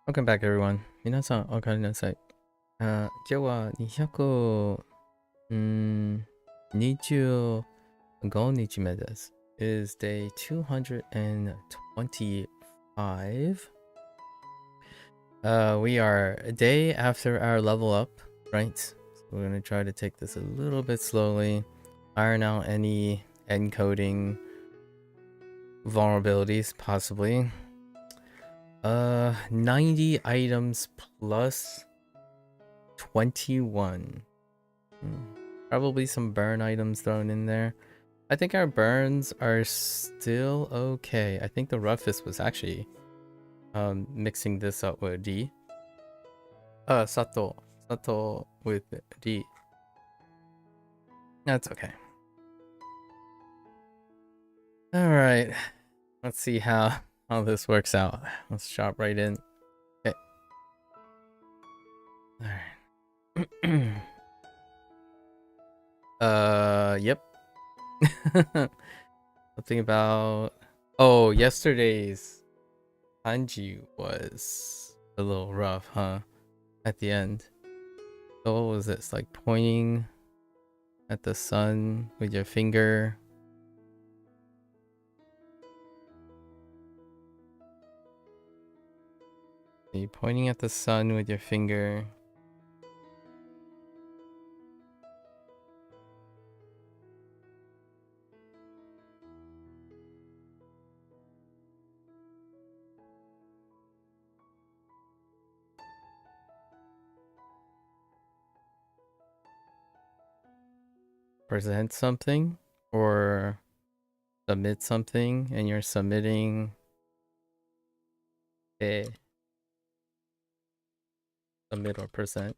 Welcome back, everyone. 皆さん、おかえりなさい。今日は225日目です。Is day 225. We are a day after our level up, right? So we're going to try to take this a little bit slowly, iron out any encoding vulnerabilities, possibly. 90 items plus 21. Probably some burn items thrown in there. I think our burns are still okay. I think the roughest was actually mixing this up with D. Sato. Sato with D. That's okay. Alright. Let's see how this works out. Let's chop right in. Okay. Alright. Yep. Something about... Oh, yesterday's kanji was a little rough, huh? At the end. So what was this? Like pointing at the sun with your finger. Are you pointing at the sun with your finger? Present something or submit something, and you're submitting a submit or present.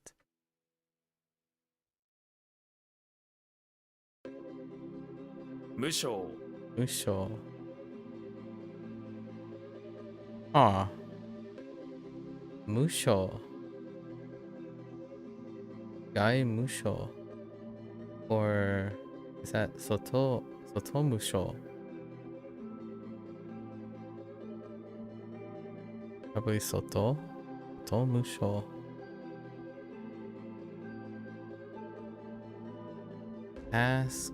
Musho. Musho. Ah. Musho. Gai Musho. Or is that Soto Musho? Probably Soto Musho. Ask.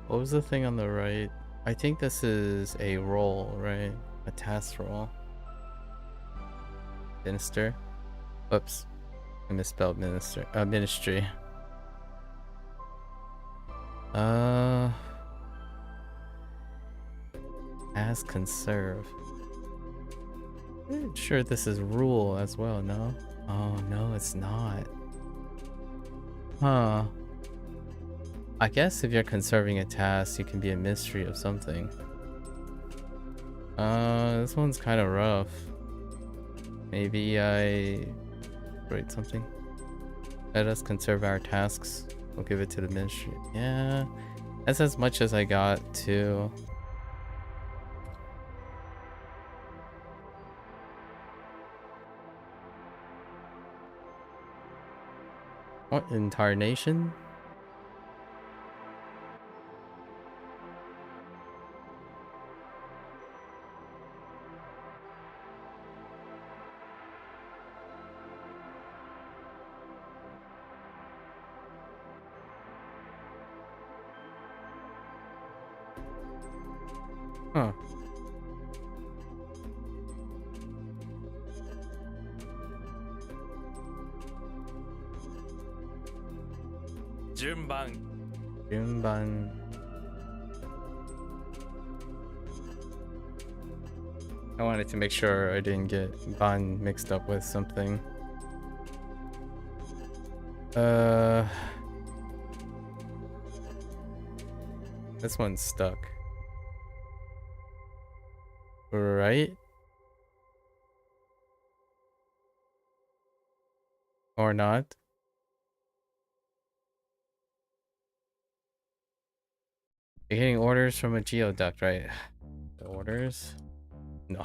What was the thing on the right? I think this is a role, right? A task role. Minister. Whoops. I misspelled minister. Ministry. As conserve. Sure, this is rule as well, no? Oh, no, it's not. Huh. I guess if you're conserving a task, you can be a mystery of something. This one's kind of rough. Maybe I write something. Let us conserve our tasks. We'll give it to the ministry. Yeah, that's as much as I got too. What entire nation? Huh. Junban. I wanted to make sure I didn't get ban mixed up with something. This one's stuck. Right? Or not? You're getting orders from a geoduct, right? The orders? No.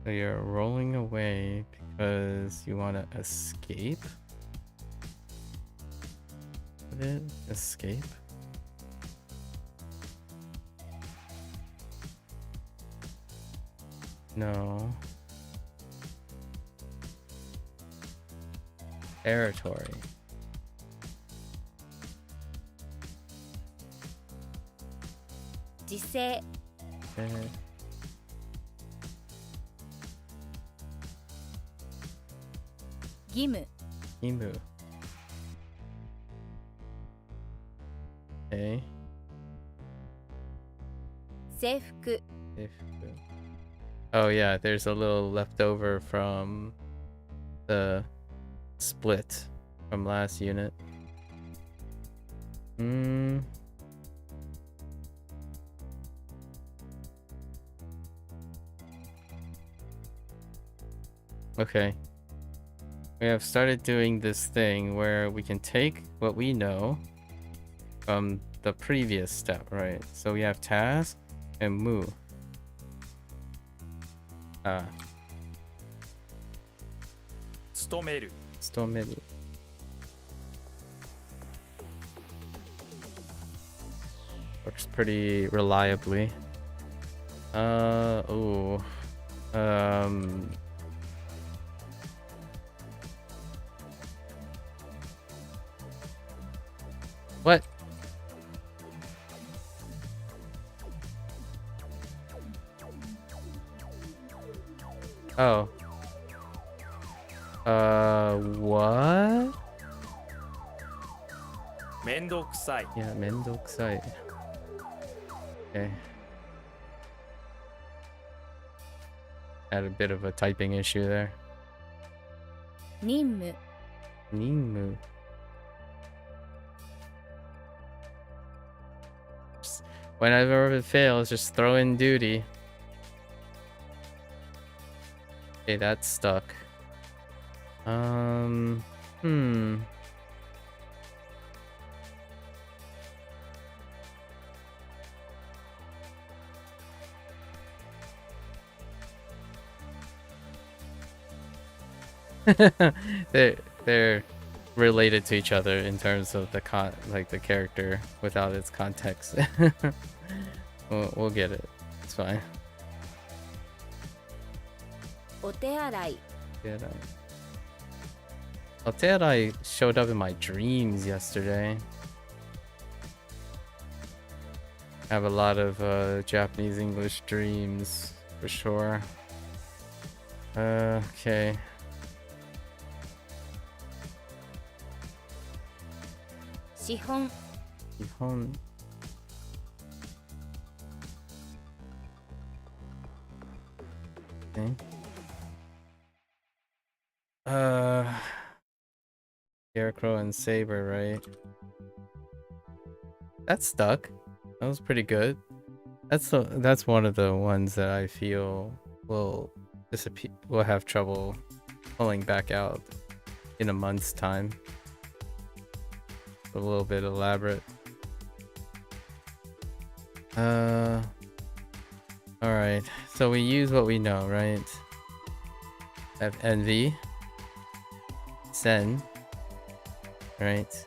So you're rolling away because you want to escape? Escape? No. Territory. Jisei. Gimu. Gimu. Okay. Seifuku. Oh yeah, there's a little leftover from the split from last unit. Okay. We have started doing this thing where we can take what we know from the previous step, right? So we have task and move. Stomeru. Works pretty reliably. What? Oh. What? Mendokusai. Yeah, mendokusai. Okay. Had a bit of a typing issue there. Ninmu. Ninmu. Whenever it fails, just throw in duty. Okay, that's stuck. They're related to each other in terms of the the character without its context. we'll get it. It's fine. Otearai. Otearai showed up in my dreams yesterday. I have a lot of Japanese English dreams for sure. Okay. Shihon. Okay. Scarecrow and Saber, right? That's stuck. That was pretty good. That's one of the ones that I feel will disappear. Will have trouble pulling back out in a month's time. A little bit elaborate. All right. So we use what we know, right? Have envy, sen, right?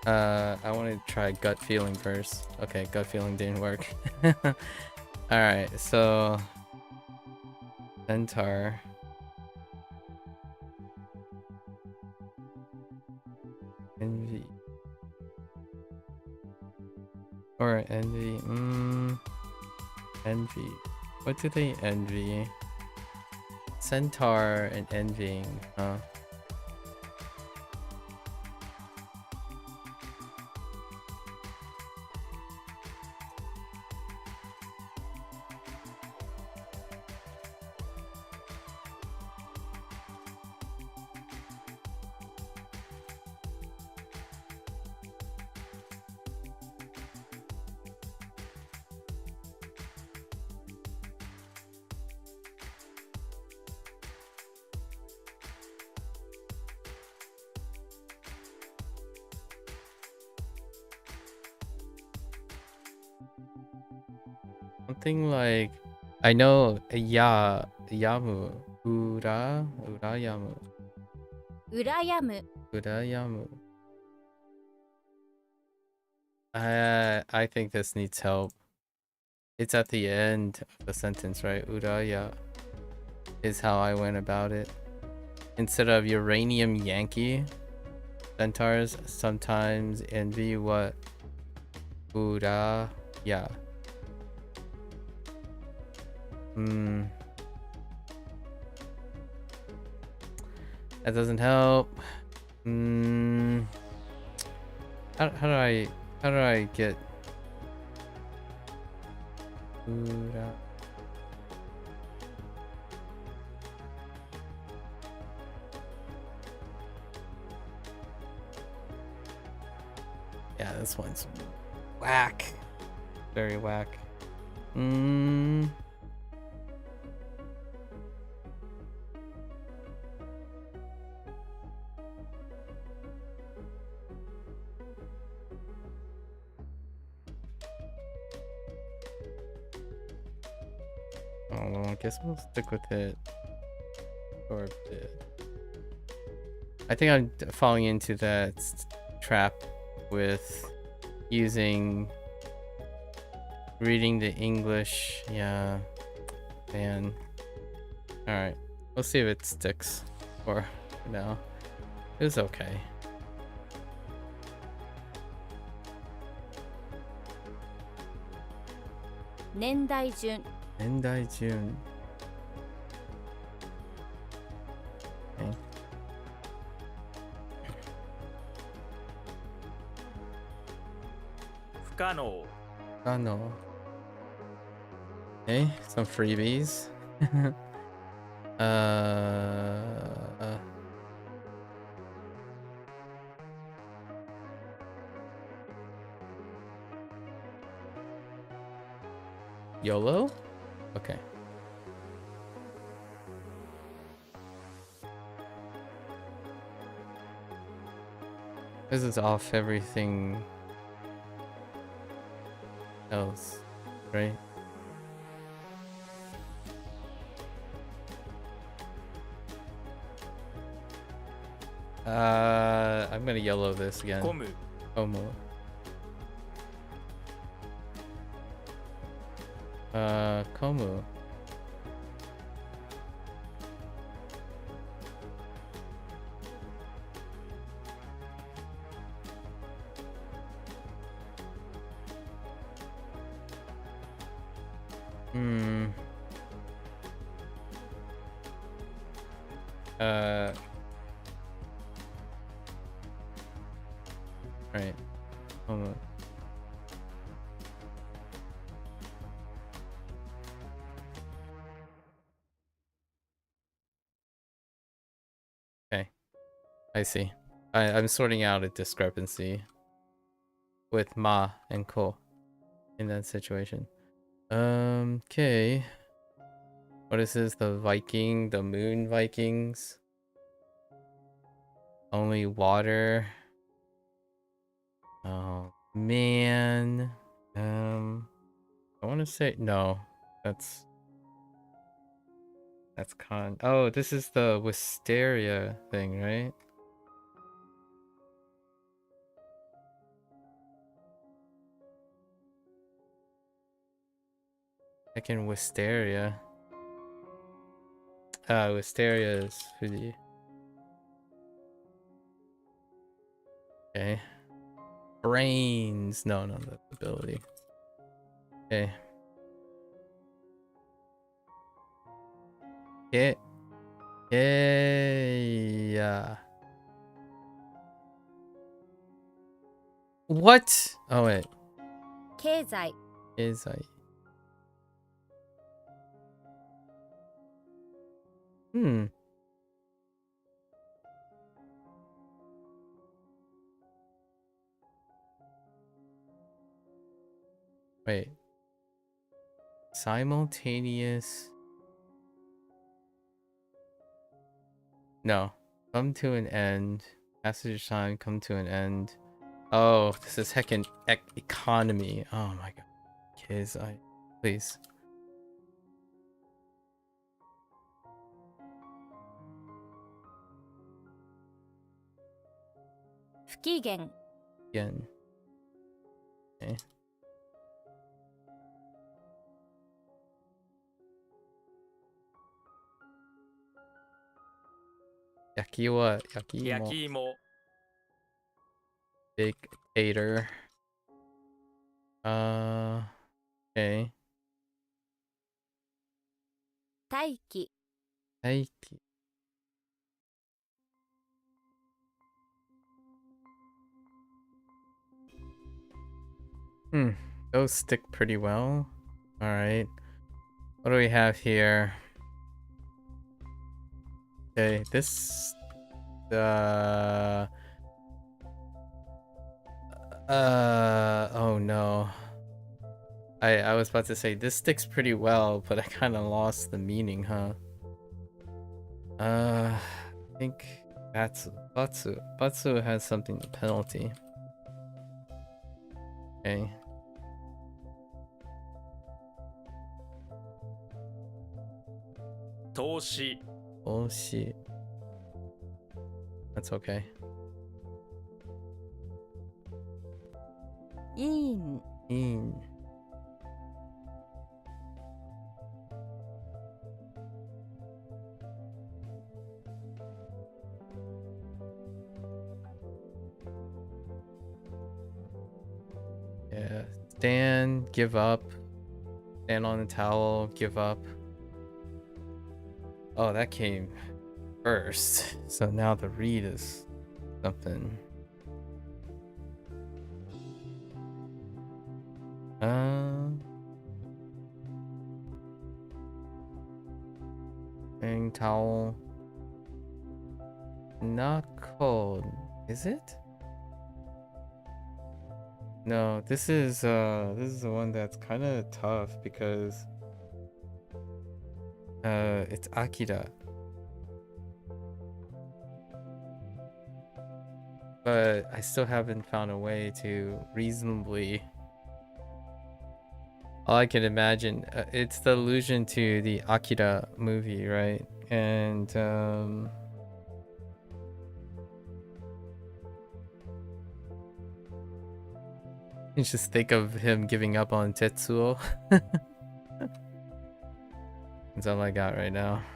I want to try gut feeling first. Okay, gut feeling didn't work. Alright, so Centaur. Envy. Or envy. Envy. What do they envy? Centaur and envying, huh? something like I know yamu urayamu 羨む urayamu. I think this needs help. It's at the end of the sentence, right? Uraya is how I went about it. Instead of uranium Yankee, centaurs sometimes envy what Uraya. That doesn't help. How do I get Ura? Yeah, this one's whack. Very whack. I guess we'll stick with it for a bit. I think I'm falling into that trap with reading the English. Yeah, man. All right, we'll see if it sticks for now. It was okay. 年代順 Endai June. Okay. Fukano. Kano. Okay, some freebies. YOLO? Okay. This is off everything else, right? I'm gonna yellow this again. Komu. Komu. Komu. Right. Komu. Okay, I see. I'm sorting out a discrepancy with Ma and Ko in that situation. Okay. What is this? The Moon Vikings? Only water. Oh man. I want to say no. That's con. Oh, this is the Wisteria thing, right? Like in Wisteria. Wisteria is Fudi. Okay. Brains. No, that's ability. Okay. Yeah. What? Oh wait. 経済 Is I. Wait. Simultaneous. No. Come to an end. Passage of time, come to an end. Oh, this is heckin' economy. Oh my god. Kids, please. 期限 Again. Okay. Yaki what? Yaki 焼き芋 Big tater. Okay. 待機 Taiki. Those stick pretty well. Alright. What do we have here? Okay, this oh no. I was about to say this sticks pretty well, but I kind of lost the meaning, huh? I think that's Batsu. Batsu has something to penalty. Okay. 投資 Oh shit. That's okay. 委員 Yeah. Stand, give up. Stand on the towel, give up. Oh, that came first. So now the read is something. Hang towel. Not cold. Is it? No, this is the one that's kind of tough because it's Akira. But I still haven't found a way to reasonably. All I can imagine, it's the allusion to the Akira movie, right? And you just think of him giving up on Tetsuo. That's all I got right now.「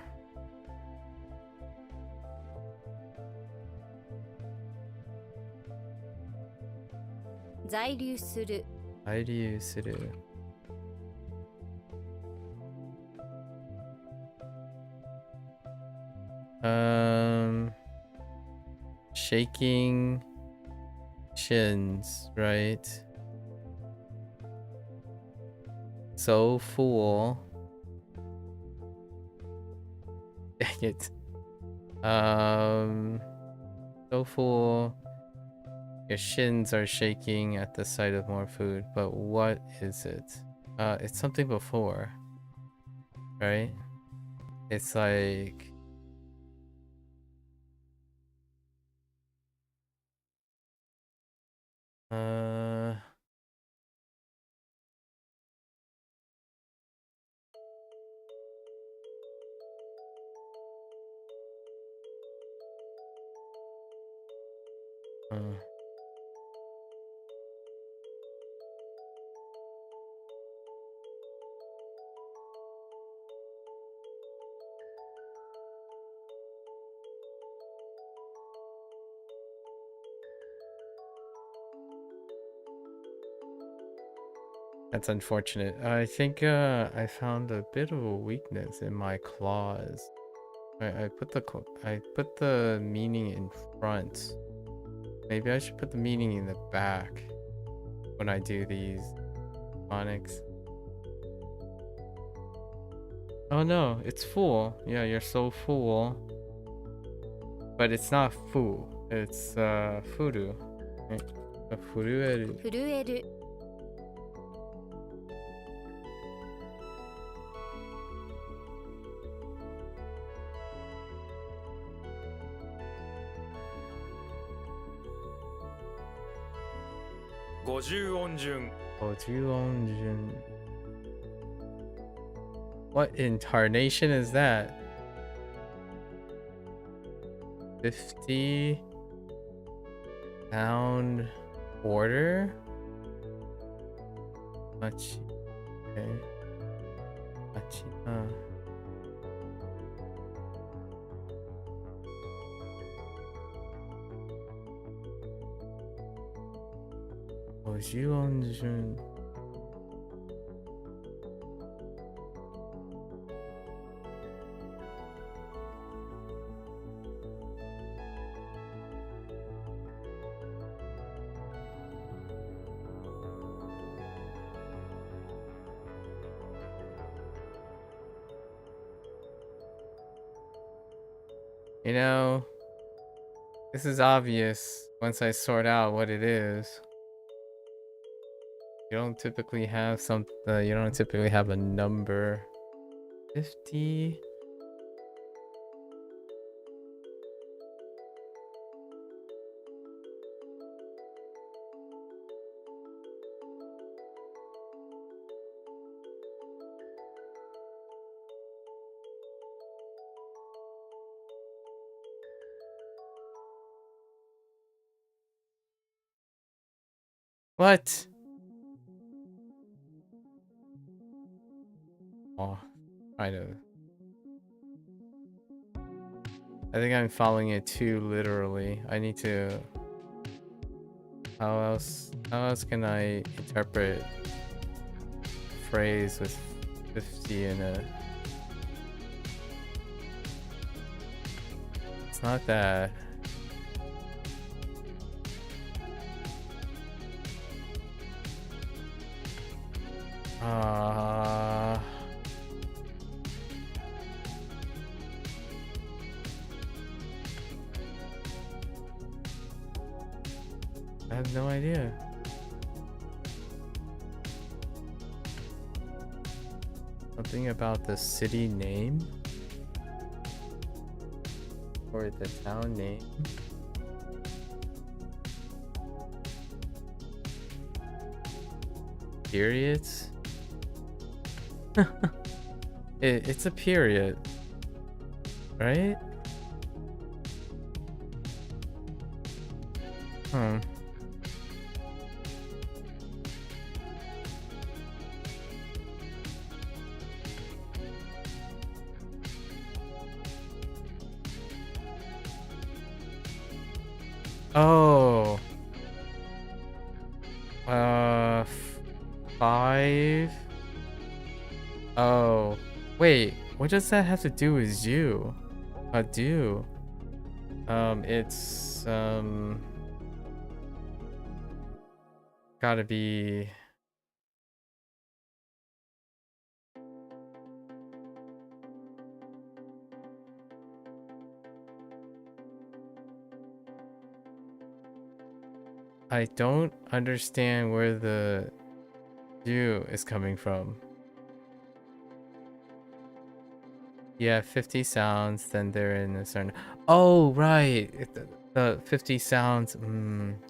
在留する How do you sit it? Shaking shins, right? So full. Dang it. So full. Your shins are shaking at the sight of more food, but what is it? It's something before, right? It's like that's unfortunate. I think I found a bit of a weakness in my claws. I put the meaning in front. Maybe I should put the meaning in the back when I do these phonics. Oh no, it's full. Yeah, you're so full. But it's not full. It's furu. Right? Furueru. 震える 50音順 Ojuonjun. What incarnation is that? 50 Sound order? Machi. Okay. Machi. Ojuonjun. You know, this is obvious once I sort out what it is. You don't typically have you don't typically have a number. 50. What? Oh, I know. I think I'm following it too literally. I need to. How else can I interpret a phrase with 50 in a? It's not that. I have no idea. Something about the city name? Or the town name? Periods? It's a period, right? Oh. 5. Oh. Wait, what does that have to do with you? Do. It's gotta be. I don't understand where the do is coming from. Yeah, 50 sounds, then they're in a certain. Oh, right. The 50 sounds.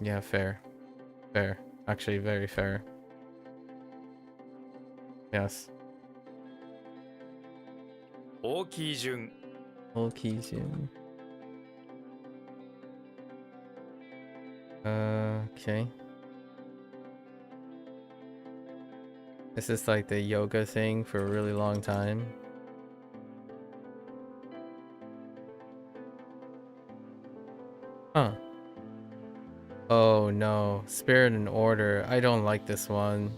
Yeah, fair. Fair. Actually, very fair. Yes. 大きい順 Koichi. Okay. This is like the yoga thing for a really long time. Huh. Oh no. Spirit and Order. I don't like this one.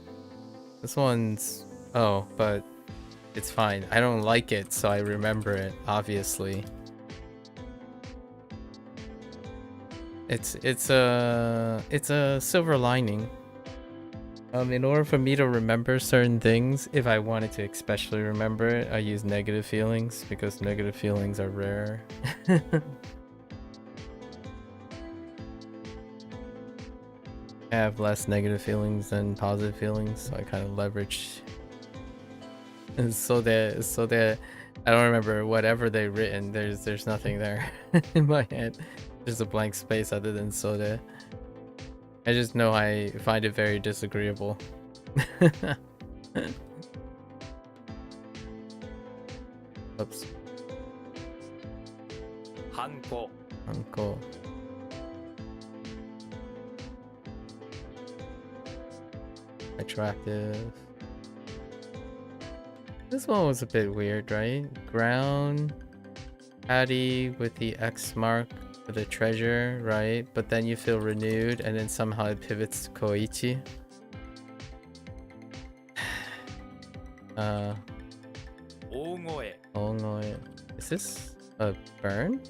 This one's... Oh, but it's fine. I don't like it, so I remember it, obviously. It's a silver lining. In order for me to remember certain things, if I wanted to especially remember it, I use negative feelings because negative feelings are rare. I have less negative feelings than positive feelings, so I kind of leverage, and so that I don't remember whatever they've written. There's nothing there in my head. There's a blank space other than soda. I just know I find it very disagreeable. Oops. ハンコ Uncle. Retroactive. This one was a bit weird, right? Ground Patty with the X mark for the treasure, right? But then you feel renewed and then somehow it pivots to Koichi. 大声 Oh no. Is this a burn?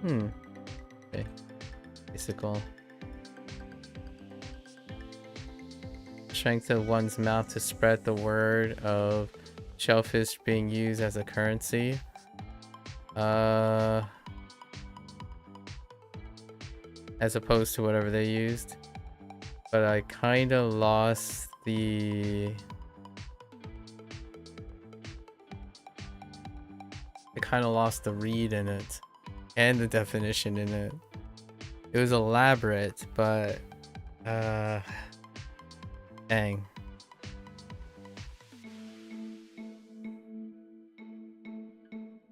Okay. Physical. Strength of one's mouth to spread the word of shellfish being used as a currency. As opposed to whatever they used. But I kind of lost the... I kind of lost the read in it. And the definition in it. It was elaborate, but... Dang.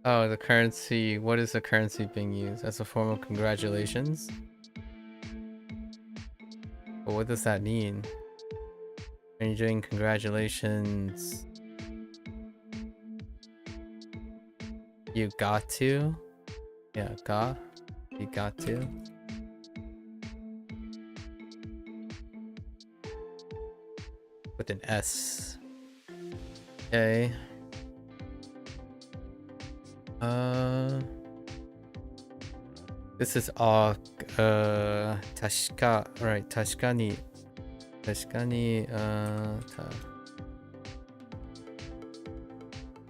Oh, the currency. What is the currency being used? As a form of congratulations? But what does that mean? Are you doing congratulations? You got to? Yeah, got. You got to. With an S. Okay. This is all tashika, right? Tashikani. Tashikani,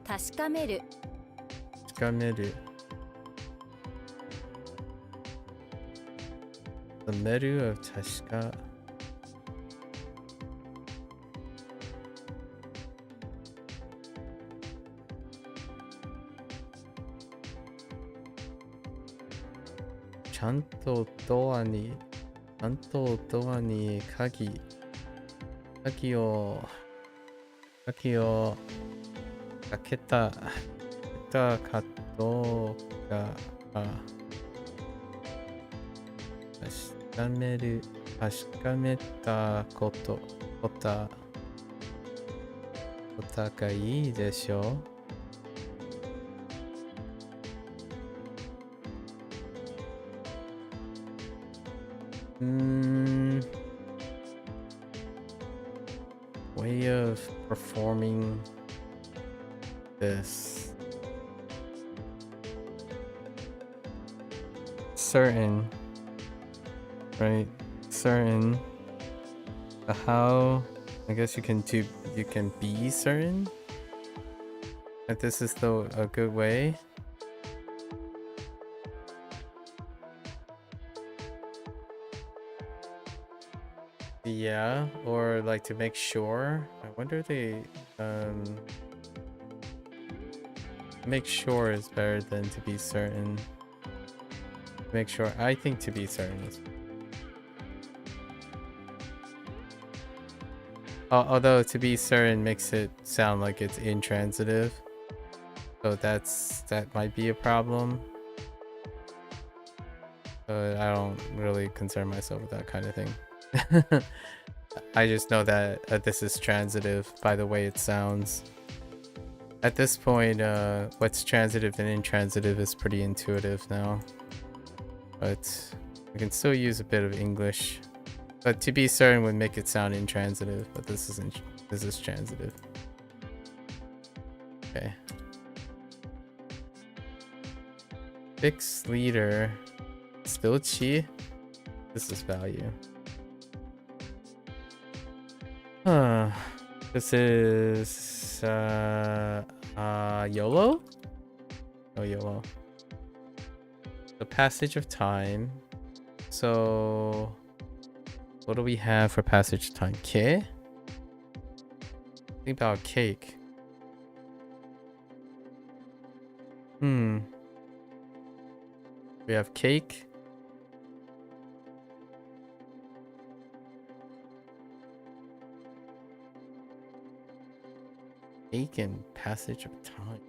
確かめる tashikameru. The meru of tashika. Chanto doa ni kagi o kaketa kato ga tashikameta koto kota ga ii desho. Way of performing this. Certain, right? Certain. How? I guess you can be certain that this is a good way. Yeah, or like to make sure. I wonder if they make sure is better than to be certain. Make sure. I think to be certain is. Although to be certain makes it sound like it's intransitive, so that might be a problem. But I don't really concern myself with that kind of thing. I just know that this is transitive by the way it sounds. At this point, what's transitive and intransitive is pretty intuitive now. But we can still use a bit of English. But to be certain would make it sound intransitive, but this is transitive. Okay. Fixed leader. Still chi. This is value. This is YOLO? Oh, YOLO. The passage of time. So what do we have for passage of time? Ke? Think about cake. We have cake. Cake and passage of time.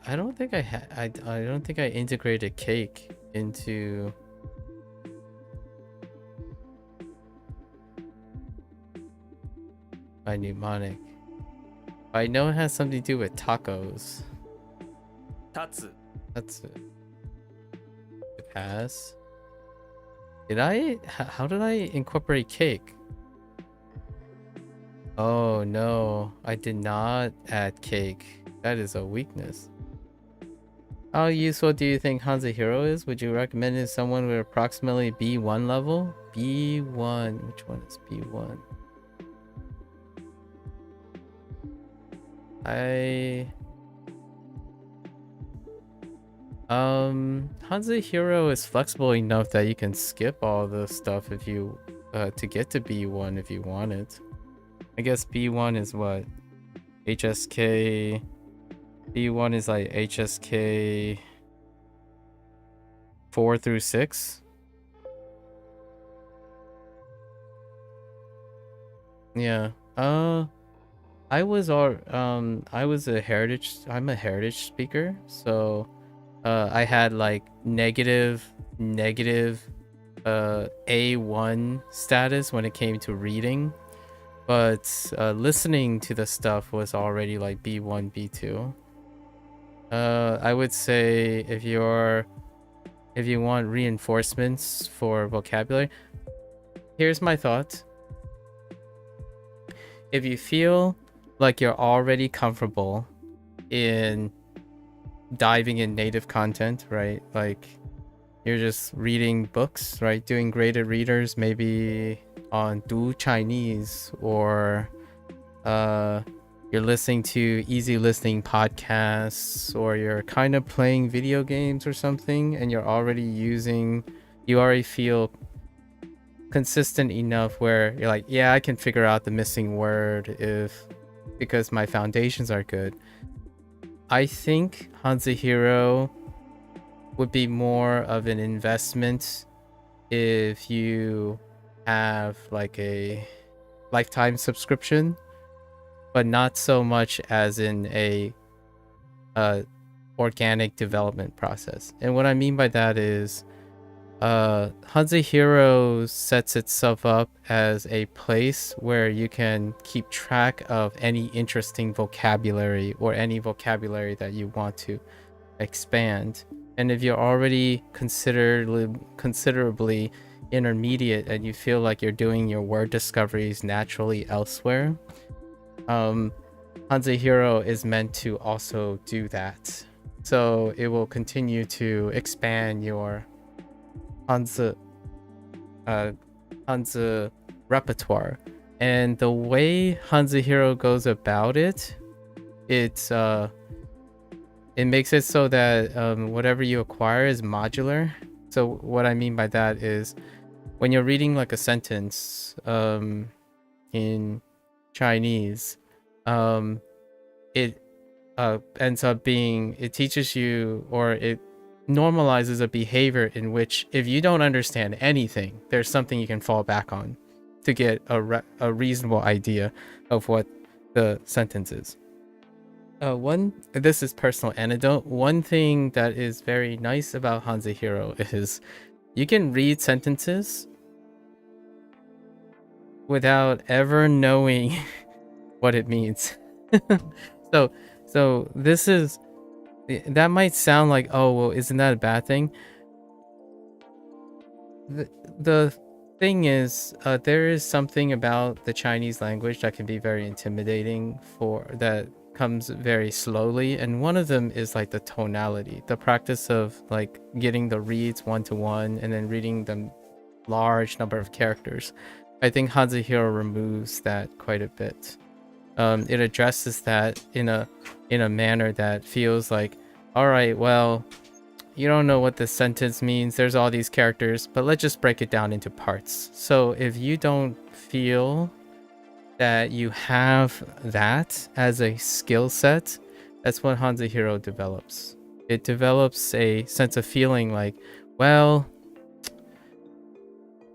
I don't think I don't think I integrated cake into my mnemonic. I know it has something to do with tacos. 立つ That's it. Pass. Did I? How did I incorporate cake? Oh no, I did not add cake. That is a weakness. How useful do you think HanziHero is? Would you recommend it to someone with approximately B1 level? B1. Which one is B1? HanziHero is flexible enough that you can skip all the stuff if you to get to B1 if you want it. I guess B1 is what? HSK. B1 is like HSK 4 through 6. Yeah. I was a heritage. I'm a heritage speaker, so I had like negative A1 status when it came to reading, but listening to the stuff was already like B1, B2. I would say if you want reinforcements for vocabulary, here's my thought. If you feel like you're already comfortable in diving in native content, right? Like you're just reading books, right? Doing graded readers, maybe on Du Chinese, or you're listening to easy listening podcasts, or you're kind of playing video games or something, and you already feel consistent enough where you're like, yeah, I can figure out the missing word because my foundations are good. I think HanziHero would be more of an investment if you have like a lifetime subscription, but not so much as in a organic development process. And what I mean by that is HanziHero sets itself up as a place where you can keep track of any interesting vocabulary or any vocabulary that you want to expand. And if you're already considerably intermediate and you feel like you're doing your word discoveries naturally elsewhere, HanziHero is meant to also do that. So it will continue to expand your Hanzi repertoire. And the way HanziHero goes about it, it makes it so that whatever you acquire is modular. So what I mean by that is when you're reading like a sentence in Chinese, it ends up being, it teaches you, or it normalizes a behavior in which if you don't understand anything, there's something you can fall back on to get a reasonable idea of what the sentence is. This is personal anecdote. One thing that is very nice about HanziHero is you can read sentences without ever knowing what it means. So this is, that might sound like, oh, well, isn't that a bad thing? The thing is, there is something about the Chinese language that can be very intimidating, that comes very slowly, and one of them is like the tonality, the practice of like getting the reads one-to-one and then reading them large number of characters. I think HanziHero removes that quite a bit. It addresses that in a manner that feels like, all right, well, you don't know what this sentence means, there's all these characters, but let's just break it down into parts. So if you don't feel that you have that as a skill set, that's what HanziHero develops. It develops a sense of feeling like, well,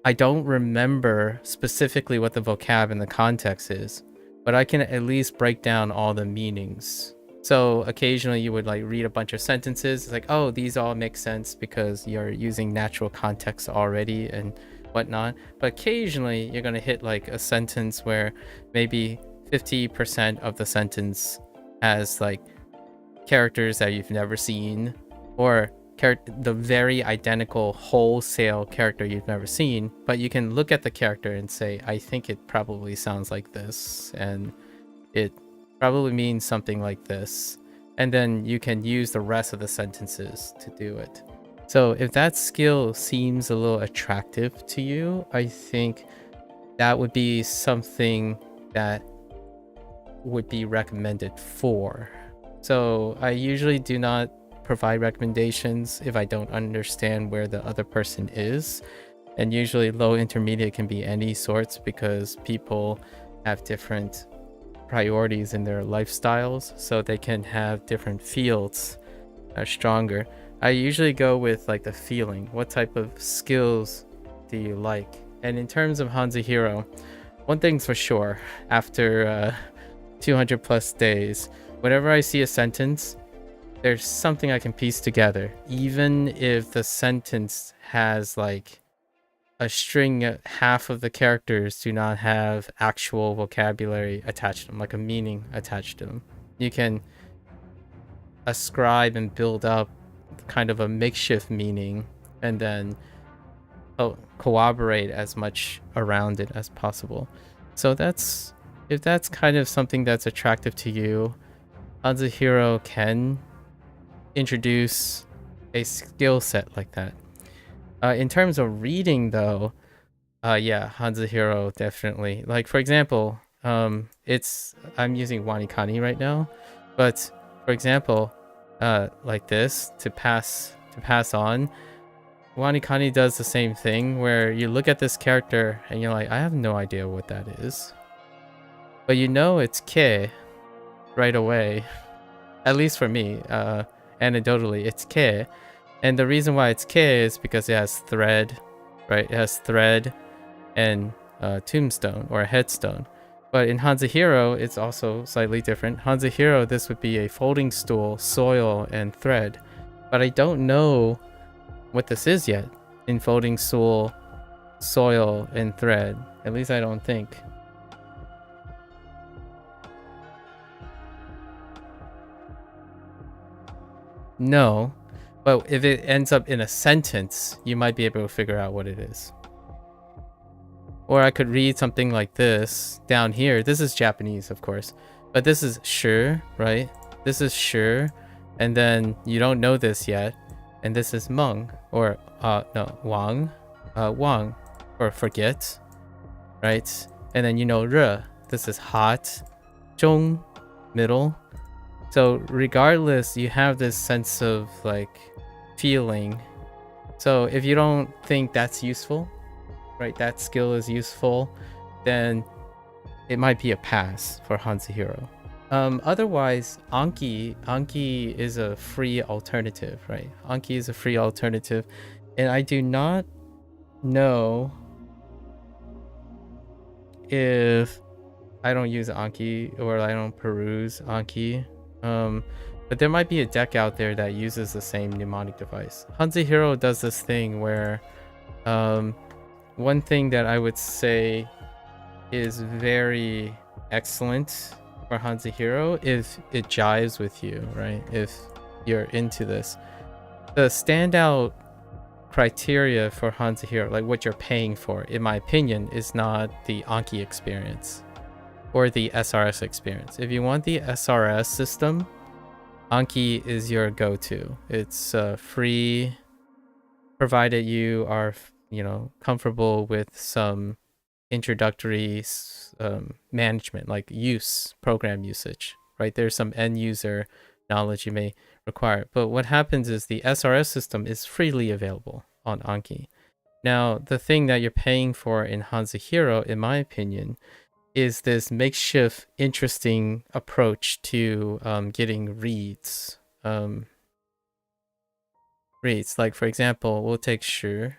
I don't remember specifically what the vocab and the context is, but I can at least break down all the meanings So occasionally you would like read a bunch of sentences. It's like, oh, these all make sense because you're using natural context already and whatnot. But occasionally you're going to hit like a sentence where maybe 50% of the sentence has like characters that you've never seen, or the very identical wholesale character you've never seen, but you can look at the character and say, I think it probably sounds like this, and it probably means something like this. And then you can use the rest of the sentences to do it. So if that skill seems a little attractive to you, I think that would be something that would be recommended for. So I usually do not provide recommendations if I don't understand where the other person is. And usually low intermediate can be any sorts because people have different priorities in their lifestyles, so they can have different fields that are stronger. I usually go with like the feeling. What type of skills do you like? And in terms of HanziHero, one thing's for sure, after 200 plus days, whenever I see a sentence, there's something I can piece together, even if the sentence has like a string, half of the characters do not have actual vocabulary attached to them, like a meaning attached to them. You can ascribe and build up kind of a makeshift meaning and then corroborate as much around it as possible. So if that's kind of something that's attractive to you, HanziHero can introduce a skill set like that. In terms of reading though, yeah, HanziHero definitely. Like for example, I'm using WaniKani right now, but for example, like this to pass on, WaniKani does the same thing where you look at this character and you're like, I have no idea what that is, but you know it's Ke right away. At least for me, anecdotally, it's Ke, and the reason why it's Ke is because it has thread, right? It has thread and tombstone or a headstone. But in HanziHero, it's also slightly different. HanziHero, this would be a folding stool, soil, and thread. But I don't know what this is yet in folding stool, soil, and thread. At least I don't think. No, but if it ends up in a sentence, you might be able to figure out what it is. Or I could read something like this down here. This is Japanese, of course, but this is sure, right? This is sure, and then you don't know this yet, and this is mung, or no, wang, wang, or forget, right? And then you know re. This is hot, zhong, middle. So regardless, you have this sense of like feeling. So if you don't think that's useful, right, that skill is useful, then it might be a pass for HanziHero. Otherwise, Anki is a free alternative, right? Anki is a free alternative, and I do not know if I don't use Anki or I don't peruse Anki. But there might be a deck out there that uses the same mnemonic device. HanziHero does this thing where one thing that I would say is very excellent for HanziHero if it jives with you, right? If you're into this. The standout criteria for HanziHero, like what you're paying for, in my opinion, is not the Anki experience or the SRS experience. If you want the SRS system, Anki is your go-to. It's free, provided you are, comfortable with some introductory management, like program usage, right? There's some end user knowledge you may require. But what happens is the SRS system is freely available on Anki. Now, the thing that you're paying for in HanziHero, in my opinion, is this makeshift, interesting approach to getting reads. Reads, like for example, we'll take Shi.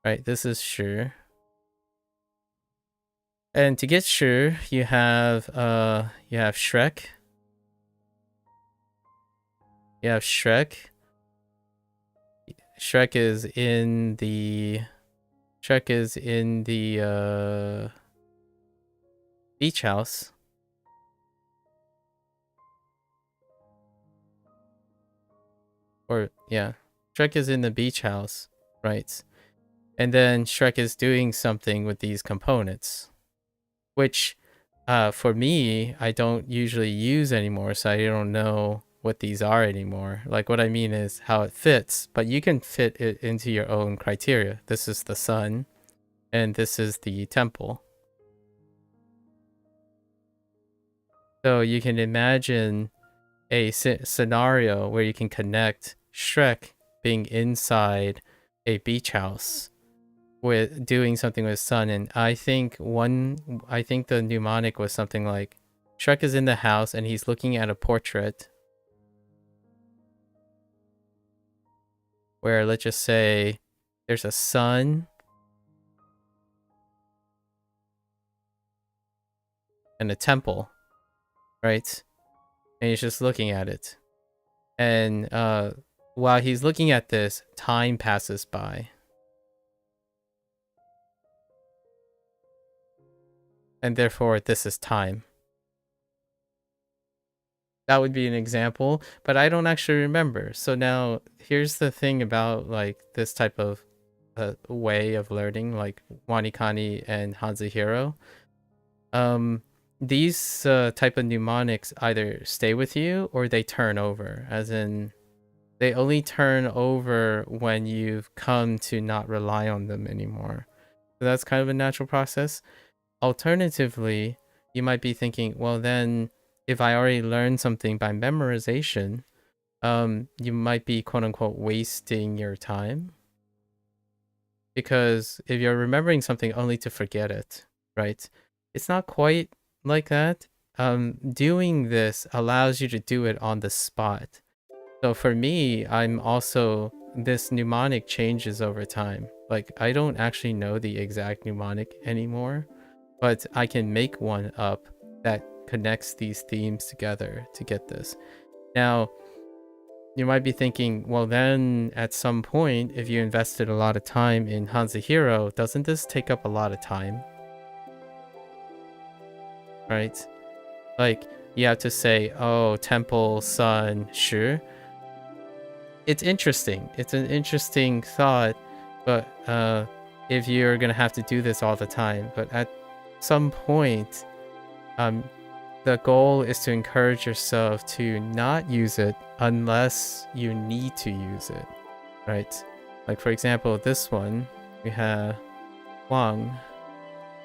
Right, this is Shi. And to get sure, you have Shrek. You have Shrek. Shrek is in the beach house. Or yeah, Shrek is in the beach house, right? And then Shrek is doing something with these components, which for me, I don't usually use anymore, so I don't know what these are anymore. Like, what I mean is how it fits, but you can fit it into your own criteria. This is the sun, and this is the temple. So you can imagine a scenario where you can connect Shrek being inside a beach house with doing something with sun. And I think the mnemonic was something like Shrek is in the house and he's looking at a portrait where, let's just say, there's a sun and a temple, right? And he's just looking at it. And while he's looking at this, time passes by. And therefore, this is time. That would be an example, but I don't actually remember. So now, here's the thing about like this type of way of learning, like WaniKani and HanziHero. These type of mnemonics either stay with you or they turn over, as in they only turn over when you've come to not rely on them anymore. So that's kind of a natural process. Alternatively, you might be thinking, well, then if I already learned something by memorization, you might be quote unquote wasting your time. Because if you're remembering something only to forget it, right? It's not quite like that. Doing this allows you to do it on the spot. So for me, this mnemonic changes over time. Like, I don't actually know the exact mnemonic anymore, but I can make one up that connects these themes together to get this. Now, you might be thinking, well, then at some point, if you invested a lot of time in HanziHero, doesn't this take up a lot of time? Right? Like, you have to say, oh, temple, sun, sure. It's interesting. It's an interesting thought, but if you're gonna have to do this all the time, but at some point, the goal is to encourage yourself to not use it unless you need to use it, right? Like, for example, this one, we have Hoang,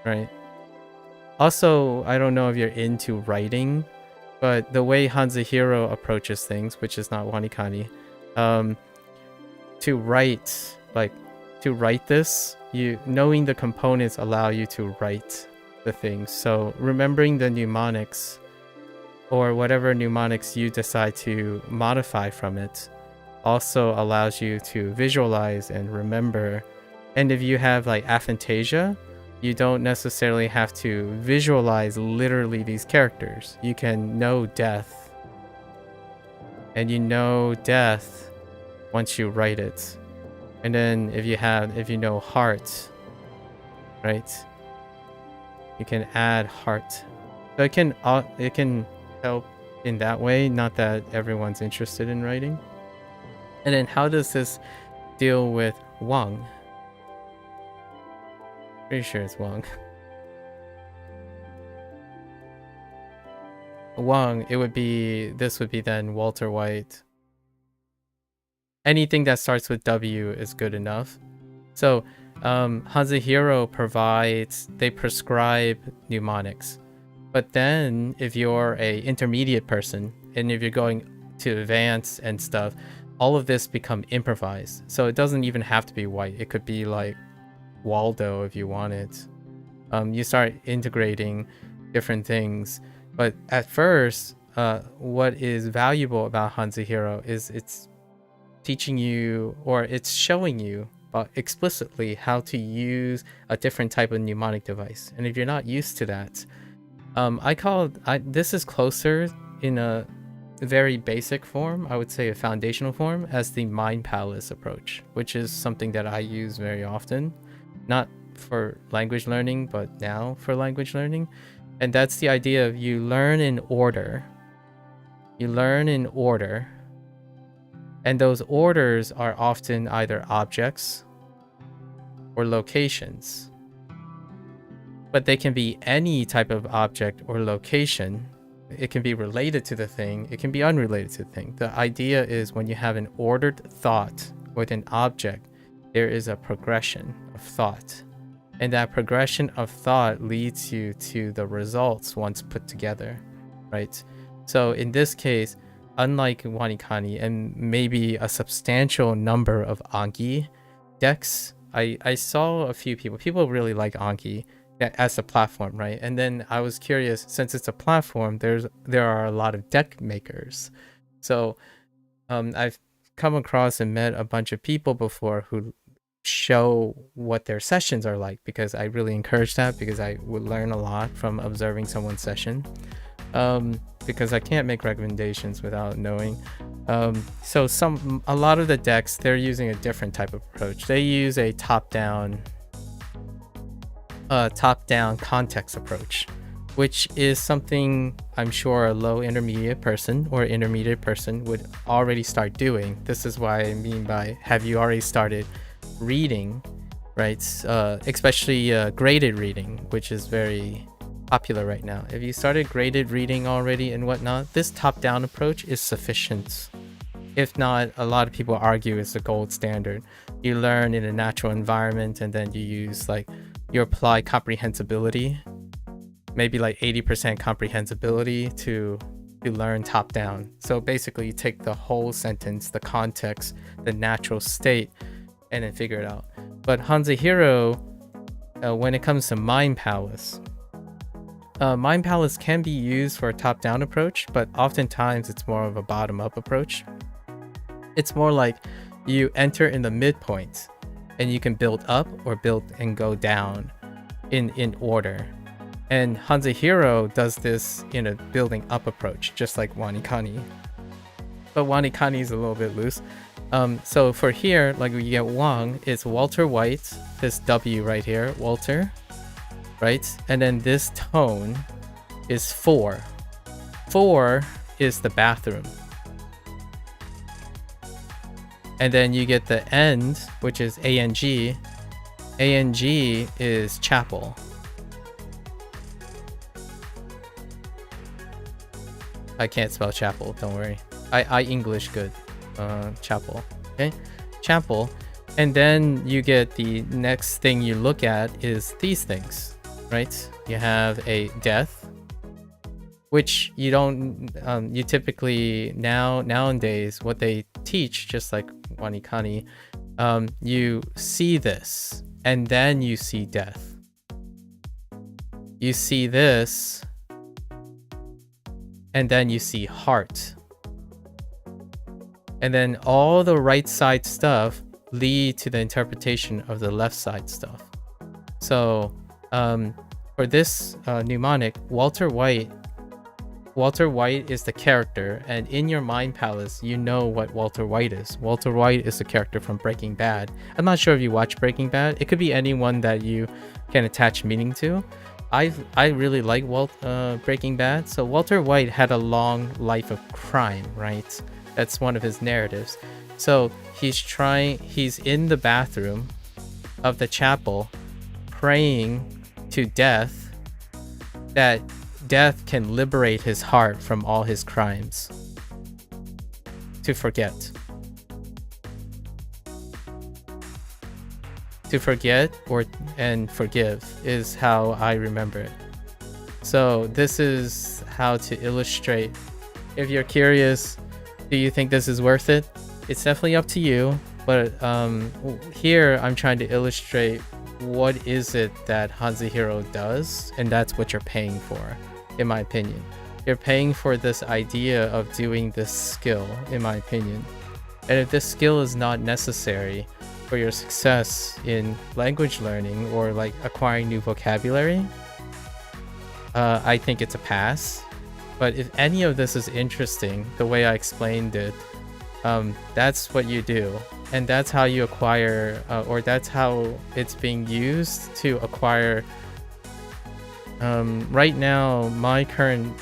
right? Also, I don't know if you're into writing, but the way HanziHero approaches things, which is not WaniKani, to write this, knowing the components allow you to write the things. So remembering the mnemonics or whatever mnemonics you decide to modify from it also allows you to visualize and remember. And if you have like aphantasia, you don't necessarily have to visualize literally these characters. You can know death, and you know death once you write it. And then if you know heart, right, you can add heart. So it can help in that way. Not that everyone's interested in writing. And then how does this deal with Wang? Pretty sure it's Wang. Wang, this would be then Walter White. Anything that starts with W is good enough. So HanziHero they prescribe mnemonics. But then if you're a intermediate person, and if you're going to advance and stuff, all of this become improvised. So it doesn't even have to be white. It could be like Waldo if you want it. You start integrating different things. But at first, what is valuable about HanziHero is it's teaching you, or it's showing you explicitly how to use a different type of mnemonic device. And if you're not used to that, this is closer in a very basic form, I would say a foundational form, as the Mind Palace approach, which is something that I use very often, not for language learning, but now for language learning. And that's the idea of you learn in order. You learn in order. And those orders are often either objects or locations. But they can be any type of object or location. It can be related to the thing. It can be unrelated to the thing. The idea is when you have an ordered thought with an object, there is a progression of thought. And that progression of thought leads you to the results once put together, right? So in this case, unlike WaniKani and maybe a substantial number of Anki decks, I saw a few people really like Anki as a platform, right? And then I was curious, since it's a platform, there are a lot of deck makers. So I've come across and met a bunch of people before who show what their sessions are like, because I really encourage that, because I would learn a lot from observing someone's session, because I can't make recommendations without knowing. So a lot of the decks, they're using a different type of approach. They use a top-down context approach, which is something I'm sure a low intermediate person or intermediate person would already start doing. This is why I mean by, have you already started reading, right? Especially graded reading, which is very popular right now. If you started graded reading already and whatnot, this top-down approach is sufficient. If not, a lot of people argue it's the gold standard. You learn in a natural environment, and then you apply comprehensibility, maybe like 80% comprehensibility to learn top down. So basically you take the whole sentence, the context, the natural state, and then figure it out. But HanziHero, when it comes to Mind Palace, Mind Palace can be used for a top down approach, but oftentimes it's more of a bottom up approach. It's more like you enter in the midpoint and you can build up or build and go down in order. And HanziHero does this in a building up approach, just like WaniKani. But WaniKani is a little bit loose. So for here, like we get Hoang, it's Walter White, this W right here, Walter, right? And then this tone is 4. 4 is the bathroom. And then you get the end, which is ANG. ANG is chapel. I can't spell chapel, don't worry. I English good. Chapel. Okay? Chapel. And then you get the next thing you look at is these things, right? You have a death, which you don't, you typically nowadays, what they teach, just like WaniKani, you see this, and then you see death. You see this, and then you see heart. And then all the right side stuff lead to the interpretation of the left side stuff. So for this mnemonic, Walter White is the character, and in your Mind Palace, you know what Walter White is. Walter White is the character from Breaking Bad. I'm not sure if you watch Breaking Bad. It could be anyone that you can attach meaning to. I really like Breaking Bad. So Walter White had a long life of crime, right? That's one of his narratives. So he's in the bathroom of the chapel praying to death, that death can liberate his heart from all his crimes. To forget. To forget and forgive is how I remember it. So this is how to illustrate. If you're curious, do you think this is worth it? It's definitely up to you. But here I'm trying to illustrate what is it that HanziHero does, and that's what you're paying for, in my opinion. You're paying for this idea of doing this skill, in my opinion. And if this skill is not necessary, for your success in language learning or like acquiring new vocabulary, I think it's a pass. But if any of this is interesting, the way I explained it, that's what you do. And that's how you acquire, or that's how it's being used to acquire. Right now, my current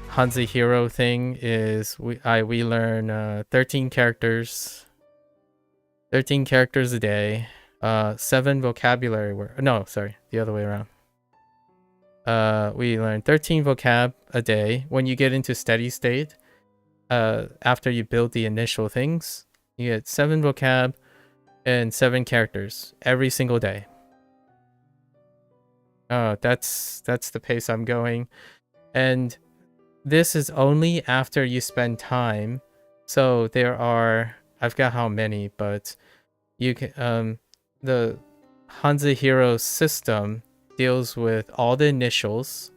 HanziHero thing is we learn 13 characters. 13 characters a day. 7 vocabulary words. No, sorry, the other way around. We learn 13 vocab a day. When you get into steady state, after you build the initial things, you get 7 vocab and 7 characters every single day. That's the pace I'm going. And this is only after you spend time. So there are, I forgot how many, but you can the HanziHero system deals with all the initials.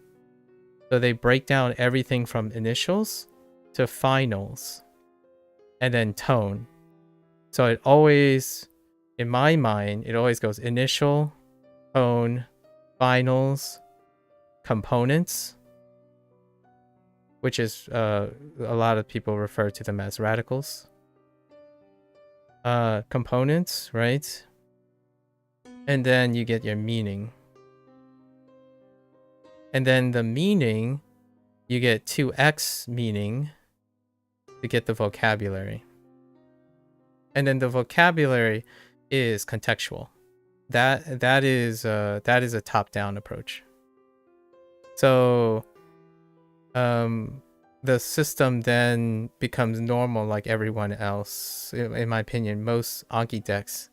So they break down everything from initials to finals and then tone. So it always, in my mind, it always goes initial, tone, finals, components, which is a lot of people refer to them as radicals. Components, right? And then you get your meaning. And then the meaning, you get 2x meaning to get the vocabulary. And then the vocabulary is contextual. That is a top-down approach. So the system then becomes normal like everyone else. In my opinion, most Anki decks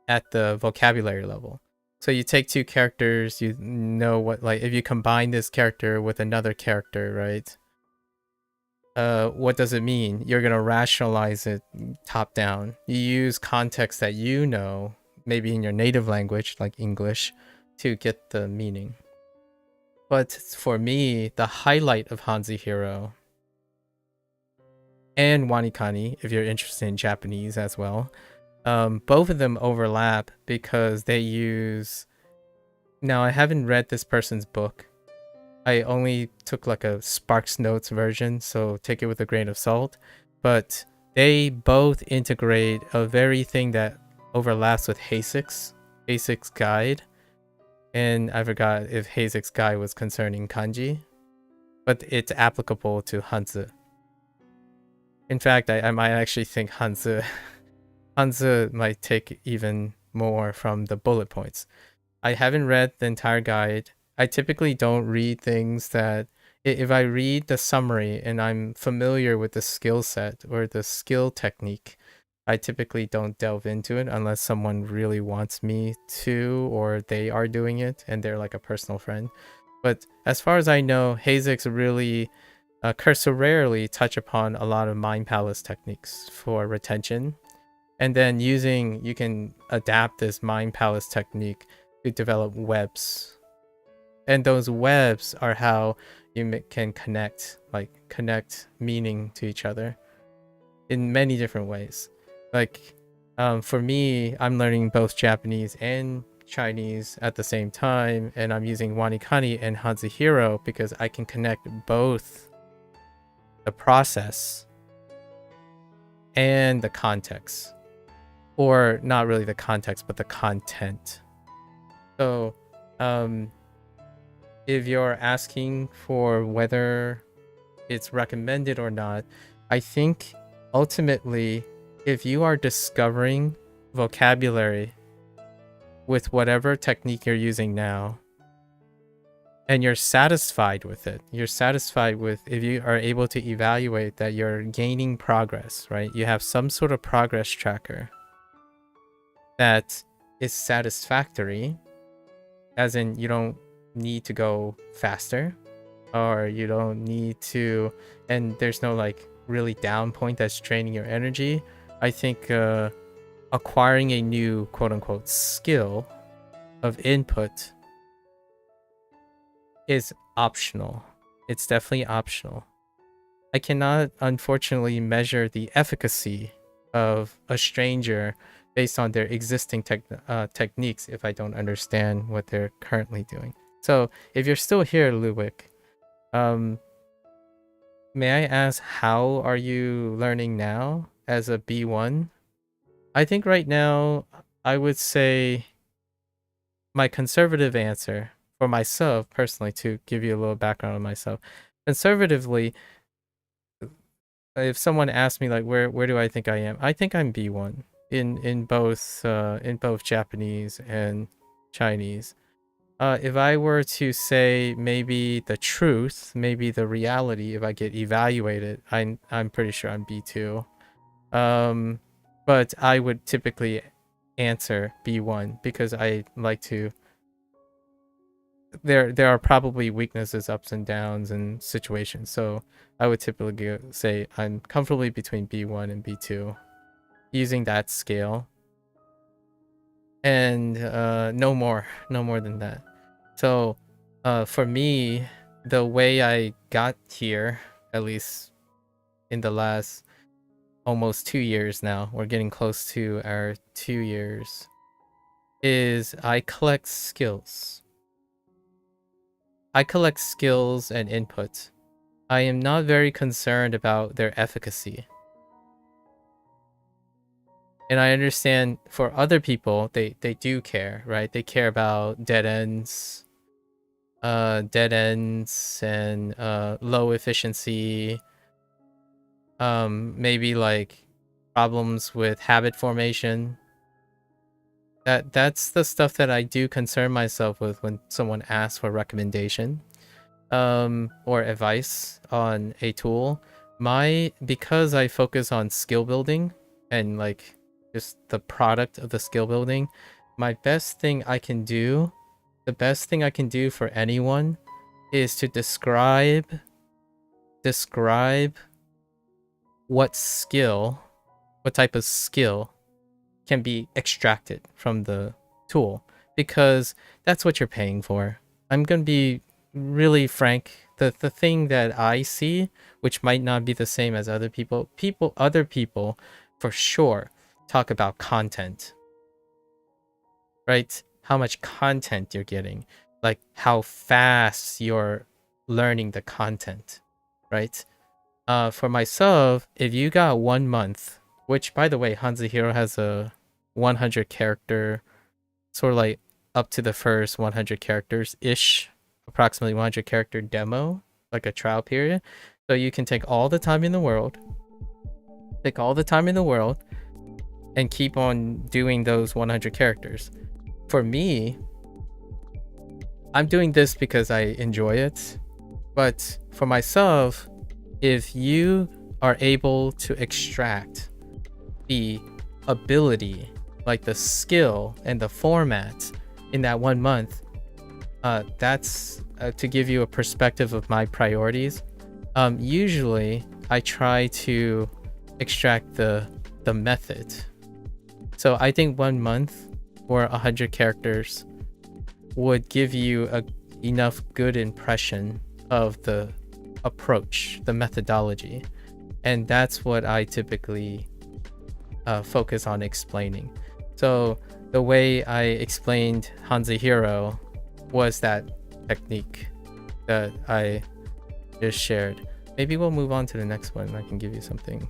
at the vocabulary level. So you take 2 characters, you know what, like if you combine this character with another character, right? What does it mean? You're gonna rationalize it top down. You use context that you know, maybe in your native language, like English, to get the meaning. But for me, the highlight of HanziHero and WaniKani, if you're interested in Japanese as well, both of them overlap because they use... Now, I haven't read this person's book. I only took like a Sparks Notes version, so take it with a grain of salt. But they both integrate a very thing that overlaps with Hasek's guide. And I forgot if Hasek's guide was concerning kanji, but it's applicable to Hanzi. In fact, I might actually think Hanzi might take even more from the bullet points. I haven't read the entire guide. I typically don't read things that... If I read the summary and I'm familiar with the skill set or the skill technique, I typically don't delve into it unless someone really wants me to, or they are doing it and they're like a personal friend. But as far as I know, Hasek's really cursorily touch upon a lot of mind palace techniques for retention. And then you can adapt this mind palace technique to develop webs. And those webs are how you can connect meaning to each other in many different ways. Like, for me, I'm learning both Japanese and Chinese at the same time, and I'm using WaniKani and HanziHero because I can connect both the process and the context. Or not really the context, but the content. So, if you're asking for whether it's recommended or not, I think ultimately, if you are discovering vocabulary with whatever technique you're using now, and you're satisfied with it, you're satisfied with if you are able to evaluate that you're gaining progress, right? You have some sort of progress tracker that is satisfactory, as in you don't need to go faster, or you don't need to, and there's no like really down point that's draining your energy. I think acquiring a new quote-unquote skill of input is optional. It's definitely optional. I cannot unfortunately measure the efficacy of a stranger based on their existing techniques if I don't understand what they're currently doing. So if you're still here, Luwick, may I ask, how are you learning now as a B1? I think right now I would say my conservative answer for myself personally, to give you a little background on myself, conservatively, if someone asks me like where do I think I am, I think I'm B1 in both Japanese and Chinese. If I were to say maybe the truth, maybe the reality, if I get evaluated, I'm pretty sure I'm B2. But I would typically answer B1 because I like to. There are probably weaknesses, ups and downs, and situations. So I would typically say I'm comfortably between B1 and B2, using that scale. And no more than that. So for me, the way I got here, at least in the last almost 2 years now, we're getting close to our 2 years, is I collect skills. I collect skills and input. I am not very concerned about their efficacy. And I understand for other people, they do care, right? They care about dead ends and low efficiency, maybe like problems with habit formation. That's the stuff that I do concern myself with when someone asks for recommendation or advice on a tool. Because I focus on skill building and like just the product of the skill building, the best thing I can do for anyone is to describe what type of skill can be extracted from the tool, because that's what you're paying for. I'm gonna be really frank. The thing that I see, which might not be the same as other people for sure talk about content, right? How much content you're getting, like how fast you're learning the content, right? For myself, if you got 1 month, which by the way, HanziHero has a 100 character, sort of like up to the first 100 characters ish, approximately 100 character demo, like a trial period. So you can take all the time in the world, and keep on doing those 100 characters. For me, I'm doing this because I enjoy it. But for myself, if you are able to extract the ability, like the skill and the format in that 1 month, that's to give you a perspective of my priorities. Usually I try to extract the method. So I think 1 month or 100 characters would give you enough good impression of the approach, the methodology. And that's what I typically focus on explaining. So the way I explained HanziHero was that technique that I just shared. Maybe we'll move on to the next one. I can give you something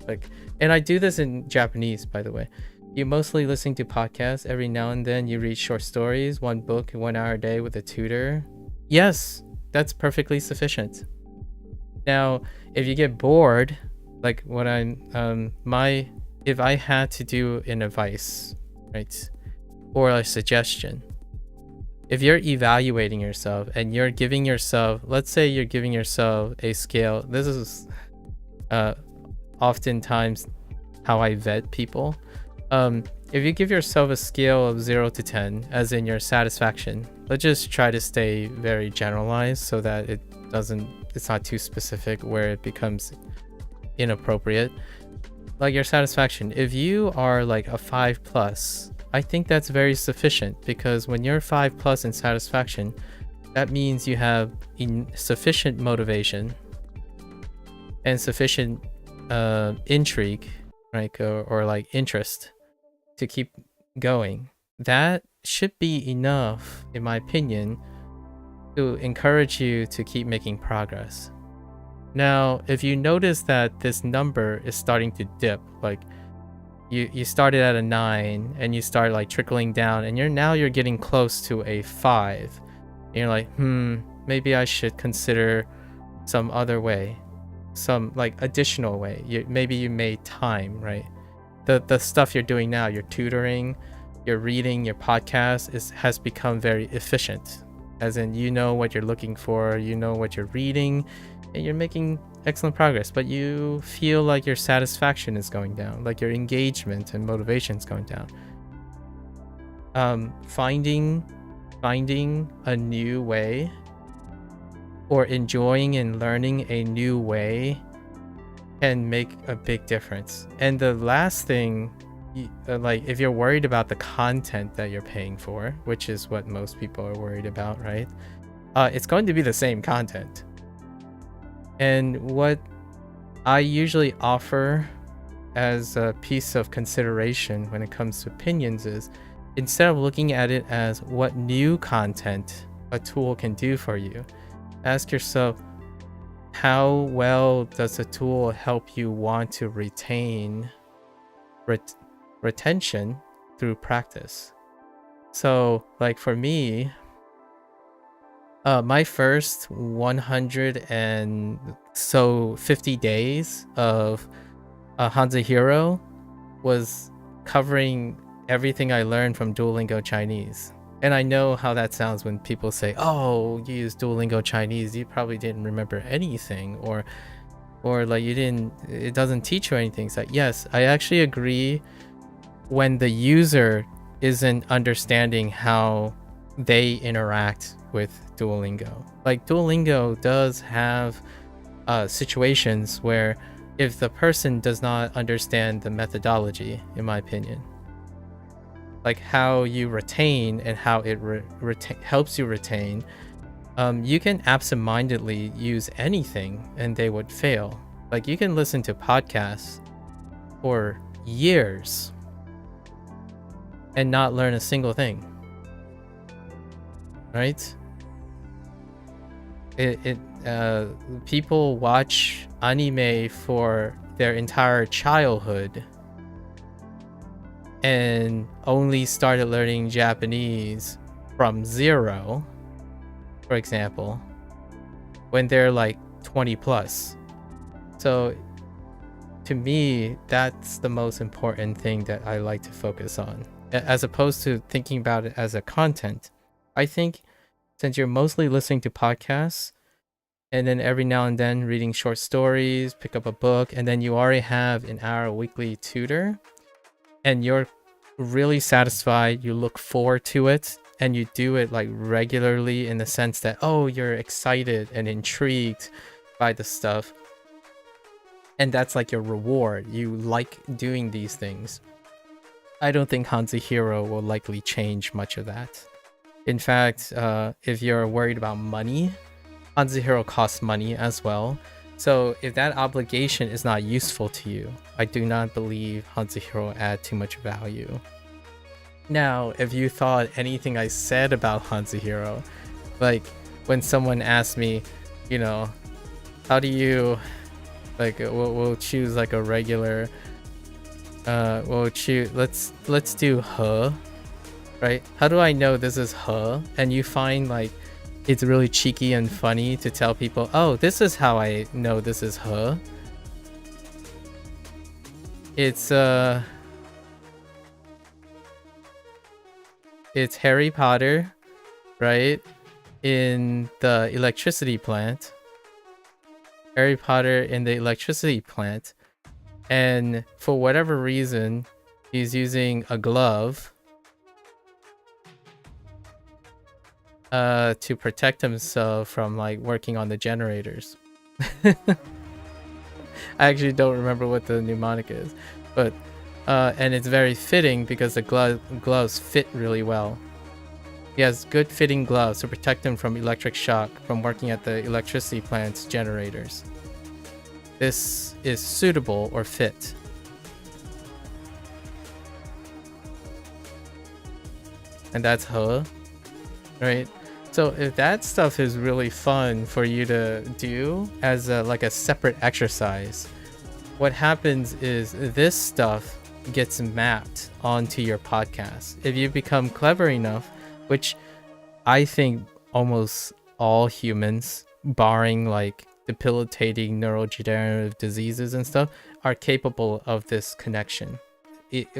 like, and I do this in Japanese, by the way. You mostly listen to podcasts. Every now and then you read short stories, 1 book, 1 hour a day with a tutor. Yes, that's perfectly sufficient. Now, if you get bored, like what if I had to do an advice, right, or a suggestion, if you're evaluating yourself and you're giving yourself, let's say you're giving yourself a scale. This is oftentimes how I vet people. If you give yourself a scale of 0 to 10, as in your satisfaction, let's just try to stay very generalized so that it's not too specific where it becomes inappropriate. Like your satisfaction, if you are like a 5+, I think that's very sufficient, because when you're 5+ in satisfaction, that means you have sufficient motivation and sufficient intrigue right? Or like interest to keep going. That should be enough, in my opinion, to encourage you to keep making progress. Now, if you notice that this number is starting to dip, like you started at a 9 and you start like trickling down, and you're getting close to a 5, and you're like, maybe I should consider some other way, some like additional way. Maybe you made time, right? The stuff you're doing now, your tutoring, your reading, your podcast has become very efficient, as in you know what you're looking for, you know what you're reading, and you're making excellent progress, but you feel like your satisfaction is going down, like your engagement and motivation is going down. Finding a new way, or enjoying and learning a new way, can make a big difference. And the last thing, like if you're worried about the content that you're paying for, which is what most people are worried about, right? It's going to be the same content. And what I usually offer as a piece of consideration when it comes to opinions is, instead of looking at it as what new content a tool can do for you, ask yourself, how well does a tool help you want to retain retention through practice? So like for me, my first 50 days of HanziHero was covering everything I learned from Duolingo Chinese. And I know how that sounds when people say, oh, you use Duolingo Chinese, you probably didn't remember anything, or like it doesn't teach you anything. So yes, I actually agree when the user isn't understanding how they interact with Duolingo. Like Duolingo does have situations where if the person does not understand the methodology, in my opinion, like how you retain and how it helps you retain, you can absentmindedly use anything and they would fail. Like you can listen to podcasts for years and not learn a single thing, right? People watch anime for their entire childhood and only started learning Japanese from 0, for example, when they're like 20 plus. So to me, that's the most important thing that I like to focus on, as opposed to thinking about it as a content. I think since you're mostly listening to podcasts and then every now and then reading short stories, pick up a book, and then you already have an hour weekly tutor, and you're really satisfied, you look forward to it, and you do it like regularly in the sense that, oh, you're excited and intrigued by the stuff, and that's like your reward. You like doing these things. I don't think HanziHero will likely change much of that. In fact, if you're worried about money, HanziHero costs money as well. So if that obligation is not useful to you, I do not believe HanziHero add too much value. Now, if you thought anything I said about HanziHero, like when someone asked me, you know, how do you, like, we'll choose like a regular, we'll choose, let's do he, right? How do I know this is he? And you find like it's really cheeky and funny to tell people, oh, this is how I know this is he. It's Harry Potter, right? In the electricity plant. Harry Potter in the electricity plant. And for whatever reason, he's using a glove to protect himself from like working on the generators. I actually don't remember what the mnemonic is, but and it's very fitting because the gloves fit really well. He has good fitting gloves to protect him from electric shock from working at the electricity plant's generators. This is suitable or fit. and that's he, right? So if that stuff is really fun for you to do as like a separate exercise, what happens is this stuff gets mapped onto your podcast. If you become clever enough, which I think almost all humans, barring like debilitating neurodegenerative diseases and stuff, are capable of this connection.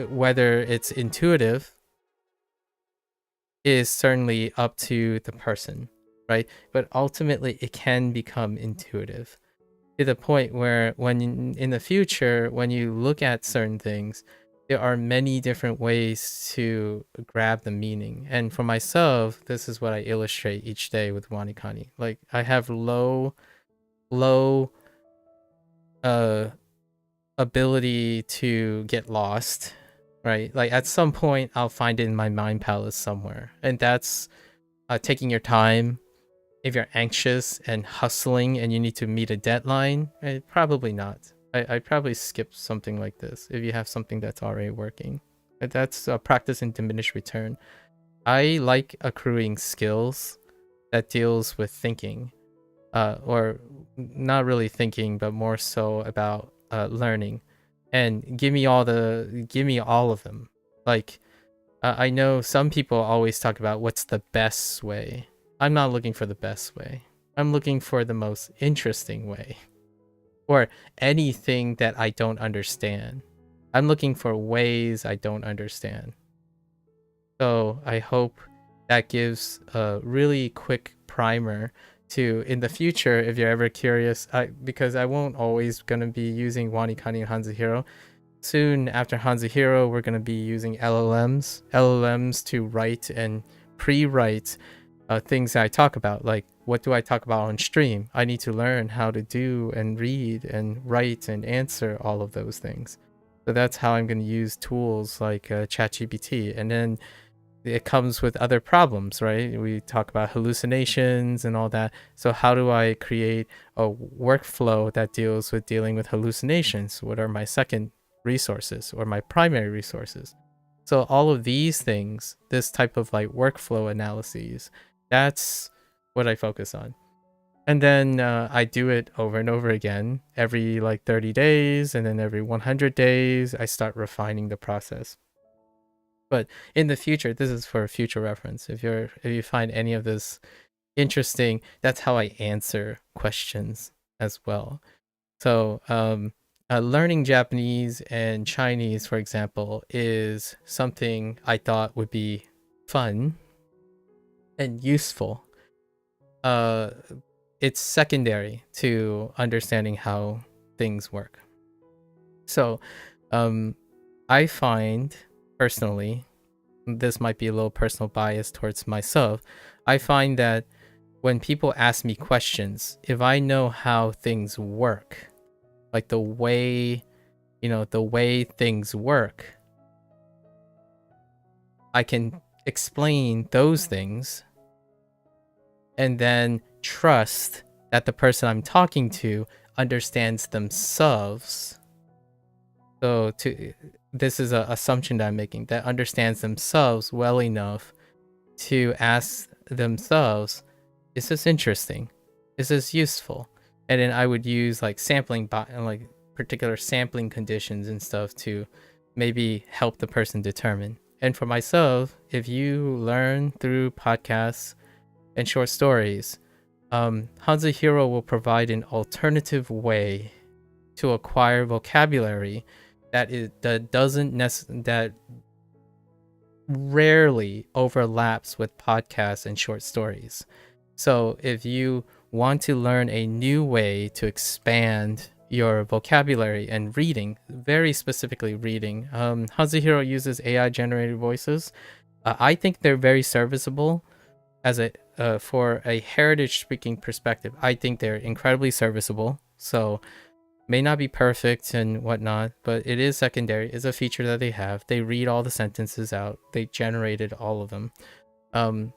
Whether it's intuitive is certainly up to the person, right? But ultimately, it can become intuitive to the point where in the future, when you look at certain things, there are many different ways to grab the meaning. And for myself, this is what I illustrate each day with WaniKani. Like I have low ability to get lost, right? Like at some point I'll find it in my mind palace somewhere. And that's taking your time. If you're anxious and hustling and you need to meet a deadline, probably not. I'd probably skip something like this if you have something that's already working. That's a practice in diminished return. I like accruing skills that deals with thinking, or not really thinking, but more so about learning. And give me all of them. Like I know some people always talk about what's the best way. I'm not looking for the best way. I'm looking for the most interesting way. Or anything that I don't understand. I'm looking for ways I don't understand. So I hope that gives a really quick primer to, in the future, if you're ever curious, because I won't always going to be using WaniKani and HanziHero. Soon after HanziHero, we're going to be using LLMs to write and pre-write things that I talk about. Like, what do I talk about on stream? I need to learn how to do and read and write and answer all of those things. So that's how I'm going to use tools like ChatGPT. And then it comes with other problems, right? We talk about hallucinations and all that. So how do I create a workflow that deals with dealing with hallucinations? What are my second resources or my primary resources? So all of these things, this type of like workflow analyses, that's what I focus on. And then I do it over and over again every like 30 days, and then every 100 days I start refining the process. But in the future, this is for future reference. If you find any of this interesting, that's how I answer questions as well. So learning Japanese and Chinese, for example, is something I thought would be fun and useful. It's secondary to understanding how things work. So I find personally, this might be a little personal bias towards myself, I find that when people ask me questions, if I know how things work, like the way things work, I can explain those things and then trust that the person I'm talking to understands themselves. So this is an assumption that I'm making, that understands themselves well enough to ask themselves, is this interesting? Is this useful? And then I would use like sampling, like particular sampling conditions and stuff to maybe help the person determine. And for myself, if you learn through podcasts and short stories, HanziHero will provide an alternative way to acquire vocabulary that rarely overlaps with podcasts and short stories. So if you want to learn a new way to expand your vocabulary and reading, very specifically reading, HanziHero uses AI generated voices. I think they're very serviceable as for a heritage speaking perspective. I think they're incredibly serviceable. So may not be perfect and whatnot, but it is secondary. It's a feature that they have. They read all the sentences out. They generated all of them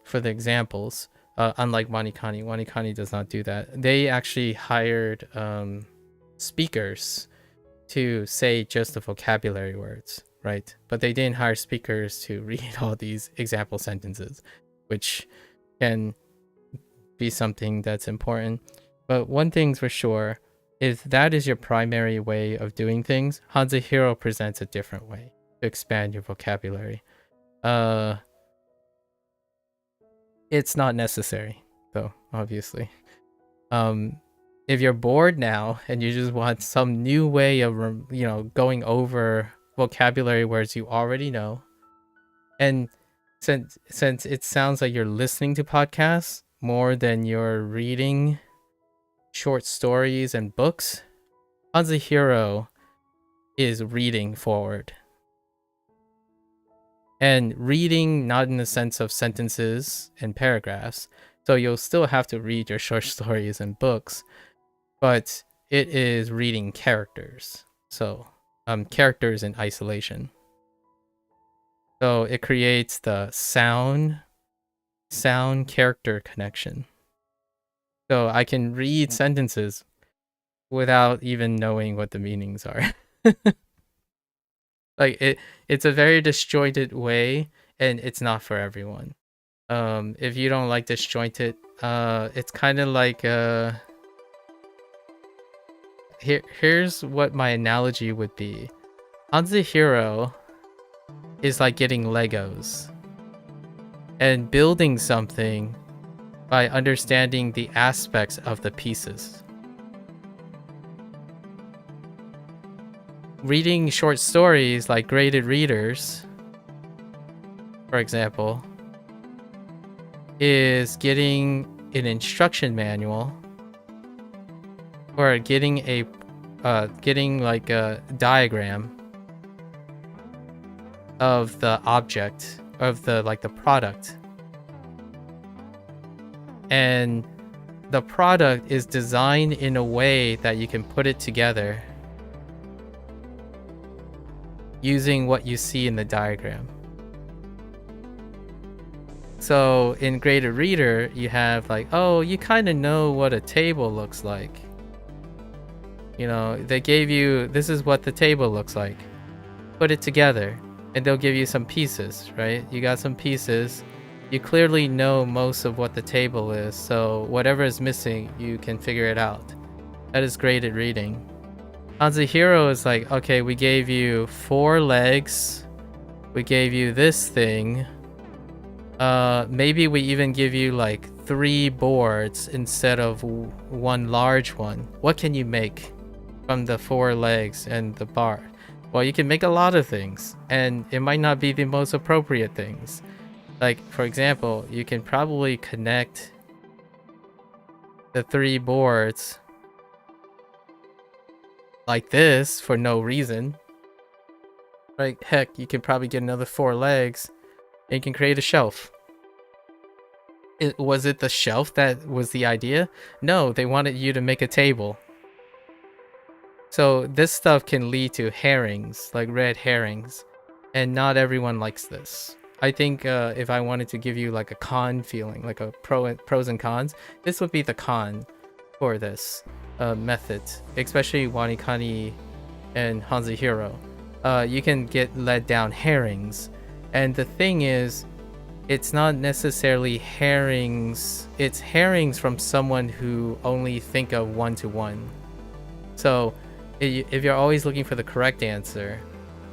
for the examples. Unlike WaniKani, WaniKani does not do that. They actually hired speakers to say just the vocabulary words. right? But they didn't hire speakers to read all these example sentences, which can be something that's important. But one thing's for sure, if that is your primary way of doing things, HanziHero presents a different way to expand your vocabulary. It's not necessary, though, obviously. If you're bored now and you just want some new way of, going over vocabulary words you already know, and since it sounds like you're listening to podcasts more than you're reading short stories and books, HanziHero is reading forward. And reading not in the sense of sentences and paragraphs, so you'll still have to read your short stories and books, but it is reading characters. So characters in isolation. So it creates the sound character connection. So I can read sentences without even knowing what the meanings are. Like it's a very disjointed way, and it's not for everyone. If you don't like disjointed, it's kind of like here's what my analogy would be. HanziHero is like getting Legos and building something by understanding the aspects of the pieces. Reading short stories like graded readers, for example, is getting an instruction manual or getting like a diagram of the object of the product, and the product is designed in a way that you can put it together using what you see in the diagram. So in graded reader, you have like, oh, you kind of know what a table looks like. They gave you, this is what the table looks like. Put it together, and they'll give you some pieces, right? You got some pieces. You clearly know most of what the table is, so whatever is missing, you can figure it out. That is graded reading. HanziHero is like, okay, we gave you 4 legs. We gave you this thing. Maybe we even give you like 3 boards instead of 1 large one. What can you make from the 4 legs and the bar? Well, you can make a lot of things, and it might not be the most appropriate things. Like, for example, you can probably connect the 3 boards like this for no reason. Right? Heck, you can probably get another 4 legs and you can create a shelf. Was it the shelf that was the idea? No, they wanted you to make a table. So this stuff can lead to herrings, like red herrings, and not everyone likes this. I think if I wanted to give you like a con feeling, like a pros and cons, this would be the con for this method, especially WaniKani and HanziHero. You can get led down herrings, and the thing is, it's not necessarily herrings, it's herrings from someone who only think of one-to-one. So if you're always looking for the correct answer,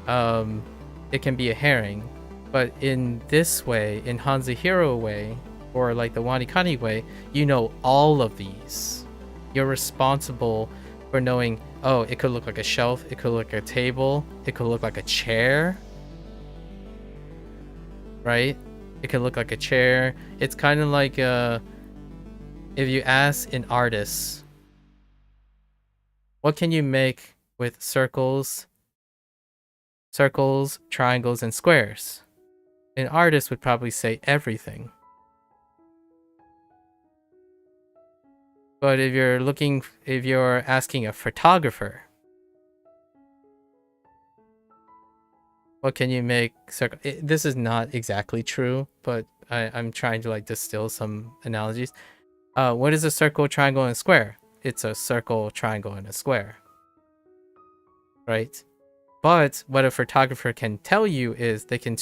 it can be a herring. But in this way, in HanziHero way, or like the WaniKani way, you know all of these. You're responsible for knowing, oh, it could look like a shelf, it could look like a table, it could look like a chair, right? It could look like a chair. It's kind of like if you ask an artist, what can you make with circles, triangles, and squares? An artist would probably say everything. But if you're asking a photographer, what can you make circle? This is not exactly true, but I'm trying to like distill some analogies. What is a circle, triangle, and square? It's a circle, triangle, and a square, right? But what a photographer can tell you is they can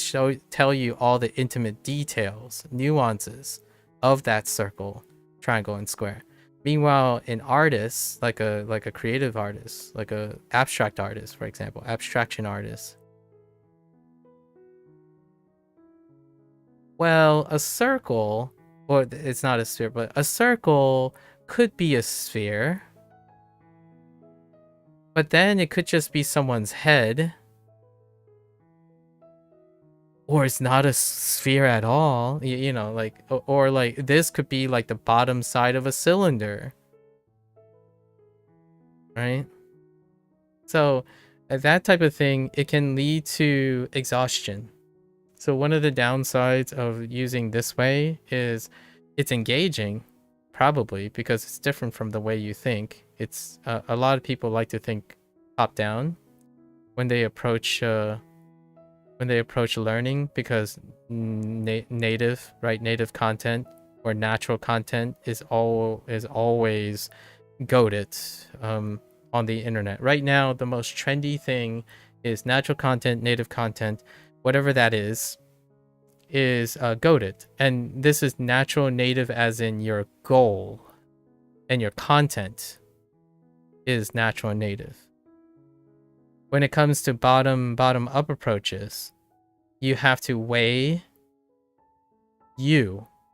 tell you all the intimate details, nuances of that circle, triangle, and square. Meanwhile, an artist, like a creative artist, like a abstract artist, for example, abstraction artist. Well, a circle, or it's not a sphere, but a circle could be a sphere. But then it could just be someone's head. Or it's not a sphere at all. You know, like, or like this could be like the bottom side of a cylinder. Right? So that type of thing, it can lead to exhaustion. So one of the downsides of using this way is it's engaging, probably, because it's different from the way you think. It's a lot of people like to think top down when they approach learning, because native content or natural content is always goated on the internet. Right now, the most trendy thing is natural content, native content, whatever that is goated. And this is natural, native as in your goal, and your content is natural and native. When it comes to bottom up approaches, you have to weigh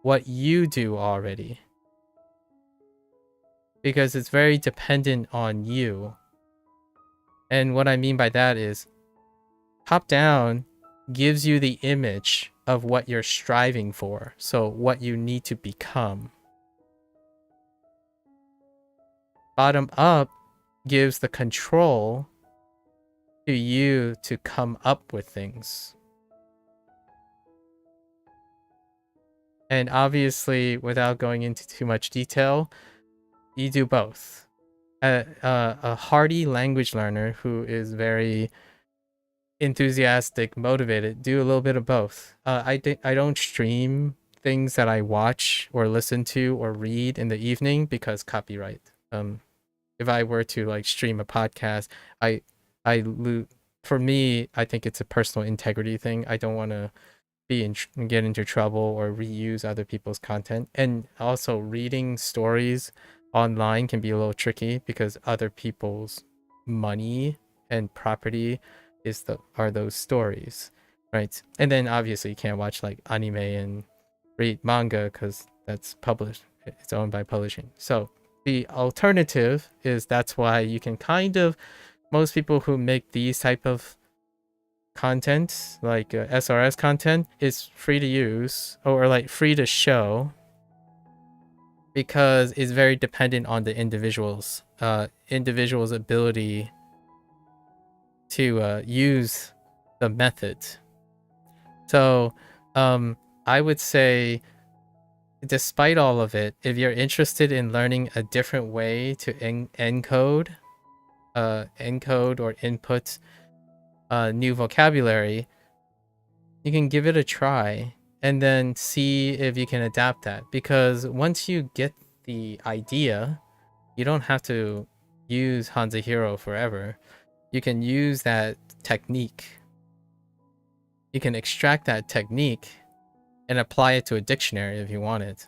what you do already, because it's very dependent on you. And what I mean by that is top down gives you the image of what you're striving for, so what you need to become. Bottom up gives the control to you to come up with things. And obviously, without going into too much detail, you do both. A hardy language learner who is very enthusiastic, motivated, do a little bit of both. I don't stream things that I watch or listen to or read in the evening because copyright. If I were to like stream a podcast, for me, I think it's a personal integrity thing. I don't want to get into trouble or reuse other people's content. And also, reading stories online can be a little tricky because other people's money and property are those stories, right? And then obviously you can't watch like anime and read manga because that's published. It's owned by publishing. So the alternative is, that's why you can kind of, most people who make these type of content, like SRS content, is free to use or like free to show, because it's very dependent on the individual's ability to use the method. So I would say, despite all of it, if you're interested in learning a different way to encode or input new vocabulary, you can give it a try and then see if you can adapt that. Because once you get the idea, you don't have to use HanziHero forever. You can use that technique. You can extract that technique and apply it to a dictionary if you want it.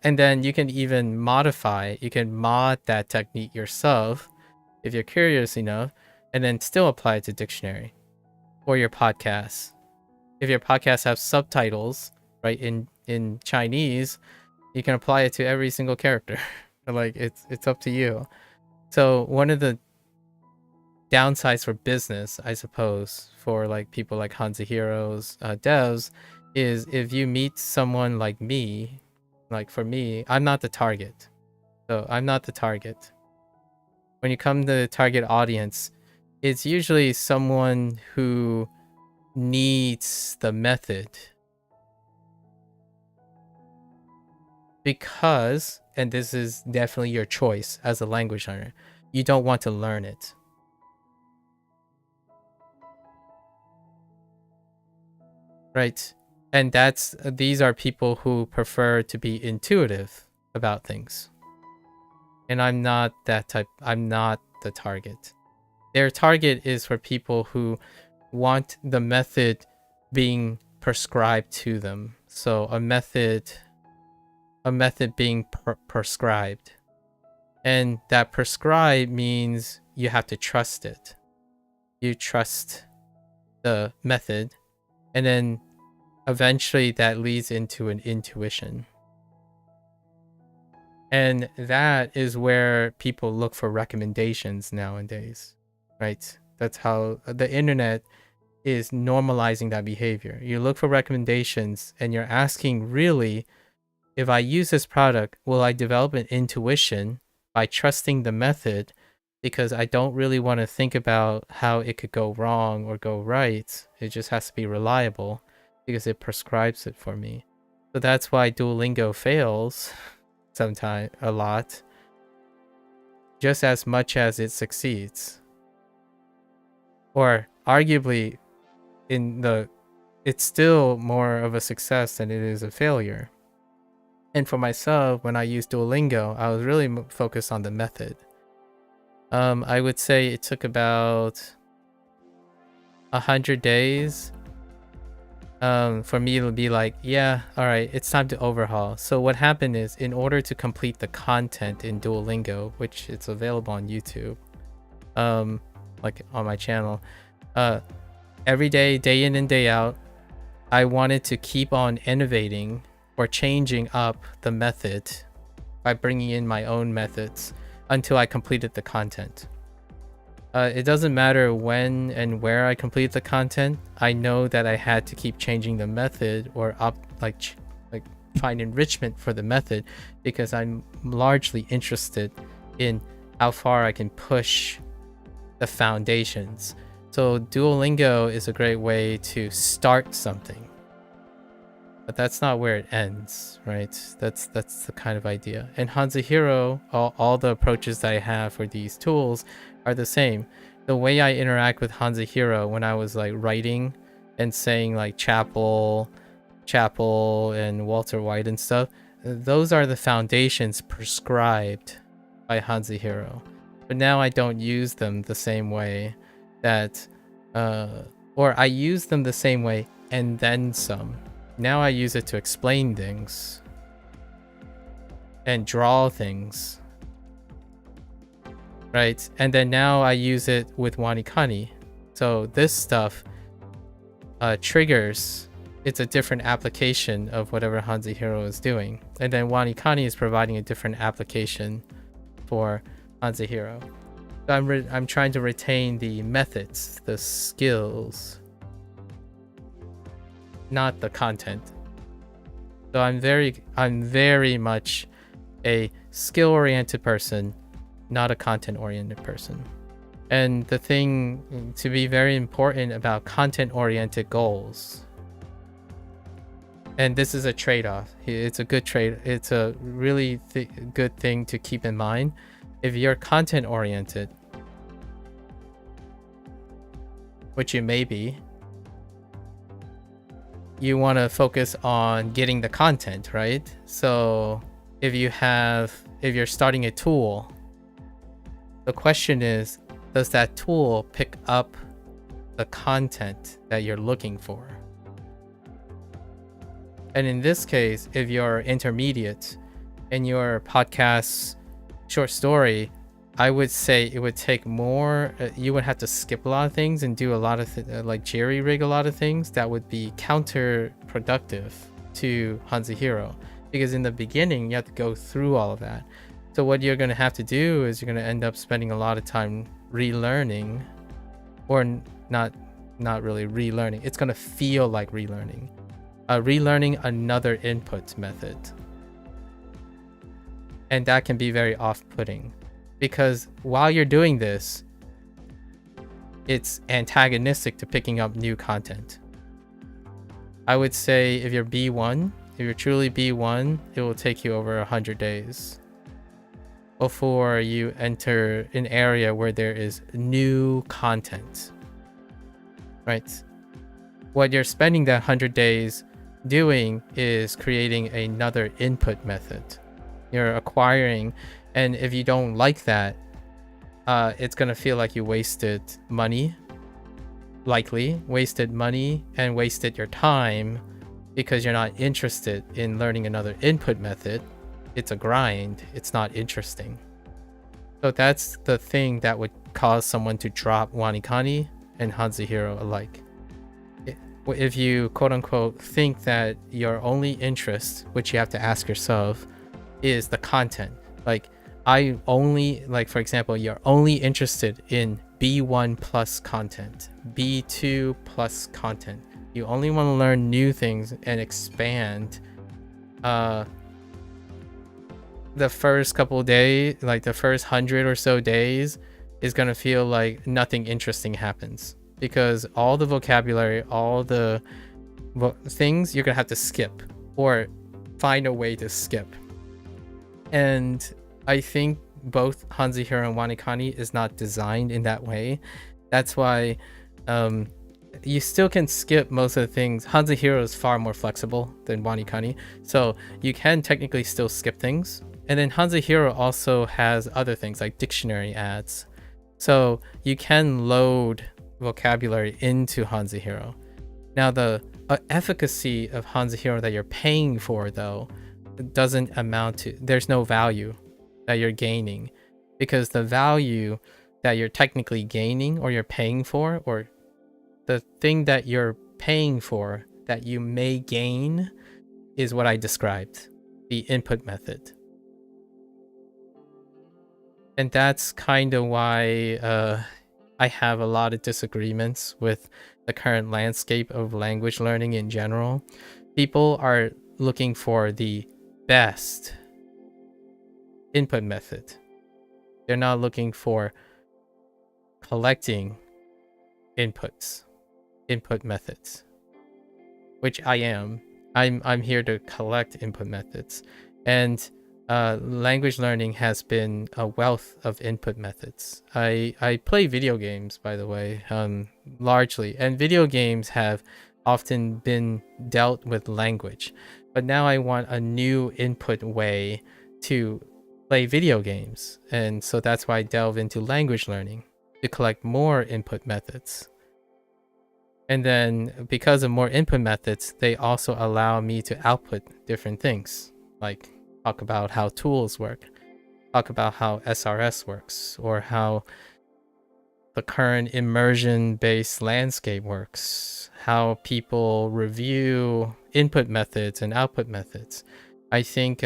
And then you can even modify, you can mod that technique yourself if you're curious enough, and then still apply it to dictionary or your podcast. If your podcast has subtitles, right, in Chinese, you can apply it to every single character. Like it's up to you. So one of the downsides for business, I suppose, for like people like HanziHero's devs, is if you meet someone like me, like for me, I'm not the target. So I'm not the target. When you come to the target audience, it's usually someone who needs the method. Because, and this is definitely your choice as a language learner, you don't want to learn it. Right? And these are people who prefer to be intuitive about things. And I'm not that the target. Their target is for people who want the method being prescribed to them. So a method being prescribed. And that prescribe means you have to trust it. You trust the method, and then eventually that leads into an intuition. And that is where people look for recommendations nowadays, right? That's how the internet is normalizing that behavior. You look for recommendations and you're asking, really, if I use this product, will I develop an intuition by trusting the method, because I don't really want to think about how it could go wrong or go right. It just has to be reliable because it prescribes it for me. So that's why Duolingo fails sometimes a lot, just as much as it succeeds. Or arguably, it's still more of a success than it is a failure. And for myself, when I used Duolingo, I was really focused on the method. I would say it took about 100 days for me to be like, yeah, all right, it's time to overhaul. So what happened is, in order to complete the content in Duolingo, which it's available on YouTube, like on my channel, every day, day in and day out, I wanted to keep on innovating or changing up the method by bringing in my own methods until I completed the content. It doesn't matter when and where I complete the content. I know that I had to keep changing the method or find enrichment for the method, because I'm largely interested in how far I can push the foundations. So Duolingo is a great way to start something, but that's not where it ends, right? That's the kind of idea. And HanziHero, all the approaches that I have for these tools are the same. The way I interact with HanziHero when I was like writing and saying like chapel and Walter White and stuff, those are the foundations prescribed by HanziHero. But now I don't use them the same way that, or I use them the same way and then some. Now I use it to explain things and draw things, right? And then now I use it with WaniKani. So this stuff triggers, it's a different application of whatever HanziHero is doing. And then WaniKani is providing a different application for HanziHero. So I'm trying to retain the methods, the skills, not the content. So I'm very much a skill-oriented person, not a content-oriented person. And the thing to be very important about content-oriented goals, and this is a trade-off. It's a good trade. It's a really good thing to keep in mind. If you're content-oriented, which you may be, you want to focus on getting the content, right? So if you're starting a tool, the question is, does that tool pick up the content that you're looking for? And in this case, if you're intermediate in your podcast short story, I would say it would take more, you would have to skip a lot of things and do a lot of like jerry rig a lot of things that would be counterproductive to HanziHero, because in the beginning you have to go through all of that. So what you're going to have to do is you're going to end up spending a lot of time relearning, or not really relearning. It's going to feel like relearning. Relearning another input method. And that can be very off-putting, because while you're doing this, it's antagonistic to picking up new content. I would say if you're B1, if you're truly B1, it will take you over 100 days before you enter an area where there is new content, right? What you're spending that 100 days doing is creating another input method. You're acquiring, and if you don't like that, it's gonna feel like you wasted money, likely wasted money and wasted your time because you're not interested in learning another input method. It's a grind. It's not interesting. So that's the thing that would cause someone to drop WaniKani and HanziHero alike. If you quote unquote think that your only interest, which you have to ask yourself, is the content. Like I only, like for example, you're only interested in B1 plus content, B2 plus content. You only want to learn new things and expand. The first couple of days, like the first 100 or so days, is gonna feel like nothing interesting happens because all the vocabulary, all the things you're gonna have to skip or find a way to skip. And I think both HanziHero and WaniKani is not designed in that way. That's why you still can skip most of the things. HanziHero is far more flexible than WaniKani, so you can technically still skip things. And then HanziHero also has other things like dictionary ads, so you can load vocabulary into HanziHero. Now the efficacy of HanziHero that you're paying for though doesn't amount to, there's no value that you're gaining, because the value that you're technically gaining or you're paying for, or the thing that you're paying for that you may gain, is what I described, the input method. And that's kind of why I have a lot of disagreements with the current landscape of language learning in general. People are looking for the best input method. They're not looking for collecting input methods, which I am. I'm here to collect input methods, and language learning has been a wealth of input methods. I play video games, by the way, largely, and video games have often been dealt with language, but now I want a new input way to play video games, and so that's why I delve into language learning, to collect more input methods. And then because of more input methods, they also allow me to output different things, like talk about how tools work, talk about how SRS works, or how the current immersion-based landscape works, how people review input methods and output methods. I think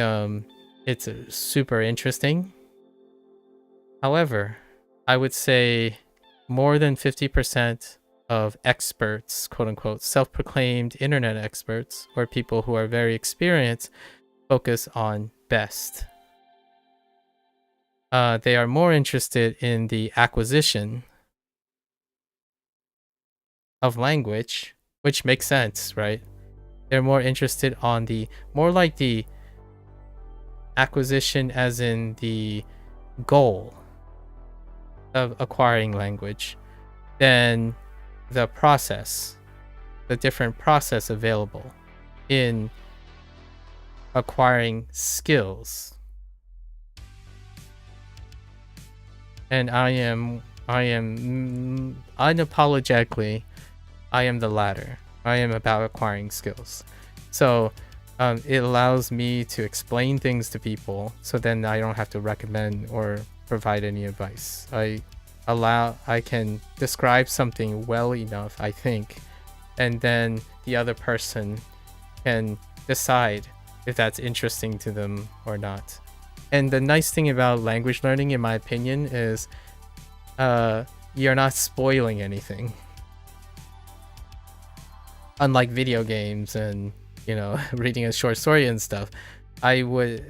it's super interesting. However, I would say more than 50% of experts, quote unquote, self-proclaimed internet experts, or people who are very experienced, focus on best. They are more interested in the acquisition of language, which makes sense, right? They're more interested on the, more like the acquisition as in the goal of acquiring language than the process, the different process available in acquiring skills. And I am unapologetically, I am the latter. I am about acquiring skills. So it allows me to explain things to people, so then I don't have to recommend or provide any advice. I can describe something well enough, I think, and then the other person can decide if that's interesting to them or not. And the nice thing about language learning, in my opinion, is you're not spoiling anything. Unlike video games and, you know, reading a short story and stuff, I would,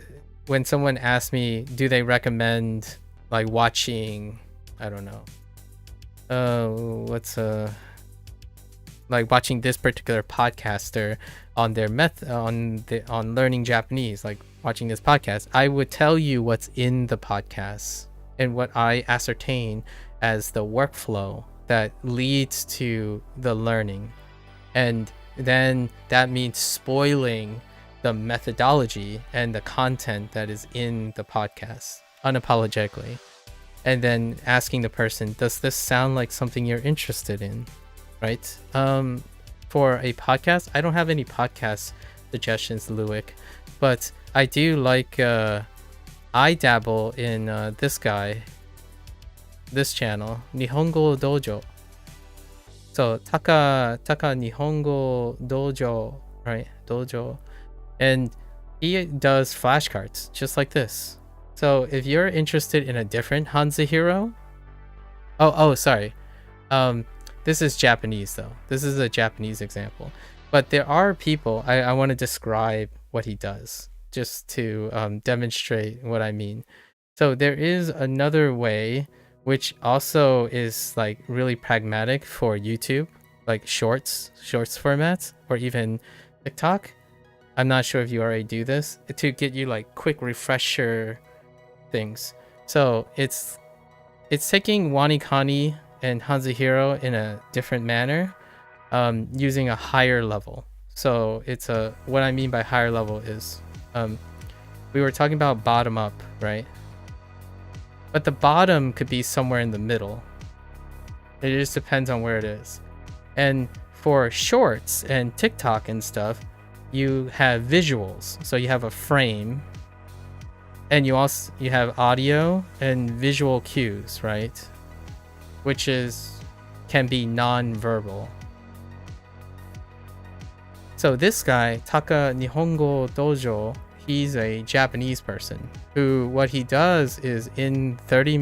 when someone asks me, do they recommend like watching, I don't know, like watching this particular podcaster on their on learning Japanese, like watching this podcast, I would tell you what's in the podcast and what I ascertain as the workflow that leads to the learning. And then that means spoiling the methodology and the content that is in the podcast unapologetically. and then asking the person, does this sound like something you're interested in, right? For a podcast, I don't have any podcast suggestions, Luick, but I do like I dabble in this channel, Nihongo Dojo. So Taka Nihongo Dojo, right? Dojo. And he does flashcards just like this. So if you're interested in a different HanziHero, sorry. This is Japanese though. This is a Japanese example. But there are people, I want to describe what he does just to demonstrate what I mean. So there is another way, which also is like really pragmatic for YouTube, like shorts formats, or even TikTok. I'm not sure if you already do this, to get you like quick refresher things. So it's taking WaniKani and HanziHero in a different manner, using a higher level. So it's what I mean by higher level is, we were talking about bottom up, right? But the bottom could be somewhere in the middle. It just depends on where it is. And for shorts and TikTok and stuff, you have visuals. So you have a frame, and you have audio and visual cues, right? Which can be non-verbal. So this guy, Taka Nihongo Dojo, he's a Japanese person who, what he does is in 30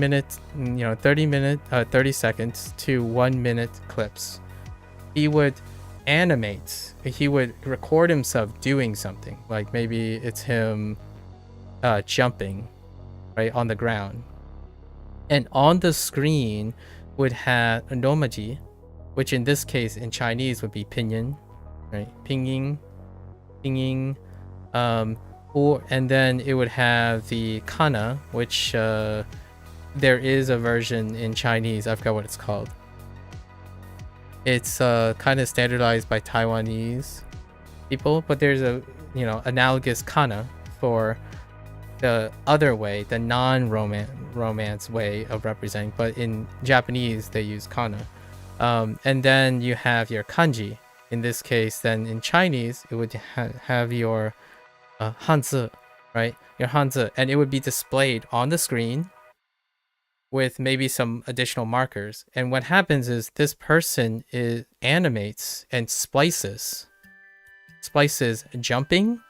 seconds to 1 minute clips, he would animate, he would record himself doing something, like maybe it's him jumping right on the ground, and on the screen would have a nomaji, which in this case in Chinese would be pinyin, right? Pinyin, and then it would have the kana, which there is a version in Chinese. I forgot what it's called. It's kind of standardized by Taiwanese people, but there's a analogous kana for the other way, the non-romance way of representing, but in Japanese they use kana. And then you have your kanji. In this case, then in Chinese it would have your hanzi, right? Your hanzi, and it would be displayed on the screen with maybe some additional markers. And what happens is this person animates and splices jumping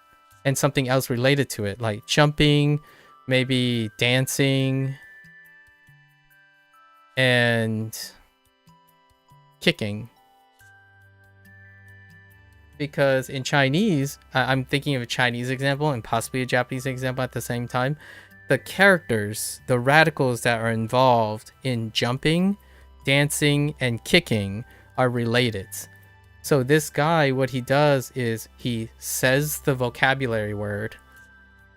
and something else related to it, like jumping, maybe dancing, and kicking. Because in Chinese, I'm thinking of a Chinese example and possibly a Japanese example at the same time, the characters, the radicals that are involved in jumping, dancing, and kicking are related. So this guy, what he does is he says the vocabulary word,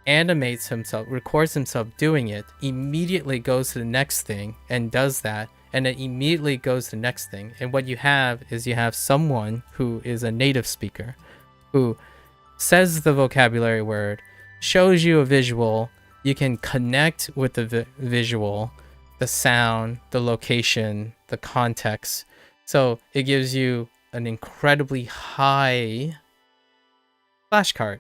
animates himself, records himself doing it, immediately goes to the next thing and does that, and then immediately goes to the next thing. And what you have is someone who is a native speaker who says the vocabulary word, shows you a visual, you can connect with the visual, the sound, the location, the context. So it gives you an incredibly high flashcard.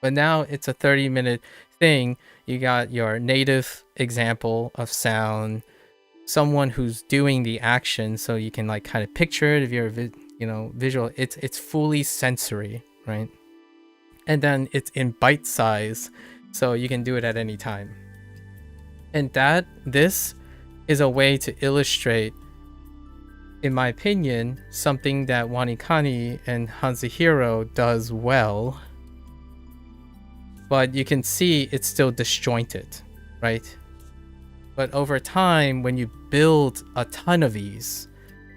But now it's a 30-minute thing. You got your native example of sound, someone who's doing the action, so you can like kind of picture it if you're visual. It's fully sensory, right? And then it's in bite size, so you can do it at any time. And this is a way to illustrate, in my opinion, something that WaniKani and HanziHero does well. But you can see it's still disjointed, right? But over time, when you build a ton of these,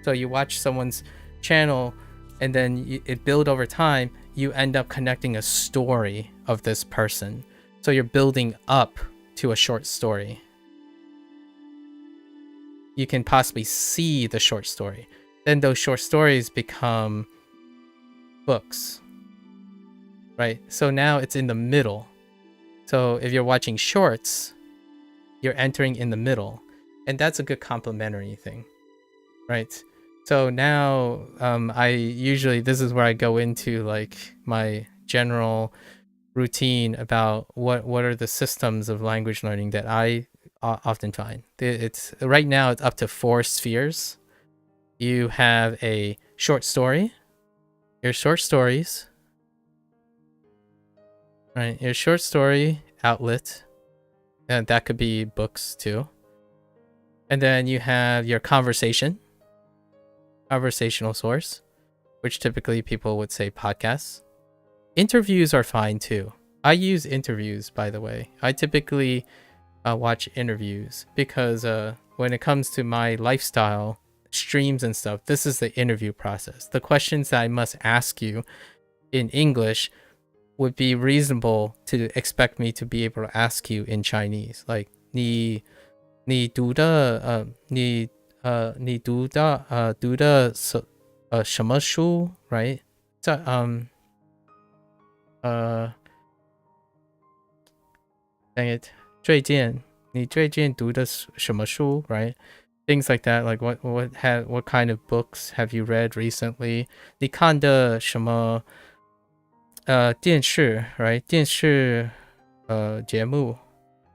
so you watch someone's channel and then it builds over time, you end up connecting a story of this person. So you're building up to a short story. You can possibly see the short story. Then those short stories become books, right? So now it's in the middle. So if you're watching shorts, you're entering in the middle, and that's a good complementary thing, right? So now I usually, this is where I go into like my general routine about what are the systems of language learning that I often find. It's right now it's up to 4 spheres. You have a short story, your short stories, right? Your short story outlet, and that could be books too. And then you have your conversational source, which typically people would say podcasts. Interviews are fine too. I use interviews, by the way. I typically watch interviews because when it comes to my lifestyle, streams and stuff, this is the interview process. The questions that I must ask you in English would be reasonable to expect me to be able to ask you in Chinese. Like, 你读的什么书 right? 在dang it, 你最近读的什么书 right? Things like that, like what kind of books have you read recently? 你看的什么电视 right? 电视节目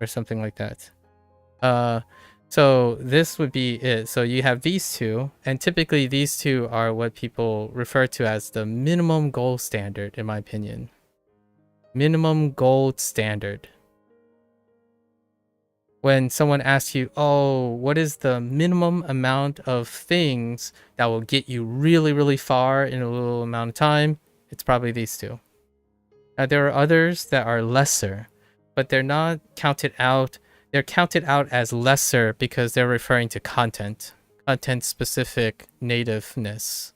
or something like that. So this would be it. So you have these two, and typically these two are what people refer to as the minimum gold standard, in my opinion. Minimum gold standard. When someone asks you, oh, what is the minimum amount of things that will get you really, really far in a little amount of time, it's probably these two. Now, there are others that are lesser, but they're not counted out. They're counted out as lesser because they're referring to content specific nativeness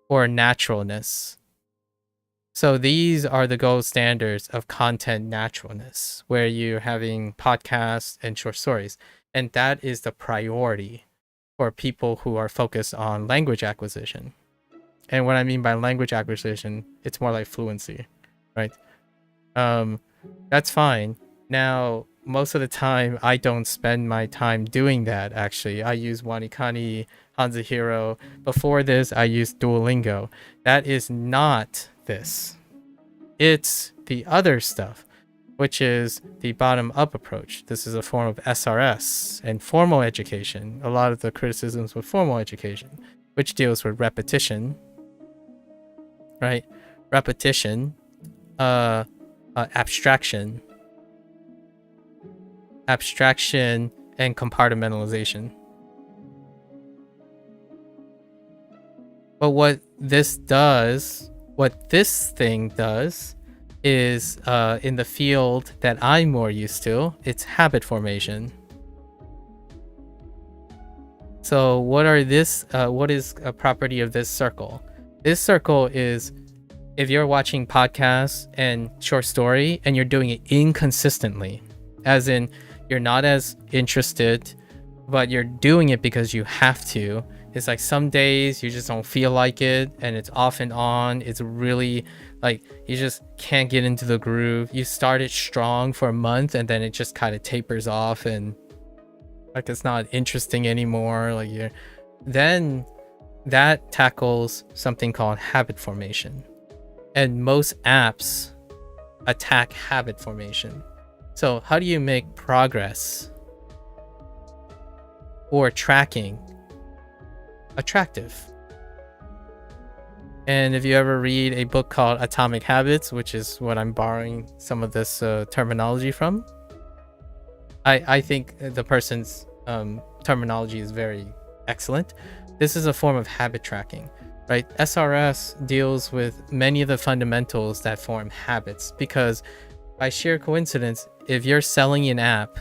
or naturalness. So these are the gold standards of content naturalness, where you're having podcasts and short stories. And that is the priority for people who are focused on language acquisition. And what I mean by language acquisition, it's more like fluency, right? That's fine. Now, most of the time, I don't spend my time doing that, actually. I use WaniKani, HanziHero. Before this, I used Duolingo. That is not this. It's the other stuff, which is the bottom-up approach. This is a form of SRS and formal education. A lot of the criticisms with formal education, which deals with repetition, right? Repetition, abstraction, and compartmentalization. But what this thing does is in the field that I'm more used to, it's habit formation. So what is a property of this circle? This circle is if you're watching podcasts and short story and you're doing it inconsistently, as in you're not as interested, but you're doing it because you have to. It's like some days you just don't feel like it, and it's off and on. It's really like you just can't get into the groove. You started strong for a month and then it just kind of tapers off and like it's not interesting anymore. Like then that tackles something called habit formation. And most apps attack habit formation. So how do you make progress or tracking attractive? And if you ever read a book called Atomic Habits, which is what I'm borrowing some of this terminology from, I think the person's terminology is very excellent. This is a form of habit tracking, right? SRS deals with many of the fundamentals that form habits because by sheer coincidence, if you're selling an app,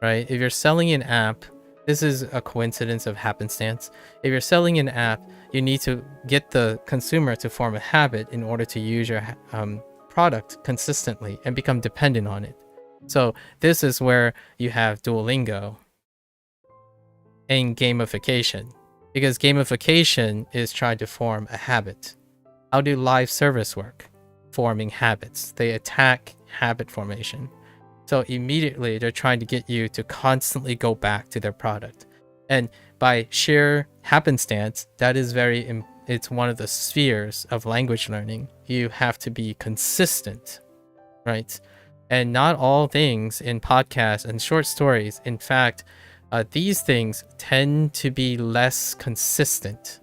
right? If you're selling an app, this is a coincidence of happenstance. If you're selling an app, you need to get the consumer to form a habit in order to use your product consistently and become dependent on it. So this is where you have Duolingo and gamification, because gamification is trying to form a habit. How do live service work? Forming habits. They attack habit formation. So immediately they're trying to get you to constantly go back to their product. And by sheer happenstance, that is it's one of the spheres of language learning. You have to be consistent, right? And not all things in podcasts and short stories. In fact, these things tend to be less consistent.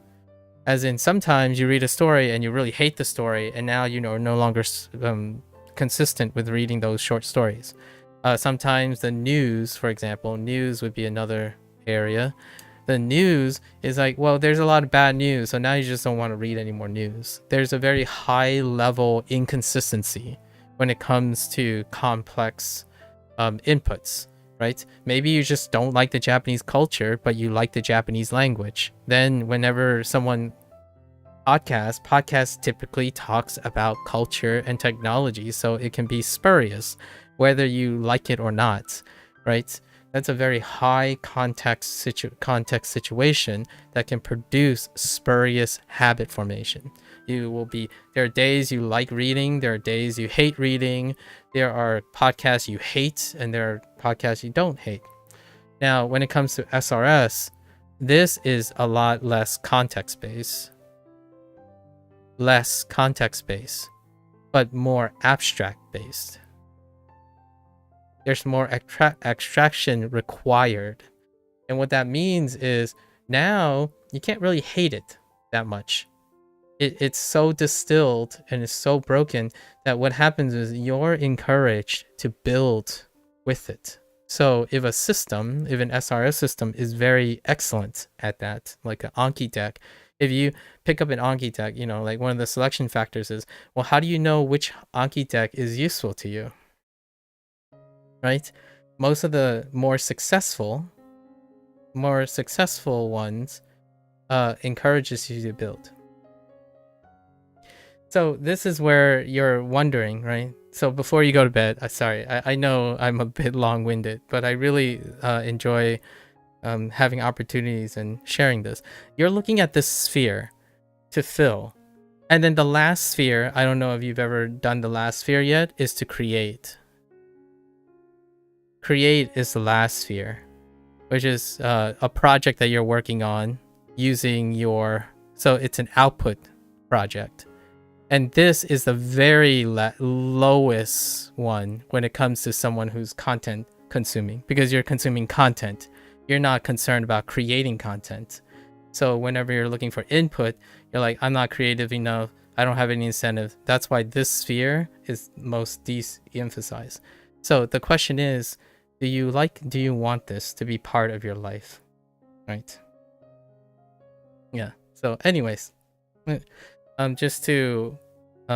As in, sometimes you read a story and you really hate the story, and now you are no longer consistent with reading those short stories. Sometimes the news, for example, news would be another area. The news is like, well, there's a lot of bad news, so now you just don't want to read any more news. There's a very high level inconsistency when it comes to complex inputs, right? Maybe you just don't like the Japanese culture, but you like the Japanese language. Then whenever someone podcast typically talks about culture and technology, so it can be spurious, whether you like it or not, right? That's a very high context situation that can produce spurious habit formation. There are days you like reading, there are days you hate reading, there are podcasts you hate, and there are podcasts you don't hate. Now, when it comes to SRS, this is a lot less context-based, but more abstract-based. There's more extraction required. And what that means is now you can't really hate it that much. It's so distilled and it's so broken that what happens is you're encouraged to build with it. So if an SRS system is very excellent at that, like an Anki deck, if you pick up an Anki deck, like one of the selection factors is, well, how do you know which Anki deck is useful to you? Right? Most of the more successful ones encourages you to build. So this is where you're wondering, right? So before you go to bed, I know I'm a bit long-winded, but I really enjoy having opportunities and sharing this. You're looking at this sphere to fill. And then the last sphere, I don't know if you've ever done the last sphere yet, is to create. Create is the last sphere, which is a project that you're working on using so it's an output project. And this is the very lowest one when it comes to someone who's content consuming, because you're consuming content. You're not concerned about creating content. So whenever you're looking for input, you're like, I'm not creative enough. I don't have any incentive. That's why this sphere is most de-emphasized. So the question is, do you want this to be part of your life? Right? Yeah. So anyways, just to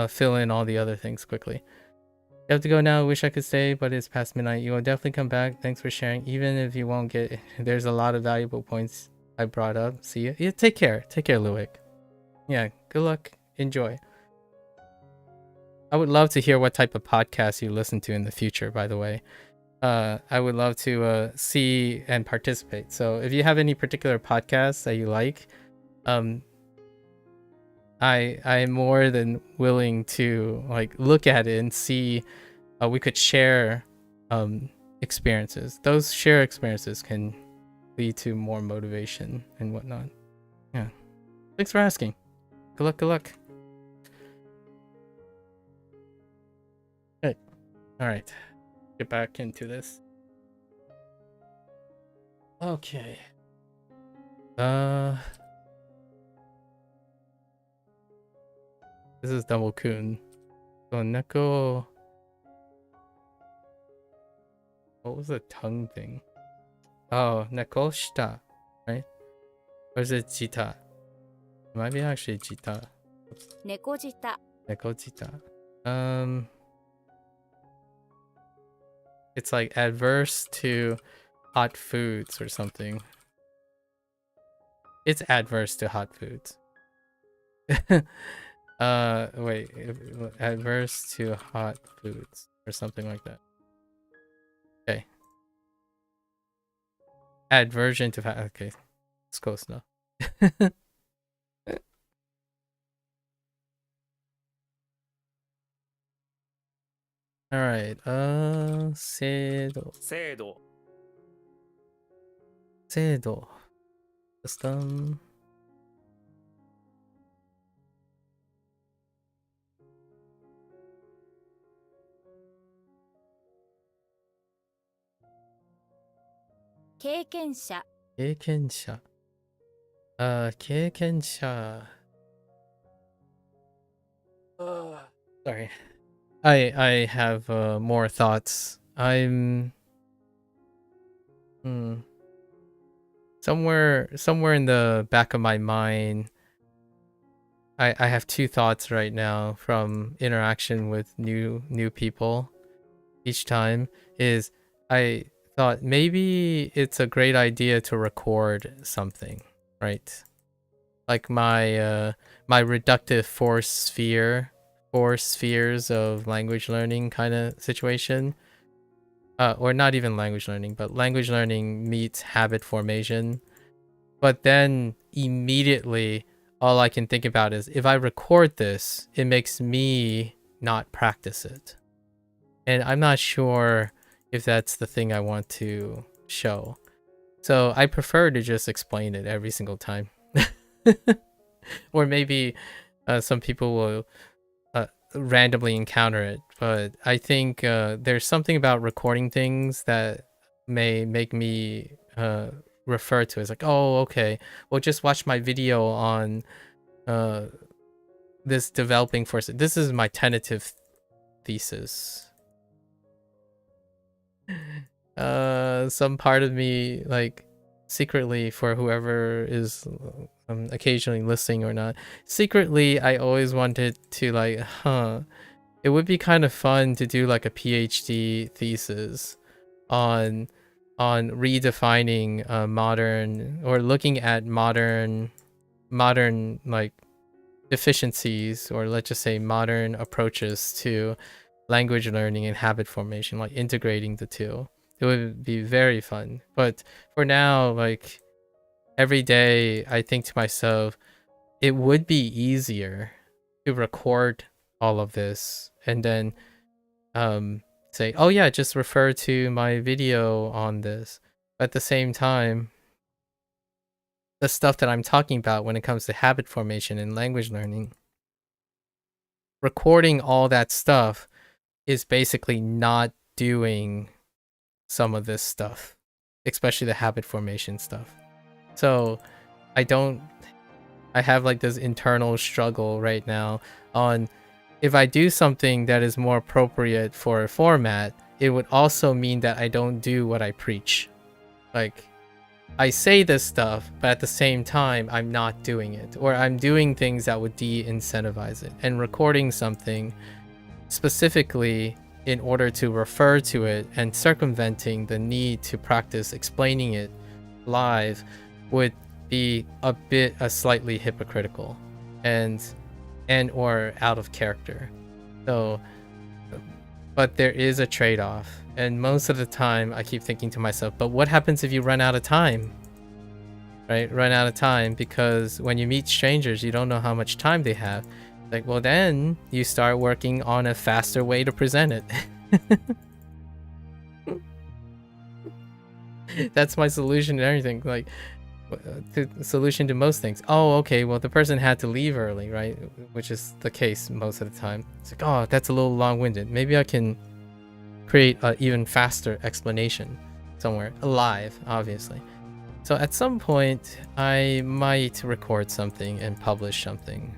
fill in all the other things quickly. You have to go now. Wish I could stay, but it's past midnight. You will definitely come back. Thanks for sharing. Even if you won't get, there's a lot of valuable points I brought up. See you. Yeah, take care. Take care, Luick. Yeah, good luck. Enjoy. I would love to hear what type of podcasts you listen to in the future, by the way. I would love to see and participate. So if you have any particular podcasts that you like, I am more than willing to look at it and see. We could share experiences. Those shared experiences can lead to more motivation and whatnot. Yeah. Thanks for asking. Good luck. Good luck. Good. All right. Get back into this. Okay. This is Double Kun. So Neko. What was the tongue thing? Oh, Neko shita, right? Or is it jita? It might be actually jita. Nekojita. Nekojita. It's like adverse to hot foods or something. It's adverse to hot foods. Wait, adverse to hot foods or something like that. Okay. Aversion to fat. Okay, it's close enough. All right. 制度。制度 制度。System. 経験者経験者。経験者。Sorry. I have more thoughts. I'm somewhere in the back of my mind. I have two thoughts right now from interaction with new people each time. Is I thought maybe it's a great idea to record something, right? Like my my reductive four spheres of language learning kind of situation. Or not even language learning, but language learning meets habit formation. But then immediately all I can think about is if I record this, it makes me not practice it. And I'm not sure if that's the thing I want to show. So I prefer to just explain it every single time. Or maybe some people will randomly encounter it, but I think there's something about recording things that may make me refer to as like, oh, okay, well, just watch my video on this developing force. This is my tentative thesis. Some part of me, like, secretly, for whoever is occasionally listening or not, secretly I always wanted to, like, it would be kind of fun to do like a PhD thesis on redefining modern, or looking at modern like deficiencies, or let's just say modern approaches to language learning and habit formation, like integrating the two. It would be very fun. But for now, like, every day I think to myself, it would be easier to record all of this and then say, oh yeah, just refer to my video on this. At the same time, the stuff that I'm talking about when it comes to habit formation and language learning, recording all that stuff is basically not doing some of this stuff, especially the habit formation stuff. So I have like this internal struggle right now on, if I do something that is more appropriate for a format, it would also mean that I don't do what I preach. Like, I say this stuff, but at the same time, I'm not doing it, or I'm doing things that would de-incentivize it. And recording something specifically in order to refer to it and circumventing the need to practice explaining it live would be a slightly hypocritical and or out of character. So, but there is a trade-off, and most of the time I keep thinking to myself, but what happens if you run out of time? Right? Run out of time, because when you meet strangers, you don't know how much time they have. Like, well, then you start working on a faster way to present it. That's my solution to everything. Like, solution to most things. Oh, okay, well, the person had to leave early, right? Which is the case most of the time. It's like, oh, that's a little long-winded. Maybe I can create an even faster explanation somewhere, live, obviously. So at some point, I might record something and publish something,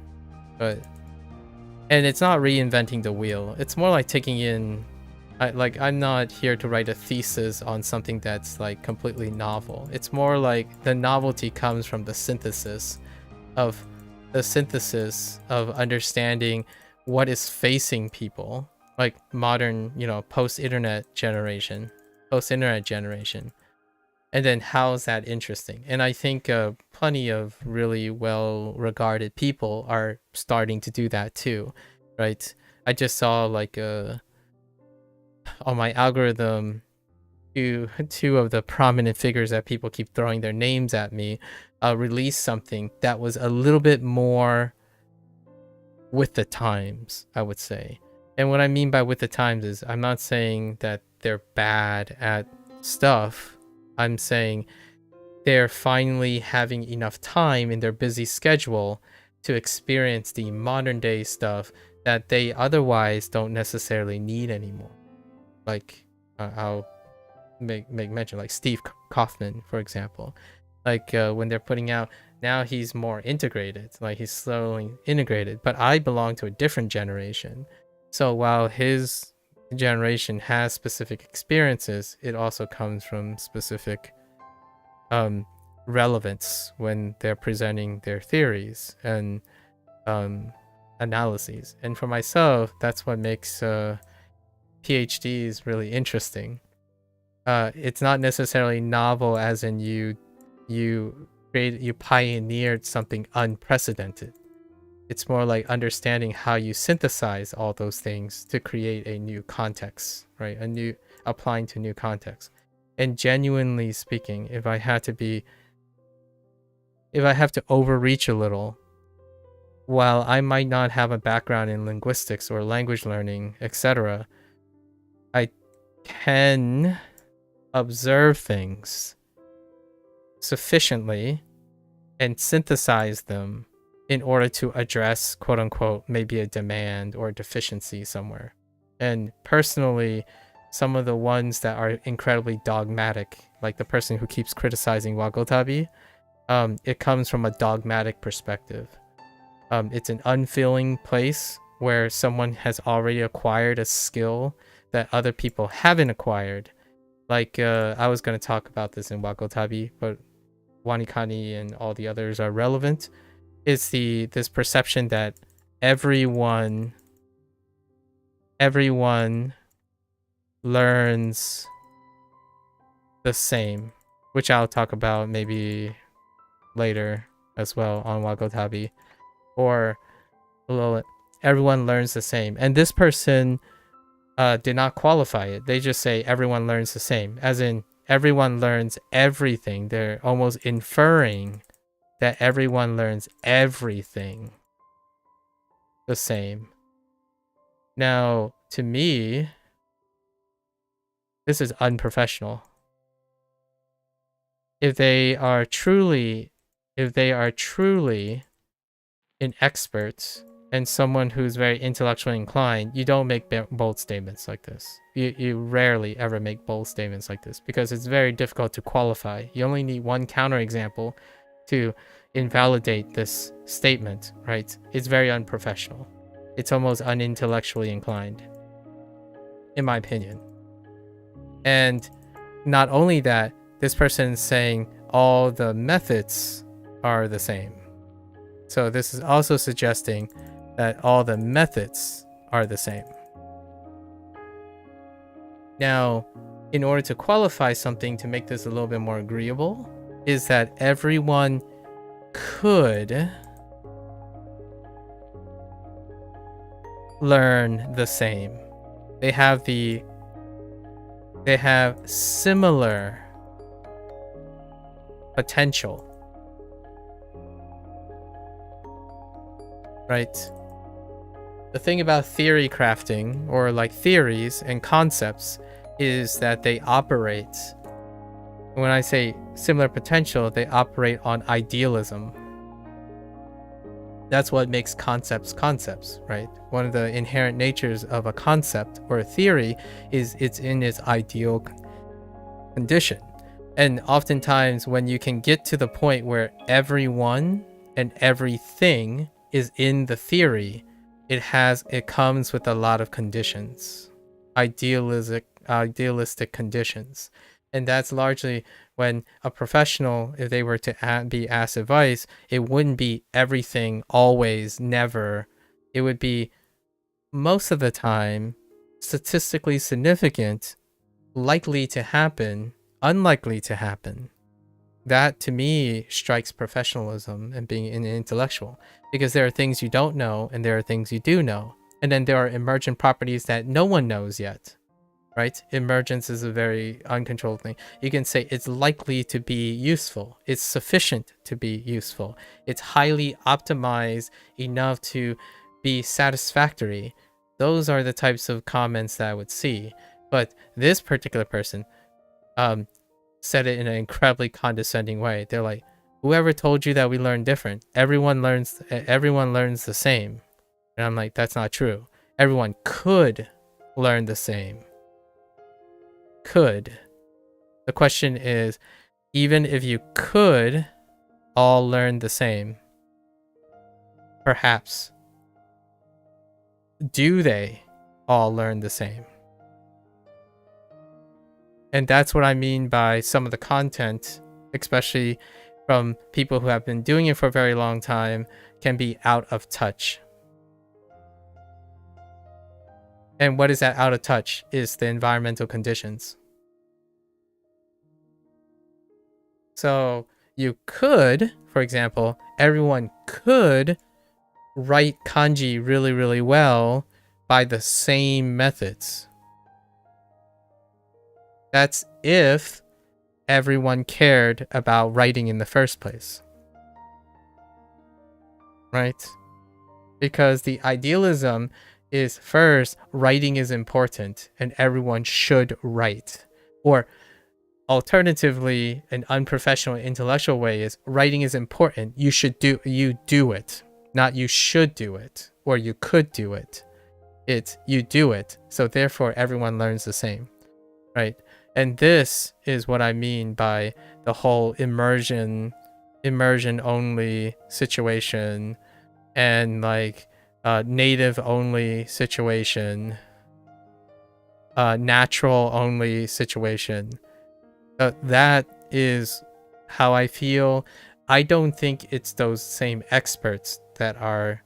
and it's not reinventing the wheel. It's more like taking in, I'm not here to write a thesis on something that's like completely novel. It's more like the novelty comes from the synthesis of understanding what is facing people, like modern, post-internet generation, and then how's that interesting. And I think plenty of really well-regarded people are starting to do that too, right? I just saw like on my algorithm, two of the prominent figures that people keep throwing their names at me release something that was a little bit more with the times, I would say. And what I mean by with the times is I'm not saying that they're bad at stuff. I'm saying they're finally having enough time in their busy schedule to experience the modern day stuff that they otherwise don't necessarily need anymore. Like I'll make mention, like Steve Kaufman, for example. Like when they're putting out, now he's more integrated, like he's slowly integrated. But I belong to a different generation. So while his generation has specific experiences, it also comes from specific relevance when they're presenting their theories and analyses. And for myself, that's what makes PhDs really interesting. It's not necessarily novel as in you pioneered something unprecedented. It's more like understanding how you synthesize all those things to create a new context, right? Applying to new context. And genuinely speaking, if I have to overreach a little, while I might not have a background in linguistics or language learning, etc., I can observe things sufficiently and synthesize them in order to address, quote unquote, maybe a demand or a deficiency somewhere. And personally, some of the ones that are incredibly dogmatic, like the person who keeps criticizing Wagotabi, it comes from a dogmatic perspective. It's an unfeeling place where someone has already acquired a skill that other people haven't acquired. Like, I was going to talk about this in Wagotabi, but WaniKani and all the others are relevant. It's this perception that everyone learns the same, which I'll talk about maybe later as well on Wagotabi. Or everyone learns the same. And this person did not qualify it. They just say everyone learns the same, as in everyone learns everything. They're almost inferring that everyone learns everything the same. Now, to me, this is unprofessional. If they are truly an expert and someone who's very intellectually inclined, you don't make bold statements like this. You rarely ever make bold statements like this because it's very difficult to qualify. You only need one counterexample to invalidate this statement, right? It's very unprofessional. It's almost unintellectually inclined, in my opinion. And not only that, this person is saying all the methods are the same. So this is also suggesting that all the methods are the same. Now, in order to qualify something to make this a little bit more agreeable, is that everyone could learn the same. They have similar potential. Right? The thing about theory crafting, or like theories and concepts, is that they operate, when I say similar potential, they operate on idealism. That's what makes concepts, right? One of the inherent natures of a concept or a theory is it's in its ideal condition. And oftentimes when you can get to the point where everyone and everything is in the theory, it comes with a lot of conditions, idealistic conditions. And that's largely when a professional, if they were to be asked advice, it wouldn't be everything, always, never. It would be most of the time, statistically significant, likely to happen, unlikely to happen. That to me strikes professionalism and being an intellectual, because there are things you don't know and there are things you do know. And then there are emergent properties that no one knows yet. Right? Emergence is a very uncontrolled thing. You can say it's likely to be useful. It's sufficient to be useful. It's highly optimized enough to be satisfactory. those are the types of comments that I would see. But this particular person said it in an incredibly condescending way. They're like, whoever told you that we learn different? Everyone learns the same. And I'm like, that's not true. Everyone could learn the same. Could. The question is, even if you could all learn the same, perhaps, do they all learn the same? And that's what I mean by some of the content, especially from people who have been doing it for a very long time, can be out of touch. And what is that out of touch? Is the environmental conditions. So you could, for example, everyone could write kanji really, really well by the same methods. That's if everyone cared about writing in the first place. Right? Because the idealism is, first, writing is important and everyone should write. Or alternatively, an unprofessional intellectual way is, writing is important, you do it. Not you should do it or you could do it. It's you do it. So therefore everyone learns the same. Right? And this is what I mean by the whole immersion only situation and like native only situation, natural only situation. That is how I feel. I don't think it's those same experts that are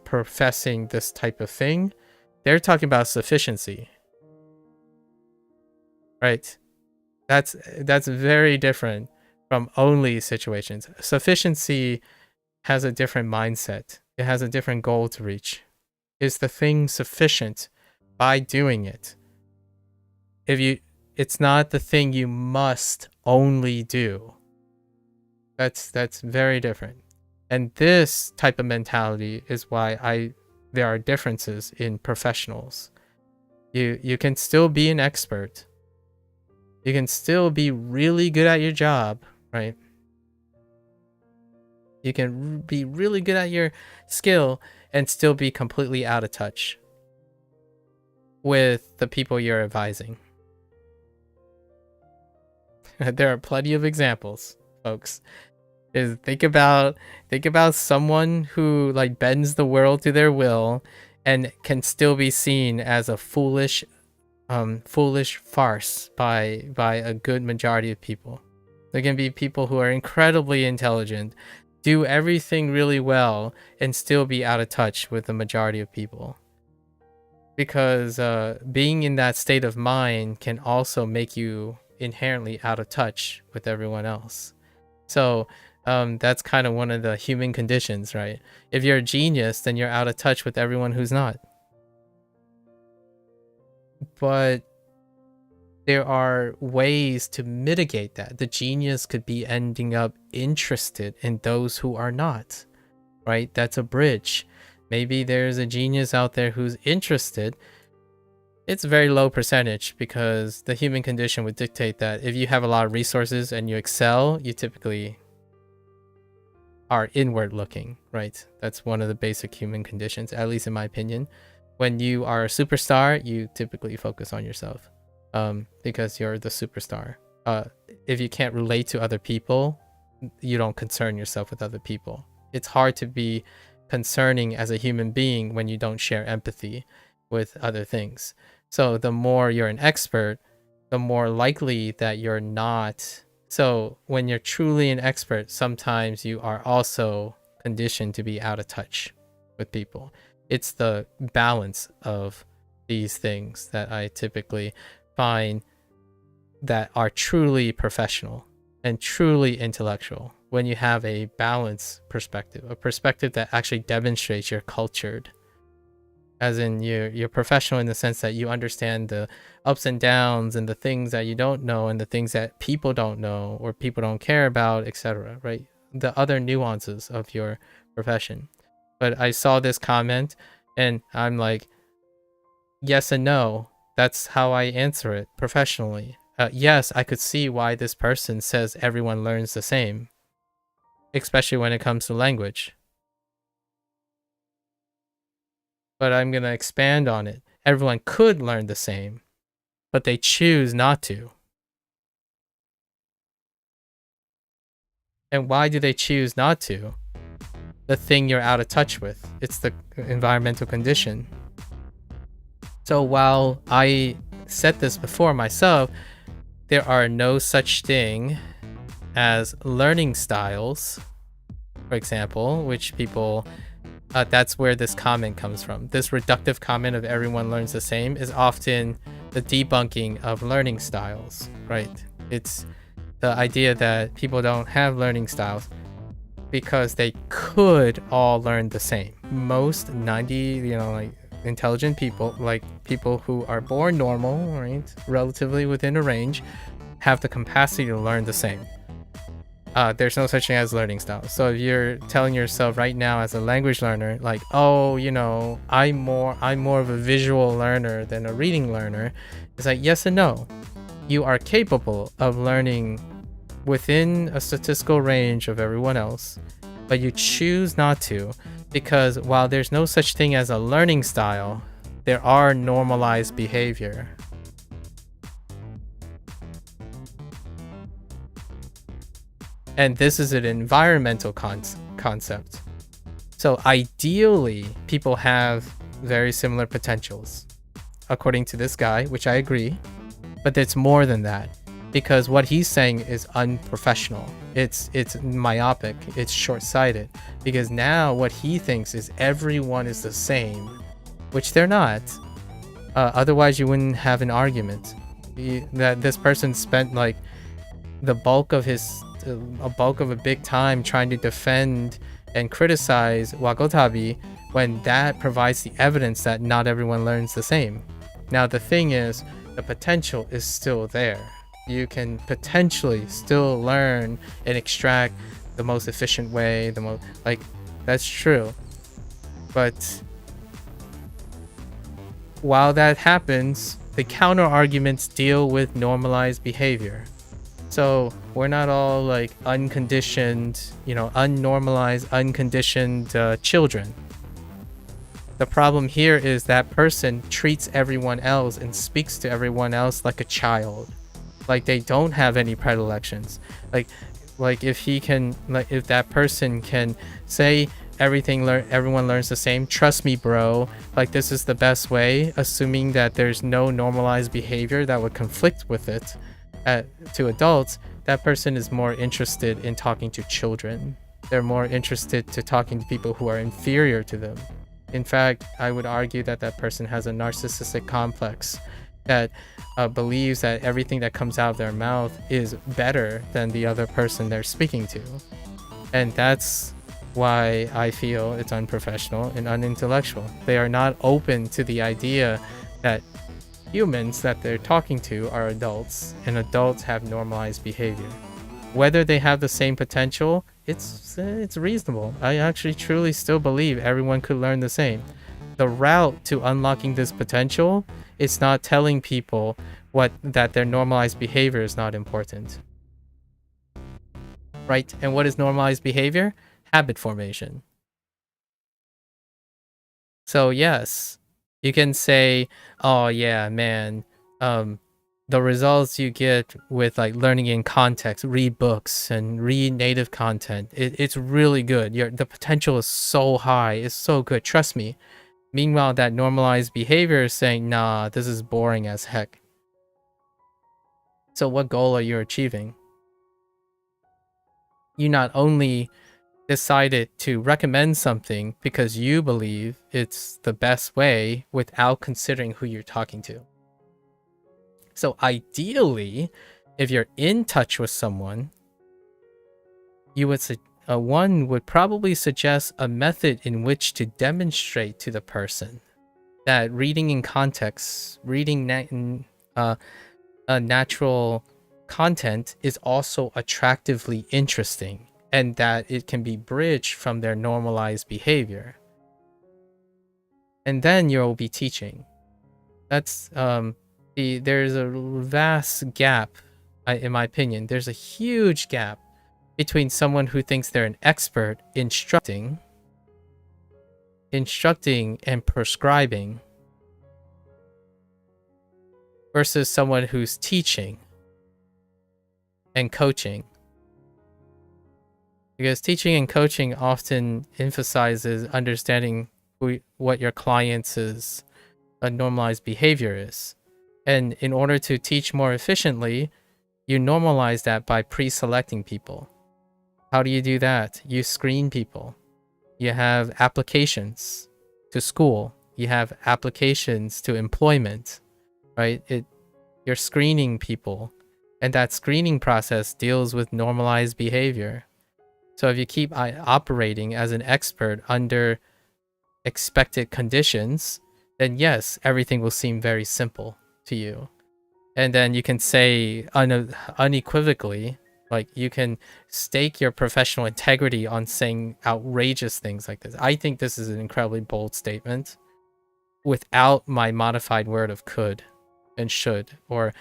professing this type of thing. They're talking about sufficiency. Right? That's very different from only situations. Sufficiency has a different mindset. It has a different goal to reach. Is the thing sufficient by doing it? It's not the thing you must only do. That's very different. And this type of mentality is why there are differences in professionals. You can still be an expert. You can still be really good at your job, right? You can be really good at your skill and still be completely out of touch with the people you're advising. There are plenty of examples, folks. Think about someone who like bends the world to their will and can still be seen as a foolish farce by a good majority of people. There can be people who are incredibly intelligent, do everything really well, and still be out of touch with the majority of people. Because being in that state of mind can also make you inherently out of touch with everyone else. So that's kind of one of the human conditions, right? If you're a genius, then you're out of touch with everyone who's not. But there are ways to mitigate that. The genius could be ending up interested in those who are not, right? That's a bridge. Maybe there's a genius out there who's interested. It's a very low percentage because the human condition would dictate that if you have a lot of resources and you excel, you typically are inward looking, right? That's one of the basic human conditions, at least in my opinion. When you are a superstar, you typically focus on yourself because you're the superstar. If you can't relate to other people, you don't concern yourself with other people. It's hard to be concerning as a human being when you don't share empathy with other things. So the more you're an expert, the more likely that you're not. So when you're truly an expert, sometimes you are also conditioned to be out of touch with people. It's the balance of these things that I typically find that are truly professional and truly intellectual. When you have a balanced perspective, a perspective that actually demonstrates you're cultured, as in you're professional in the sense that you understand the ups and downs and the things that you don't know and the things that people don't know or people don't care about, etc., right? The other nuances of your profession. But I saw this comment And I'm like, yes and no. That's how I answer it professionally. Yes, I could see why this person says everyone learns the same, especially when it comes to language. But I'm going to expand on it. Everyone could learn the same, but they choose not to. And why do they choose not to? The thing you're out of touch with. It's the environmental condition. So while I said this before myself, there are no such thing as learning styles, for example, which people, that's where this comment comes from. This reductive comment of everyone learns the same is often the debunking of learning styles, right? It's the idea that people don't have learning styles because they could all learn the same. Most 90, like intelligent people, like people who are born normal, right, relatively within a range, have the capacity to learn the same. There's no such thing as learning style. So if you're telling yourself right now as a language learner, like, oh, I'm more of a visual learner than a reading learner, it's like yes and no. You are capable of learning within a statistical range of everyone else, but you choose not to, because while there's no such thing as a learning style, there are normalized behavior. And this is an environmental concept. So ideally, people have very similar potentials, according to this guy, which I agree, but it's more than that. Because what he's saying is unprofessional. It's myopic. It's short-sighted. Because now what he thinks is everyone is the same, which they're not. Otherwise, you wouldn't have an argument. That this person spent like a bulk of a big time trying to defend and criticize Wagotabi, when that provides the evidence that not everyone learns the same. Now the thing is, the potential is still there. You can potentially still learn and extract the most efficient way, that's true. But while that happens, the counter arguments deal with normalized behavior. So we're not all like unconditioned, unnormalized, unconditioned children. The problem here is that person treats everyone else and speaks to everyone else like a child. Like they don't have any predilections. Like if that person can say everyone learns the same, trust me bro, like this is the best way, assuming that there's no normalized behavior that would conflict with it to adults, that person is more interested in talking to children. They're more interested to talking to people who are inferior to them. In fact, I would argue that that person has a narcissistic complex that believes that everything that comes out of their mouth is better than the other person they're speaking to. And that's why I feel it's unprofessional and unintellectual. They are not open to the idea that humans that they're talking to are adults, and adults have normalized behavior. Whether they have the same potential, it's reasonable. I actually truly still believe everyone could learn the same. The route to unlocking this potential, it's not telling people that their normalized behavior is not important. Right? And what is normalized behavior? Habit formation. So yes, you can say, oh yeah, man, the results you get with like learning in context, read books and read native content, it's really good. The potential is so high, it's so good, trust me. Meanwhile, that normalized behavior is saying, nah, this is boring as heck. So what goal are you achieving? You not only decided to recommend something because you believe it's the best way without considering who you're talking to. So ideally, if you're in touch with someone, one would probably suggest a method in which to demonstrate to the person that reading in context, reading natural content is also attractively interesting, and that it can be bridged from their normalized behavior. and then you'll be teaching. That's there's a vast gap, in my opinion. There's a huge gap between someone who thinks they're an expert instructing and prescribing versus someone who's teaching and coaching. Because teaching and coaching often emphasizes understanding what your client's normalized behavior is. And in order to teach more efficiently, you normalize that by pre-selecting people. How do you do that? You screen people. You have applications to school. You have applications to employment, right? You're screening people, and that screening process deals with normalized behavior. So if you keep operating as an expert under expected conditions, then yes, everything will seem very simple to you. And then you can say unequivocally, like you can stake your professional integrity on saying outrageous things like this. I think this is an incredibly bold statement without my modified word of could and should, or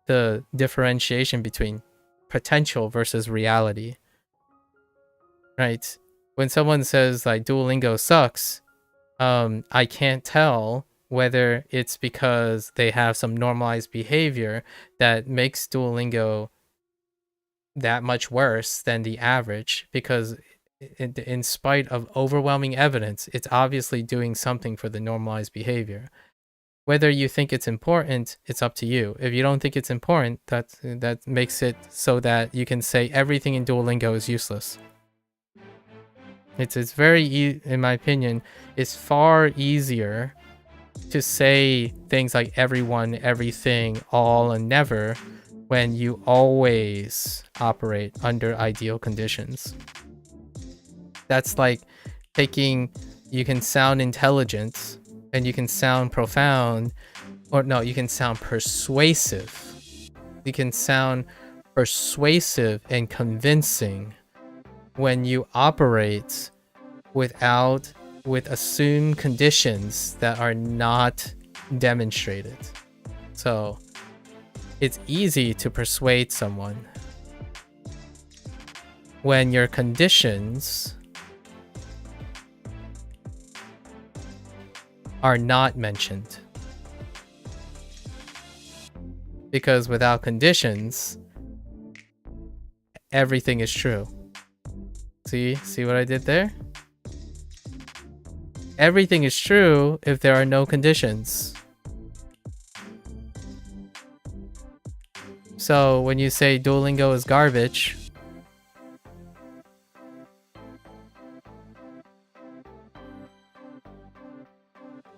the differentiation between potential versus reality. Right? When someone says like Duolingo sucks, I can't tell whether it's because they have some normalized behavior that makes Duolingo that much worse than the average, because in spite of overwhelming evidence, it's obviously doing something for the normalized behavior. Whether you think it's important, it's up to you. If you don't think it's important, that makes it so that you can say everything in Duolingo is useless. It's very, in my opinion, it's far easier to say things like everyone, everything, all, and never when you always operate under ideal conditions. That's like you can sound intelligent and you can sound profound, or no, you can sound persuasive. You can sound persuasive and convincing when you operate with assumed conditions that are not demonstrated. So it's easy to persuade someone when your conditions are not mentioned. Because without conditions, everything is true. See what I did there? Everything is true if there are no conditions. So when you say Duolingo is garbage,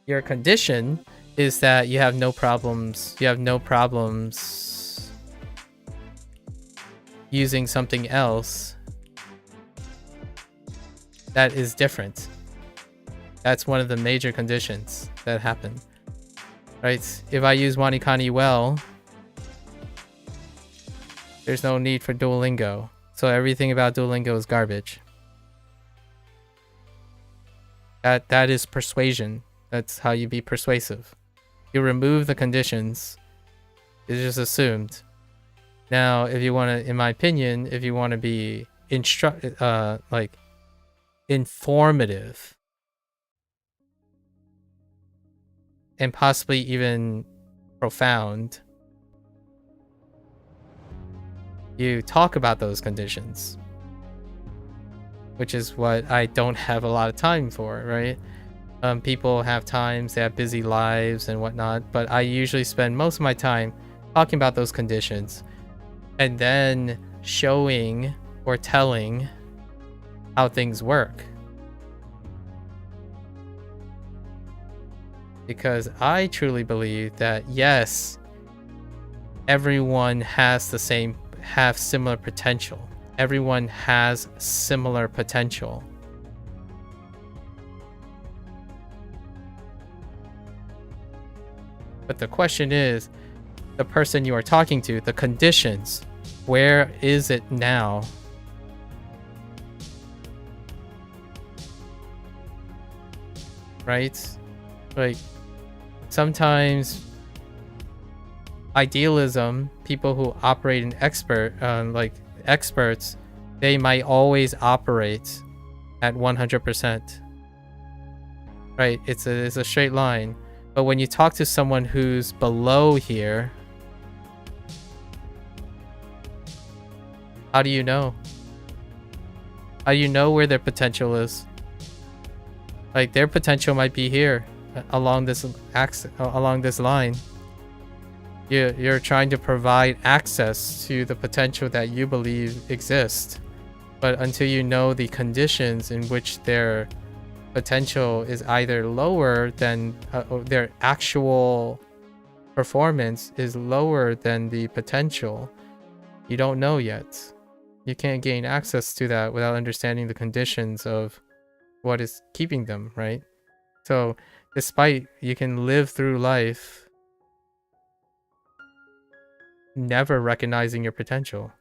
your condition is that you have no problems. You have no problems using something else that is different. That's one of the major conditions that happen, right? If I use WaniKani well, there's no need for Duolingo. So everything about Duolingo is garbage. That is persuasion. That's how you be persuasive. You remove the conditions. It's just assumed. Now, if you want to, in my opinion, if you want to be informative and possibly even profound, you talk about those conditions, which is what I don't have a lot of time for, right? People have times, they have busy lives and whatnot, but I usually spend most of my time talking about those conditions and then showing or telling how things work. Because I truly believe that yes, everyone have similar potential. Everyone has similar potential. But the question is, the person you are talking to, the conditions, where is it now? Right? Like, sometimes idealism, people who operate in experts, they might always operate at 100%. Right? It's a straight line. But when you talk to someone who's below here, how do you know? How do you know where their potential is? Like, their potential might be here, along this line. You're trying to provide access to the potential that you believe exists, but until you know the conditions in which their potential is either lower than their actual performance is lower than the potential, you don't know yet. You can't gain access to that without understanding the conditions of what is keeping them, right? So despite you can live through life never recognizing your potential,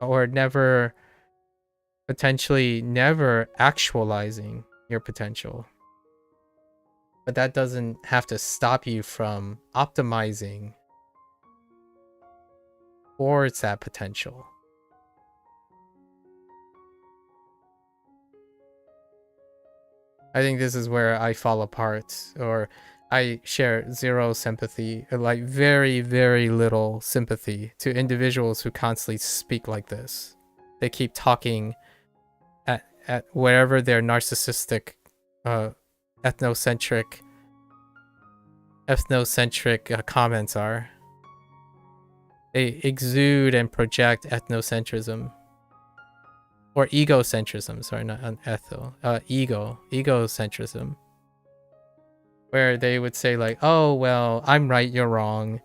or potentially never actualizing your potential. But that doesn't have to stop you from optimizing towards that potential. I think this is where I fall apart, or I share zero sympathy, like very, very little sympathy to individuals who constantly speak like this. They keep talking at wherever their narcissistic, ethnocentric comments are. They exude and project ethnocentrism. Or egocentrism, sorry, not etho. Egocentrism. Where they would say like, oh, well, I'm right, you're wrong.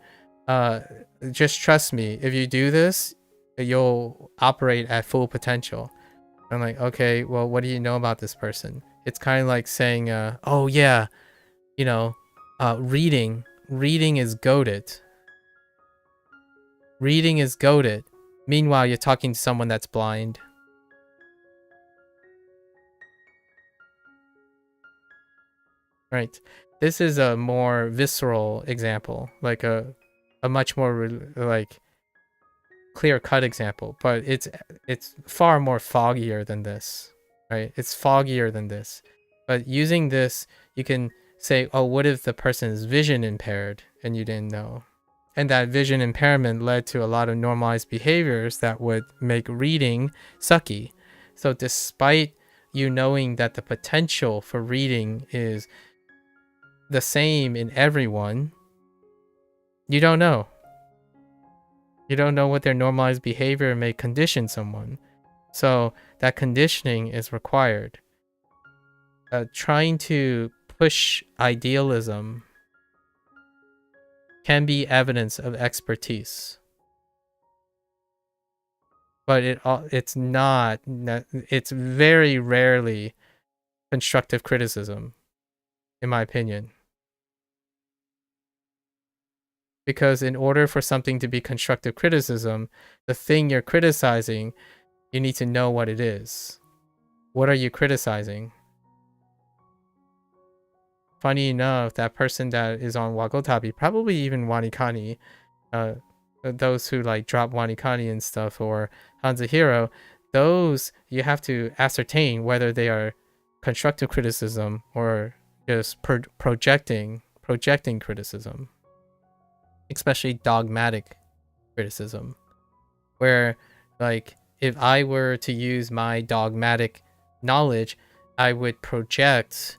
Just trust me. If you do this, you'll operate at full potential. I'm like, okay, well, what do you know about this person? It's kind of like saying, oh yeah, you know, reading is goated. Reading is goated. Meanwhile, you're talking to someone that's blind. Right. This is a more visceral example, like a much more like clear-cut example, but it's far more foggier than this, right? It's foggier than this. But using this, you can say, oh, what if the person is vision impaired and you didn't know? And that vision impairment led to a lot of normalized behaviors that would make reading sucky. So despite you knowing that the potential for reading is the same in everyone, you don't know. You don't know what their normalized behavior may condition someone. So that conditioning is required. Trying to push idealism can be evidence of expertise. But it's not, it's very rarely constructive criticism, in my opinion. Because in order for something to be constructive criticism, the thing you're criticizing, you need to know what it is. What are you criticizing? Funny enough, that person that is on Wagotabi, probably even WaniKani, those who like drop WaniKani and stuff, or HanziHero, those you have to ascertain whether they are constructive criticism or just projecting criticism. Especially dogmatic criticism, where like if I were to use my dogmatic knowledge, I would project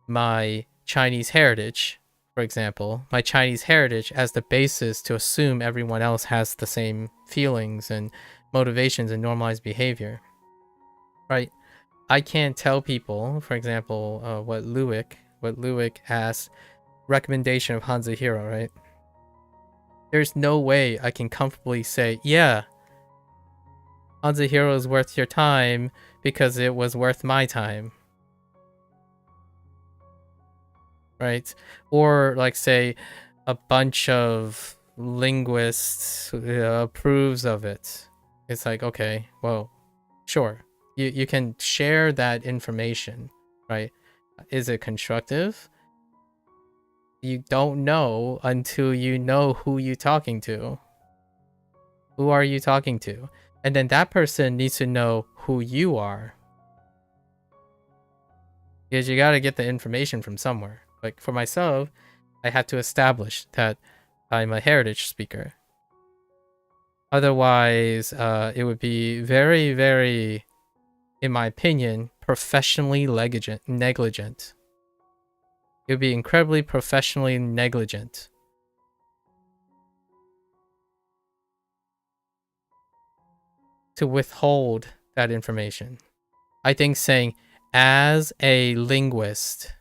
my Chinese heritage, for example, my Chinese heritage as the basis to assume everyone else has the same feelings and motivations and normalized behavior, right? I can't tell people, for example, what Luick asked, recommendation of HanziHero, right? There's no way I can comfortably say, yeah, HanziHero is worth your time because it was worth my time. Right? Or like say a bunch of linguists approves of it. It's like, okay, well, sure. You can share that information, right? Is it constructive? You don't know until you know who you're talking to. Who are you talking to? And then that person needs to know who you are. Because you got to get the information from somewhere. Like for myself, I had to establish that I'm a heritage speaker. Otherwise, it would be very, very, in my opinion, professionally negligent. It would be incredibly professionally negligent to withhold that information. I think saying, as a linguist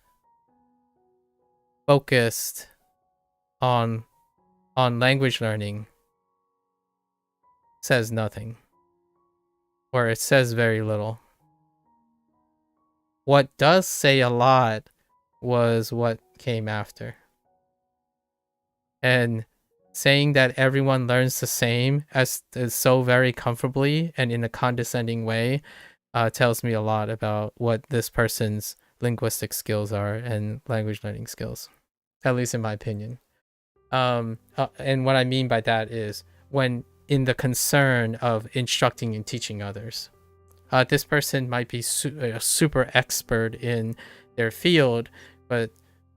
focused on language learning, says nothing, or it says very little. What does say a lot was what came after. And saying that everyone learns the same as so very comfortably and in a condescending way tells me a lot about what this person's linguistic skills are and language learning skills, at least in my opinion. And what I mean by that is when in the concern of instructing and teaching others. This person might be a super expert in their field, but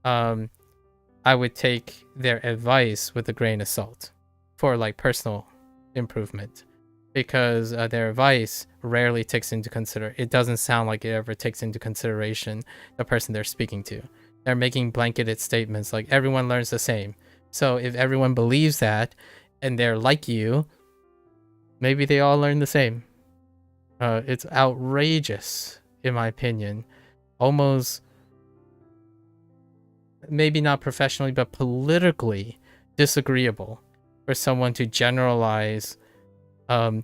I would take their advice with a grain of salt for like personal improvement, because their advice rarely takes into consideration. It doesn't sound like it ever takes into consideration the person they're speaking to. They're making blanketed statements like everyone learns the same. So if everyone believes that and they're like you, maybe they all learn the same. It's outrageous, in my opinion. Almost, maybe not professionally, but politically disagreeable for someone to generalize a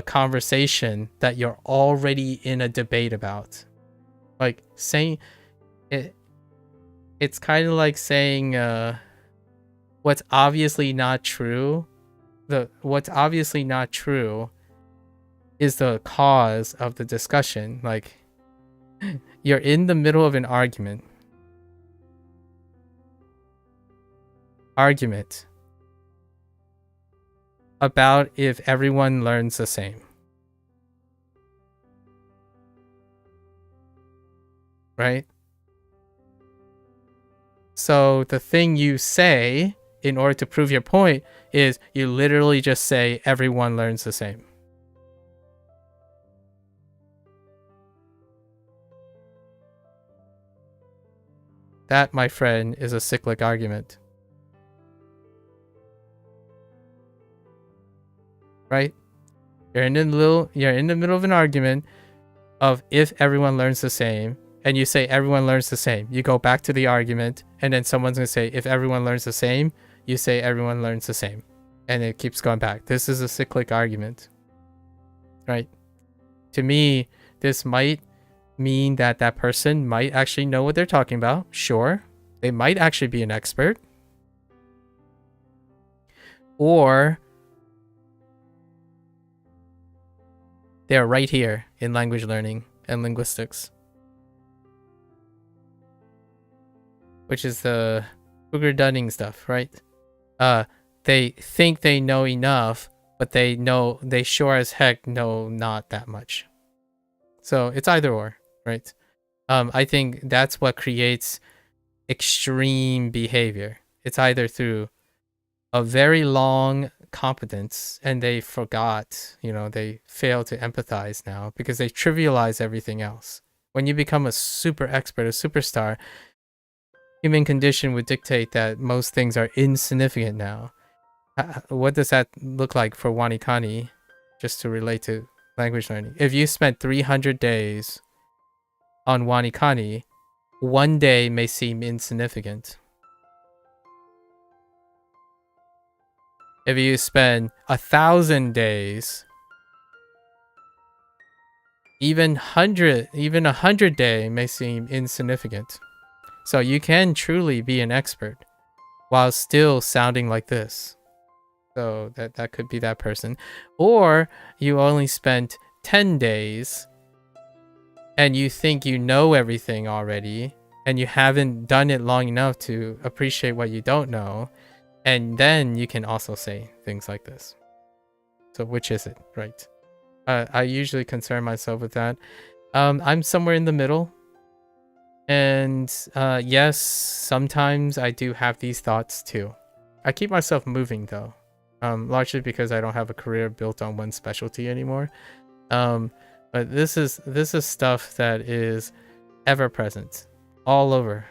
conversation that you're already in a debate about. Like saying it, it's kind of like saying what's obviously not true. What's obviously not true is the cause of the discussion. Like, you're in the middle of an argument about if everyone learns the same, right? So the thing you say in order to prove your point is you literally just say everyone learns the same. That, my friend, is a cyclic argument. Right? You're in the middle of an argument of if everyone learns the same, and you say everyone learns the same. You go back to the argument, and then someone's gonna say if everyone learns the same, you say everyone learns the same. And it keeps going back. This is a cyclic argument. Right? To me, this might mean that that person might actually know what they're talking about. Sure. They might actually be an expert. Or they're right here in language learning and linguistics, which is the Booger Dunning stuff, right? They think they know enough, but they sure as heck know not that much. So it's either or, right? I think that's what creates extreme behavior. It's either through a very long competence and they forgot, they fail to empathize now because they trivialize everything else. When you become a super expert, a superstar, human condition would dictate that most things are insignificant now. What does that look like for WaniKani, just to relate to language learning? If you spent 300 days on WaniKani, one day may seem insignificant. If you spend 1,000 days, even 100 day may seem insignificant. So you can truly be an expert while still sounding like this. So that could be that person. Or you only spent 10 days and you think you know everything already, and you haven't done it long enough to appreciate what you don't know, and then you can also say things like this. So which is it, right? I usually concern myself with that. I'm somewhere in the middle. And yes, sometimes I do have these thoughts too. I keep myself moving though, largely because I don't have a career built on one specialty anymore. But this is stuff that is ever present, all over,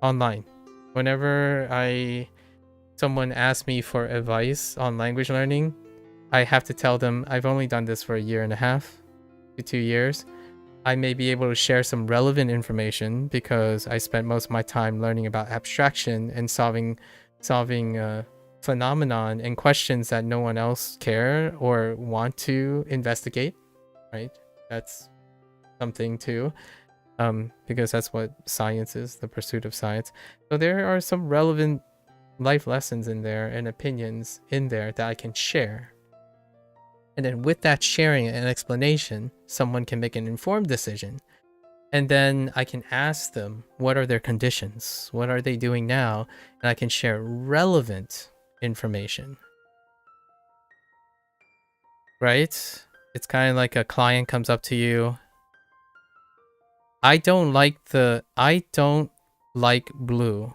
online. Whenever someone asks me for advice on language learning, I have to tell them I've only done this for 1.5 to 2 years. I may be able to share some relevant information because I spent most of my time learning about abstraction and solving phenomenon and questions that no one else care or want to investigate, right? That's something too, because that's what science is, the pursuit of science. So there are some relevant life lessons in there and opinions in there that I can share. And then with that sharing and explanation, someone can make an informed decision. And then I can ask them, what are their conditions? What are they doing now? And I can share relevant information. Right? It's kind of like a client comes up to you. I don't like blue.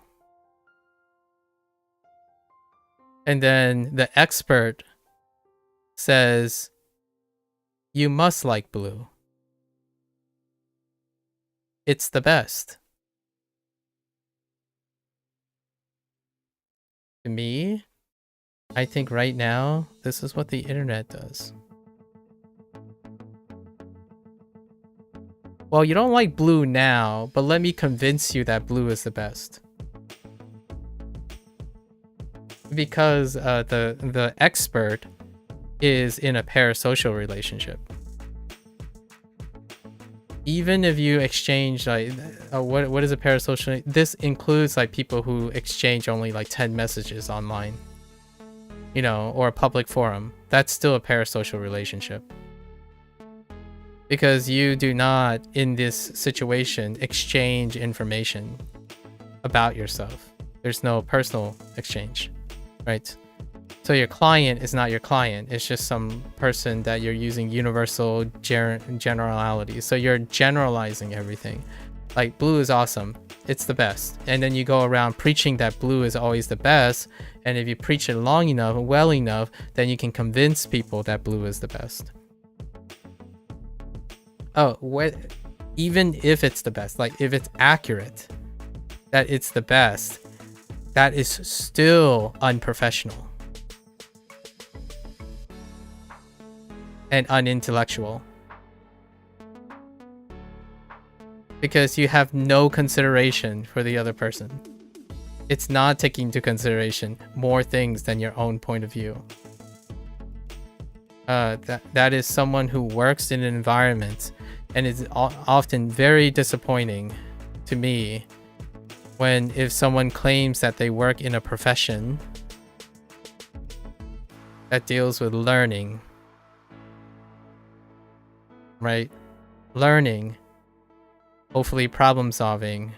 And then the expert says, you must like blue. It's the best. To me, I think right now, this is what the internet does. Well, you don't like blue now, but let me convince you that blue is the best. Because the expert is in a parasocial relationship. Even if you exchange like what is a parasocial? This includes like people who exchange only like 10 messages online, you know, or a public forum. That's still a parasocial relationship. Because you do not, in this situation, exchange information about yourself. There's no personal exchange, right? So your client is not your client. It's just some person that you're using universal generalities. So you're generalizing everything. Like blue is awesome. It's the best. And then you go around preaching that blue is always the best. And if you preach it long enough, well enough, then you can convince people that blue is the best. Oh, even if it's the best, like if it's accurate that it's the best, that is still unprofessional and unintellectual, because you have no consideration for the other person. It's not taking into consideration more things than your own point of view. That is someone who works in an environment, and it's often very disappointing to me if someone claims that they work in a profession that deals with learning. Right? Learning, hopefully problem solving,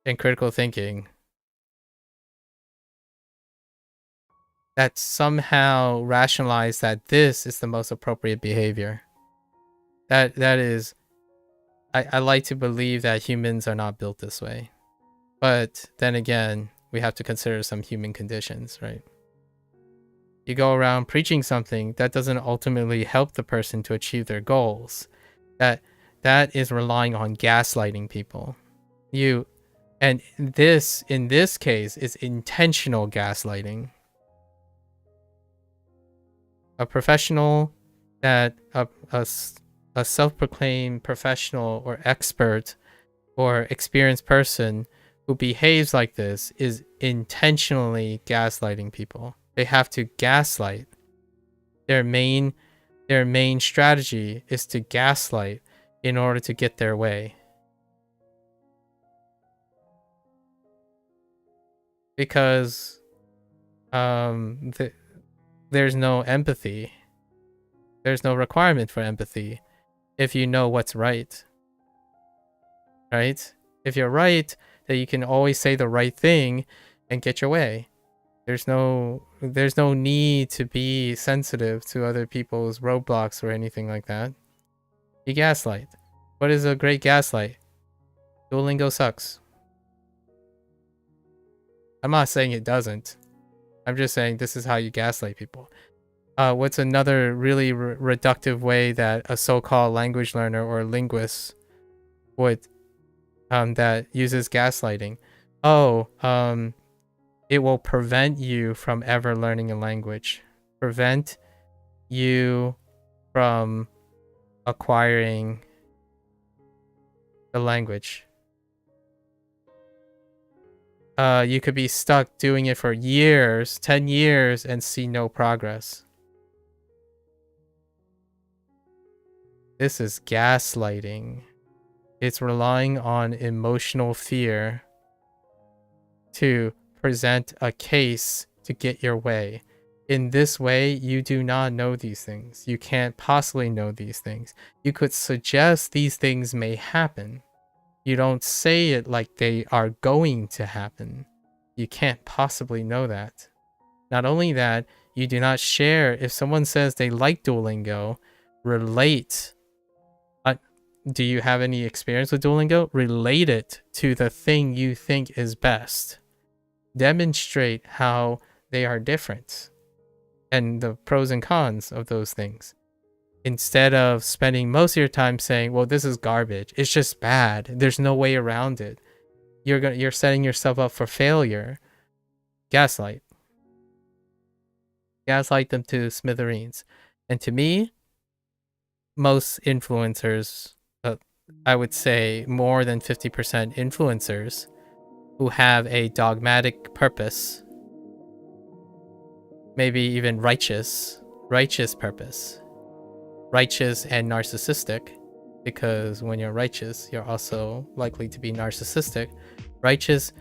and critical thinking. That somehow rationalize that this is the most appropriate behavior. That is, I like to believe that humans are not built this way. But then again, we have to consider some human conditions, right? You go around preaching something that doesn't ultimately help the person to achieve their goals. That is relying on gaslighting people. And this, in this case, is intentional gaslighting. A professional that a self-proclaimed professional or expert or experienced person who behaves like this is intentionally gaslighting people. They have to gaslight. Their main strategy is to gaslight in order to get their way. Because there's no empathy. There's no requirement for empathy. if you know what's right. Right? If you're right, then you can always say the right thing and get your way. There's no need to be sensitive to other people's roadblocks or anything like that. You gaslight. What is a great gaslight? Duolingo sucks. I'm not saying it doesn't. I'm just saying this is how you gaslight people. What's another really reductive way that a so-called language learner or linguist would that uses gaslighting? It will prevent you from ever learning a language. Prevent you from acquiring the language. You could be stuck doing it for years, 10 years, and see no progress. This is gaslighting. It's relying on emotional fear to present a case to get your way. In this way, you do not know these things. You can't possibly know these things. You could suggest these things may happen. You don't say it like they are going to happen. You can't possibly know that. Not only that, you do not share. If someone says they like Duolingo, relate. Do you have any experience with Duolingo? Relate it to the thing you think is best. Demonstrate how they are different and the pros and cons of those things. Instead of spending most of your time saying, well, this is garbage. It's just bad. There's no way around it. You're setting yourself up for failure. Gaslight. Gaslight them to smithereens. And to me, most influencers, I would say more than 50% influencers who have a dogmatic purpose, maybe even righteous purpose. Righteous and narcissistic, because when you're righteous, you're also likely to be narcissistic. Righteous,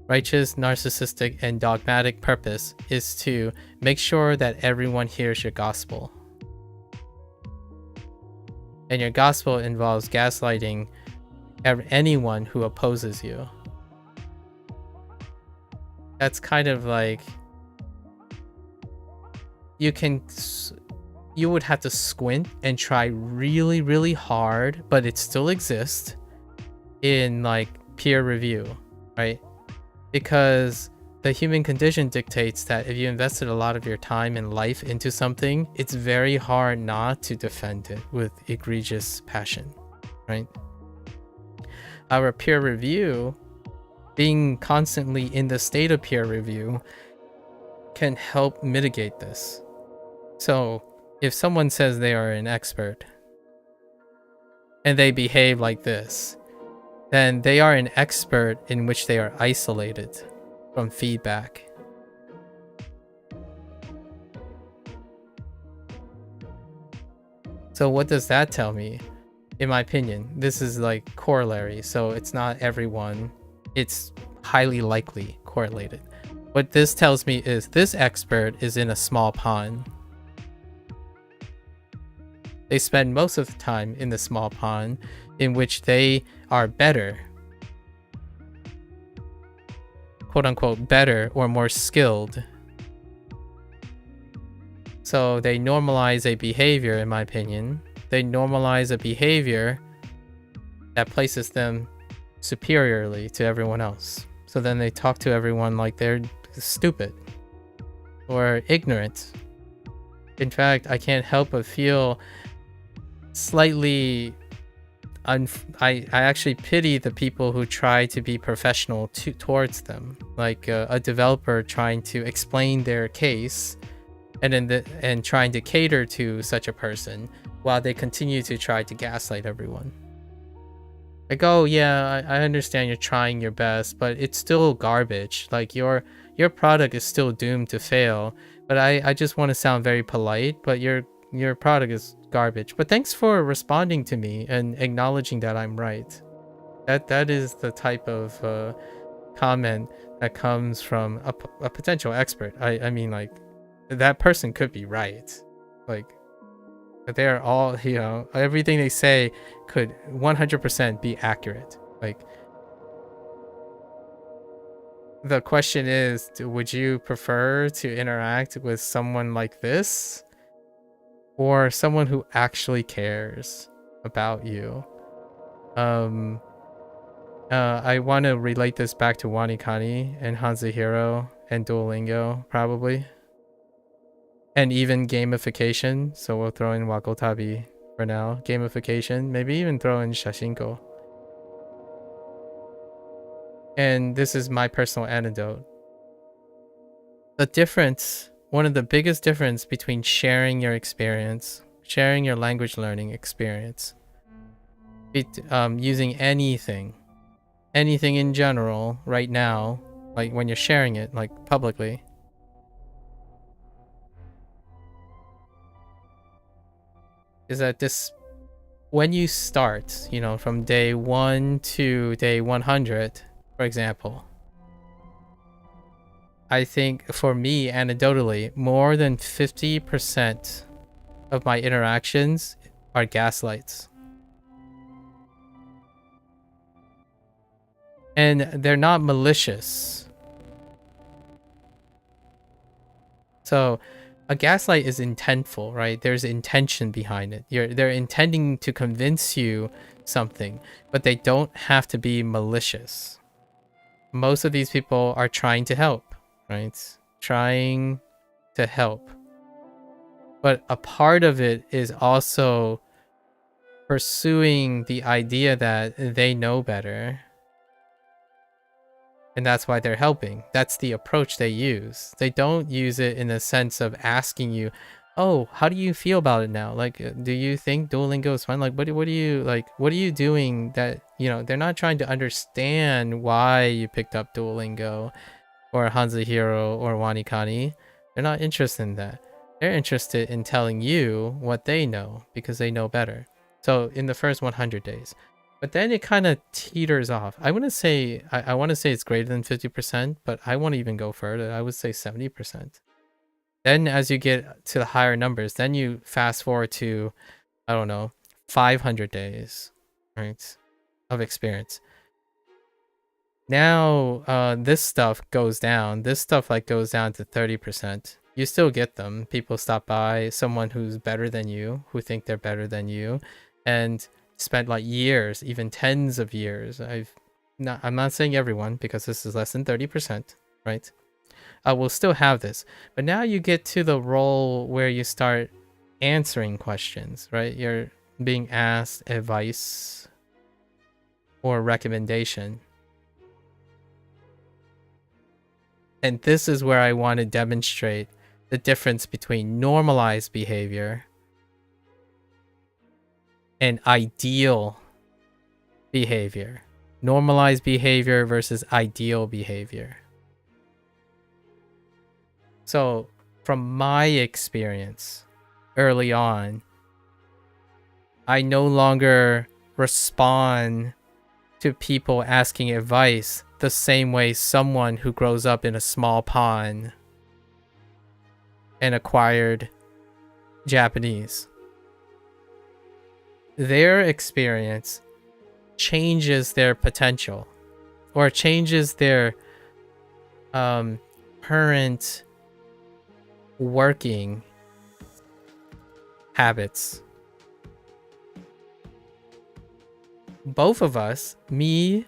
narcissistic, and dogmatic purpose is to make sure that everyone hears your gospel. And your gospel involves gaslighting anyone who opposes you. That's kind of like, you would have to squint and try really, really hard, but it still exists in like peer review, right? Because the human condition dictates that if you invested a lot of your time and life into something, it's very hard not to defend it with egregious passion, right? Our peer review, being constantly in the state of peer review, can help mitigate this. So if someone says they are an expert and they behave like this, then they are an expert in which they are isolated from feedback. So what does that tell me? In my opinion, this is like corollary. So it's not everyone, it's highly likely correlated. What this tells me is this expert is in a small pond. They spend most of the time in the small pond in which they are better, quote unquote, better or more skilled. So they normalize a behavior, in my opinion. They normalize a behavior that places them superiorly to everyone else. So then they talk to everyone like they're stupid or ignorant. In fact, I can't help but feel slightly I actually pity the people who try to be professional towards them, like a developer trying to explain their case and trying to cater to such a person while they continue to try to gaslight everyone. Like, oh yeah, I understand you're trying your best, but it's still garbage. Like your product is still doomed to fail. But I just want to sound very polite, but your product is garbage. But thanks for responding to me and acknowledging that I'm right. That is the type of comment that comes from a potential expert. I mean, like, that person could be right. Like, They're all, you know, everything they say could 100% be accurate. Like, the question is, would you prefer to interact with someone like this or someone who actually cares about you? I want to relate this back to WaniKani and HanziHero and Duolingo, probably. And even gamification. So we'll throw in Wagotabi for now. Gamification. Maybe even throw in Shashinko. And this is my personal anecdote. The difference, one of the biggest difference between sharing your experience, sharing your language learning experience, using anything in general right now, like when you're sharing it, like publicly, is that this, when you start, you know, from day 1 to day 100, for example, I think for me, anecdotally, more than 50% of my interactions are gaslights. And they're not malicious. So a gaslight is intentful, right? There's intention behind it. They're intending to convince you something, but they don't have to be malicious. Most of these people are trying to help, right? Trying to help. But a part of it is also pursuing the idea that they know better. And that's why they're helping. That's the approach they use. They don't use it in a sense of asking you, oh, how do you feel about it now? Like, do you think Duolingo is fun? Like, what are you doing that, you know, they're not trying to understand why you picked up Duolingo or HanziHero or WaniKani. They're not interested in that. They're interested in telling you what they know because they know better. So in the first 100 days. But then it kind of teeters off. I want to say it's greater than 50%, but I won't even go further. I would say 70%. Then as you get to the higher numbers, then you fast forward to, I don't know, 500 days, right, of experience. Now this stuff goes down. This stuff like goes down to 30%. You still get them. People stop by, someone who's better than you, who think they're better than you, and spent like years, even tens of years. I'm not saying everyone, because this is less than 30%, right? We'll still have this. But now you get to the role where you start answering questions, right? You're being asked advice or recommendation. And this is where I want to demonstrate the difference between normalized behavior and ideal behavior. Normalized behavior versus ideal behavior. So from my experience early on, I no longer respond to people asking advice the same way someone who grows up in a small pond and acquired Japanese. Their experience changes their potential or changes their current working habits. Both of us, me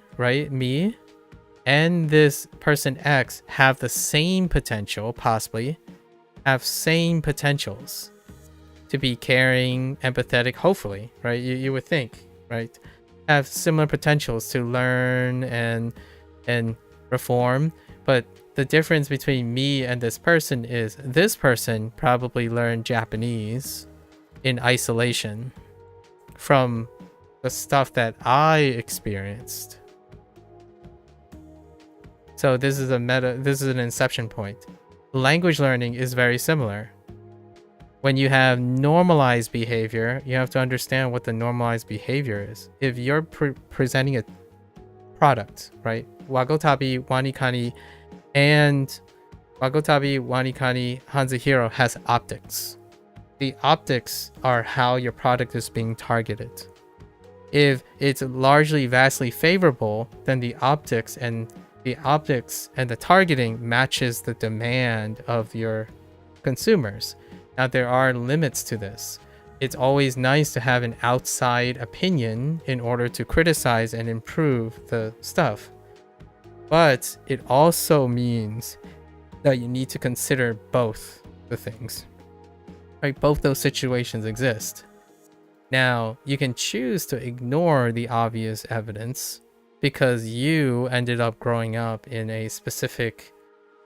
and this person X, have the same potential, possibly have same potentials to be caring, empathetic, hopefully, right? You would think, right? Have similar potentials to learn and reform. But the difference between me and this person is this person probably learned Japanese in isolation from the stuff that I experienced. So this is an inception point. Language learning is very similar. When you have normalized behavior, you have to understand what the normalized behavior is. If you're presenting a product, right? Wagotabi, WaniKani, and Wagotabi, WaniKani, HanziHero has optics. the optics are how your product is being targeted. If it's largely vastly favorable, then the optics and the targeting matches the demand of your consumers. Now there are limits to this. It's always nice to have an outside opinion in order to criticize and improve the stuff. But it also means that you need to consider both the things. Right? Both those situations exist. Now, you can choose to ignore the obvious evidence because you ended up growing up in a specific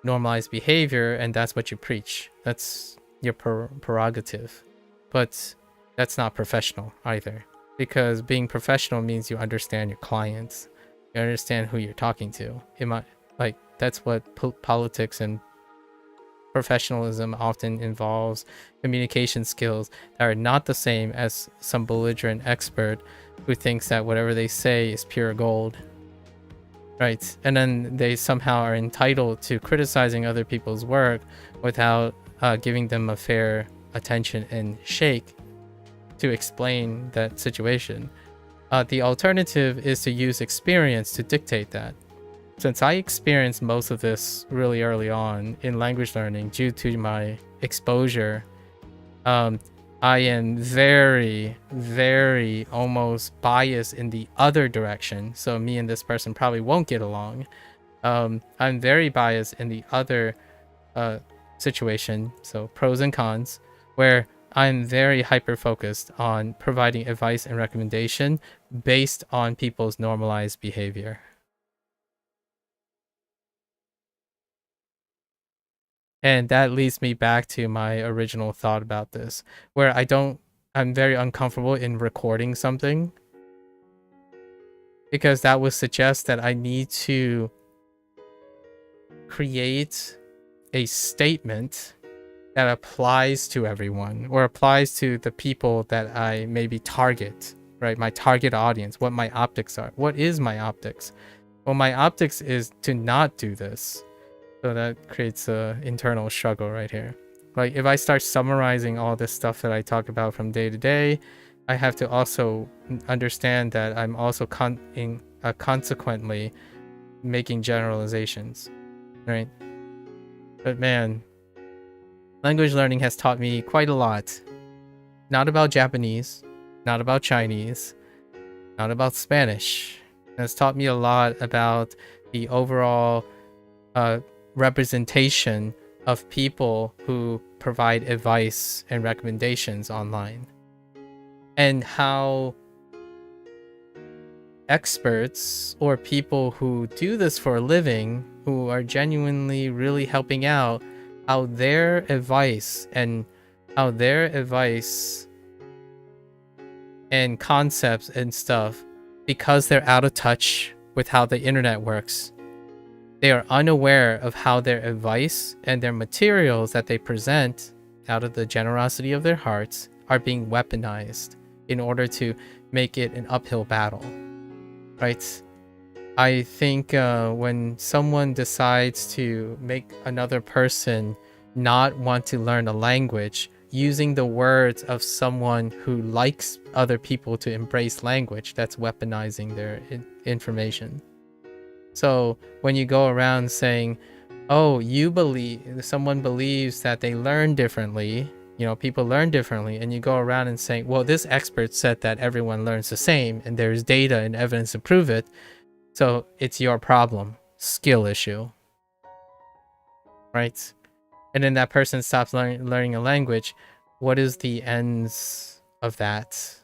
normalized behavior and that's what you preach. That's your prerogative. But that's not professional either, because being professional means you understand your clients. You understand who you're talking to. That's what politics and professionalism often involves, communication skills that are not the same as some belligerent expert who thinks that whatever they say is pure gold. Right? And then they somehow are entitled to criticizing other people's work without giving them a fair attention and shake to explain that situation. The alternative is to use experience to dictate that. Since I experienced most of this really early on in language learning due to my exposure, I am very, very almost biased in the other direction. So me and this person probably won't get along. I'm very biased in the other situation, so pros and cons, where I'm very hyper-focused on providing advice and recommendation based on people's normalized behavior. And that leads me back to my original thought about this, where I'm very uncomfortable in recording something because that would suggest that I need to create a statement that applies to everyone or applies to the people that I maybe target, right? My target audience, what my optics are. What is my optics? Well, my optics is to not do this. So that creates a internal struggle right here. Like if I start summarizing all this stuff that I talk about from day to day, I have to also understand that I'm also consequently making generalizations, right? But man, language learning has taught me quite a lot. Not about Japanese, not about Chinese, not about Spanish. It's taught me a lot about the overall representation of people who provide advice and recommendations online, and how experts or people who do this for a living, who are genuinely really helping out, how their advice and concepts and stuff, because they're out of touch with how the internet works, they are unaware of how their advice and their materials that they present out of the generosity of their hearts are being weaponized in order to make it an uphill battle, right? I think when someone decides to make another person not want to learn a language using the words of someone who likes other people to embrace language, that's weaponizing their information. So when you go around saying, oh, someone believes that they learn differently, people learn differently, and you go around and saying, well, this expert said that everyone learns the same and there's data and evidence to prove it, so it's your problem, skill issue, right? And then that person stops learning a language. What is the ends of that?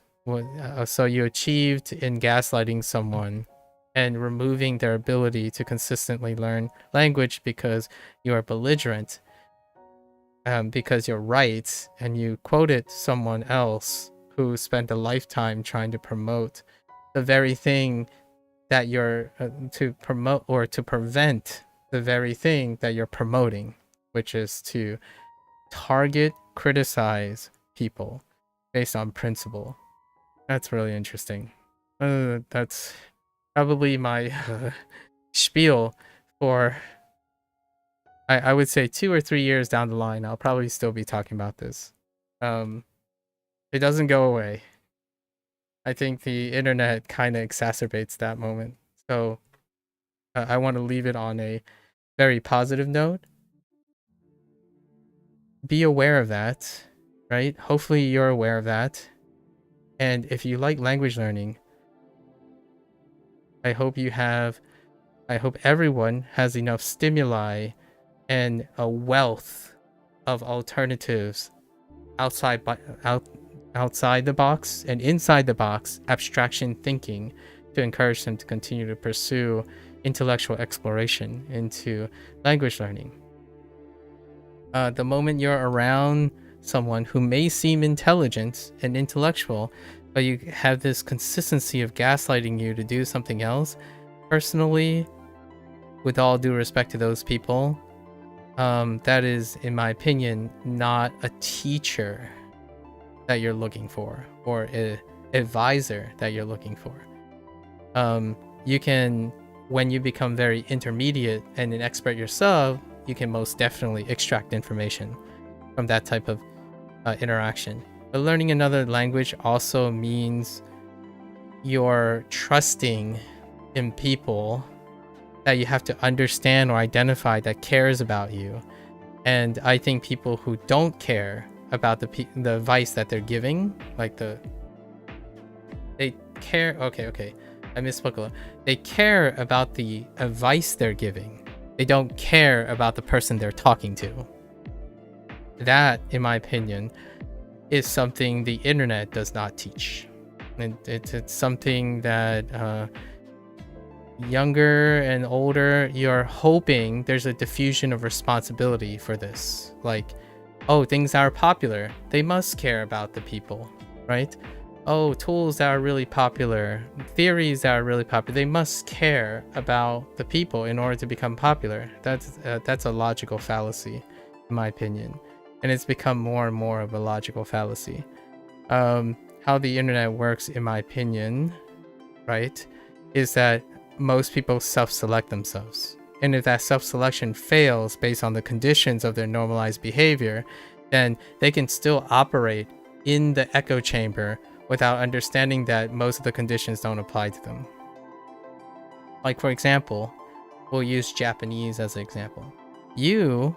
So you achieved in gaslighting someone and removing their ability to consistently learn language because you are belligerent, because you're right, and you quoted someone else who spent a lifetime trying to promote the very thing that you're to promote, or to prevent the very thing that you're promoting, which is to target, criticize people based on principle. That's really interesting. That's probably my spiel for, I would say 2 or 3 years down the line. I'll probably still be talking about this. It doesn't go away. I think the internet kind of exacerbates that moment. So I want to leave it on a very positive note. Be aware of that, right? Hopefully you're aware of that. And if you like language learning, I hope everyone has enough stimuli and a wealth of alternatives outside the box and inside the box abstraction thinking to encourage them to continue to pursue intellectual exploration into language learning. The moment you're around someone who may seem intelligent and intellectual, but you have this consistency of gaslighting you to do something else, personally, with all due respect to those people, that is, in my opinion, not a teacher that you're looking for or an advisor that you're looking for. You can, when you become very intermediate and an expert yourself, you can most definitely extract information from that type of interaction. But learning another language also means you're trusting in people that you have to understand or identify that cares about you. And I think people who don't care about the advice that they're giving, like they care. Okay, I misspoke a little. They care about the advice they're giving. They don't care about the person they're talking to. That, in my opinion, is something the internet does not teach. And it's something that younger and older, you're hoping there's a diffusion of responsibility for this. Like, oh, things that are popular, they must care about the people, right? Oh, tools that are really popular, theories that are really popular, they must care about the people in order to become popular. That's a logical fallacy, in my opinion. And it's become more and more of a logical fallacy. How the internet works, in my opinion, right, is that most people self-select themselves. And if that self-selection fails based on the conditions of their normalized behavior, then they can still operate in the echo chamber without understanding that most of the conditions don't apply to them. Like, for example, we'll use Japanese as an example. You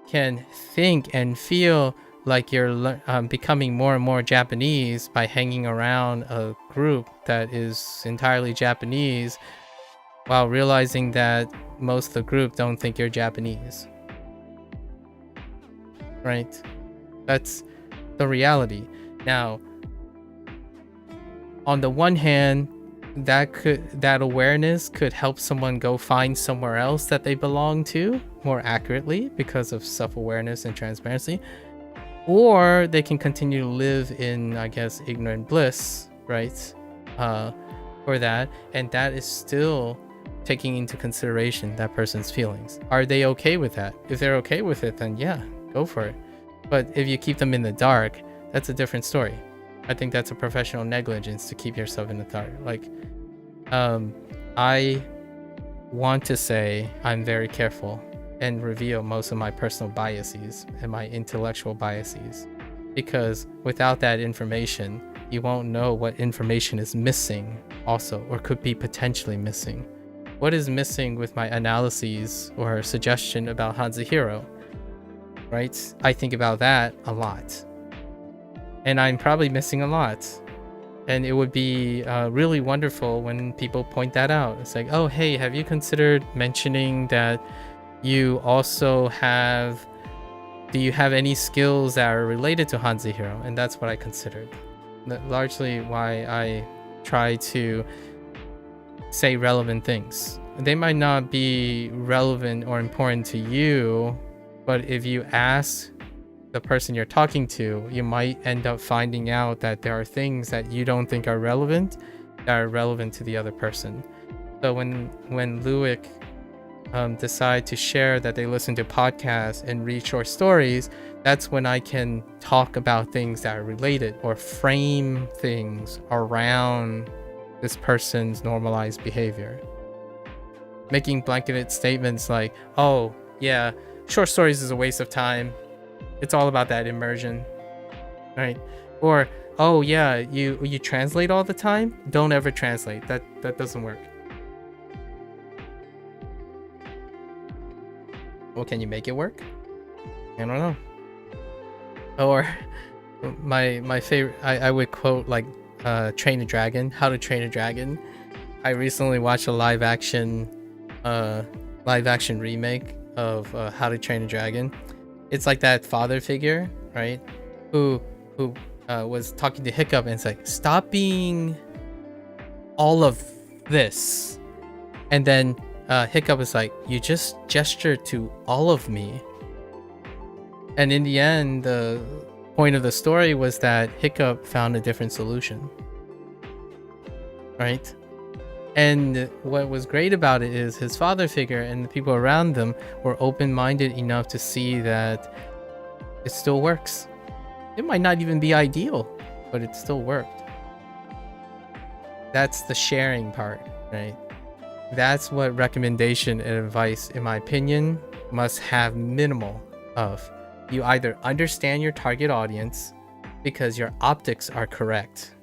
can think and feel like you're becoming more and more Japanese by hanging around a group that is entirely Japanese, while realizing that most of the group don't think you're Japanese. Right? That's the reality. Now, on the one hand, that awareness could help someone go find somewhere else that they belong to more accurately because of self-awareness and transparency, or they can continue to live in, I guess, ignorant bliss, right? For that, and that is still taking into consideration that person's feelings. Are they okay with that? If they're okay with it, then yeah, go for it. But if you keep them in the dark, that's a different story. I think that's a professional negligence to keep yourself in the dark. Like, I want to say I'm very careful and reveal most of my personal biases and my intellectual biases, because without that information, you won't know what information is missing also, or could be potentially missing. What is missing with my analyses or suggestion about HanziHero, right? I think about that a lot. And I'm probably missing a lot. And it would be really wonderful when people point that out. It's like, oh, hey, have you considered mentioning that you also have, do you have any skills that are related to HanziHero? And that's what I considered. Largely why I try to say relevant things. They might not be relevant or important to you, but if you ask the person you're talking to, you might end up finding out that there are things that you don't think are relevant that are relevant to the other person. So when Luick decide to share that they listen to podcasts and read short stories, that's when I can talk about things that are related or frame things around this person's normalized behavior. Making blanketed statements like, oh yeah, short stories is a waste of time. It's all about that immersion. right? Or, oh yeah, you translate all the time? Don't ever translate. That doesn't work. Well, can you make it work? I don't know. Or my favorite, I would quote like Train a Dragon, How to Train a Dragon. I recently watched a live action remake of How to Train a Dragon. It's like that father figure, right? Who was talking to Hiccup and it's like, stop being all of this. And then Hiccup is like, you just gesture to all of me. And in the end, the point of the story was that Hiccup found a different solution. Right? And what was great about it is his father figure and the people around them were open-minded enough to see that it still works. It might not even be ideal, but it still worked. That's the sharing part, right? That's what recommendation and advice, in my opinion, must have minimal of. You either understand your target audience because your optics are correct.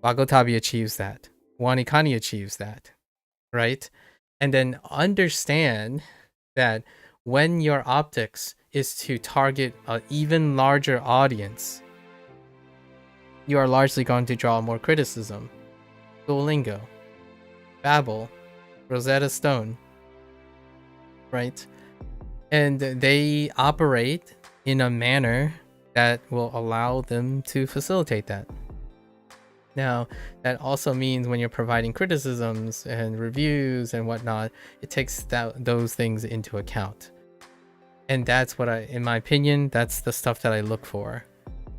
Wagotabi achieves that. WaniKani achieves that, right? And then understand that when your optics is to target an even larger audience, you are largely going to draw more criticism. Duolingo, Babbel, Rosetta Stone, right? And they operate in a manner that will allow them to facilitate that. Now, that also means when you're providing criticisms and reviews and whatnot, it takes those things into account. And that's what in my opinion, that's the stuff that I look for.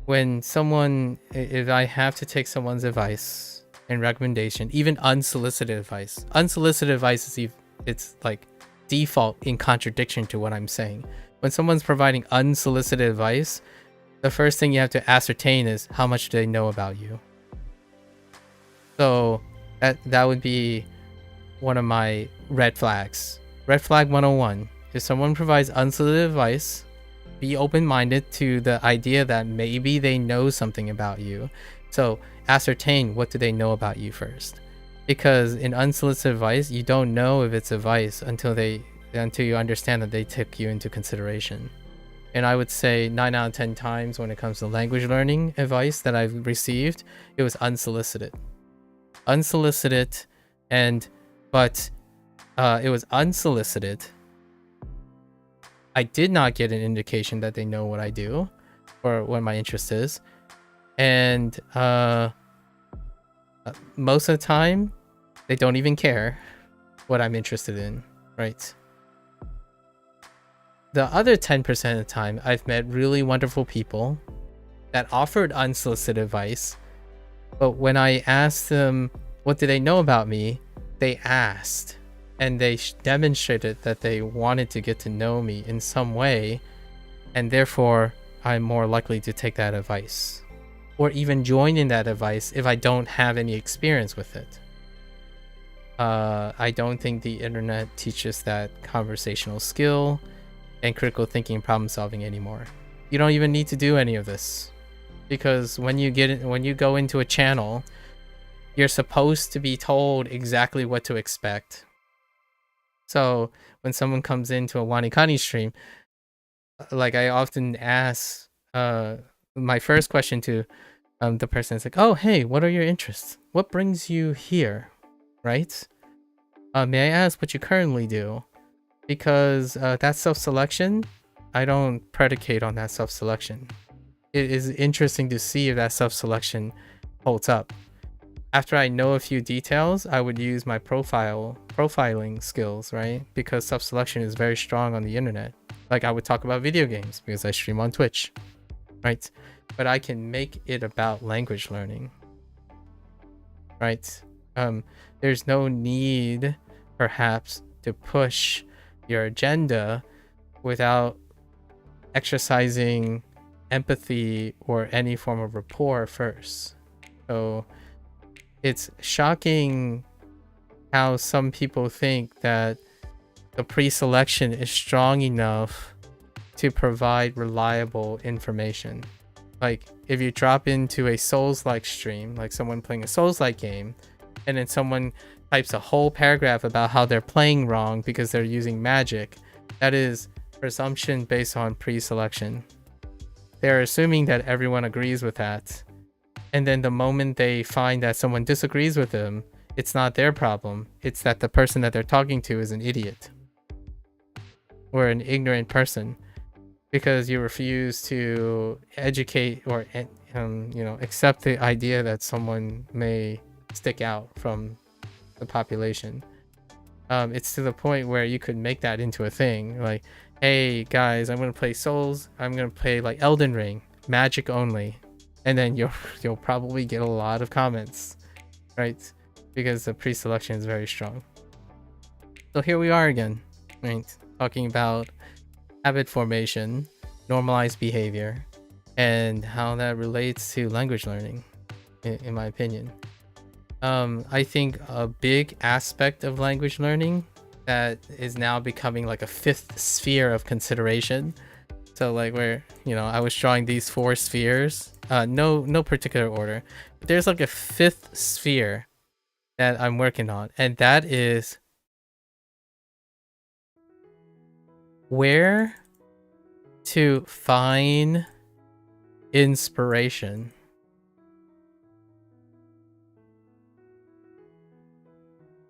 When if I have to take someone's advice and recommendation, even unsolicited advice is it's like default in contradiction to what I'm saying. When someone's providing unsolicited advice, the first thing you have to ascertain is how much do they know about you. So that would be one of my red flags. Red flag 101. If someone provides unsolicited advice, be open-minded to the idea that maybe they know something about you. So ascertain what do they know about you first. Because in unsolicited advice, you don't know if it's advice until you understand that they took you into consideration. And I would say 9 out of 10 times when it comes to language learning advice that I've received, it was unsolicited. But it was unsolicited. I did not get an indication that they know what I do or what my interest is. And most of the time, they don't even care what I'm interested in, right? The other 10% of the time, I've met really wonderful people that offered unsolicited advice. But when I asked them what do they know about me, they asked and they demonstrated that they wanted to get to know me in some way, and therefore I'm more likely to take that advice or even join in that advice if I don't have any experience with it. I don't think the internet teaches that conversational skill and critical thinking and problem solving anymore. You don't even need to do any of this. Because when you go into a channel, you're supposed to be told exactly what to expect. So when someone comes into a WaniKani stream, like I often ask, my first question to the person is like, oh, hey, what are your interests? What brings you here, right? May I ask what you currently do? Because that self-selection, I don't predicate on that self-selection. It is interesting to see if that self-selection holds up. After I know a few details, I would use my profiling skills, right? Because self-selection is very strong on the internet. Like I would talk about video games because I stream on Twitch, right? But I can make it about language learning, right? There's no need, perhaps, to push your agenda without exercising empathy or any form of rapport first. So it's shocking how some people think that the pre-selection is strong enough to provide reliable information. Like if you drop into a Souls-like stream, like someone playing a Souls-like game, and then someone types a whole paragraph about how they're playing wrong because they're using magic, that is presumption based on pre-selection. They're assuming that everyone agrees with that. And then the moment they find that someone disagrees with them, it's not their problem. It's that the person that they're talking to is an idiot or an ignorant person because you refuse to educate or accept the idea that someone may stick out from the population. It's to the point where you could make that into a thing. Like, hey guys, I'm gonna play Souls. I'm gonna play like Elden Ring, magic only, and then you'll probably get a lot of comments, right? Because the pre-selection is very strong. So here we are again, right? Talking about habit formation, normalized behavior, and how that relates to language learning, in my opinion. I think a big aspect of language learning that is now becoming like a fifth sphere of consideration. So like where, I was drawing these 4 spheres, no particular order, but there's like a fifth sphere that I'm working on, and that is where to find inspiration.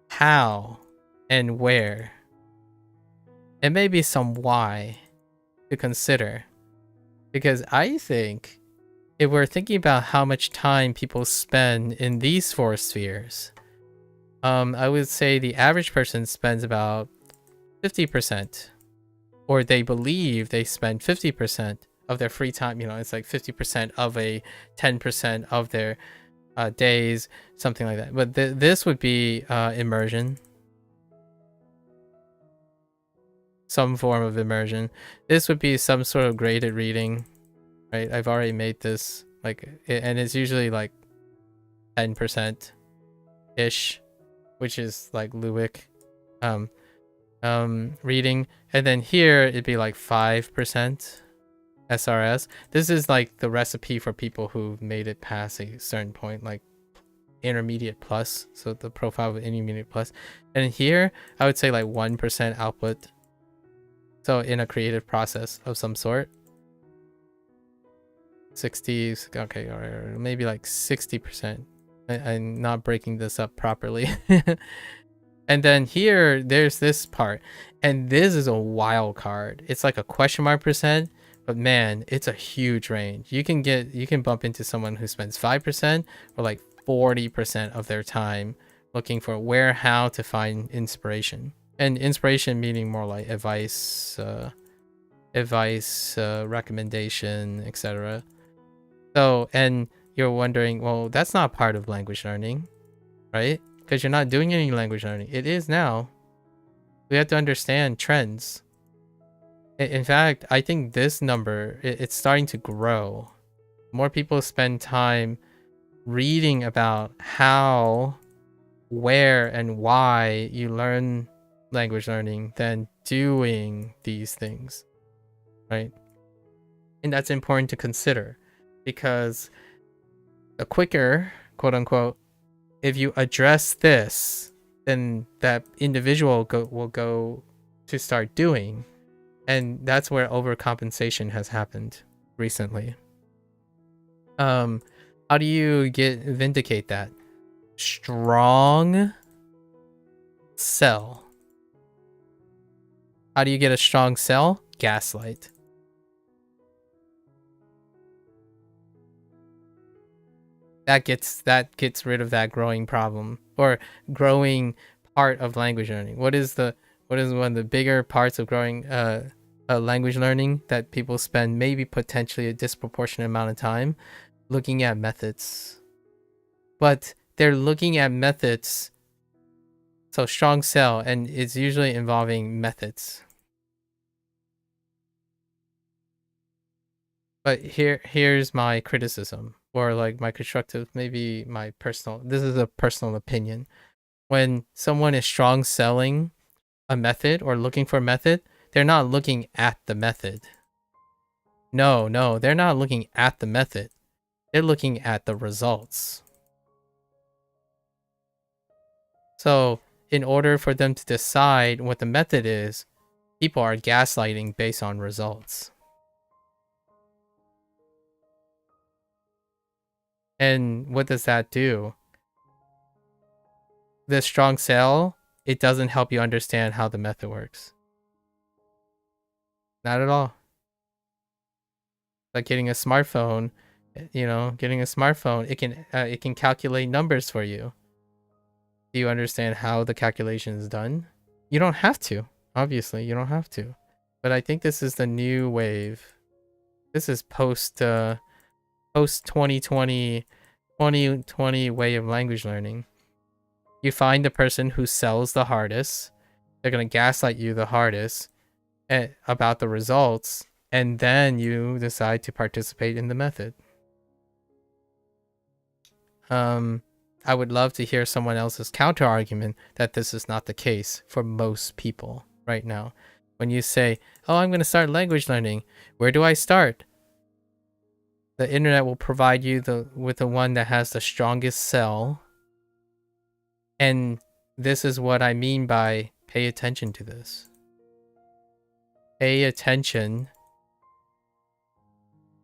How and where, and maybe some why to consider. Because I think if we're thinking about how much time people spend in these 4 spheres, I would say the average person spends about 50%, or they believe they spend 50% of their free time. It's like 50% of a 10% of their days, something like that. But this would be immersion, some form of immersion. This would be some sort of graded reading, right? I've already made this, and it's usually like 10% ish, which is like Luwick reading, and then here it'd be like 5% SRS. This is like the recipe for people who made it past a certain point, like intermediate plus, so the profile of intermediate plus. And here I would say like 1% output, so in a creative process of some sort. 60, okay, or maybe like 60%. I'm not breaking this up properly. And then here there's this part, and this is a wild card. It's like a question mark percent, but man, it's a huge range. You can bump into someone who spends 5% or like 40% of their time looking for how to find inspiration. And inspiration meaning more like advice, recommendation, etc. So, and you're wondering, well, that's not part of language learning, right? Because you're not doing any language learning. It is now. We have to understand trends. In fact, I think this number, it's starting to grow. More people spend time reading about how, where, and why you learn language learning than doing these things, right? And that's important to consider, because the quicker, quote unquote, if you address this, then that individual will go to start doing. And that's where overcompensation has happened recently. How do you vindicate that? Strong sell. How do you get a strong sell? Gaslight. That gets rid of that growing problem, or growing part of language learning. What is one of the bigger parts of growing language learning that people spend maybe potentially a disproportionate amount of time looking at methods? But they're looking at methods. So strong sell, and it's usually involving methods. But here's my criticism, or like my constructive, maybe my personal, this is a personal opinion. When someone is strong selling a method or looking for a method, they're not looking at the method. No, they're not looking at the method. They're looking at the results. So in order for them to decide what the method is, people are gaslighting based on results. And what does that do? The strong sell, it doesn't help you understand how the method works. Not at all. Like getting a smartphone, getting a smartphone, it can calculate numbers for you. Do you understand how the calculation is done? You don't have to. Obviously, you don't have to. But I think this is the new wave. This is post 2020 way of language learning. You find the person who sells the hardest. They're going to gaslight you the hardest about the results, and then you decide to participate in the method. I would love to hear someone else's counter argument that this is not the case for most people right now. When you say, "Oh, I'm going to start language learning. Where do I start?" The internet will provide you with the one that has the strongest sell. And this is what I mean by pay attention to this. Pay attention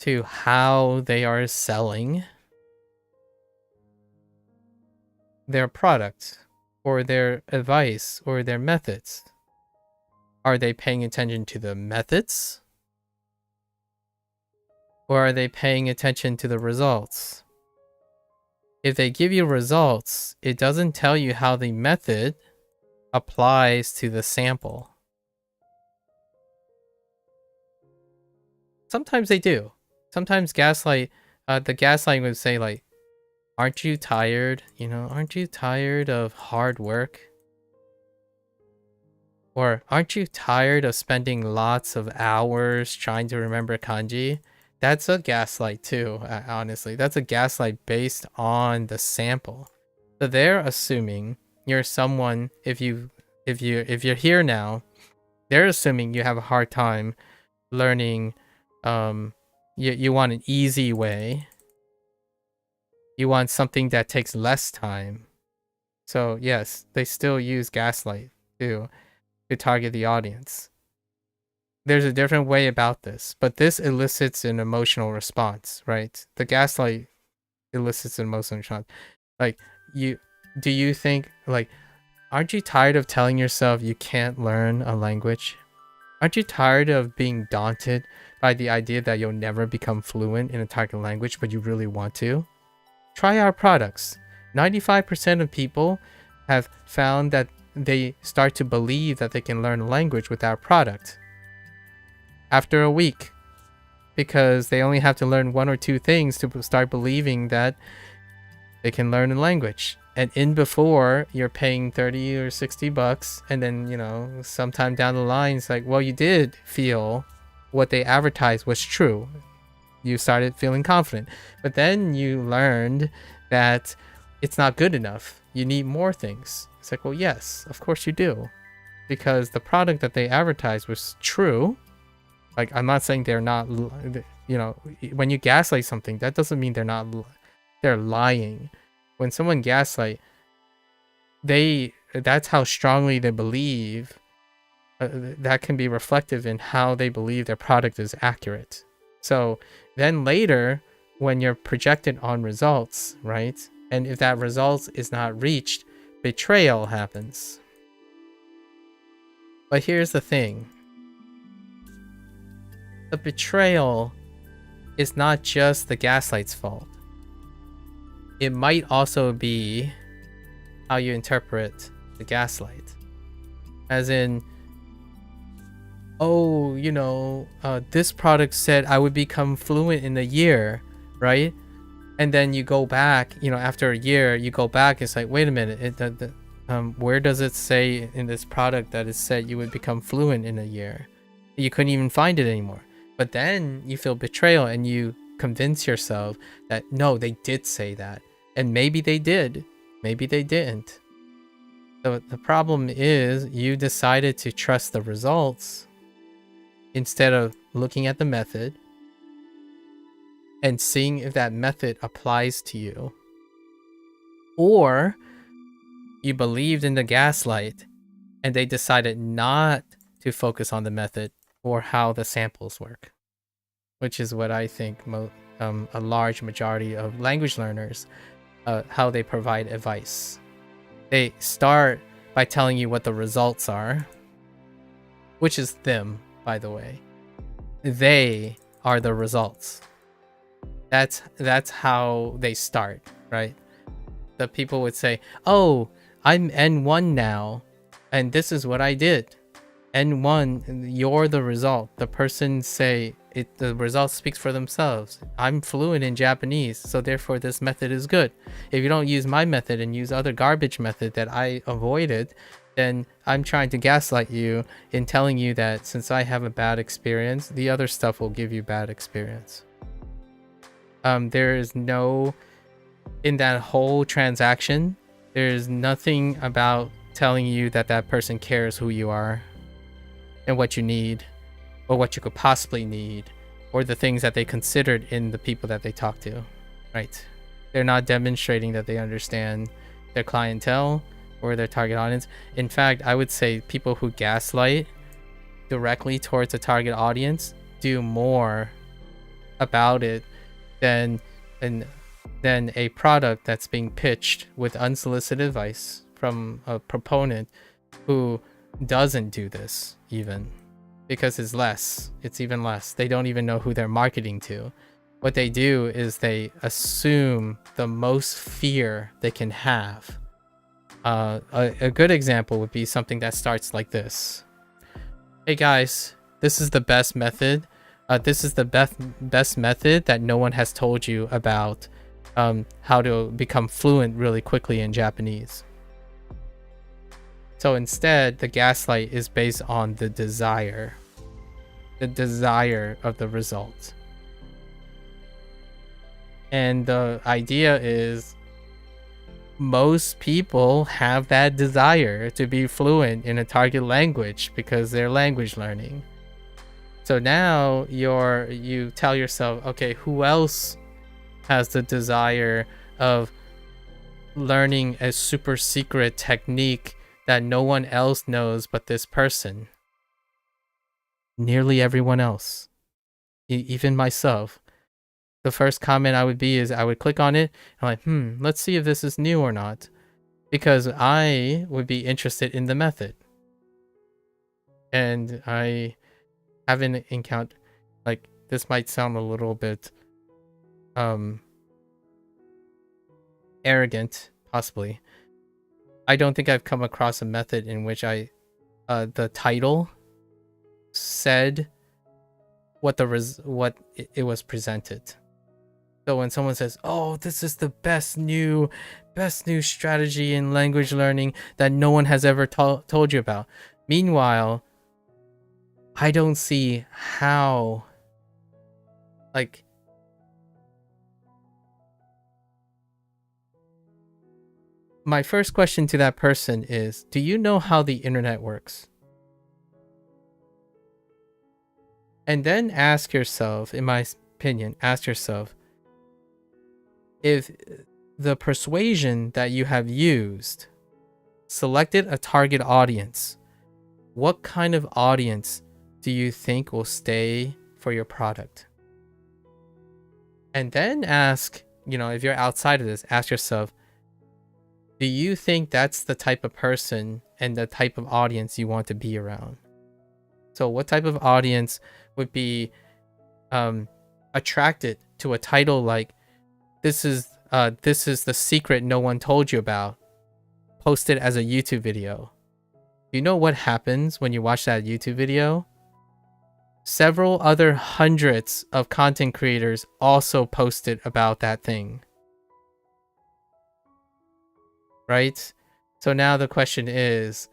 to how they are selling their product or their advice or their methods. Are they paying attention to the methods? Or are they paying attention to the results? If they give you results, it doesn't tell you how the method applies to the sample. Sometimes they do. Sometimes the gaslighting would say like, aren't you tired? Aren't you tired of hard work? Or aren't you tired of spending lots of hours trying to remember kanji? That's a gaslight too, honestly. That's a gaslight based on the sample. So they're assuming you're someone, if you're here now, they're assuming you have a hard time learning. You want an easy way. You want something that takes less time. So yes, they still use gaslight too to target the audience. There's a different way about this, but this elicits an emotional response, right? The gaslight elicits an emotional response. Like, do you think, like, aren't you tired of telling yourself you can't learn a language? Aren't you tired of being daunted by the idea that you'll never become fluent in a target language, but you really want to? Try our products. 95% of people have found that they start to believe that they can learn a language with our product after a week, because they only have to learn one or two things to start believing that they can learn a language. And in before, you're paying 30 or 60 bucks, and then sometime down the line it's like, well, you did feel what they advertised was true. You started feeling confident, but then you learned that it's not good enough. You need more things. It's like, well, yes, of course you do, because the product that they advertised was true. Like, I'm not saying they're not, when you gaslight something, that doesn't mean they're lying. When someone gaslight, that's how strongly they believe. That can be reflective in how they believe their product is accurate. So then later, when you're projected on results, right? And if that result is not reached, betrayal happens. But here's the thing. The betrayal is not just the gaslight's fault. It might also be how you interpret the gaslight. As in, oh, this product said I would become fluent in a year, right? And then you go back, after a year, you go back, it's like, wait a minute, where does it say in this product that it said you would become fluent in a year? You couldn't even find it anymore. But then you feel betrayal and you convince yourself that no, they did say that. And maybe they did, maybe they didn't. So the problem is you decided to trust the results instead of looking at the method and seeing if that method applies to you. Or you believed in the gaslight and they decided not to focus on the method or how the samples work, which is what I think a large majority of language learners, how they provide advice. They start by telling you what the results are, which is them, by the way. They are the results. That's how they start, right? The people would say, oh, I'm N1 now, and this is what I did. N1, you're the result. The person say the result speaks for themselves. I'm fluent in Japanese, so therefore this method is good. If you don't use my method and use other garbage method that I avoided, then I'm trying to gaslight you in telling you that since I have a bad experience, the other stuff will give you bad experience. There is no, in that whole transaction, there's nothing about telling you that that person cares who you are and what you need or what you could possibly need or the things that they considered in the people that they talk to, right? They're not demonstrating that they understand their clientele or their target audience. In fact, I would say people who gaslight directly towards a target audience do more about it than a product that's being pitched with unsolicited advice from a proponent who doesn't do this, even because it's even less. They don't even know who they're marketing to. What they do is they assume the most fear they can have. A good example would be something that starts like this. Hey guys, this is the best method. This is the best method that no one has told you about how to become fluent really quickly in Japanese. So instead, the gaslight is based on the desire of the result. And the idea is most people have that desire to be fluent in a target language because they're language learning. So now you tell yourself, okay, who else has the desire of learning a super secret technique that no one else knows but this person? Nearly everyone else, even myself. The first comment I would click on it. I'm like, let's see if this is new or not, because I would be interested in the method, and I haven't encountered, like, this might sound a little bit arrogant, possibly. I don't think I've come across a method in which the title said what it was presented. So when someone says, oh, this is the best new strategy in language learning that no one has ever told you about, meanwhile I don't see how, like, my first question to that person is, do you know how the internet works? And then ask yourself, in my opinion, if the persuasion that you have used selected a target audience, what kind of audience do you think will stay for your product? And then ask, if you're outside of this, ask yourself, do you think that's the type of person and the type of audience you want to be around? So what type of audience would be attracted to a title like, this is the secret no one told you about, posted as a YouTube video? Do you know what happens when you watch that YouTube video? Several other hundreds of content creators also posted about that thing. Right? So now the question is,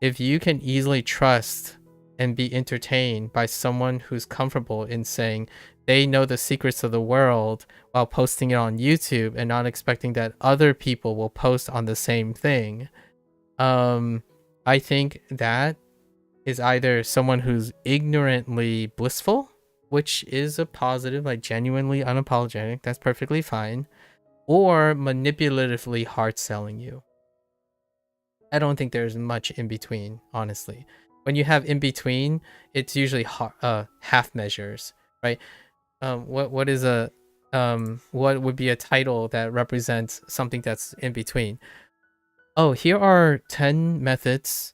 if you can easily trust and be entertained by someone who's comfortable in saying they know the secrets of the world while posting it on YouTube and not expecting that other people will post on the same thing, I think that is either someone who's ignorantly blissful which is a positive, like genuinely unapologetic, that's perfectly fine, or manipulatively hard selling you. I don't think there's much in between, honestly. When you have in between, it's usually half measures, right? What would be a title that represents something that's in between? Oh, here are 10 methods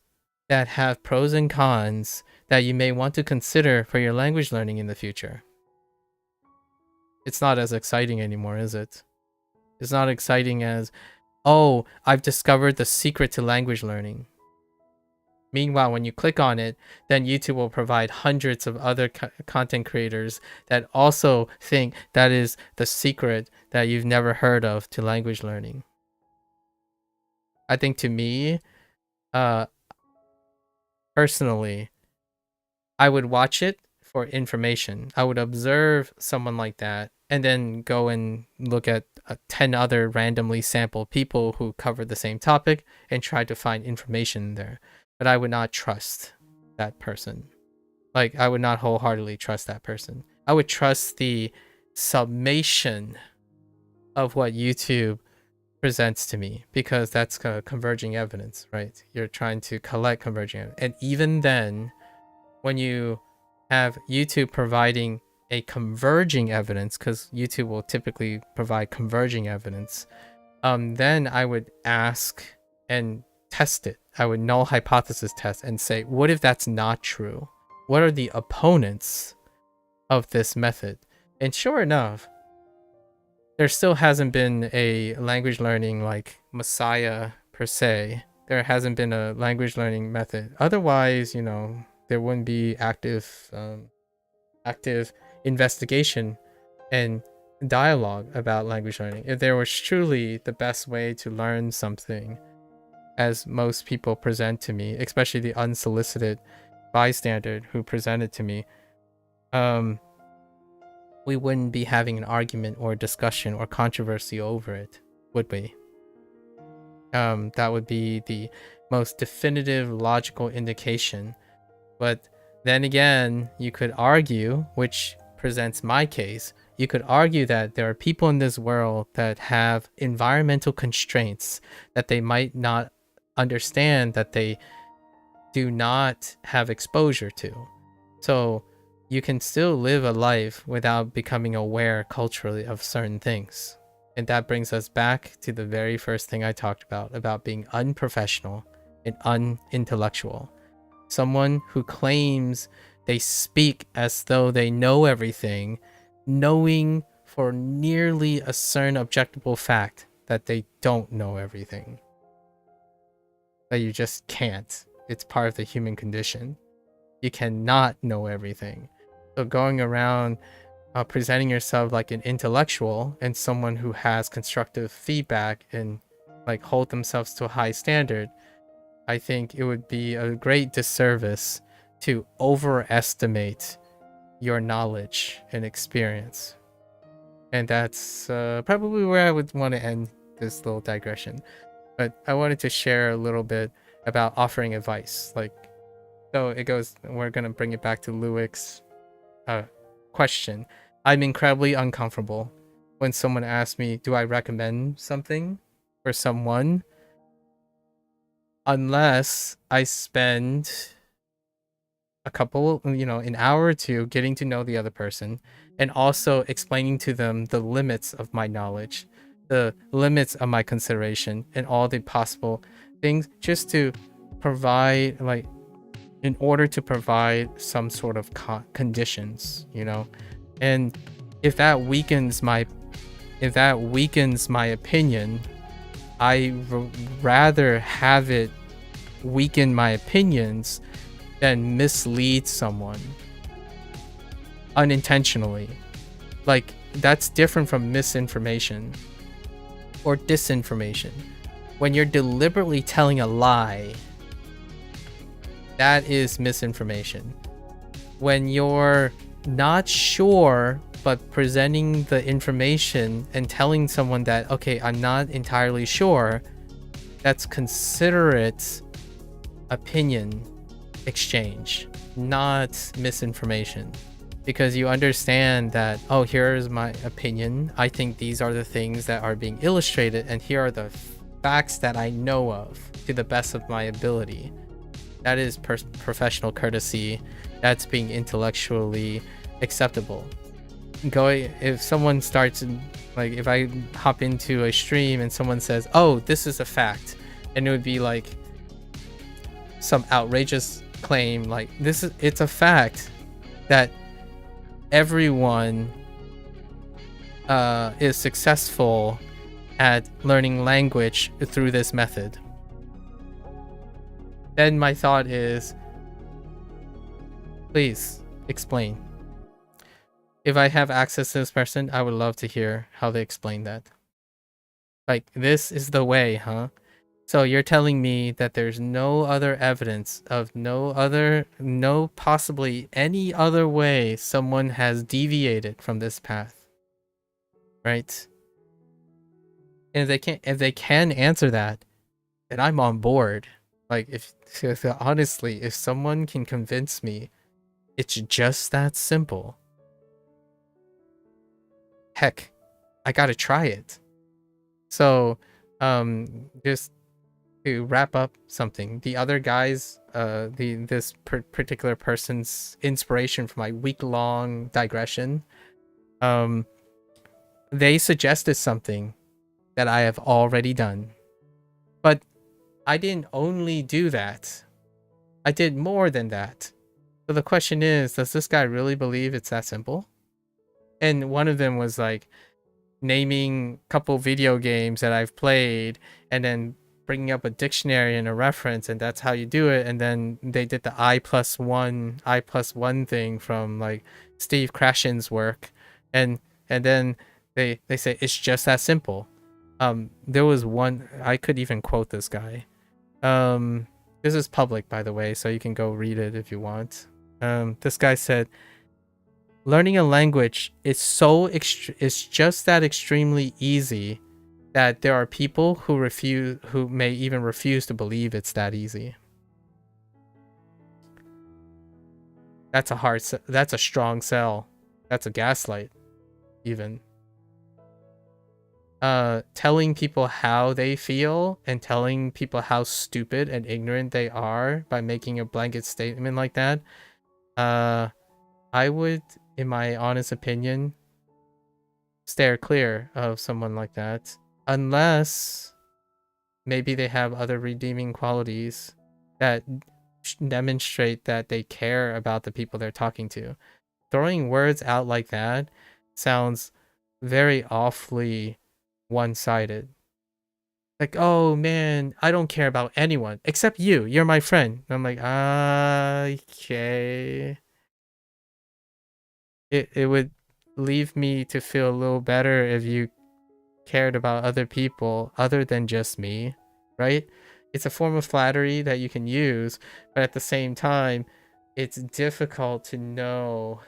that have pros and cons that you may want to consider for your language learning in the future. It's not as exciting anymore, is it? It's not exciting as, oh, I've discovered the secret to language learning. Meanwhile, when you click on it, then YouTube will provide hundreds of other content creators that also think that is the secret that you've never heard of to language learning. I think to me, personally, I would watch it for information. I would observe someone like that and then go and look at 10 other randomly sampled people who cover the same topic and try to find information there. But I would not trust that person. Like, I would not wholeheartedly trust that person. I would trust the summation of what YouTube presents to me, because that's converging evidence, right? You're trying to collect converging evidence. And even then, when you have YouTube providing a converging evidence, because YouTube will typically provide converging evidence, then I would ask and test it. I would null hypothesis test and say, what if that's not true? What are the opponents of this method? And sure enough, there still hasn't been a language learning like messiah per se. There hasn't been a language learning method. Otherwise, you know, there wouldn't be active investigation and dialogue about language learning. If there was truly the best way to learn something, as most people present to me, especially the unsolicited bystander who presented to me, we wouldn't be having an argument or discussion or controversy over it, would we? That would be the most definitive logical indication. But then again, you could argue, which presents my case, you could argue that there are people in this world that have environmental constraints that they might not understand, that they do not have exposure to. So you can still live a life without becoming aware culturally of certain things. And that brings us back to the very first thing I talked about being unprofessional and unintellectual. Someone who claims they speak as though they know everything, knowing for nearly a certain objectable fact that they don't know everything. That you just can't. It's part of the human condition. You cannot know everything. So going around presenting yourself like an intellectual and someone who has constructive feedback and like hold themselves to a high standard, I think it would be a great disservice to overestimate your knowledge and experience. And that's probably where I would want to end this little digression. But I wanted to share a little bit about offering advice. Like, so it goes, we're going to bring it back to Luik's question. I'm incredibly uncomfortable when someone asks me, do I recommend something for someone? Unless I spend an hour or two getting to know the other person and also explaining to them the limits of my knowledge, the limits of my consideration, and all the possible things, just to provide, like, in order to provide some sort of conditions, and if that weakens my opinion, I rather have it weaken my opinions than mislead someone unintentionally. Like, that's different from misinformation or disinformation. When you're deliberately telling a lie, that is misinformation. When you're not sure but presenting the information and telling someone that, okay, I'm not entirely sure, that's considerate opinion exchange, not misinformation. because you understand that, oh, here's my opinion. I think these are the things that are being illustrated, and here are the facts that I know of to the best of my ability. That is professional courtesy. That's being intellectually acceptable. If someone starts, like, if I hop into a stream and someone says, oh, this is a fact, and it would be like some outrageous claim, like, it's a fact that everyone is successful at learning language through this method. Then my thought is, please explain. If I have access to this person, I would love to hear how they explain that. Like, this is the way, huh? So you're telling me that there's no other evidence of no possibly any other way someone has deviated from this path, right? And if they can answer that, then I'm on board. Like, if honestly, if someone can convince me it's just that simple, heck, I gotta try it. So, just to wrap up something, the other guys, this particular person's inspiration for my week-long digression, they suggested something that I have already done, but I didn't only do that. I did more than that. So the question is, does this guy really believe it's that simple? And one of them was like naming a couple video games that I've played and then bringing up a dictionary and a reference, and that's how you do it. And then they did the I+1 thing from like Steve Krashen's work, and then they say it's just that simple. There was one, I could even quote this guy. This is public, by the way, so you can go read it if you want. This guy said, learning a language is it's just that extremely easy that there are people who may even refuse to believe it's that easy. That's a strong sell. That's a gaslight, even. Telling people how they feel and telling people how stupid and ignorant they are by making a blanket statement like that, I would, in my honest opinion, steer clear of someone like that, unless maybe they have other redeeming qualities that demonstrate that they care about the people they're talking to. Throwing words out like that sounds very awfully one-sided. Like, oh man, I don't care about anyone except you. You're my friend. And I'm like, okay. It would leave me to feel a little better if you cared about other people other than just me, right? It's a form of flattery that you can use, but at the same time, it's difficult to know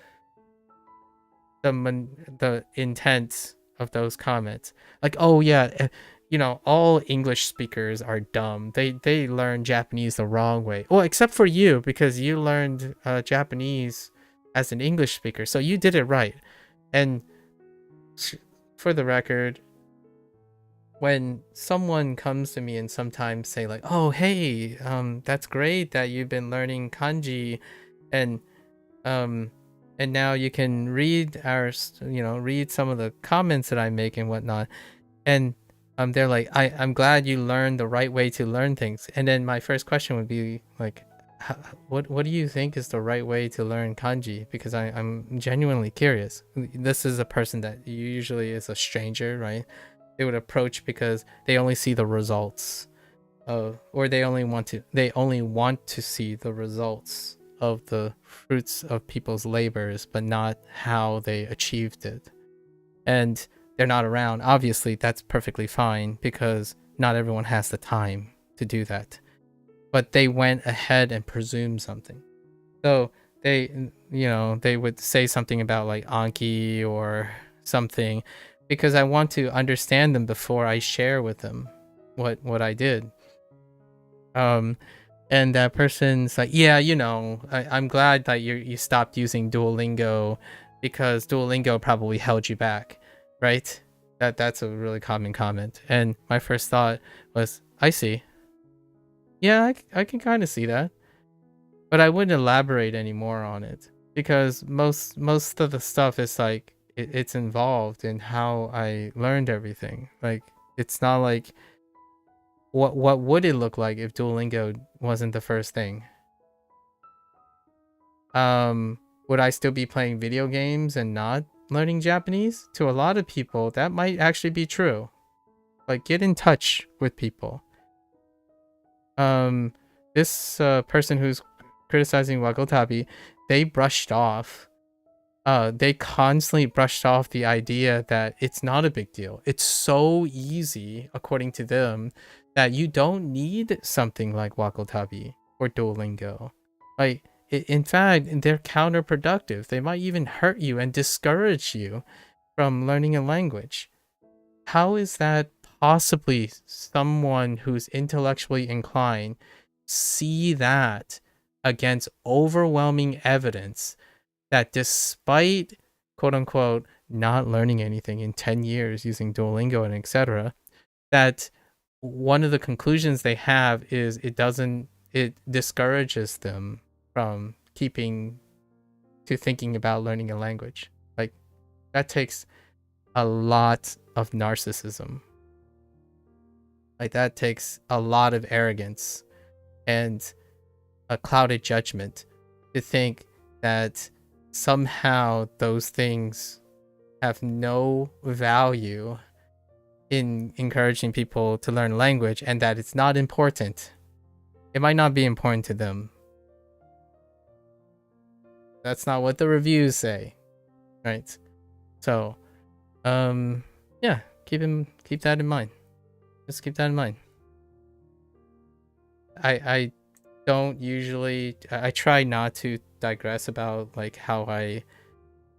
the intent of those comments. Like, oh yeah, you know, all English speakers are dumb. They learn Japanese the wrong way. Well, except for you, because you learned Japanese as an English speaker, so you did it right. And for the record, when someone comes to me and sometimes say like, oh hey, that's great that you've been learning kanji, and now you can read read some of the comments that I make and whatnot, and they're like, I'm glad you learned the right way to learn things. And then my first question would be like, what do you think is the right way to learn kanji? Because I'm genuinely curious. This is a person that usually is a stranger, right? They would approach because they only see the results or they only want to see the results of the fruits of people's labors, but not how they achieved it. And they're not around. Obviously, that's perfectly fine because not everyone has the time to do that. But they went ahead and presumed something. So they would say something about like Anki or something, because I want to understand them before I share with them what I did. and that person's like, yeah, you know, I'm glad that you stopped using Duolingo because Duolingo probably held you back, right? That's a really common comment. And my first thought was, I see. Yeah, I can kind of see that, but I wouldn't elaborate any more on it because most of the stuff is like it's involved in how I learned everything. Like it's not like what would it look like if Duolingo wasn't the first thing? Would I still be playing video games and not learning Japanese? To a lot of people, that might actually be true. Like get in touch with people. This person who's criticizing Wagotabi, they constantly brushed off the idea that it's not a big deal. It's so easy, according to them, that you don't need something like Wagotabi or Duolingo. Like, in fact, they're counterproductive. They might even hurt you and discourage you from learning a language. How is that possibly someone who's intellectually inclined see that against overwhelming evidence that despite quote unquote not learning anything in 10 years using Duolingo and etc., that one of the conclusions they have is it discourages them from thinking about learning a language. Like that takes a lot of narcissism. Like that takes a lot of arrogance and a clouded judgment to think that somehow those things have no value in encouraging people to learn language and that it's not important. It might not be important to them. That's not what the reviews say, right? So, yeah, keep that in mind. Just keep that in mind. I don't usually, I try not to digress about like how I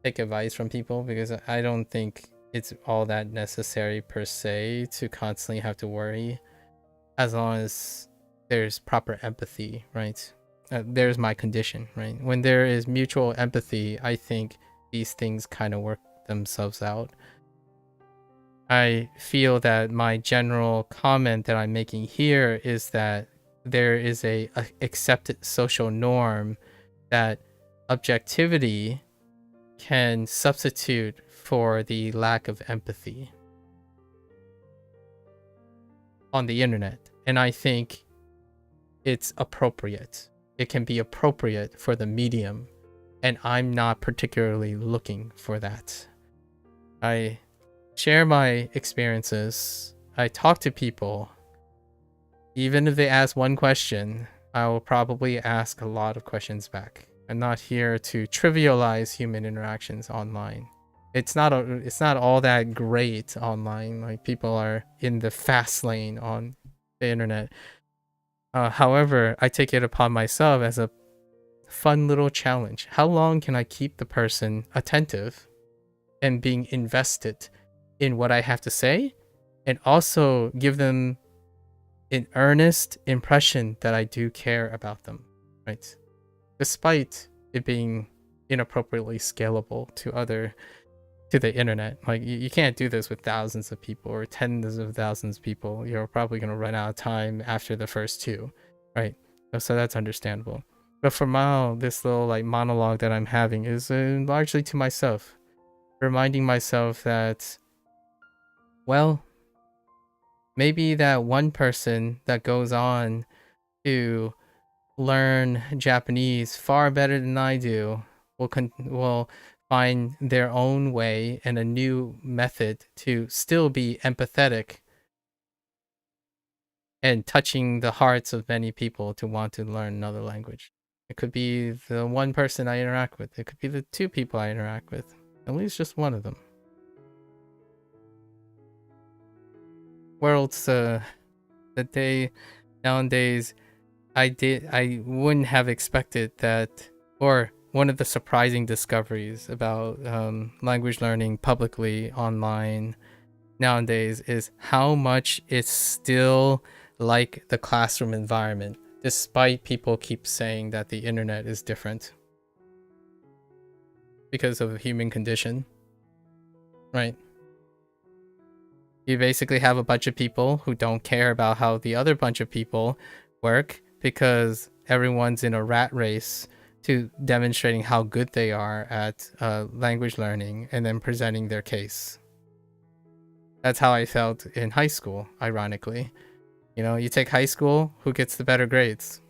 take advice from people because I don't think it's all that necessary per se to constantly have to worry, as long as there's proper empathy, right? There's my condition, right? When there is mutual empathy, I think these things kind of work themselves out. I feel that my general comment that I'm making here is that there is a accepted social norm that objectivity can substitute for the lack of empathy on the internet. And I think it's appropriate. It can be appropriate for the medium. And I'm not particularly looking for that. I share my experiences. I talk to people. Even if they ask one question, I will probably ask a lot of questions back. I'm not here to trivialize human interactions online. It's not all that great online. Like people are in the fast lane on the internet. However, I take it upon myself as a fun little challenge. How long can I keep the person attentive and being invested in what I have to say, and also give them an earnest impression that I do care about them, right? Despite it being inappropriately scalable to the internet. Like you can't do this with thousands of people or tens of thousands of people. You're probably going to run out of time after the first two, right? So that's understandable. But for now, this little like monologue that I'm having is largely to myself, reminding myself that, well, maybe that one person that goes on to learn Japanese far better than I do will find their own way and a new method to still be empathetic and touching the hearts of many people to want to learn another language. It could be the one person I interact with. It could be the two people I interact with. At least just one of them. World's the day nowadays I wouldn't have expected that, or one of the surprising discoveries about language learning publicly online nowadays is how much it's still like the classroom environment. despite people keep saying that the internet is different because of the human condition, right? You basically have a bunch of people who don't care about how the other bunch of people work because everyone's in a rat race to demonstrating how good they are at language learning and then presenting their case. That's how I felt in high school, ironically. You know, you take high school, who gets the better grades?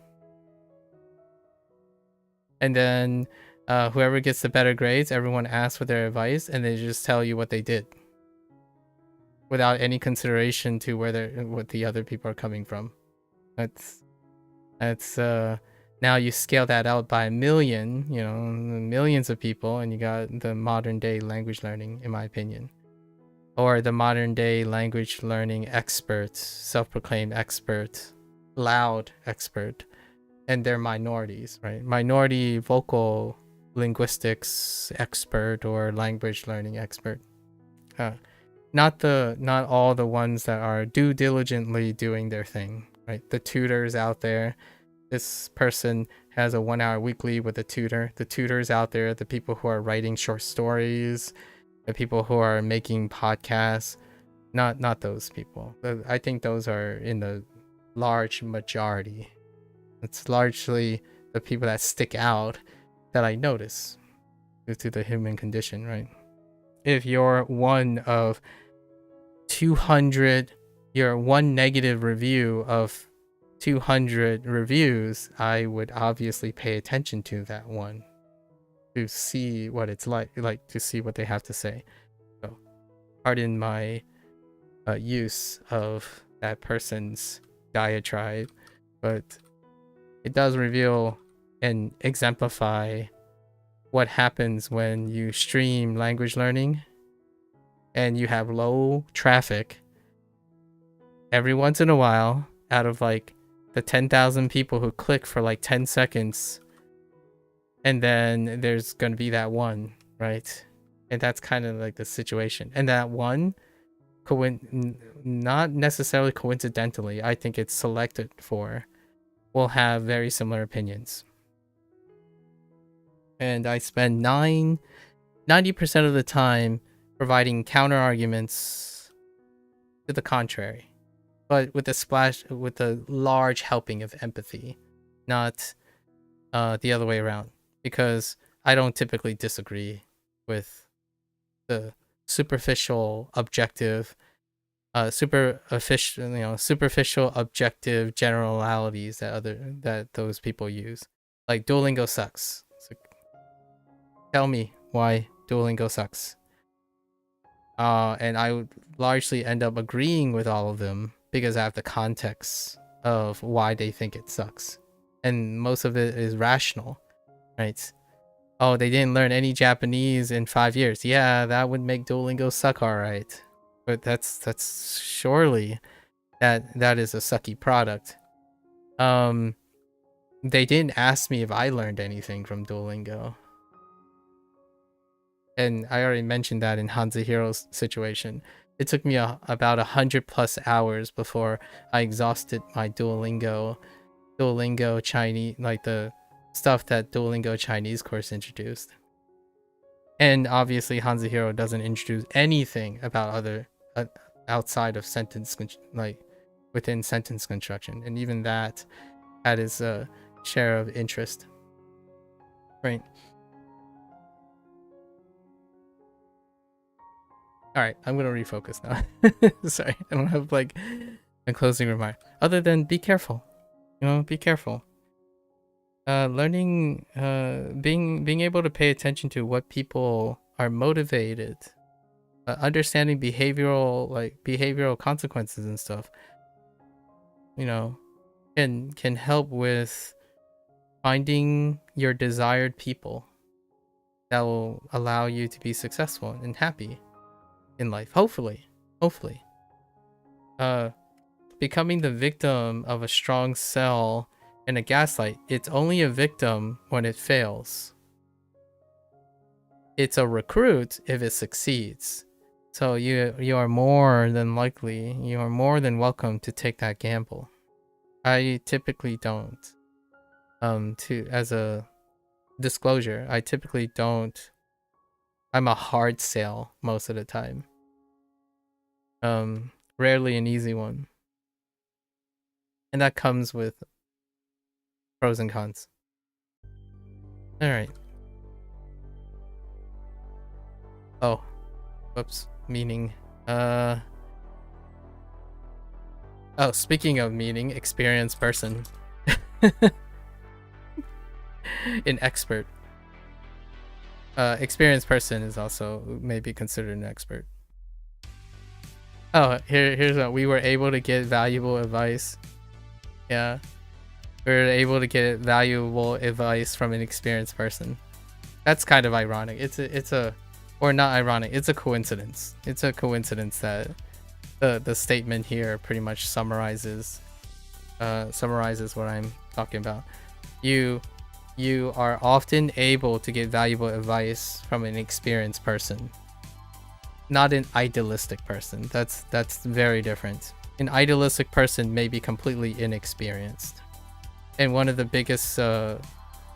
And then whoever gets the better grades, everyone asks for their advice and they just tell you what they did without any consideration to what the other people are coming from. That's now you scale that out by a million, you know, millions of people, and you got the modern day language learning, in my opinion. Or the modern day language learning expert, self-proclaimed expert, loud expert, and they're minorities, right? Minority vocal linguistics expert or language learning expert. Not all the ones that are diligently doing their thing, right? The tutors out there. This person has a 1 hour weekly with a tutor. The tutors out there, the people who are writing short stories, the people who are making podcasts, not those people. I think those are in the large majority. It's largely the people that stick out that I notice due to the human condition, right? If you're one of 200, you're one negative review of 200 reviews, I would obviously pay attention to that one to see what it's like to see what they have to say. So pardon my use of that person's diatribe, but it does reveal and exemplify what happens when you stream language learning and you have low traffic. Every once in a while, out of like the 10,000 people who click for like 10 seconds, and then there's going to be that one, right? And that's kind of like the situation. And that one, not necessarily coincidentally, I think it's selected for, will have very similar opinions. And I spend 90% of the time providing counter arguments to the contrary, but with a large helping of empathy, not the other way around, because I don't typically disagree with the superficial objective objective generalities that those people use. Like Duolingo sucks. So tell me why Duolingo sucks. And I would largely end up agreeing with all of them because I have the context of why they think it sucks. And most of it is rational, right? Oh, they didn't learn any Japanese in 5 years. Yeah, that would make Duolingo suck, alright. But that's surely that is a sucky product. They didn't ask me if I learned anything from Duolingo. And I already mentioned that in HanziHero's situation. It took me about 100+ hours before I exhausted my Duolingo Chinese, like the stuff that Duolingo Chinese course introduced. And obviously HanziHero doesn't introduce anything about other outside of sentence, like within sentence construction, and even that had its share of interest, right? All right, I'm gonna refocus now. Sorry, I don't have like a closing remark other than be careful. You know, be careful. Learning, being able to pay attention to what people are motivated, understanding behavioral consequences and stuff, you know, can help with finding your desired people that will allow you to be successful and happy in life. Hopefully. Becoming the victim of a strong cell and a gaslight, it's only a victim when it fails. It's a recruit if it succeeds. So you are more than likely, you are more than welcome to take that gamble. I typically don't. As a disclosure, I typically don't. I'm a hard sell most of the time. Rarely an easy one. And that comes with pros and cons. Alright. Oh. Whoops. Meaning. Oh, speaking of meaning, experienced person. An expert. Experienced person is also maybe considered an expert. Oh, here's what we were able to get valuable advice. Yeah, we were able to get valuable advice from an experienced person. That's kind of ironic. Or not ironic. It's a coincidence. It's a coincidence that the statement here pretty much summarizes what I'm talking about. You are often able to get valuable advice from an experienced person, not an idealistic person. That's very different. An idealistic person may be completely inexperienced, and one of the biggest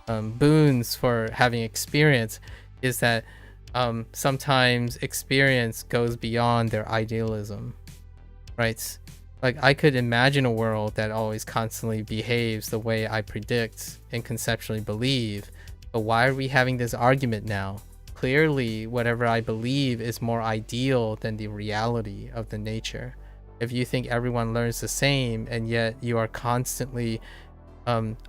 boons for having experience is that sometimes experience goes beyond their idealism, right? Like, I could imagine a world that always constantly behaves the way I predict and conceptually believe, but why are we having this argument now? Clearly, whatever I believe is more ideal than the reality of the nature. If you think everyone learns the same, and yet you are constantly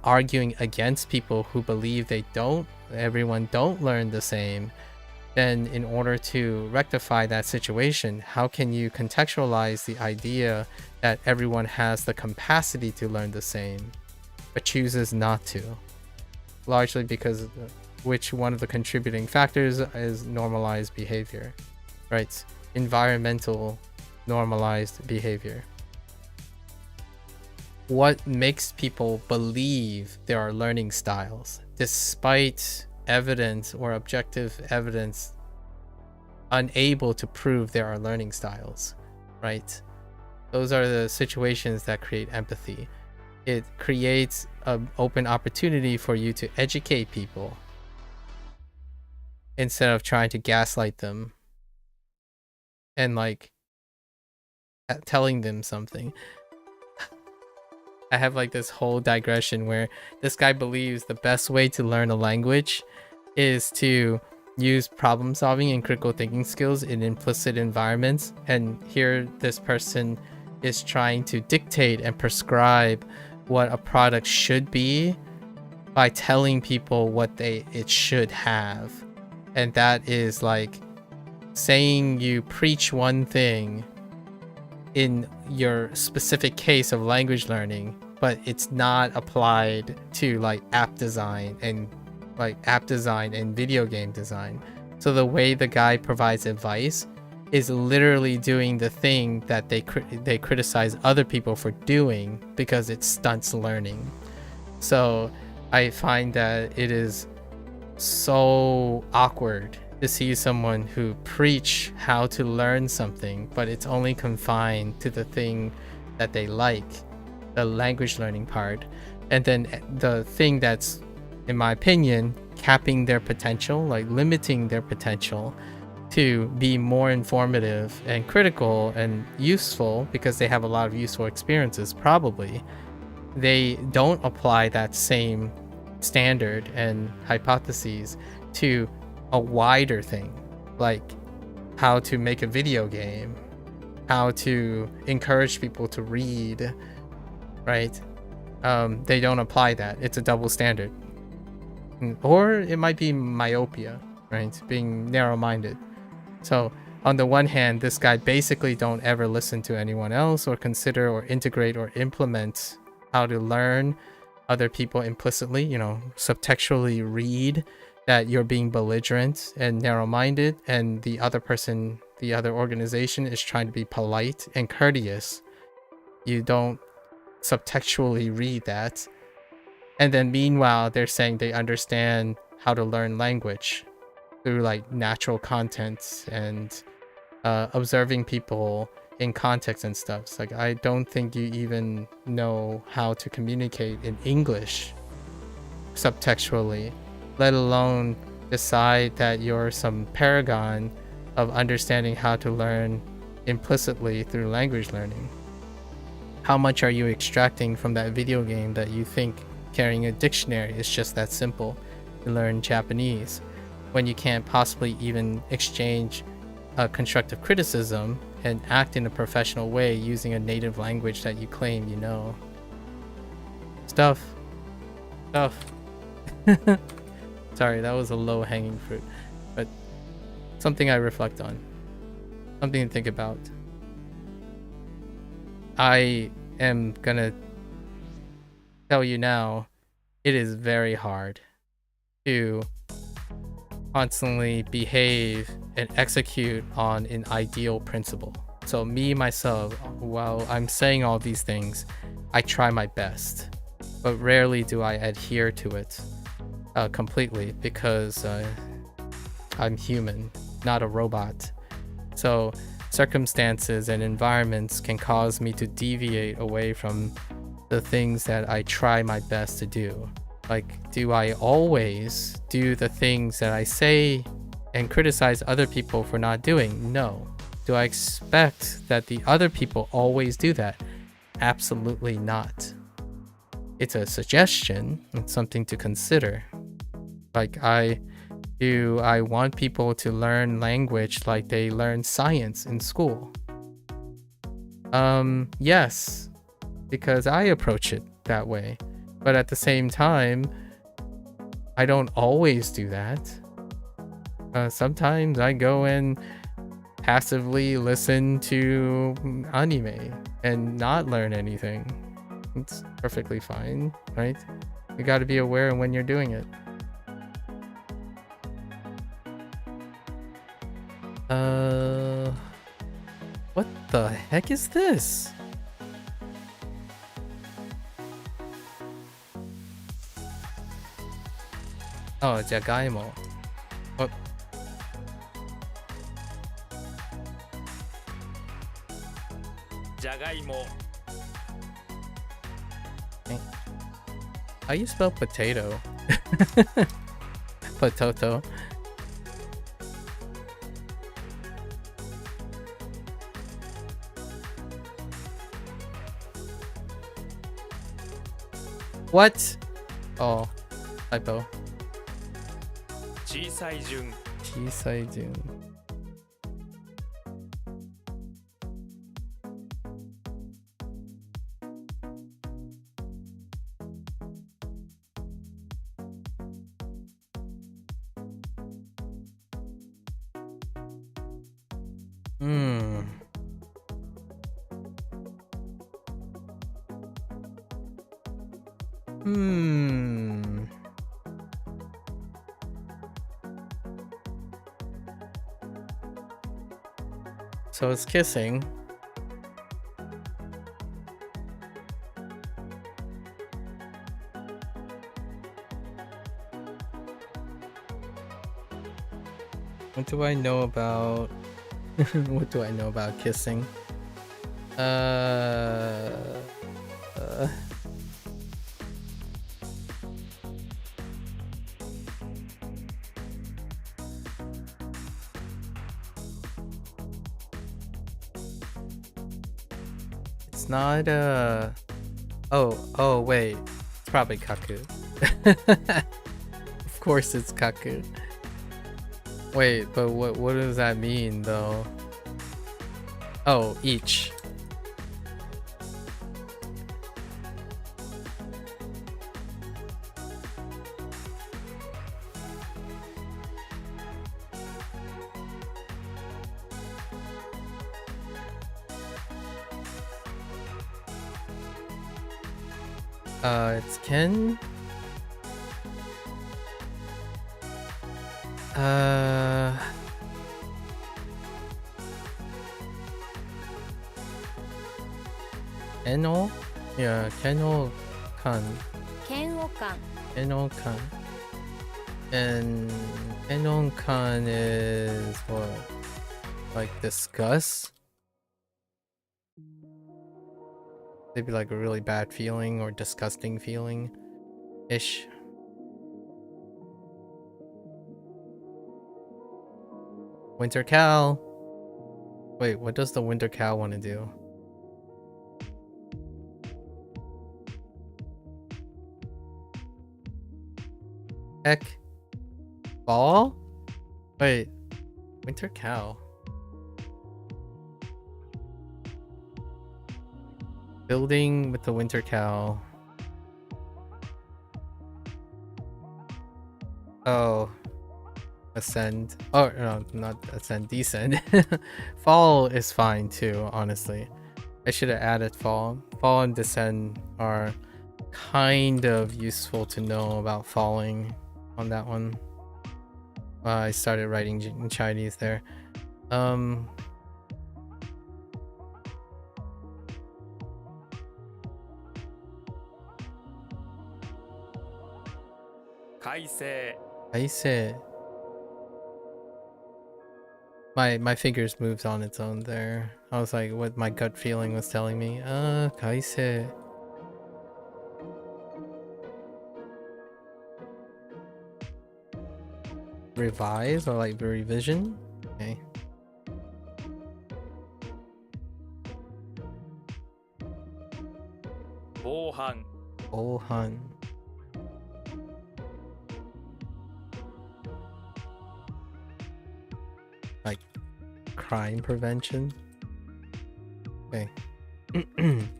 arguing against people who believe everyone don't learn the same, then in order to rectify that situation, how can you contextualize the idea that everyone has the capacity to learn the same, but chooses not to? Largely because which one of the contributing factors is normalized behavior, right? Environmental normalized behavior. What makes people believe there are learning styles, despite evidence or objective evidence unable to prove there are learning styles, right? Those are the situations that create empathy. It creates an open opportunity for you to educate people instead of trying to gaslight them and like telling them something. I have like this whole digression where this guy believes the best way to learn a language is to use problem solving and critical thinking skills in implicit environments, and here this person is trying to dictate and prescribe what a product should be by telling people what it should have. And that is like saying you preach one thing in your specific case of language learning, but it's not applied to like app design and video game design. So the way the guy provides advice is literally doing the thing that they criticize other people for doing because it stunts learning. So I find that it is so awkward to see someone who preach how to learn something, but it's only confined to the thing that they like, the language learning part, and then the thing that's, in my opinion, capping their potential, like limiting their potential to be more informative and critical and useful because they have a lot of useful experiences probably. They don't apply that same standard and hypotheses to a wider thing, like how to make a video game, how to encourage people to read, right? They don't apply that. It's a double standard. Or it might be myopia, right? Being narrow-minded. So on the one hand, this guy basically don't ever listen to anyone else or consider or integrate or implement how to learn other people implicitly, subtextually read that you're being belligerent and narrow-minded, and the other person, the other organization is trying to be polite and courteous. You don't subtextually read that. And then meanwhile, they're saying they understand how to learn language through like natural content and observing people in context and stuff. It's like, I don't think you even know how to communicate in English subtextually, let alone decide that you're some paragon of understanding how to learn implicitly through language learning. How much are you extracting from that video game that you think carrying a dictionary is just that simple to learn Japanese, when you can't possibly even exchange constructive criticism and act in a professional way using a native language that you claim you know? Stuff. Sorry, that was a low-hanging fruit, but something I reflect on, something to think about. I am gonna tell you now, it is very hard to constantly behave and execute on an ideal principle. So me, myself, while I'm saying all these things, I try my best, but rarely do I adhere to it completely, because I'm human, not a robot. So circumstances and environments can cause me to deviate away from the things that I try my best to do. Like, do I always do the things that I say and criticize other people for not doing? No. Do I expect that the other people always do that? Absolutely not. It's a suggestion, it's something to consider. Like, do I want people to learn language like they learn science in school? Yes, because I approach it that way. But at the same time, I don't always do that. Sometimes I go and passively listen to anime and not learn anything. It's perfectly fine, right? You got to be aware when you're doing it. What the heck is this? Oh, jagaimo. What? Jagaimo. How you spell potato? Potato. What? Oh, typo. 小さい順 Chisaijun. So it's kissing. What do I know about what do I know about kissing? It's not oh wait, it's probably kaku. Of course it's kaku. Wait, but what does that mean though? Oh, each. It's Ken. Eno? Yeah, Keno-kan. 嫌悪感 Keno-kan. And Keno-kan is what? Like disgust? Maybe like a really bad feeling or disgusting feeling ish. Winter cow. Wait, what does the winter cow want to do? Heck. Fall? Wait. Winter cow. Building with the winter cow. Oh. Ascend. Oh, no, not ascend. Descend. Fall is fine too, honestly. I should have added fall. Fall and descend are kind of useful to know about falling on that one. I started writing in Chinese there. 快晴 I said my fingers moved on its own there. I was like what my gut feeling was telling me. Kaise. Revise or like revision? Okay. Hoang Hoang. Like crime prevention. Okay.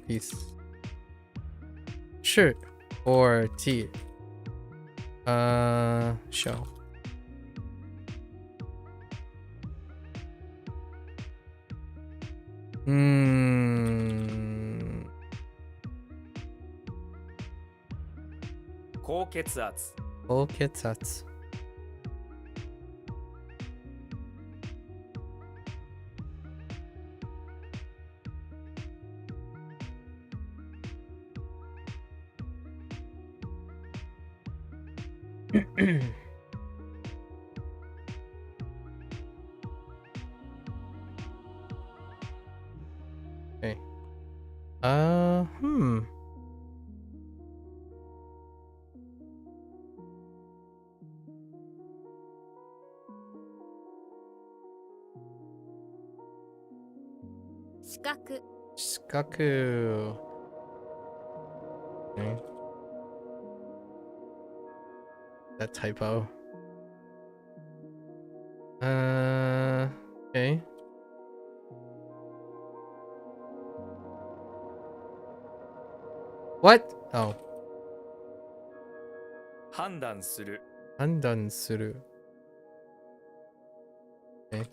Peace. Shirt or tea. Show. Hmm. 高血圧 高血圧. Okay. Hmm. Shikaku. Shikaku. Okay. That typo. Okay. What? Oh. 判断する Handan suru. Okay.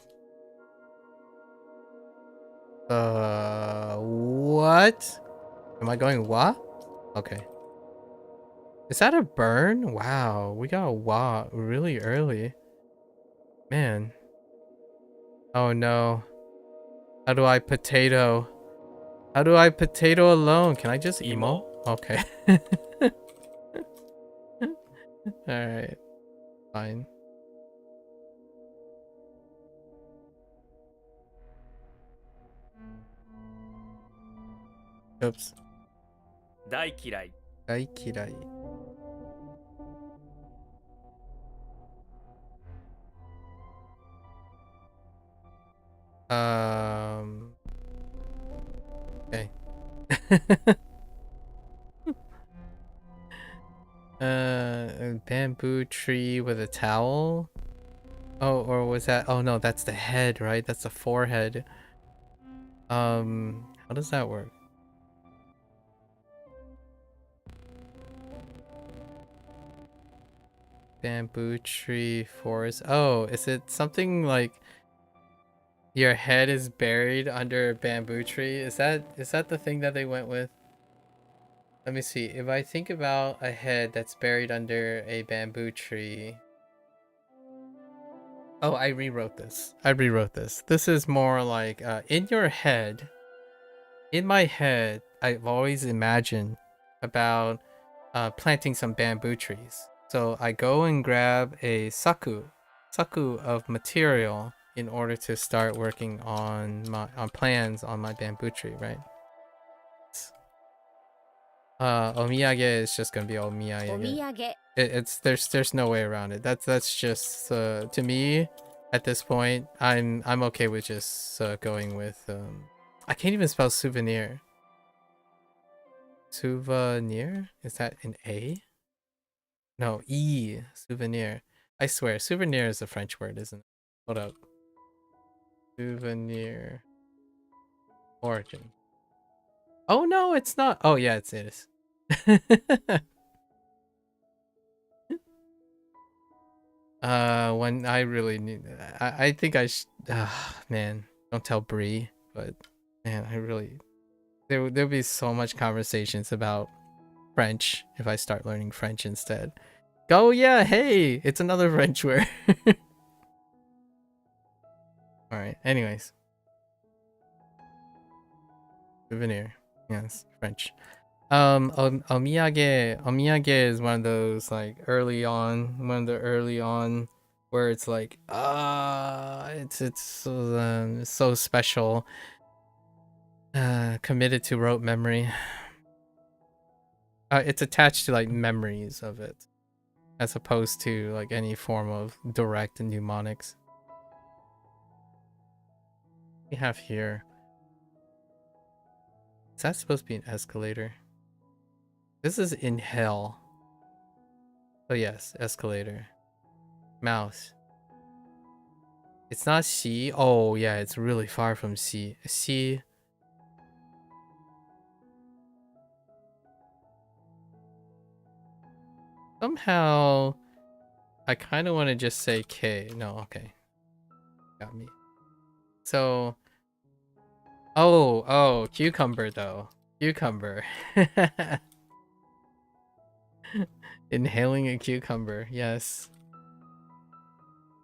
What? Am I going what? Okay. Is that a burn? Wow, we got a wa really early. Man. Oh no. How do I potato? How do I potato alone? Can I just emo? Okay. Alright. Fine. Oops. 大嫌い Daikirai. Okay. A bamboo tree with a towel? Oh, or was that? Oh no, that's the head, right? That's the forehead. How does that work? Bamboo tree forest. Oh, is it something like your head is buried under a bamboo tree? Is that the thing that they went with? Let me see. If I think about a head that's buried under a bamboo tree. Oh, I rewrote this. This is more like in your head. In my head, I've always imagined about planting some bamboo trees. So I go and grab a saku of material in order to start working on my plans on my bamboo tree, right? Omiyage is just gonna be omiyage. お土産 It's there's no way around it. That's just to me at this point. I'm okay with just going with I can't even spell souvenir. Souvenir? Is that an A? No, E. Souvenir. I swear, souvenir is a French word, isn't it? Hold up. Souvenir. Origin. Oh no, it's not. Oh yeah, it is. When I really need, I think I should. Man, don't tell Bree, but man, I really there'll be so much conversations about French if I start learning French instead. Oh yeah, hey, it's another French word. All right. Anyways, souvenir. Yes, French. Omiyage is one of those like early on, one of the early on where it's like it's so special, committed to rote memory. It's attached to like memories of it as opposed to like any form of direct mnemonics. We have here, is that supposed to be an escalator? This is in hell. Oh yes, escalator. Mouse. It's not C. Oh yeah, it's really far from C. C. Somehow, I kind of want to just say K. No, okay. Got me. So, oh, cucumber though. Cucumber. Inhaling a cucumber. Yes.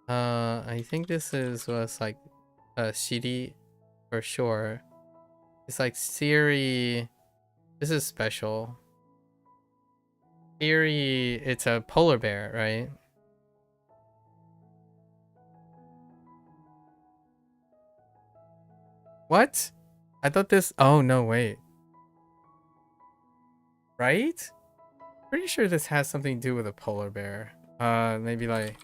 I think this was like CD for sure. It's like Siri. This is special. Siri, it's a polar bear, right? What? I thought this. Oh no, wait. Right? Pretty sure this has something to do with a polar bear. Maybe like.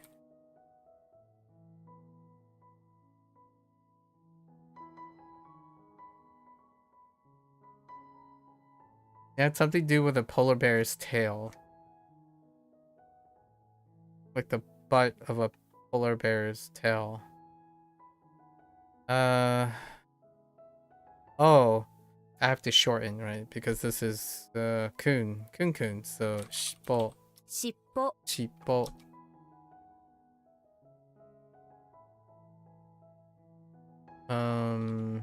It had something to do with a polar bear's tail. Like the butt of a polar bear's tail. Oh. I have to shorten, right? Because this is kun. So shippo. 尻尾 Shippo. Hmm.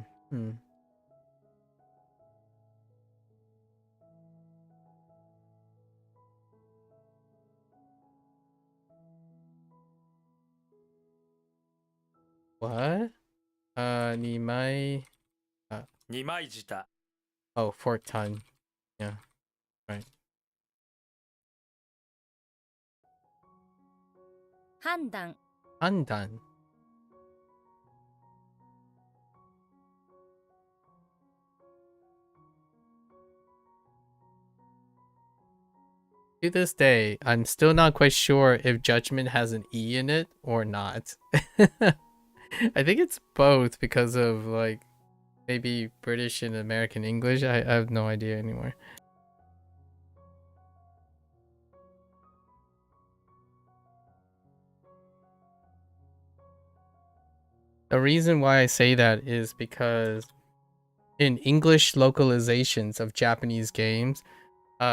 What? Nimai. 二枚舌 Oh, 4 ton. Yeah, right. 判断 Undone. To this day, I'm still not quite sure if judgment has an E in it or not. I think it's both because of like maybe British and American English. I have no idea anymore. The reason why I say that is because in English localizations of Japanese games,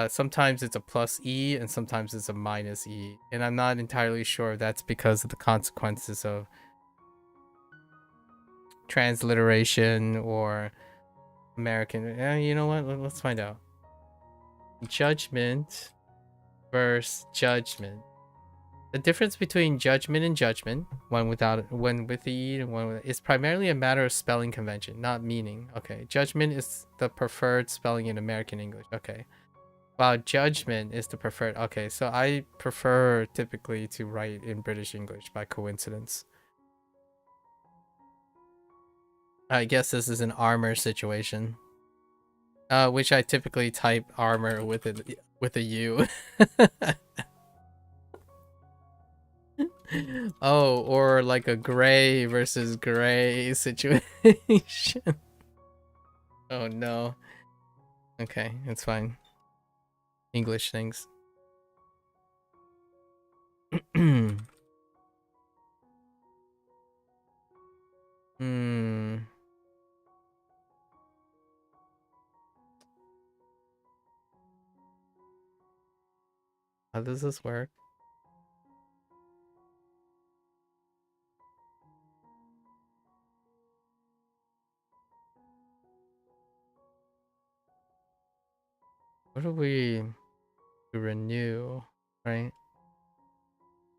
sometimes it's a plus E and sometimes it's a minus E. And I'm not entirely sure if that's because of the consequences of transliteration or American. You know what? Let's find out. Judgment versus judgment. The difference between judgment and judgment, one with the E and one with, is primarily a matter of spelling convention, not meaning. Okay, judgment is the preferred spelling in American English. Okay, while judgment is the preferred. Okay, so I prefer typically to write in British English by coincidence. I guess this is an armor situation. Which I typically type armor with a U. Oh, or like a gray versus gray situation. Oh no. Okay, it's fine. English things. Hmm. How does this work? What do we renew, right?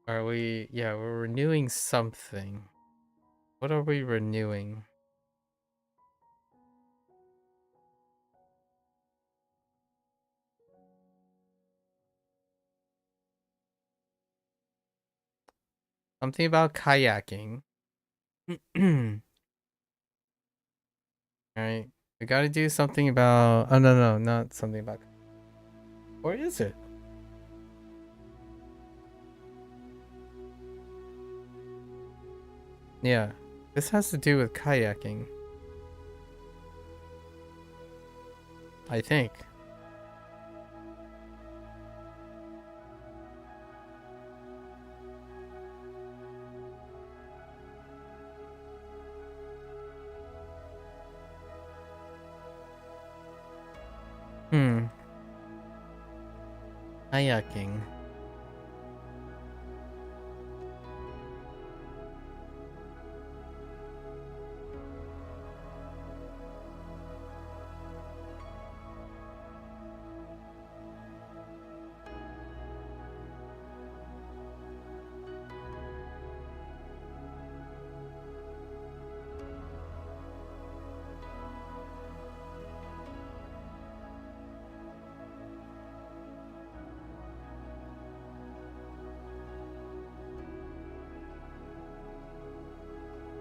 Are we, yeah, we're renewing something. What are we renewing? Something about kayaking. Alright. We gotta do something about, oh no, not something about, or is it? Yeah, this has to do with kayaking. I think. Kayaking.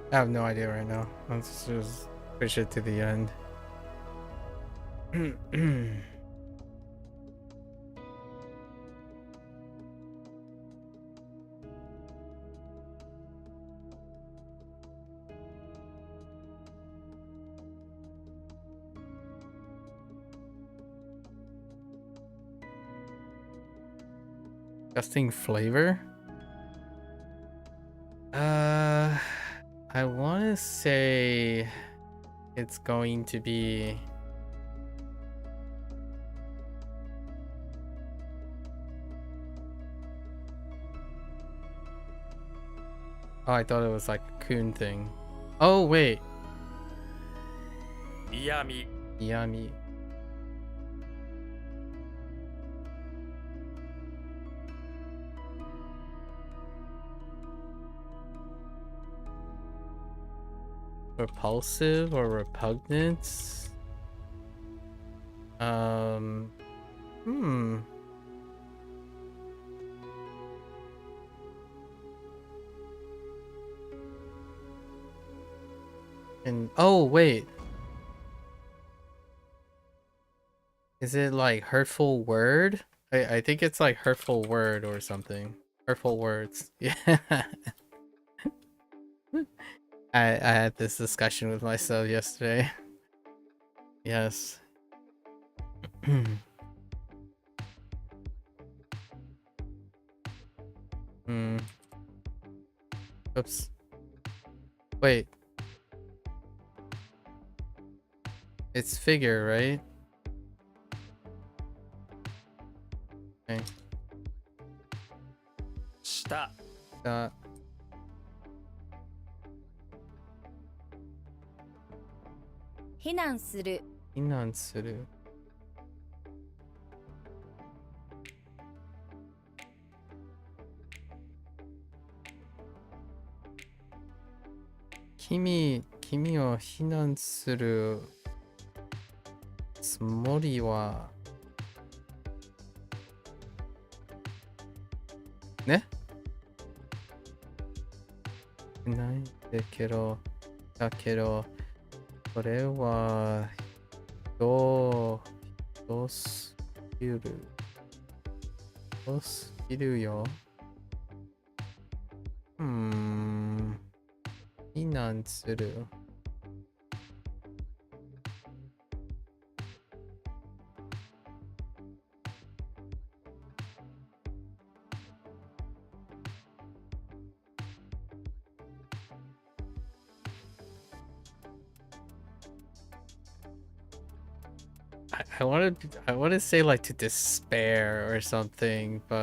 I have no idea right now. Let's just push it to the end. Disgusting flavor? I want to say it's going to be oh, I thought it was like a coon thing. Oh wait, 嫌味 yummy. Repulsive or repugnance? Hmm. And oh wait. Is it like hurtful word? I think it's like hurtful word or something. Hurtful words. Yeah. I had this discussion with myself yesterday. Yes. Hmm. Oops. Wait. It's figure, right? Okay. 下 Got 避難する 避難する. Kimiを避難するつもりはねないだけどこれはどうすぎるどうすぎるよ。避難する。I want to say like to despair or something, but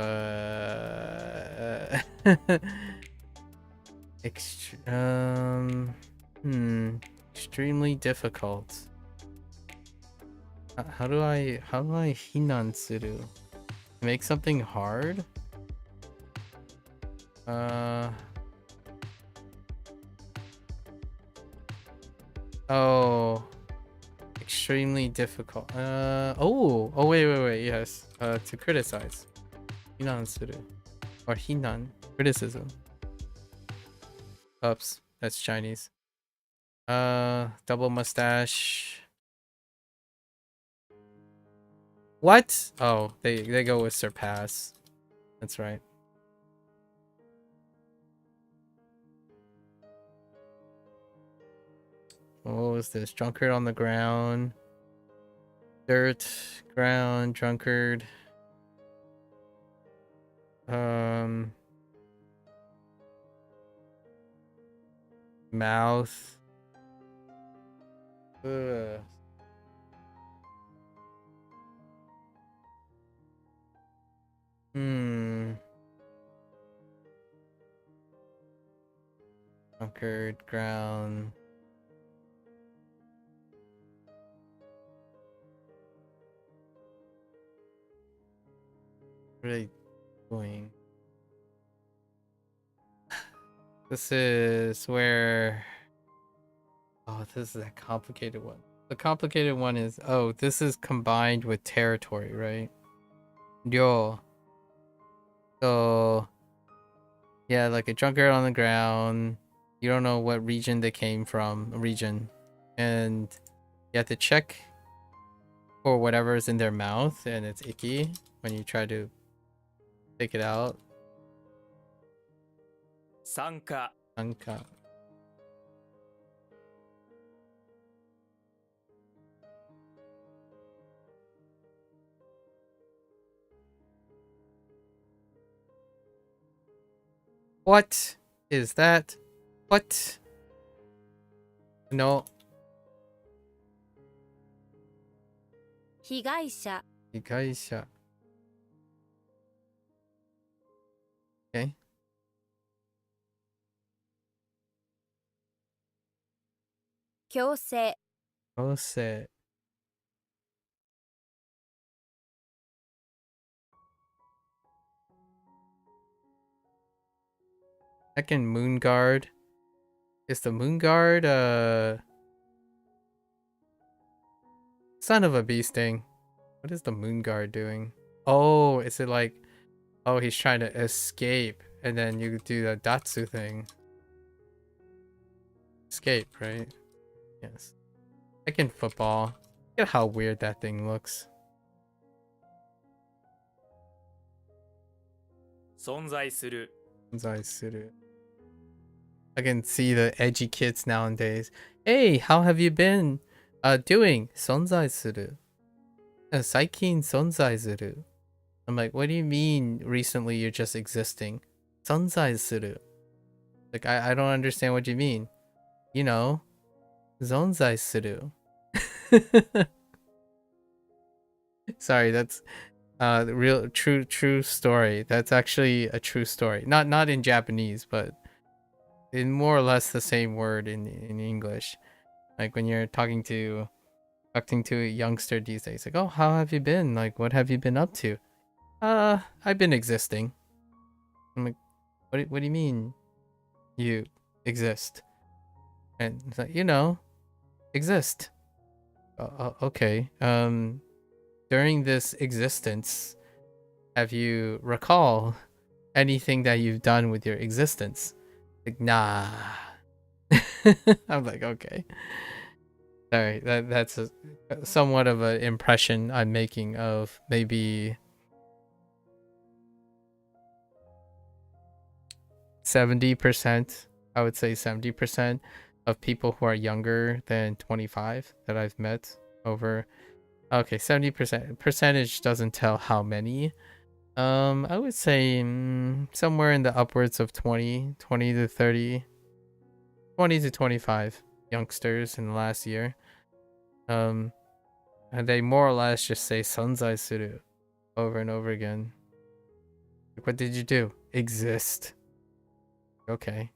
extremely difficult. How do I避難する? Make something hard? Oh, extremely difficult. Wait, yes. To criticize. 非難する or 非難 criticism. Oops, that's Chinese. Double mustache. What? Oh, they go with surpass. That's right. What was this? Drunkard on the ground. Dirt, ground, drunkard. Mouth. Ugh. Drunkard, ground. What are they doing? This is where... Oh, this is a complicated one. The complicated one is... Oh, this is combined with territory, right? Ryo. So... Yeah, like a drunkard on the ground. You don't know what region they came from. And you have to check for whatever's in their mouth, and it's icky when you try to take it out. 参加 Sanka. What is that? What? No. 被害者、被害者. Okay. 強制、 Ose. Second Moon Guard. Is the Moon Guard son of a bee sting? What is the Moon Guard doing? Oh, is it like, oh, he's trying to escape, and then you do the Datsu thing. Escape, right? Yes. Second football. Look at how weird that thing looks. 存在する I can see the edgy kids nowadays. Hey, how have you been doing? 存在する. 最近存在する. I'm like, what do you mean recently you're just existing? 存在する. Like, I don't understand what you mean. You know, 存在する. Sorry, that's the real true story. That's actually a true story. Not in Japanese, but in more or less the same word in English. Like when you're talking to a youngster these days, like, oh, how have you been? Like, what have you been up to? I've been existing. I'm like, what do you mean you exist? And it's like, you know, exist. Okay. During this existence, have you recall anything that you've done with your existence? Like, nah. I'm like, okay. Sorry, that's somewhat of an impression I'm making of maybe 70%. I would say 70% of people who are younger than 25 that I've met over. Okay, 70%. Percentage doesn't tell how many. I would say somewhere in the upwards of 20 to 30, 20 to 25 youngsters in the last year. And they more or less just say "sonzai suru" over and over again. Like, what did you do? Exist. Okay.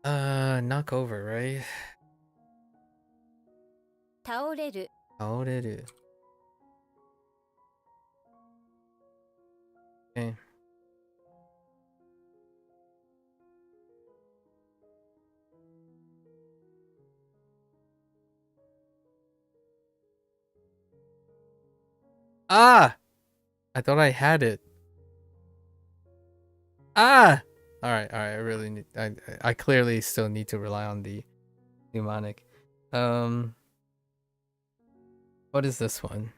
Knock over, right? 倒れる Taoreru. Okay. Ah! I thought I had it. Ah! Alright, I really need... I clearly still need to rely on the mnemonic. What is this one?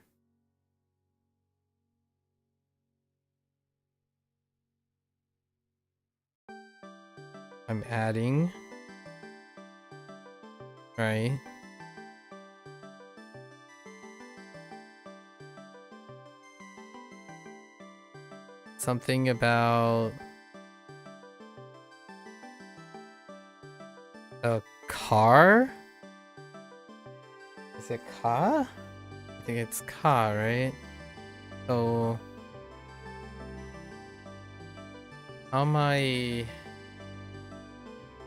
I'm adding. Right. Something about a car? Is it ka? I think it's ka, right? So how am I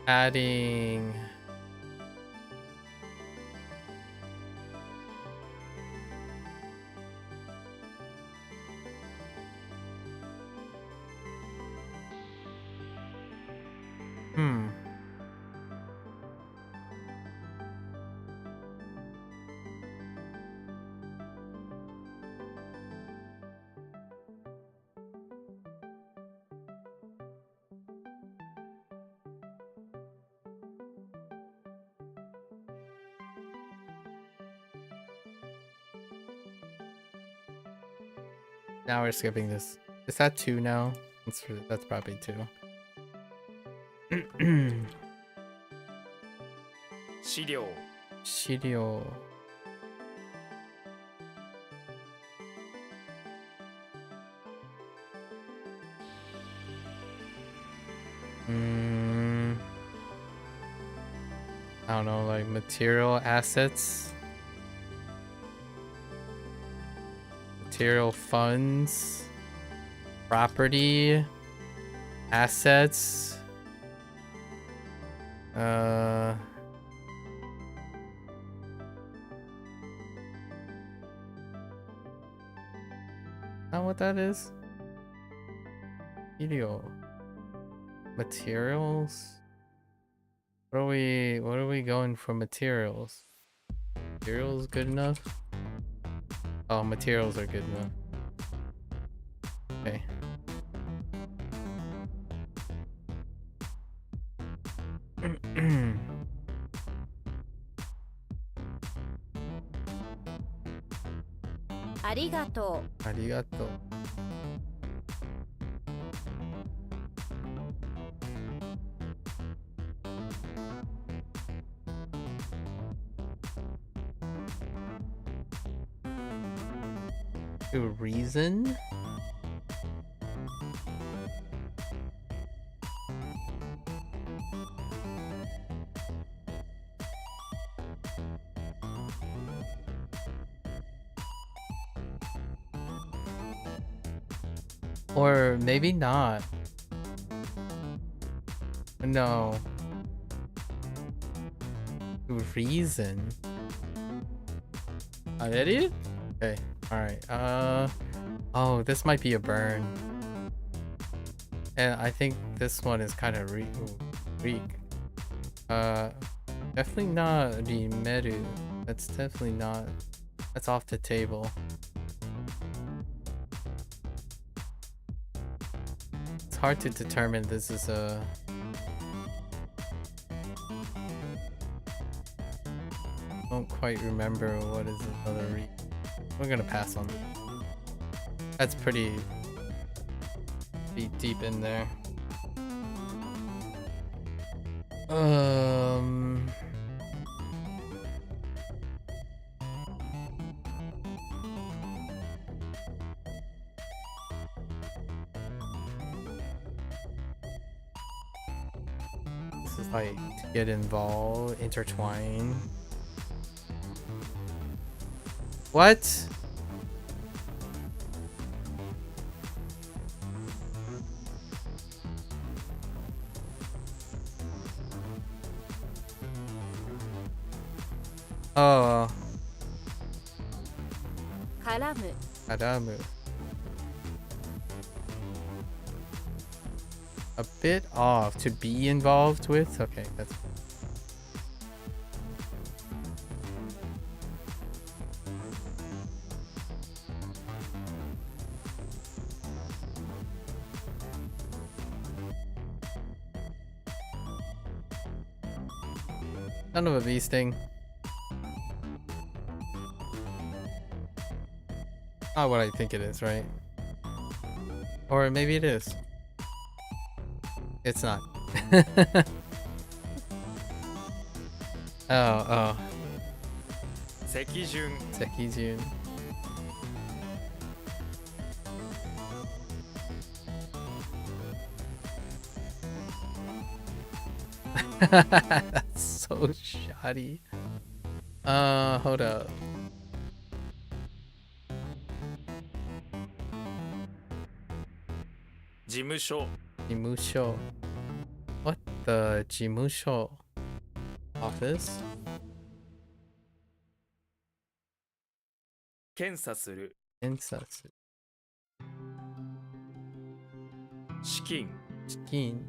adding? Now we're skipping this. Is that 2 now? That's probably 2. 資料 Shirio. I don't know, like material assets, material funds, property, assets. Not what that is. Video. Materials. What are we going for materials? Materials good enough? Oh, materials are good enough. Okay. Arigato. Arigato. To reason? Or maybe not. No. To reason. Already? Okay. Alright. Oh, this might be a burn. And I think this one is kind of weak. Definitely not Rimeru. That's definitely not. That's off the table. It's hard to determine this is a quite remember what is another read. We're gonna pass on this. That's pretty deep in there. This is like to get involved, intertwine. What? Oh, 絡む Adamu. A bit off. To be involved with? Okay, that's... Son of a bee sting. Not what I think it is, right? Or maybe it is. It's not. Oh. 席順 Sekijun. That's so shoddy. Hold up. 事務所 Jimusho. What the Jimusho? Office? 検査する Incest. 資金 Skin.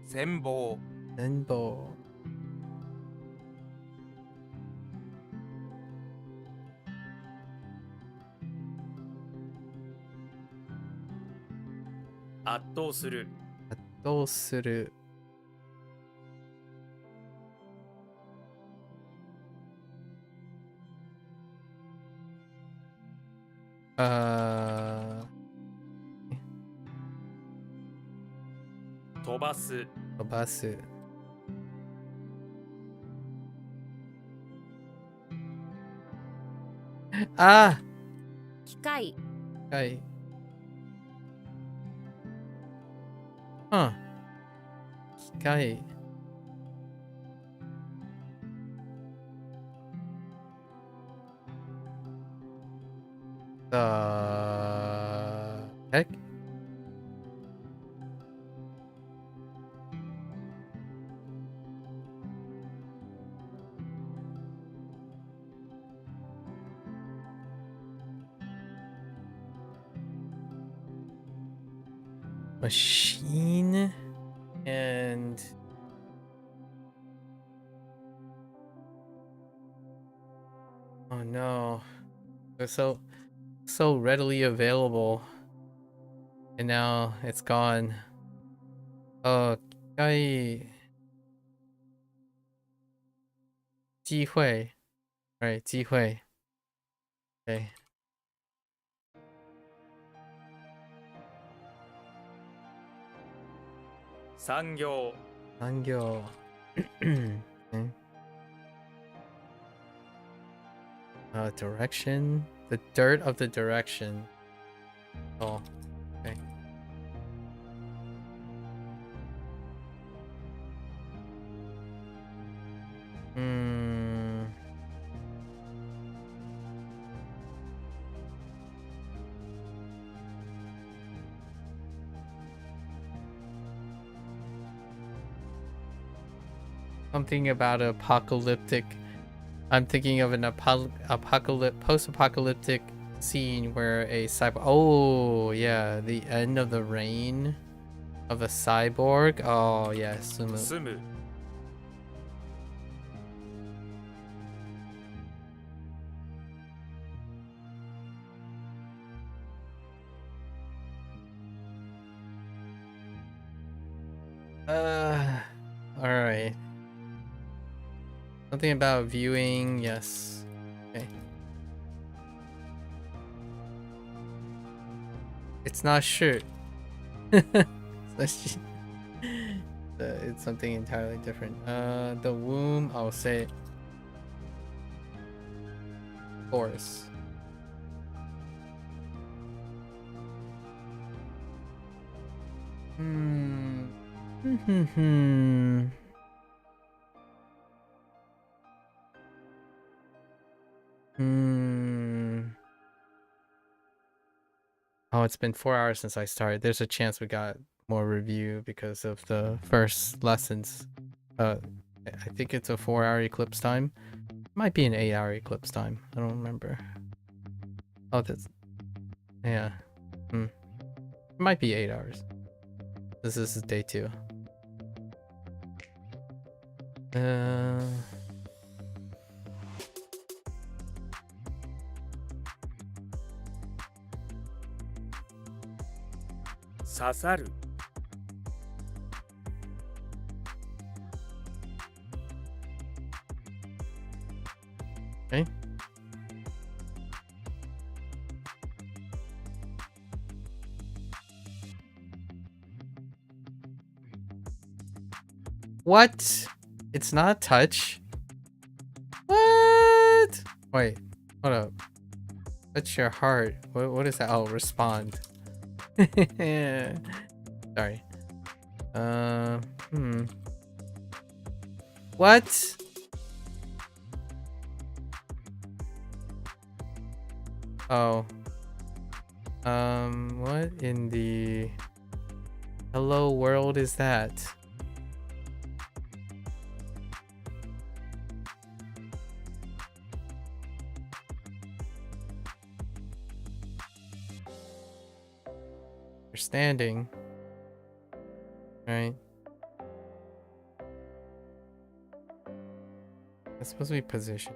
戦望 Zenbo.「圧倒する Dosuru. Uh, 飛ばす Obasu. Ah! 機械 Guy. Huh. Guy. The heck? Machine and oh no, they're so readily available, and now it's gone. Oh, guy, 机会, right? 机会. Okay. 産業 Sangyo. Okay. Direction. The dirt of the direction. Oh, okay. Hmm. Something about apocalyptic. I'm thinking of an post-apocalyptic scene where a cyborg. Oh yeah, the end of the reign of a cyborg. Oh yeah, Sumu. 住む Uh, Alright. Something about viewing, yes. Okay. It's not shirt. It's something entirely different. The womb, I'll say horse. Hmm. Oh, it's been 4 hours since I started. There's a chance we got more review because of the first lessons. I think it's a 4-hour eclipse time. Might be an 8-hour eclipse time. I don't remember. Oh, that's... Yeah. It might be 8 hours. This is day 2. Sasaru. Okay. What? It's not touch? What? Wait, hold up. Touch your heart. What is that? Oh, respond. Sorry. What? Oh. What in the hello world is that? You're standing. Right. It's supposed to be position.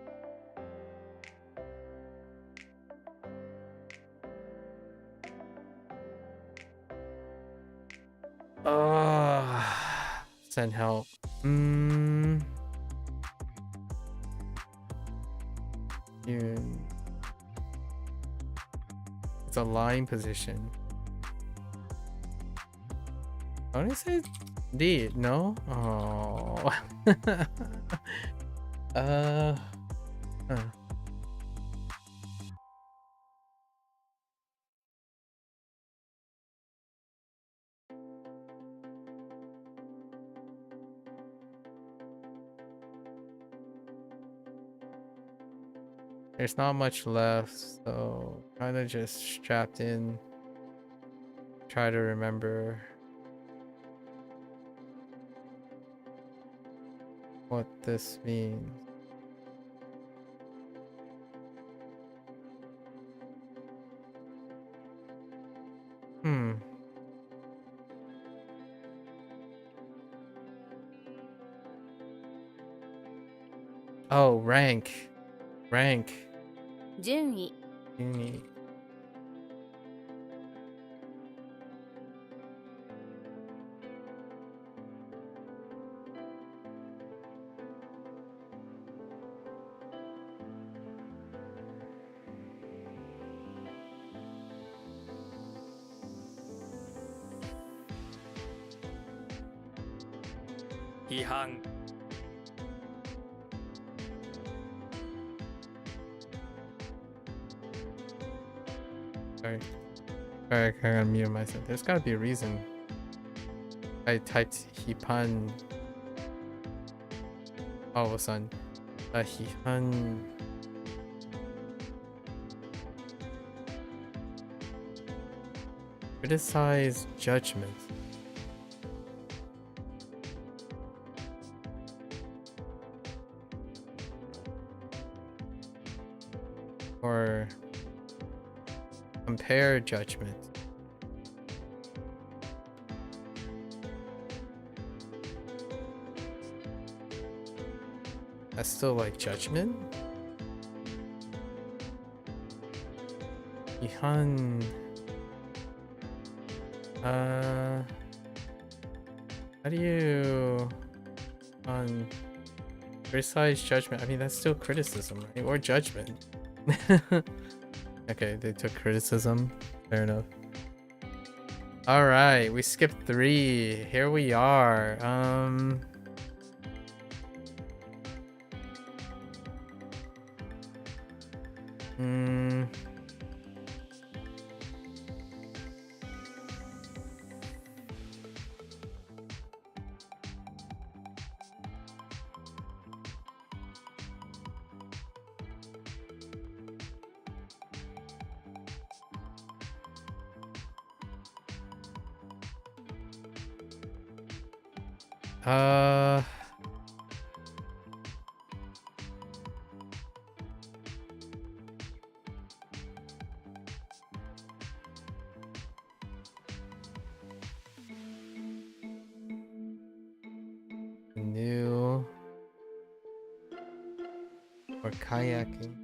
Send help. It's a lying position. I want to say D. No? Oh. Huh. There's not much left, so kind of just strapped in. Try to remember what this means. Oh, rank. 順位 批判 Sorry. I gotta mute myself. There's gotta be a reason. I typed Hipan all of a sudden. Hipan. Criticize judgment. Or compare judgment. That's still like judgment? Ihan. How do you criticize judgment? I mean, that's still criticism, right? Or judgment. Okay, they took criticism. Fair enough. All right, we skipped 3. Here we are. New or kayaking.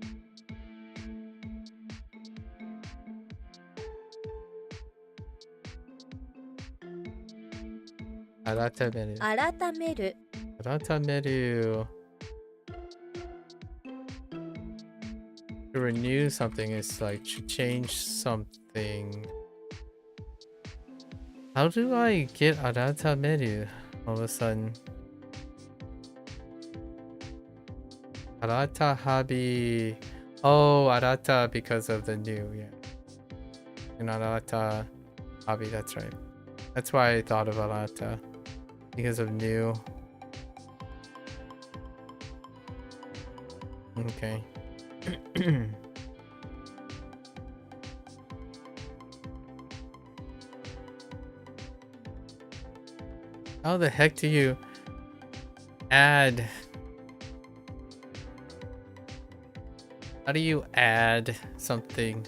Aratameru. 改める Aratameru. To renew something is like to change something. How do I get aratameru all of a sudden? Arata habi. Oh, arata because of the new, yeah. And arata habi, that's right. That's why I thought of arata. Because of new. Okay. How the heck do you add? How do you add something?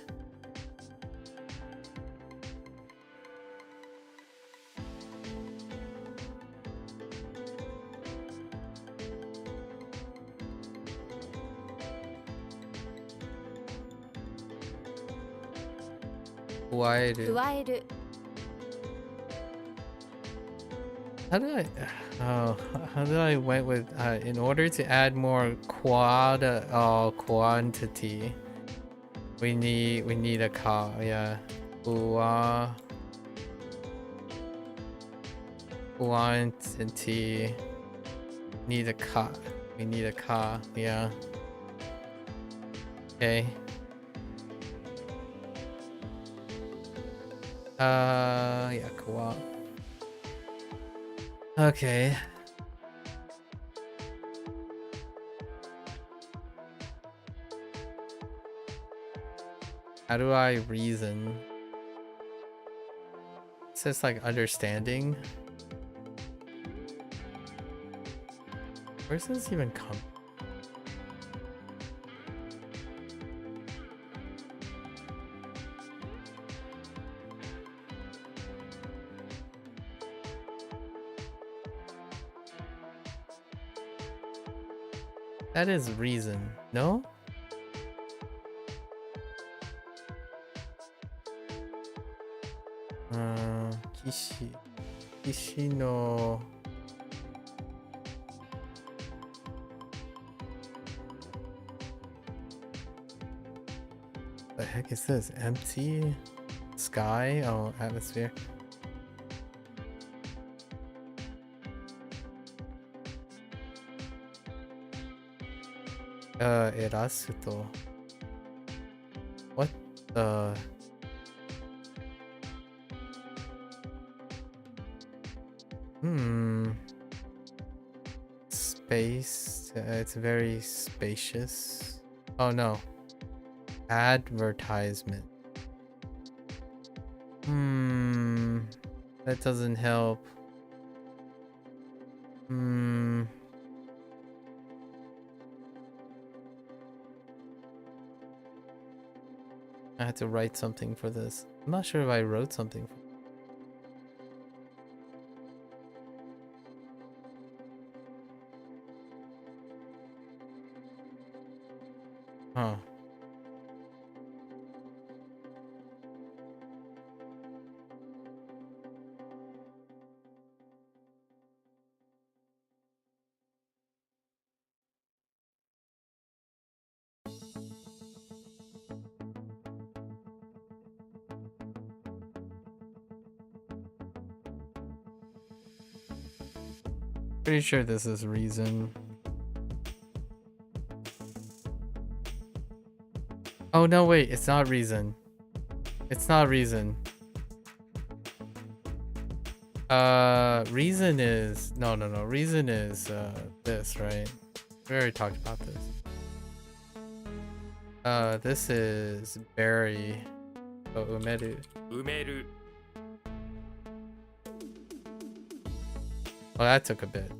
Why do? 加える How do I? Oh, how do I went with? In order to add more quantity, we need a ka. Yeah, quantity. Need a ka. We need a ka. Yeah. Okay. Yeah, qua. Okay. How do I reason? It says like understanding. Where's this even come? That is reason, no? Kishi no. The heck is this? Empty sky? Oh, atmosphere. Erasuto. What the? Space. It's very spacious. Oh no. Advertisement. That doesn't help. I had to write something for this. I'm not sure if I wrote something for Huh. Pretty sure this is reason. Oh no, wait, it's not reason. It's not reason. Reason is no. Reason is this, right? We already talked about this. This is berry. Oh, umeru. 埋める Oh, that took a bit.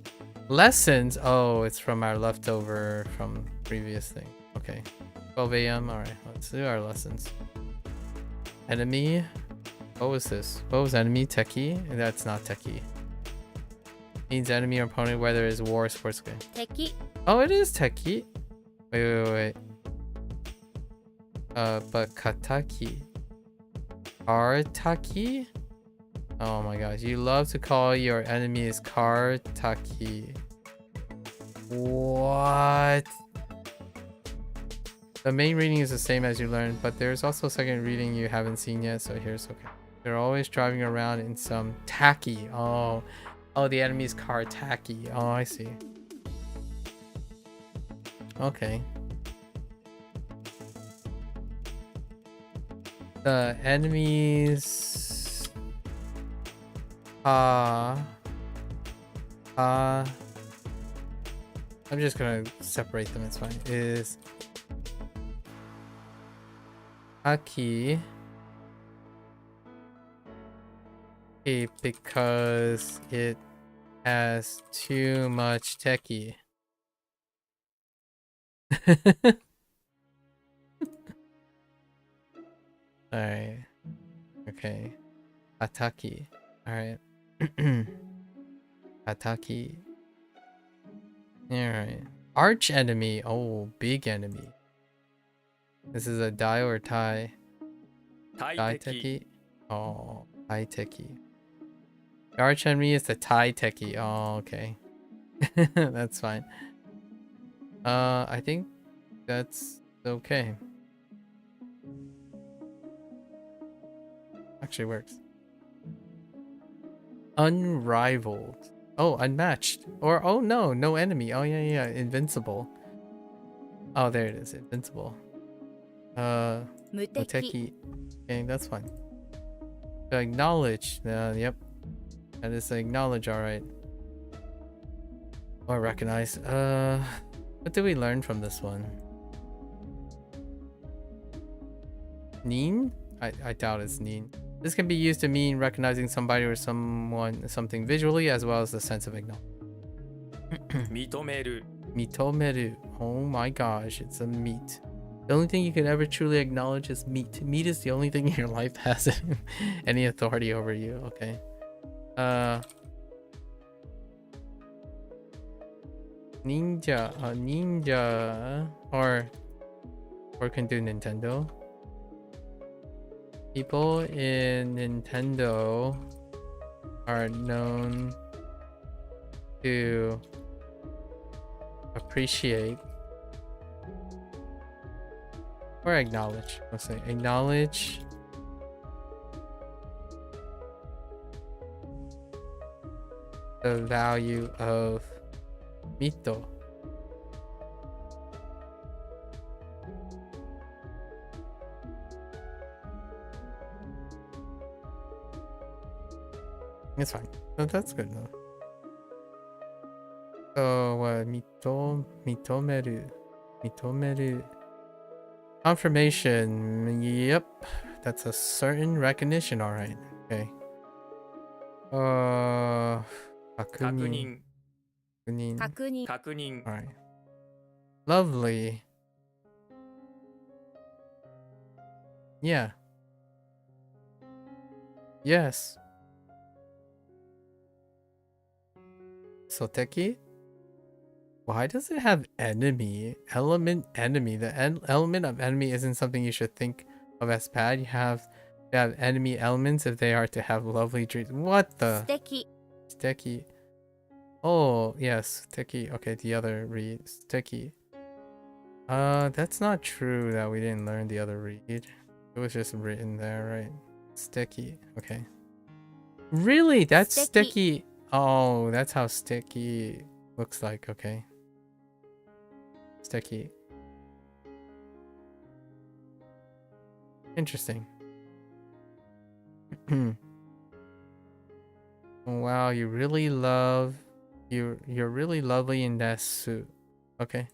Lessons. Oh, it's from our leftover from previous thing. Okay. 12 a.m. All right, let's do our lessons. Enemy. What was this? What was enemy? Techie? That's not techie. Means enemy or opponent, whether it's war or sports game. 敵 Oh, it is techie. Wait. But kataki. Kartaki? Oh my gosh, you love to call your enemies Kartaki. What? The main reading is the same as you learned, but there's also a second reading you haven't seen yet, so here's okay. They're always driving around in some tacky. Oh, the enemy's car tacky. Oh, I see. Okay. The enemies I'm just gonna separate them, it's fine. Is Aki because it has too much techie. Alright. Okay. Ataki. Alright. Ataki. Alright. Arch enemy. Oh, big enemy. This is a die or tie? 大 Tai 敵 techie? Oh, Tai techie. The arch enemy is the Tai techie. Oh, okay. That's fine. I think that's okay. Actually works. Unrivaled. Oh, unmatched. Or, oh no, no enemy. Oh yeah, invincible. Oh, there it is, invincible. 無敵 Oteki. Okay, that's fine. To acknowledge. Yep. That is to acknowledge, alright. Or recognize. What did we learn from this one? Nin? I doubt it's nin. This can be used to mean recognizing somebody or something visually, as well as the sense of acknowledgement. 認める Mitomeru. Oh my gosh, it's a meat. The only thing you can ever truly acknowledge is meat. Meat is the only thing in your life that has any authority over you. Okay. Ninja, or can do Nintendo. People in Nintendo are known to appreciate or acknowledge. Let's say acknowledge the value of mito. It's fine. That's good enough. So, mitomeru. Confirmation. Yep. That's a certain recognition, alright. Okay. 確 Kakunin. 認 確認 確認 Alright. Lovely. Yeah. Yes. Soteki? Why does it have enemy? Element enemy. The element of enemy isn't something you should think of as bad. You have to have enemy elements if they are to have lovely dreams. What the? 素敵 Steki. Oh, yes. Steki. Okay, the other read. Steki. That's not true that we didn't learn the other read. It was just written there, right? Steki. Okay. Really? That's Steki. Steki. Oh, that's how sticky looks like. Okay. Sticky. Interesting. Wow, you really love you're really lovely in that suit. Okay.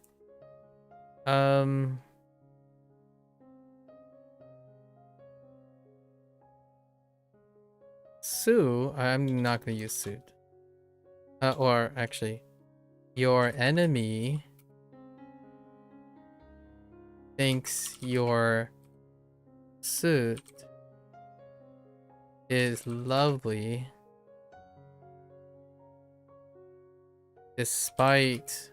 Sue, I'm not gonna use suit. Or actually, your enemy thinks your suit is lovely despite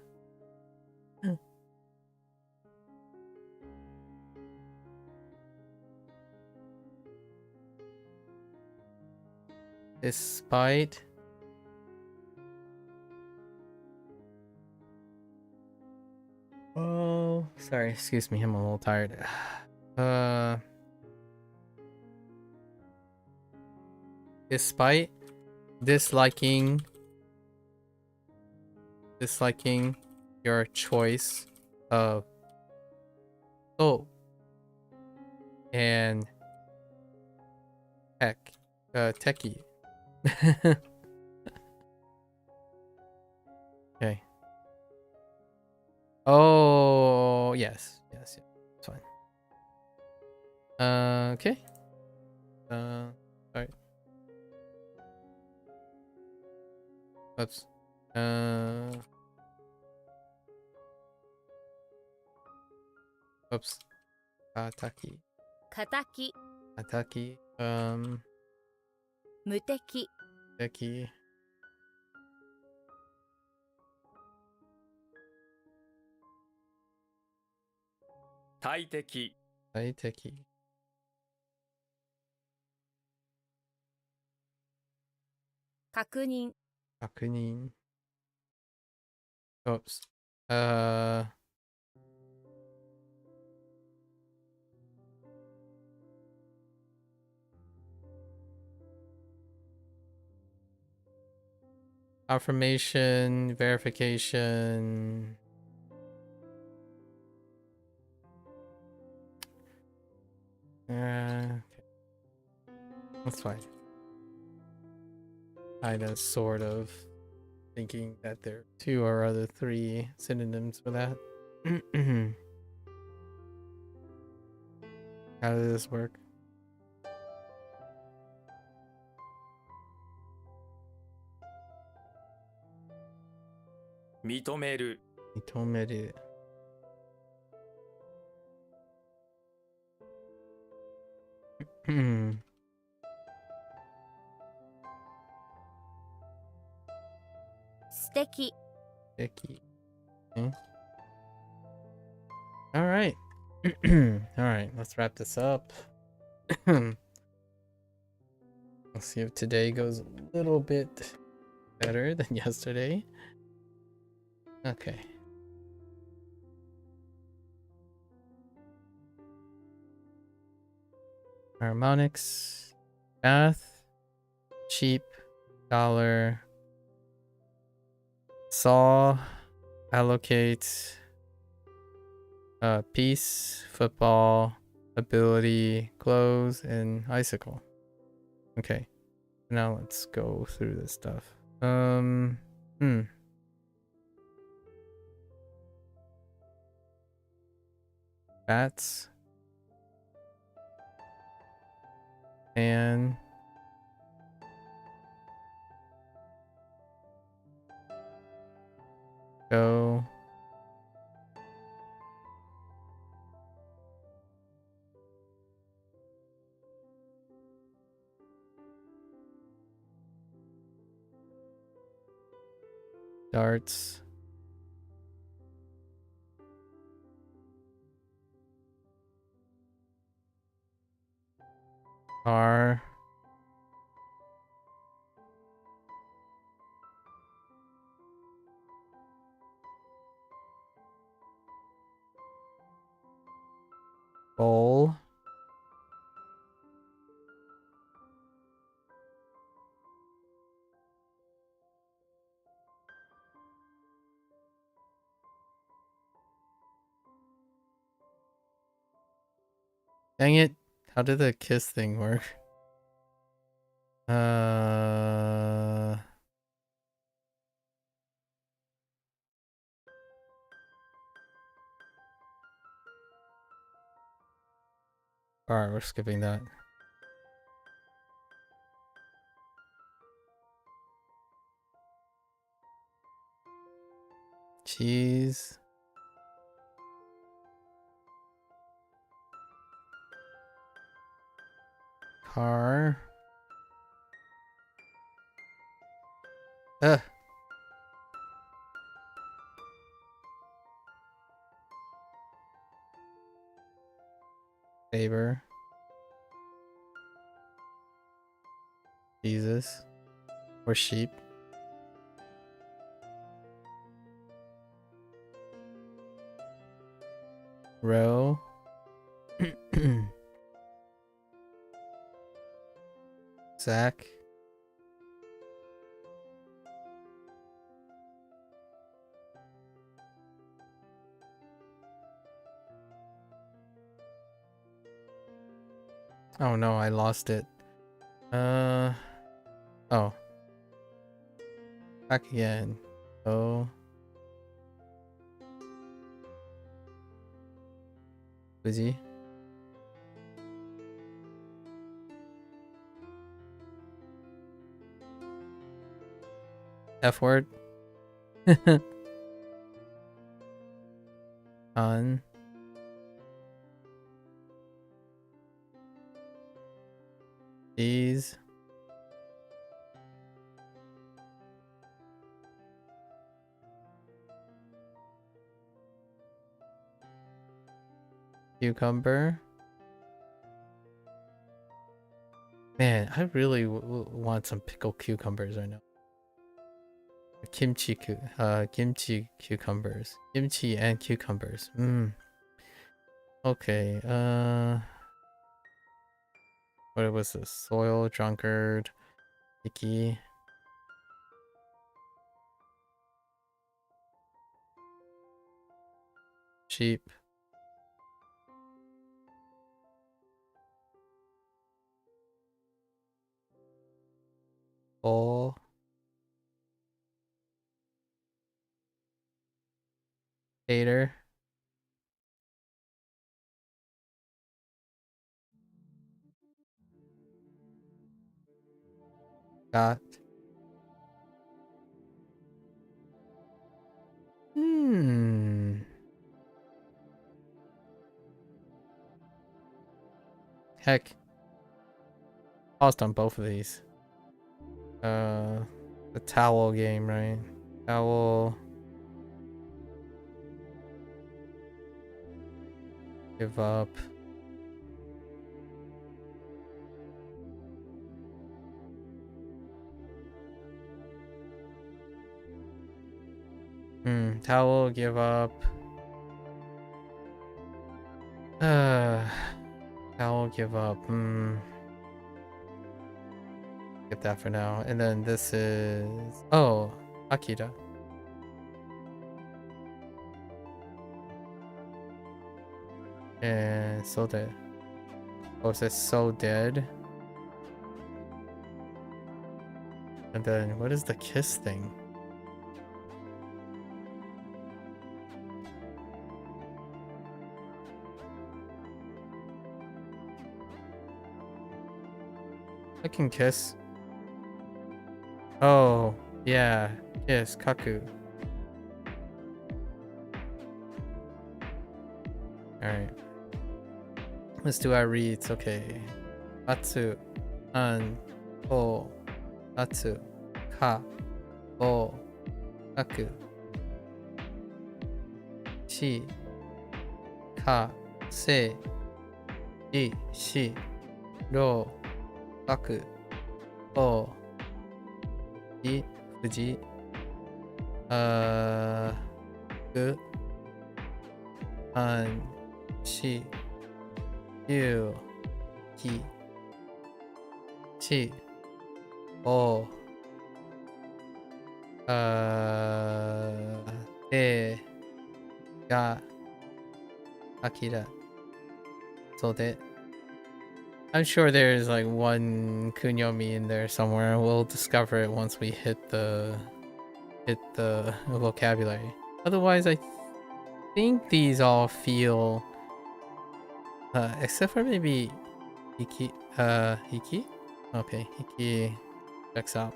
despite oh sorry, excuse me, I'm a little tired. Despite disliking your choice of soap and techie. Okay. Oh yes, it's fine. Okay. Sorry. Oops. Oops. Ataki. 敵 Ataki. 無敵 Teki. 大敵 Teki. 確認 Akunin. Oops. Confirmation, verification. Okay. That's fine. Kinda sort of thinking that there are two or other three synonyms for that. How does this work? Mitomeru. Mitomeru. Hmm. 素敵 Icky. Okay. All right. All right. Let's wrap this up. Let's see if today goes a little bit better than yesterday. Okay. Harmonics. Bath. Cheap. Dollar. Saw. Allocate. Peace. Football. Ability. Clothes. And icicle. Okay. Now let's go through this stuff. Bats. And go. Darts. Car. Bowl. Dang it. How did the kiss thing work? Alright, we're skipping that. Cheese. Car. Ugh. Favor. Jesus. Or sheep. Row. Zach. Oh no, I lost it. Oh. Back again. Oh. Busy. F word. On. Cheese. Cucumber. Man, I really want some pickled cucumbers right now. Kimchi cucumbers. Kimchi and cucumbers. Okay, what was this? Soil, drunkard, icky. Sheep. Bull. Hater. Got. Heck. Paused on both of these. The towel game, right? Towel. Give up. Towel, give up. Towel, give up. Get that for now. And then this is... Oh, Akira. And so dead. Oh, it says so dead. And then what is the kiss thing? I can kiss. Oh, yeah. Kiss, kaku. Alright. Let's do our reads. Okay. Atsu. An. O. Atsu. Ka. O. Kaku. Shi. Ka. Se. I. Shi. Ro. Kaku. O. I. Fuji. Gu. An. Shi. Yu. Ki. Chi. O. Te. Ga. Akira. So de. I'm sure there's like one kunyomi in there somewhere. We'll discover it once we hit the vocabulary. Otherwise, I think these all feel, except for maybe Hiki. Hiki. Okay, Hiki checks out,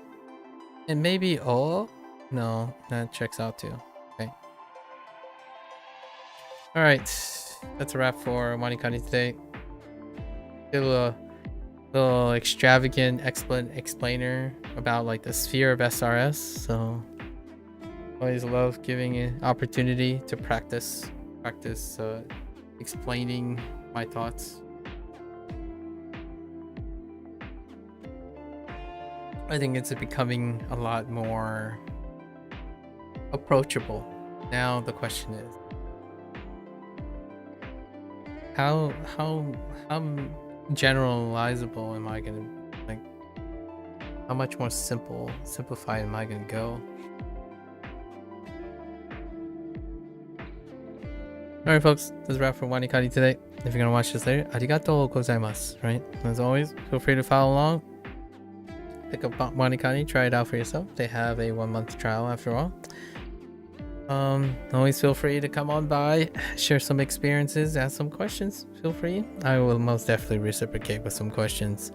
and maybe O. No, that checks out too. Okay. All right, that's a wrap for WaniKani today. Did a little extravagant explainer about like the sphere of SRS. So always love giving an opportunity to practice explaining my thoughts. I think it's becoming a lot more approachable. Now the question is, how generalizable am I gonna, like, how much more simplified am I gonna go? Alright folks, that's a wrap for WaniKani today. If you're gonna watch this later, arigatou gozaimasu, right? As always, feel free to follow along. Pick up WaniKani, try it out for yourself. They have a 1-month trial after all. Always feel free to come on by, share some experiences, ask some questions. Feel free. I will most definitely reciprocate with some questions.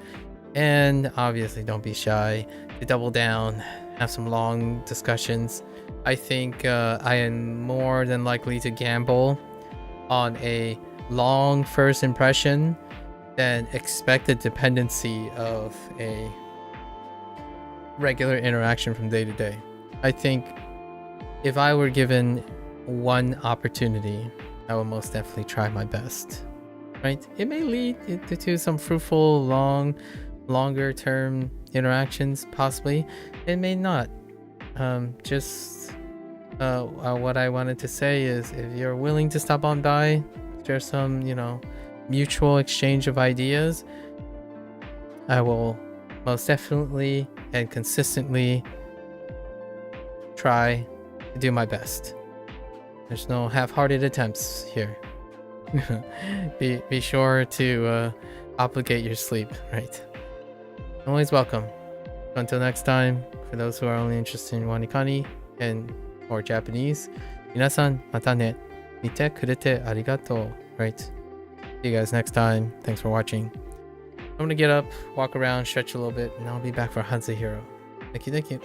And obviously don't be shy to double down, have some long discussions. I think I am more than likely to gamble on a long first impression than expected dependency of a regular interaction from day to day. I think if I were given one opportunity, I will most definitely try my best. Right? It may lead to some fruitful, longer term interactions, possibly. It may not. What I wanted to say is, if you're willing to stop on by, share some, mutual exchange of ideas, I will most definitely and consistently try to do my best. There's no half-hearted attempts here. be sure to obligate your sleep, right? Always welcome. Until next time, for those who are only interested in WaniKani and or Japanese, minasan mata ne. Mite kurete arigato, right? See you guys next time. Thanks for watching. I'm gonna get up, walk around, stretch a little bit, and I'll be back for HanziHero. Thank you.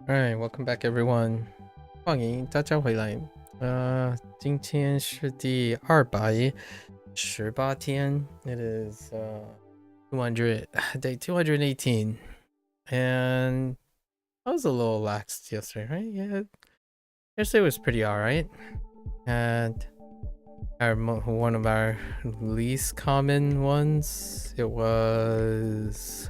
Alright, welcome back everyone. 欢迎大家回来。今天是第218天。It is 200 day 218, and I was a little laxed yesterday, right? Yeah, yesterday was pretty alright. And one of our least common ones. It was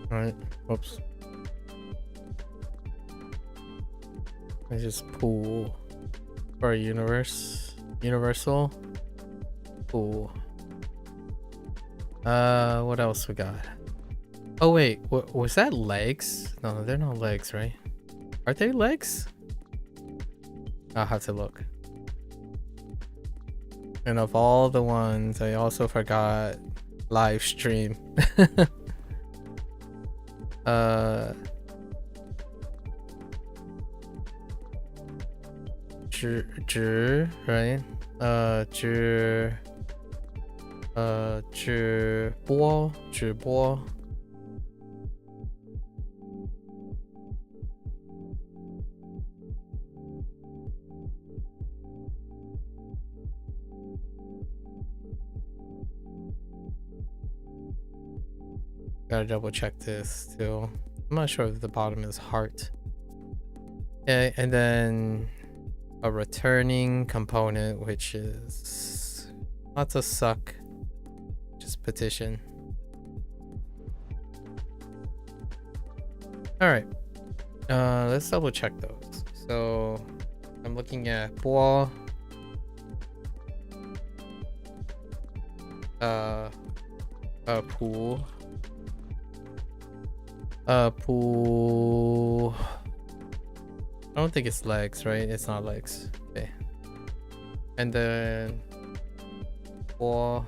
Alright, whoops. I just pull for a universal. Cool. What else we got? Oh wait, was that legs? No, they're not legs, right? Are they legs? I'll have to look. And of all the ones, I also forgot live stream. Right? 直播 Gotta double check this too. I'm not sure if the bottom is heart. Okay, and then a returning component, which is lots of suck. Just petition. Alright. Let's double check those. So I'm looking at ball. Pool. Pool. I don't think it's legs, right? It's not legs. Okay. And then ball.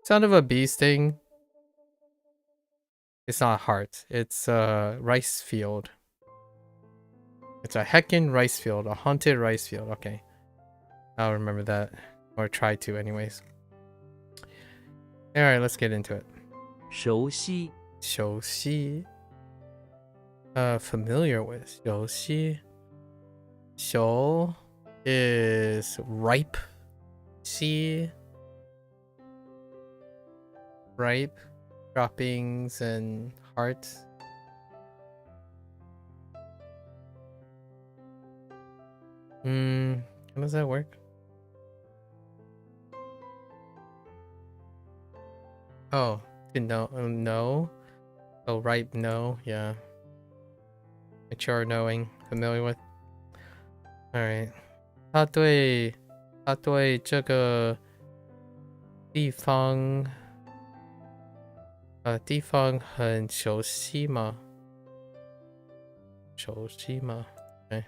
Sound of a beast thing. It's not heart. It's a rice field. It's a heckin' rice field. A haunted rice field. Okay. I'll remember that. Or try to anyways. Alright, let's get into it. 熟悉 熟悉 familiar with 熟悉 熟 is ripe. 悉 ripe droppings and hearts. How does that work? Oh, to know, no. Oh, ripe, no, yeah. Mature, knowing, familiar with. All right. 他对这个地方很熟悉吗？熟悉吗？哎，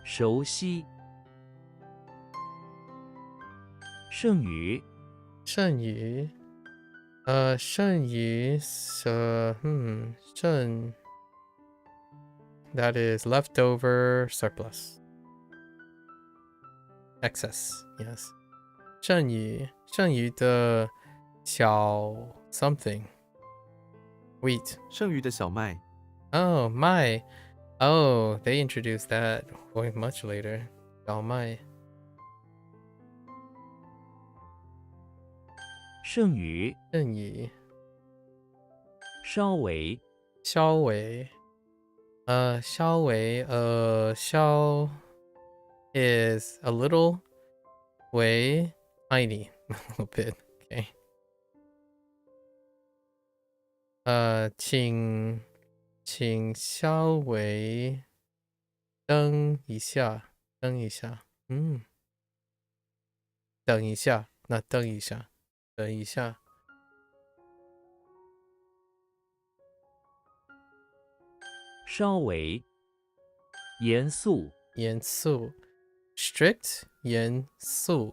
熟悉。剩余。剩余，剩余剩 that is leftover surplus excess yes 剩余的小 something wheat 剩余的小麦， oh my oh they introduced that way much later 小麦剩余。剩余稍微。稍微稍微稍 is a little way tiny a little bit okay 请稍微等一下等一下等一下那等一下等一下稍微。严肃。严肃 strict 严肃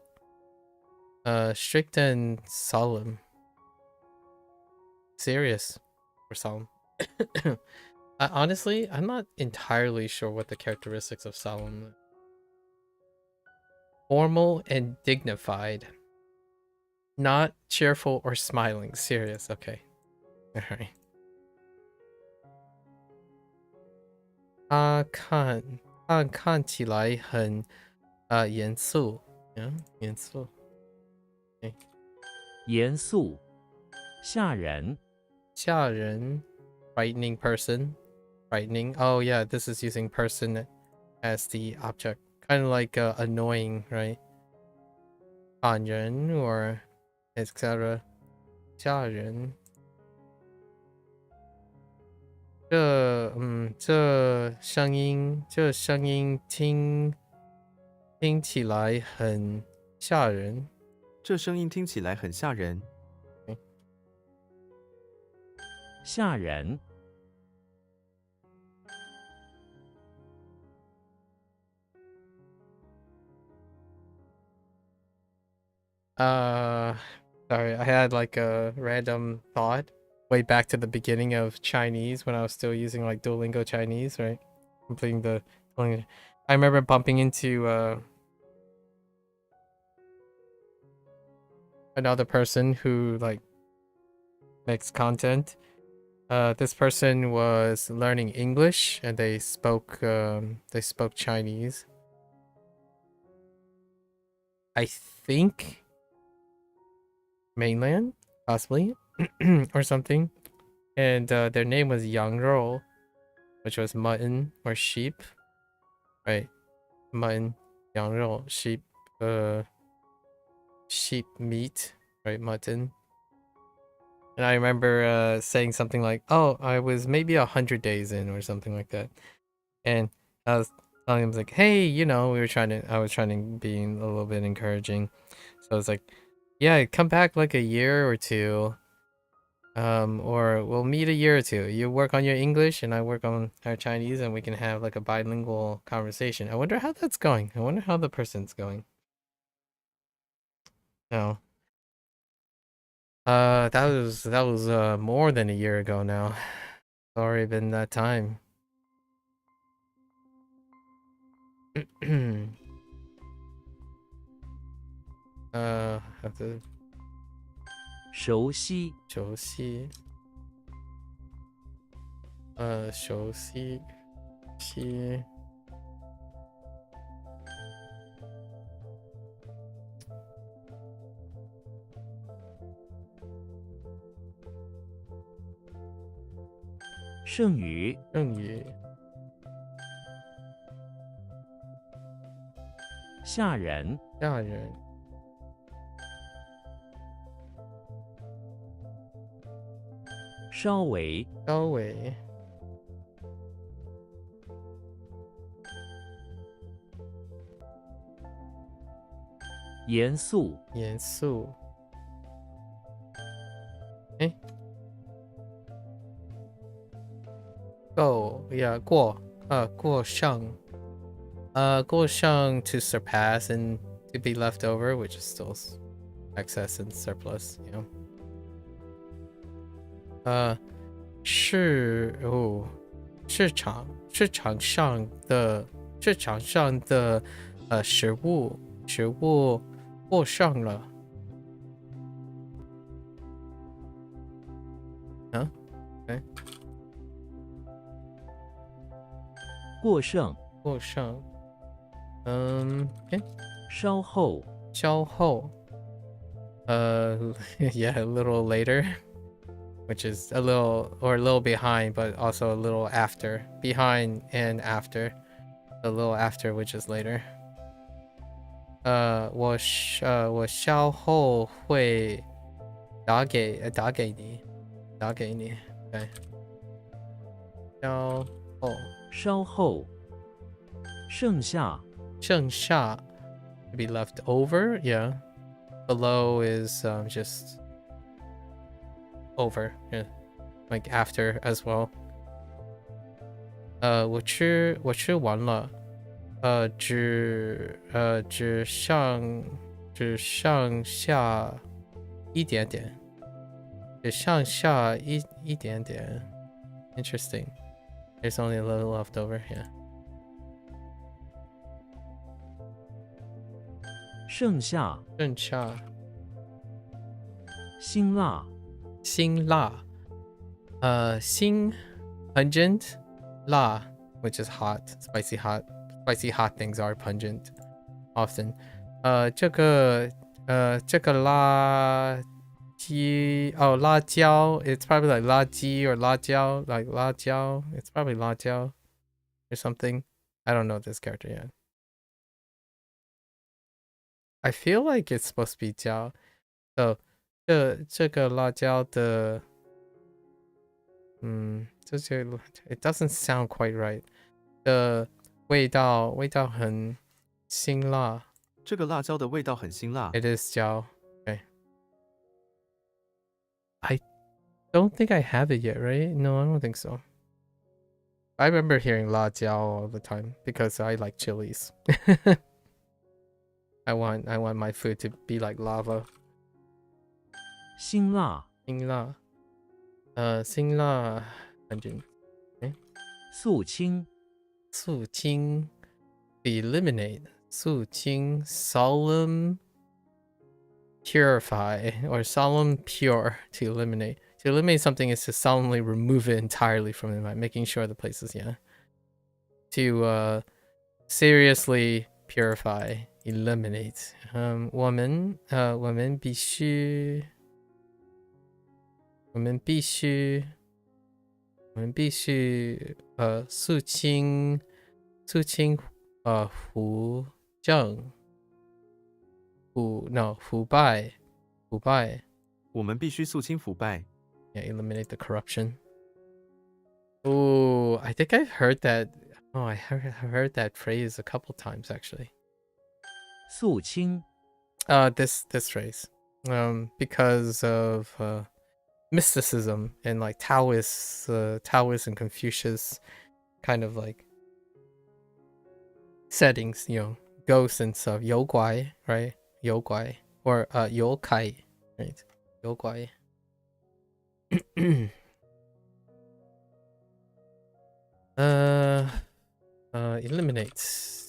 strict and solemn serious or solemn honestly I'm not entirely sure what the characteristics of solemn are. Formal and dignified not cheerful or smiling serious okay all right 看起来很严肃严肃严肃。吓人。吓人 frightening person frightening oh yeah this is using person as the object kind of like annoying right 喊人 or etc 吓人这声音听起来很吓人。这声音听起来很吓人。吓人。Sorry, I had like a random thought way back to the beginning of Chinese when I was still using like Duolingo Chinese, right? Completing the I remember bumping into another person who like makes content. This person was learning English and they spoke Chinese. I think mainland, possibly, or something. And their name was Yangrou, which was mutton or sheep. Right. Mutton, Yangrou, sheep, sheep meat, right? Mutton. And I remember saying something like, "Oh, I was maybe 100 days in, or something like that." And I was telling him like, "Hey, you know, I was trying to be a little bit encouraging." So I was like, "Yeah, come back like a year or two, or we'll meet a year or two. You work on your English, and I work on our Chinese, and we can have like a bilingual conversation." I wonder how that's going. I wonder how the person's going. No. That was more than a year ago now. It's already been that time. Have to 熟悉。熟悉熟悉剩余。剩余吓人。吓人稍微。稍微严肃，严肃。哎，go yeah 过上过上 to surpass and to be left over, which is still excess and surplus, you know. 市场上的食物过上了。哎，过剩，过上。稍后，稍后。yeah, a little later, which is a little behind, but also a little after. Behind and after. A little after, which is later. 我稍后会打给你。对。稍后，剩下，剩下 to be left over, yeah. Below is just over, yeah, like after as well. 我吃完了。只上下一点点。只上下一点点。Interesting. There's only a little left over, yeah. 剩下，剩下。辛辣，辛辣。辛 pungent, 辣 which is hot, spicy hot. Spicy hot things are pungent often. 这个辣椒 it's probably like 辣鸡 or 辣椒 like 辣椒 it's probably 辣椒 or something. I don't know this character yet. I feel like it's supposed to be 椒 so 这个辣椒的it doesn't sound quite right. 的味道很辛辣。这个辣椒的味道很辛辣。 It is 椒。Okay. I don't think I have it yet, right? No, I don't think so. I remember hearing 辣椒 all the time because I like chilies. I want my food to be like lava. 辛辣，辛辣。辛辣 pungent. 肃清，肃清 eliminate. 肃清 solemn purify or solemn pure to eliminate. To eliminate something is to solemnly remove it entirely from the mind, making sure the place is to seriously purify, eliminate. 我们必须肃清腐败。我们必须肃清腐败。 Yeah, eliminate the corruption. Oh, I think I've heard that. Oh, I've heard that phrase a couple times actually. 肃清， This phrase, because of mysticism and like Taoist and Confucius kind of like settings, you know, ghosts and stuff. 妖怪, right? 妖怪 or 妖怪, right? 妖怪. Eliminate.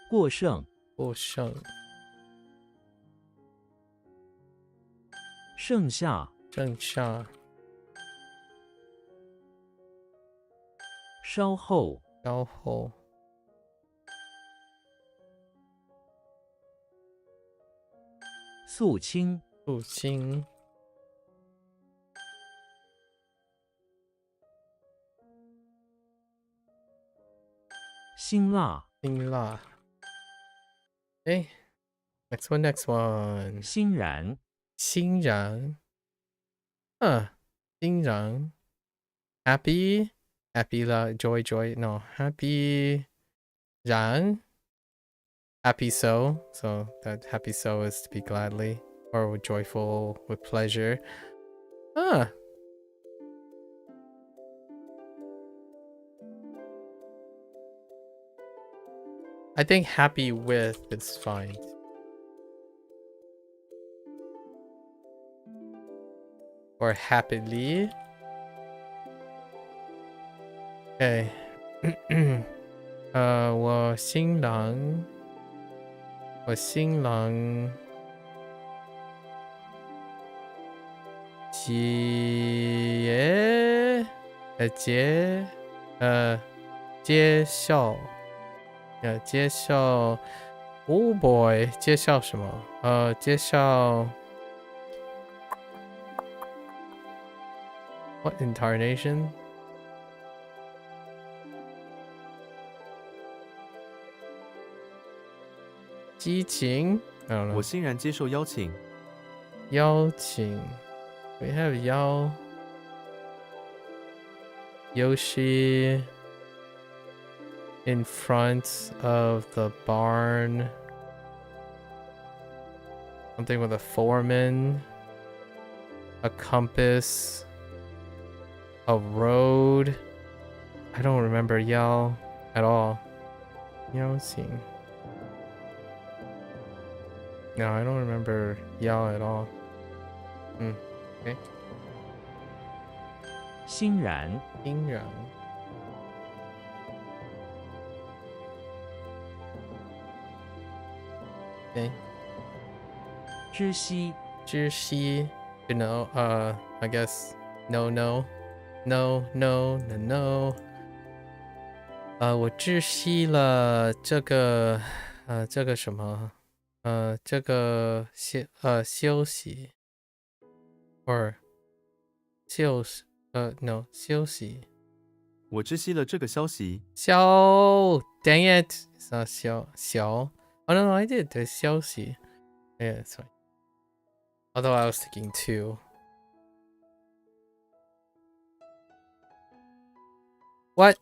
过剩，过剩。剩下，剩下。稍后，稍后。肃清，肃清。辛辣，辛辣。Okay, next one. 欣然，欣然。欣然。Happy, happy la joy joy. No, happy, ran, happy so. So that happy so is to be gladly or with joyful with pleasure. Ah. I think happy with is fine. Or happily. Okay. 我新郎介绍 Oh boy 介绍什么介绍 What intonation? I don't know. 我欣然接受邀请。邀请 We have Yoshi in front of the barn. Something with a foreman, a compass, a road. I don't remember Yao at all. Yoshi. No, I don't remember Yao at all. Okay. 欣然，欣然 Okay. 知悉，知悉 you know, I guess no. 我知悉了这个什么这个休息 or 就是no 休息我知悉了这个消息。dang it it's not 小 oh no I did the 消息 yeah it's fine although I was thinking two. What?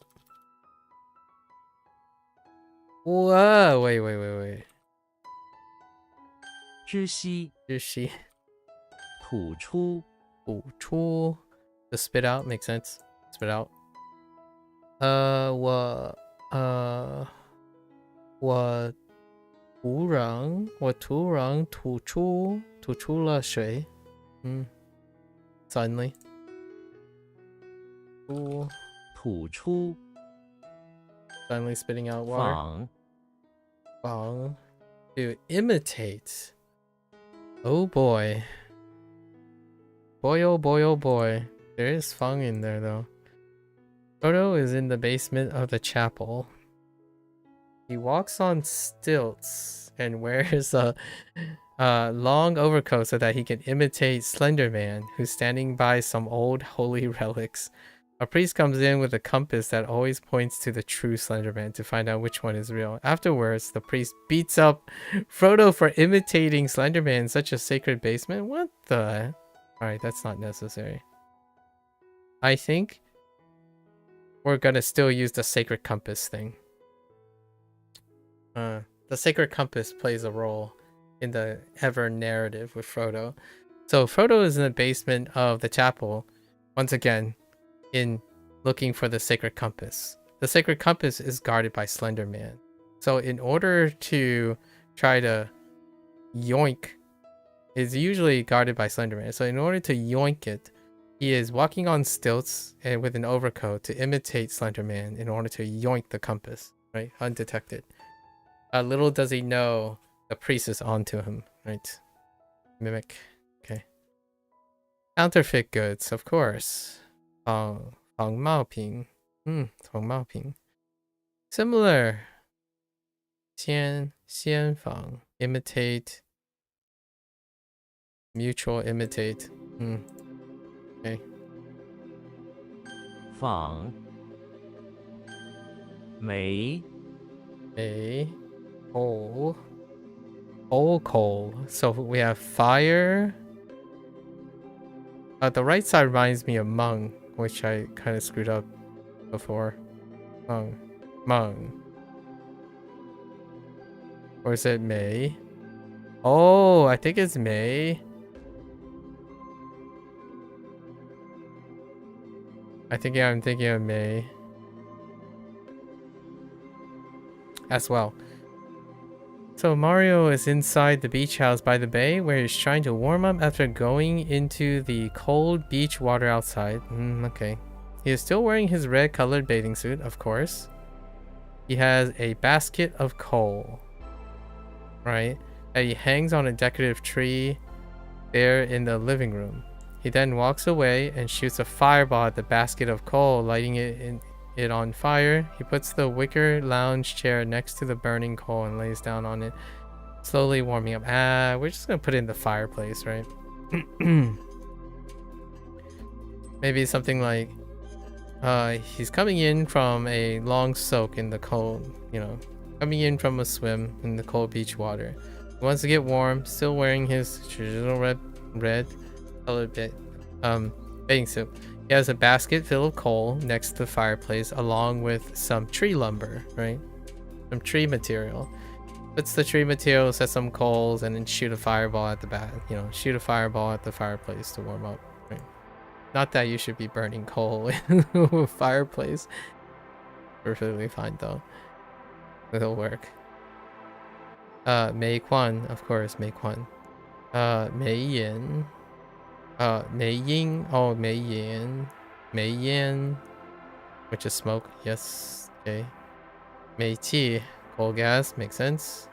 Whoa, wait. 知悉，知悉吐出，吐出 the spit out makes sense. Spit out. 我土壤吐出了水。Suddenly. 吐出， Suddenly spitting out water. 仿， To imitate. Oh boy. Boy oh boy. There is Fang in there though. Frodo is in the basement of the chapel. He walks on stilts and wears a long overcoat so that he can imitate Slender Man, who's standing by some old holy relics. A priest comes in with a compass that always points to the true Slender Man to find out which one is real. Afterwards, the priest beats up Frodo for imitating Slender Man in such a sacred basement. What the? Alright, that's not necessary. I think we're gonna still use the sacred compass thing. The sacred compass plays a role in the Ever narrative with Frodo. So Frodo is in the basement of the chapel, once again, in looking for the sacred compass. The sacred compass is guarded by Slender Man. So in order to try to yoink, it's usually guarded by Slender Man. So in order to yoink it, he is walking on stilts and with an overcoat to imitate Slender Man in order to yoink the compass, right? Undetected. Little does he know the priest is onto him, right? Mimic. Okay. Counterfeit goods, of course. 仿冒品. 仿冒品. Similar. 先仿 imitate. Mutual imitate. Okay. 仿，煤， coal. So we have fire. The right side reminds me of Meng, which I kind of screwed up before. Mung. Mung. Or is it May? Oh, I think it's May. I'm thinking of May as well. So Mario is inside the beach house by the bay where he's trying to warm up after going into the cold beach water outside. Okay. He is still wearing his red colored bathing suit, of course. He has a basket of coal, right? That he hangs on a decorative tree there in the living room. He then walks away and shoots a fireball at the basket of coal, lighting it on fire. He puts the wicker lounge chair next to the burning coal and lays down on it, slowly warming up. We're just gonna put it in the fireplace, right? Maybe something like he's coming in from a long soak in the cold, you know, coming in from a swim in the cold beach water. He wants to get warm, still wearing his traditional red colored bathing suit. He has a basket filled of coal next to the fireplace, along with some tree lumber, right? Some tree material. Puts the tree material, sets some coals, and then shoot a fireball at the shoot a fireball at the fireplace to warm up, right? Not that you should be burning coal in a fireplace. Perfectly fine though. It'll work. Mei Quan, of course, Mei Quan. Mei Yin. Mei Ying. Oh, Mei Yin. Mei Yin. Which is smoke. Yes. Okay. Mei Ti. Coal gas. Makes sense.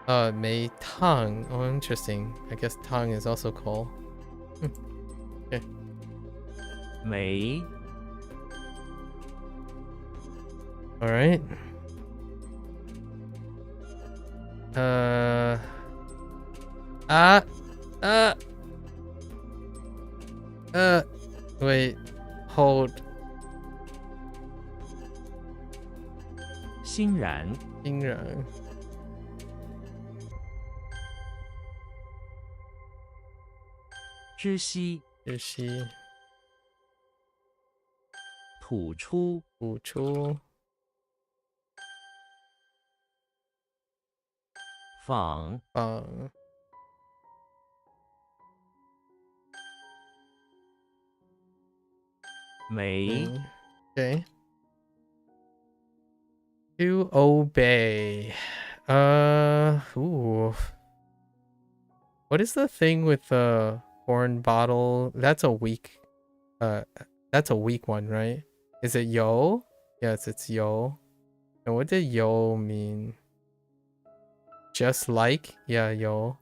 Mei Tang. Oh, interesting. I guess Tang is also coal. Okay. 梅 Alright. Wait. Hold. 欣然 欣然 知悉 日西 吐出 补出 访 放 梅 Okay. To obey. Ooh. What is the thing with the horn bottle? That's a weak one, right? Is it yo? Yes, it's yo. And what did yo mean? Just like? Yeah, yo.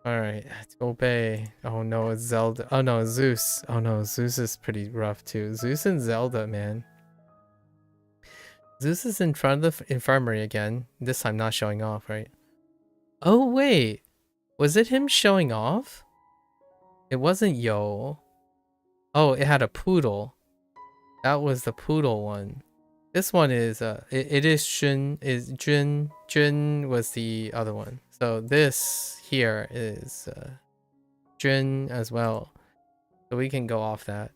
Alright, to obey. Oh no, it's Zelda. Oh no, Zeus. Oh no, Zeus is pretty rough too. Zeus and Zelda, man. Zeus is in front of the infirmary again. This time not showing off, right? Oh wait. Was it him showing off? It wasn't yo. Oh, it had a poodle. That was the poodle one. This one is it is Jun. Is Jun. Jun was the other one. So this here is Jun as well. So we can go off that.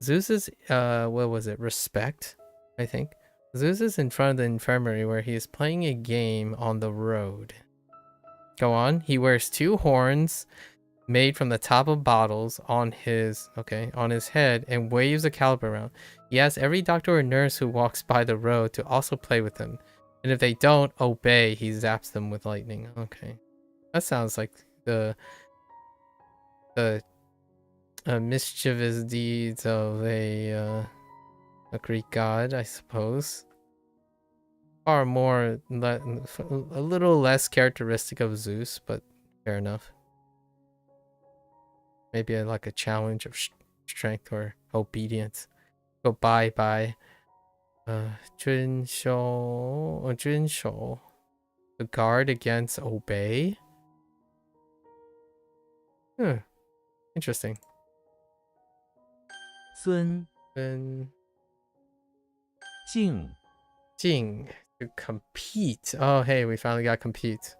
Zeus is what was it? Respect, I think. Zeus is in front of the infirmary where he is playing a game on the road. Go on. He wears two horns made from the top of bottles on his head and waves a caliber around. He asks every doctor or nurse who walks by the road to also play with him. And if they don't obey, he zaps them with lightning. Okay. That sounds like the mischievous deeds of a Greek god, I suppose. Far more, a little less characteristic of Zeus, but fair enough. Maybe like a challenge of strength or obedience. Go bye. 遵守 to guard against obey. Interesting. 尊 Then 敬 Jing to compete. Oh hey, we finally got compete.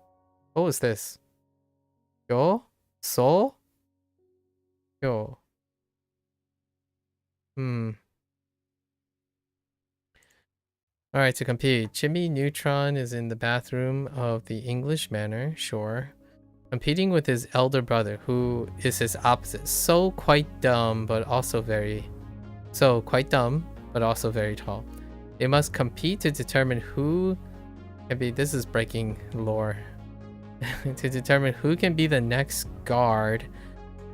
What was this? Yo? So? Yo. Alright, to compete. Jimmy Neutron is in the bathroom of the English Manor, sure. Competing with his elder brother, who is his opposite. Quite dumb, but also very tall. They must compete to determine who can be, this is breaking lore, to determine who can be the next guard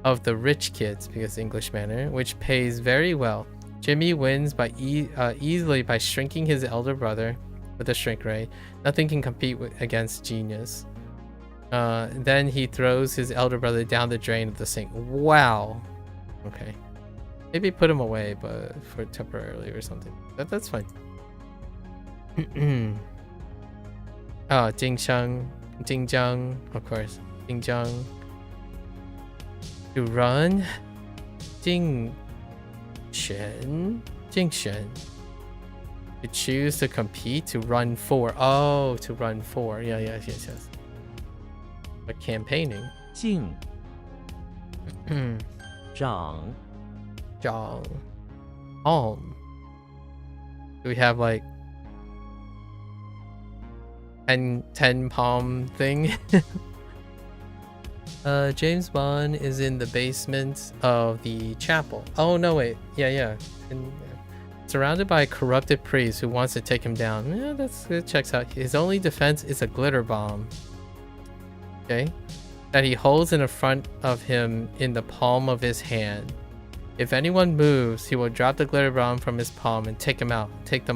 of the rich kids, because English Manor, which pays very well. Jimmy wins by easily by shrinking his elder brother with a shrink ray. Nothing can compete against genius. Then he throws his elder brother down the drain of the sink. Wow. Okay. Maybe put him away, but for temporarily or something. That's fine. Oh, Jingjiang, of course. Jingjiang. To run. Jingxuan. To choose to compete, to run for. Oh, to run for. Yeah, yes. But campaigning. 敬长 Do we have like 10 palm thing? James Bond is in the basement of the chapel. Oh no, wait. Yeah. Surrounded by a corrupted priest who wants to take him down. Yeah, that checks out. His only defense is a glitter bomb. Okay. That he holds in the front of him in the palm of his hand. If anyone moves, he will drop the glitter bomb from his palm and take them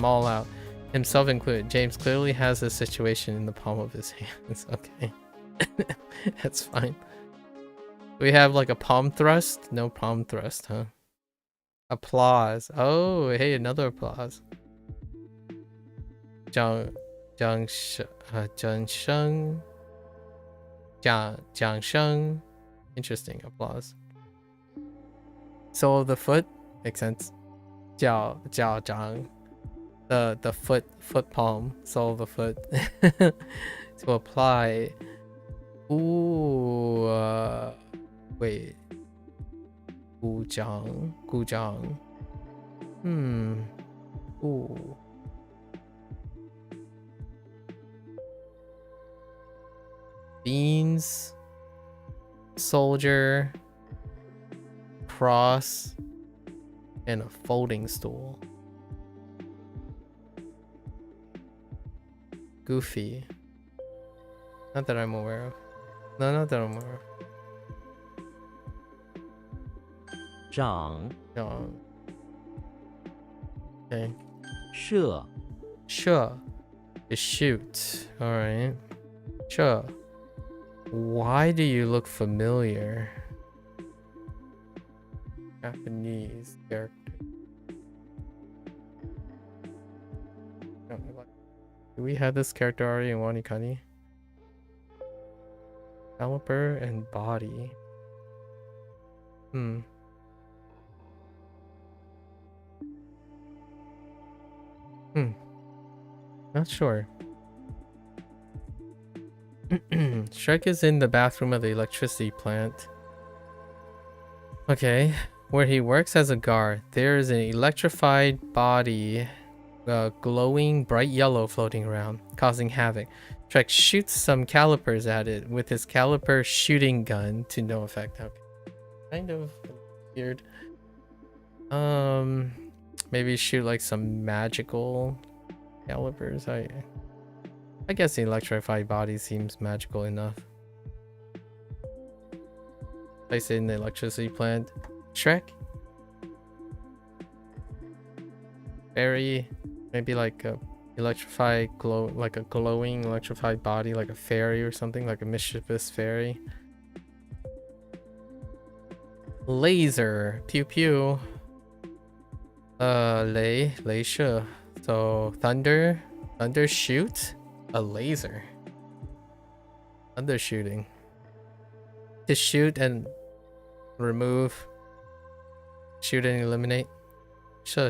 all out, himself included. James clearly has this situation in the palm of his hands. Okay. That's fine. We have like a palm thrust? No palm thrust, huh? Applause. Oh, hey, another applause. Jiang Sheng. Interesting. Applause. Sole of the foot makes sense. Jiao Zhang. The foot palm. Sole of the foot. To apply. Ooh. Wait. Guzhang. Ooh. Beans. Soldier. Cross. And a folding stool. Goofy. Not that I'm aware of. No, not that I'm aware of. 长 Okay. 射 Sure. To shoot. Alright. Sure. Why do you look familiar? Japanese character. Do we have this character already in WaniKani? Caliper and body. Not sure. Shrek is in the bathroom of the electricity plant. Okay. Where he works as a guard. There is an electrified body, glowing bright yellow, floating around, causing havoc. Shrek shoots some calipers at it with his caliper shooting gun to no effect. Okay. Kind of weird. Maybe shoot like some magical calipers. I guess the electrified body seems magical enough. Place it in the electricity plant. Shrek? Fairy? Maybe like a electrified glow, like a glowing electrified body, like a fairy or something, like a mischievous fairy. Laser. Pew pew. Lei shi. So thunder shoot a laser. Thunder shooting. To shoot and remove. Shoot and eliminate. Sha.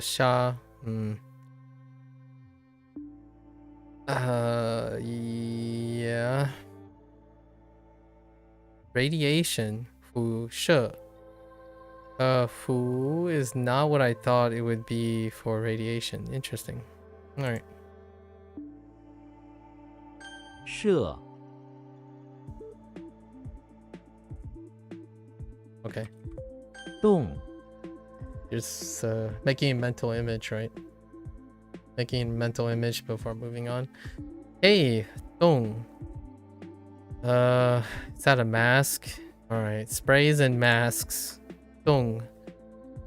Yeah. Radiation. Fu she. Fu is not what I thought it would be for radiation. Interesting. All right. 射 Okay. 动 Just making a mental image, right? Making a mental image before moving on. Hey, Dong. Is that a mask? All right. Sprays and masks. Dong.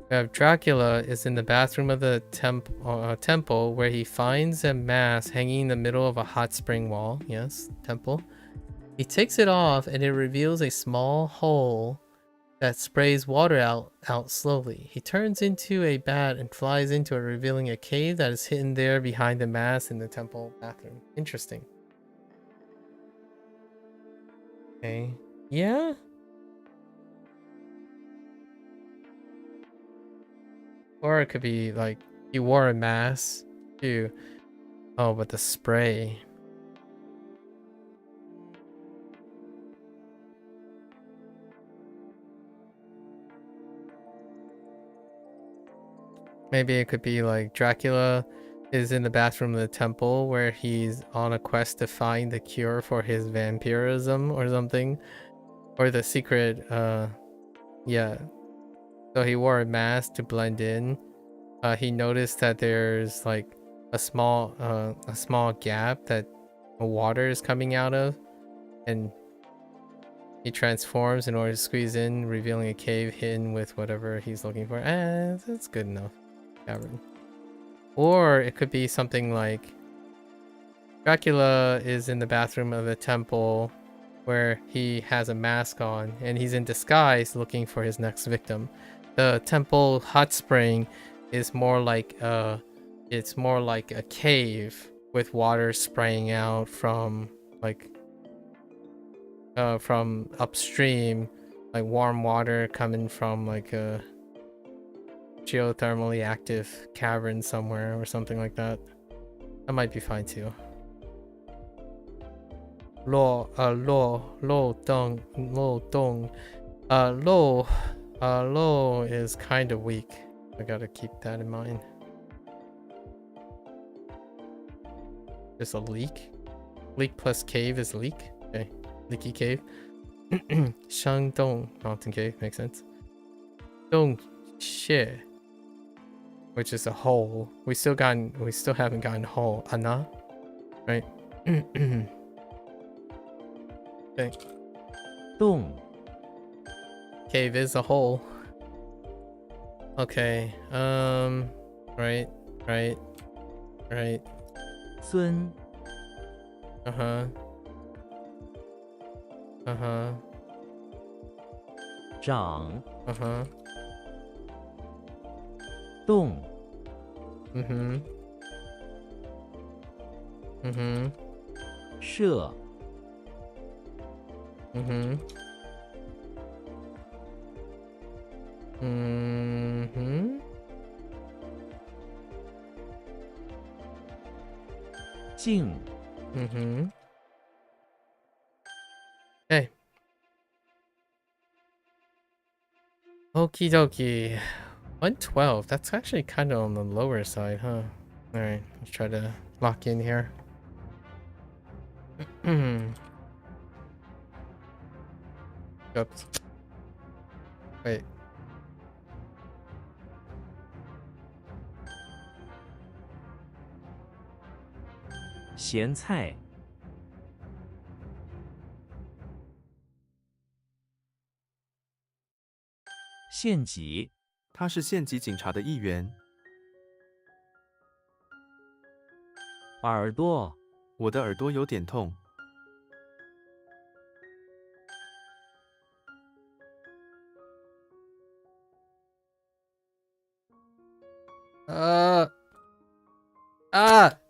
We have Dracula is in the bathroom of the temple where he finds a mask hanging in the middle of a hot spring wall. Yes, temple. He takes it off and it reveals a small hole that sprays water out slowly. He turns into a bat and flies into it, revealing a cave that is hidden there behind the mask in the temple bathroom. Interesting. Okay. Yeah? Or it could be like he wore a mask too. Oh, but the spray. Maybe it could be like Dracula is in the bathroom of the temple where he's on a quest to find the cure for his vampirism or something. Or the secret, yeah. So he wore a mask to blend in. He noticed that there's like a small gap that water is coming out of, and he transforms in order to squeeze in, revealing a cave hidden with whatever he's looking for. That's good enough. Cavern. Or it could be something like Dracula is in the bathroom of the temple where he has a mask on and he's in disguise looking for his next victim. The temple hot spring is more like it's more like a cave with water spraying out from like from upstream, like warm water coming from like a geothermally active cavern somewhere or something like that. That might be fine too. Lo is kind of weak. I gotta keep that in mind. Just a leak. Leak plus cave is leak. Okay, leaky cave. Shangdong mountain cave makes sense. Dong Xie, which is a hole. We still haven't gotten hole. Ana, right? Okay. 动 Cave is a hole. Okay. Right. 尊 Uh-huh. 长 Uh-huh. 动 射 静 Hey. Okie dokie. 112. That's actually kind of on the lower side, huh? Alright, let's try to lock in here. Oops. Wait. 咸菜 县级 他是县级警察的一员。耳朵 我的耳朵有点痛。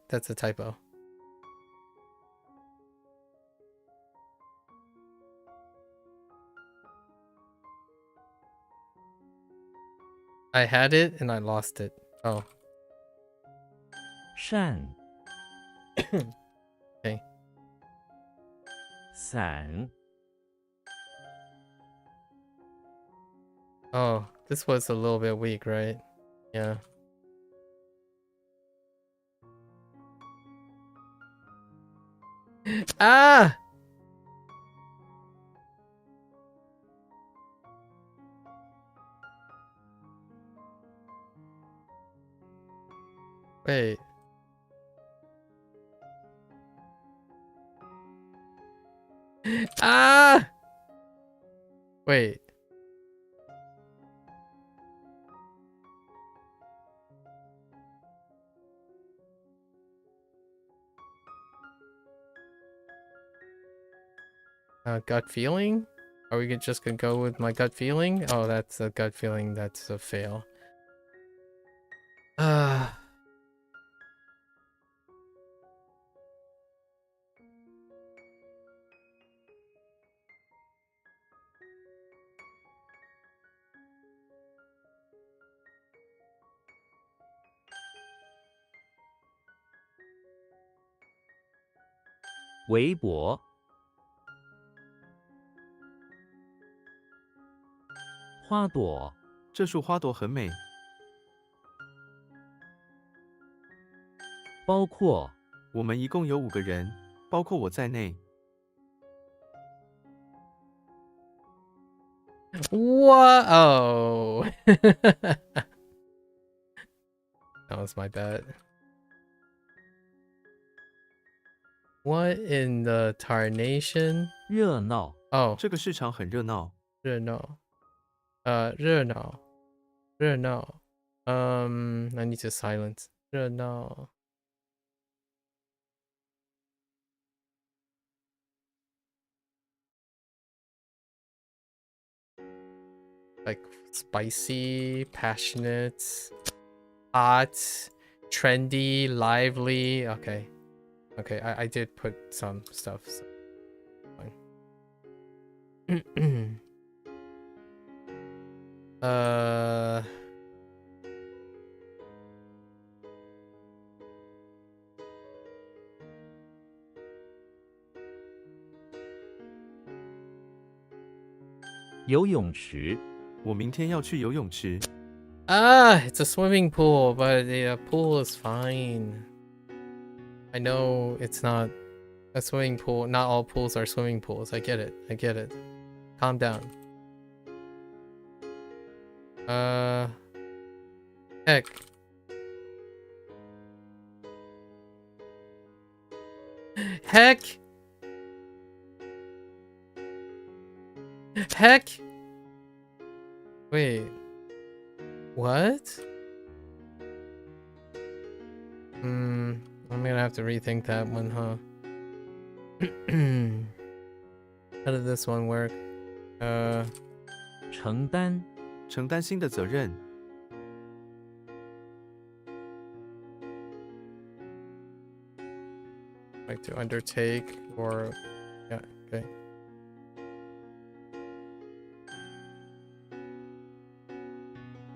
That's a typo. I had it and I lost it. Oh. 扇 Okay. 伞 Oh, This was a little bit weak, right? Yeah. Ah! Wait. Ah! Wait. Gut feeling? Are we just gonna go with my gut feeling? Oh, that's a gut feeling. That's a fail. Ah.围脖，花朵，这束花朵很美，包括，我们一共有5个人，包括我在内。 What? Oh. That was my bad. What in the tarnation? 热闹， Oh, 这个市场很热闹，热闹。热闹。热闹。I need to silence. 热闹。Like spicy, passionate, hot, trendy, lively. Okay. Okay, I did put some stuff. So fine. 游泳池，我明天要去游泳池。 it's a swimming pool, but the pool is fine. I know it's not a swimming pool. Not all pools are swimming pools. I get it. I get it. Calm down. Heck. Heck. Heck. Wait. What? I'm gonna have to rethink that one, huh? How did this one work? 承担，承担新的责任， like to undertake or yeah, okay.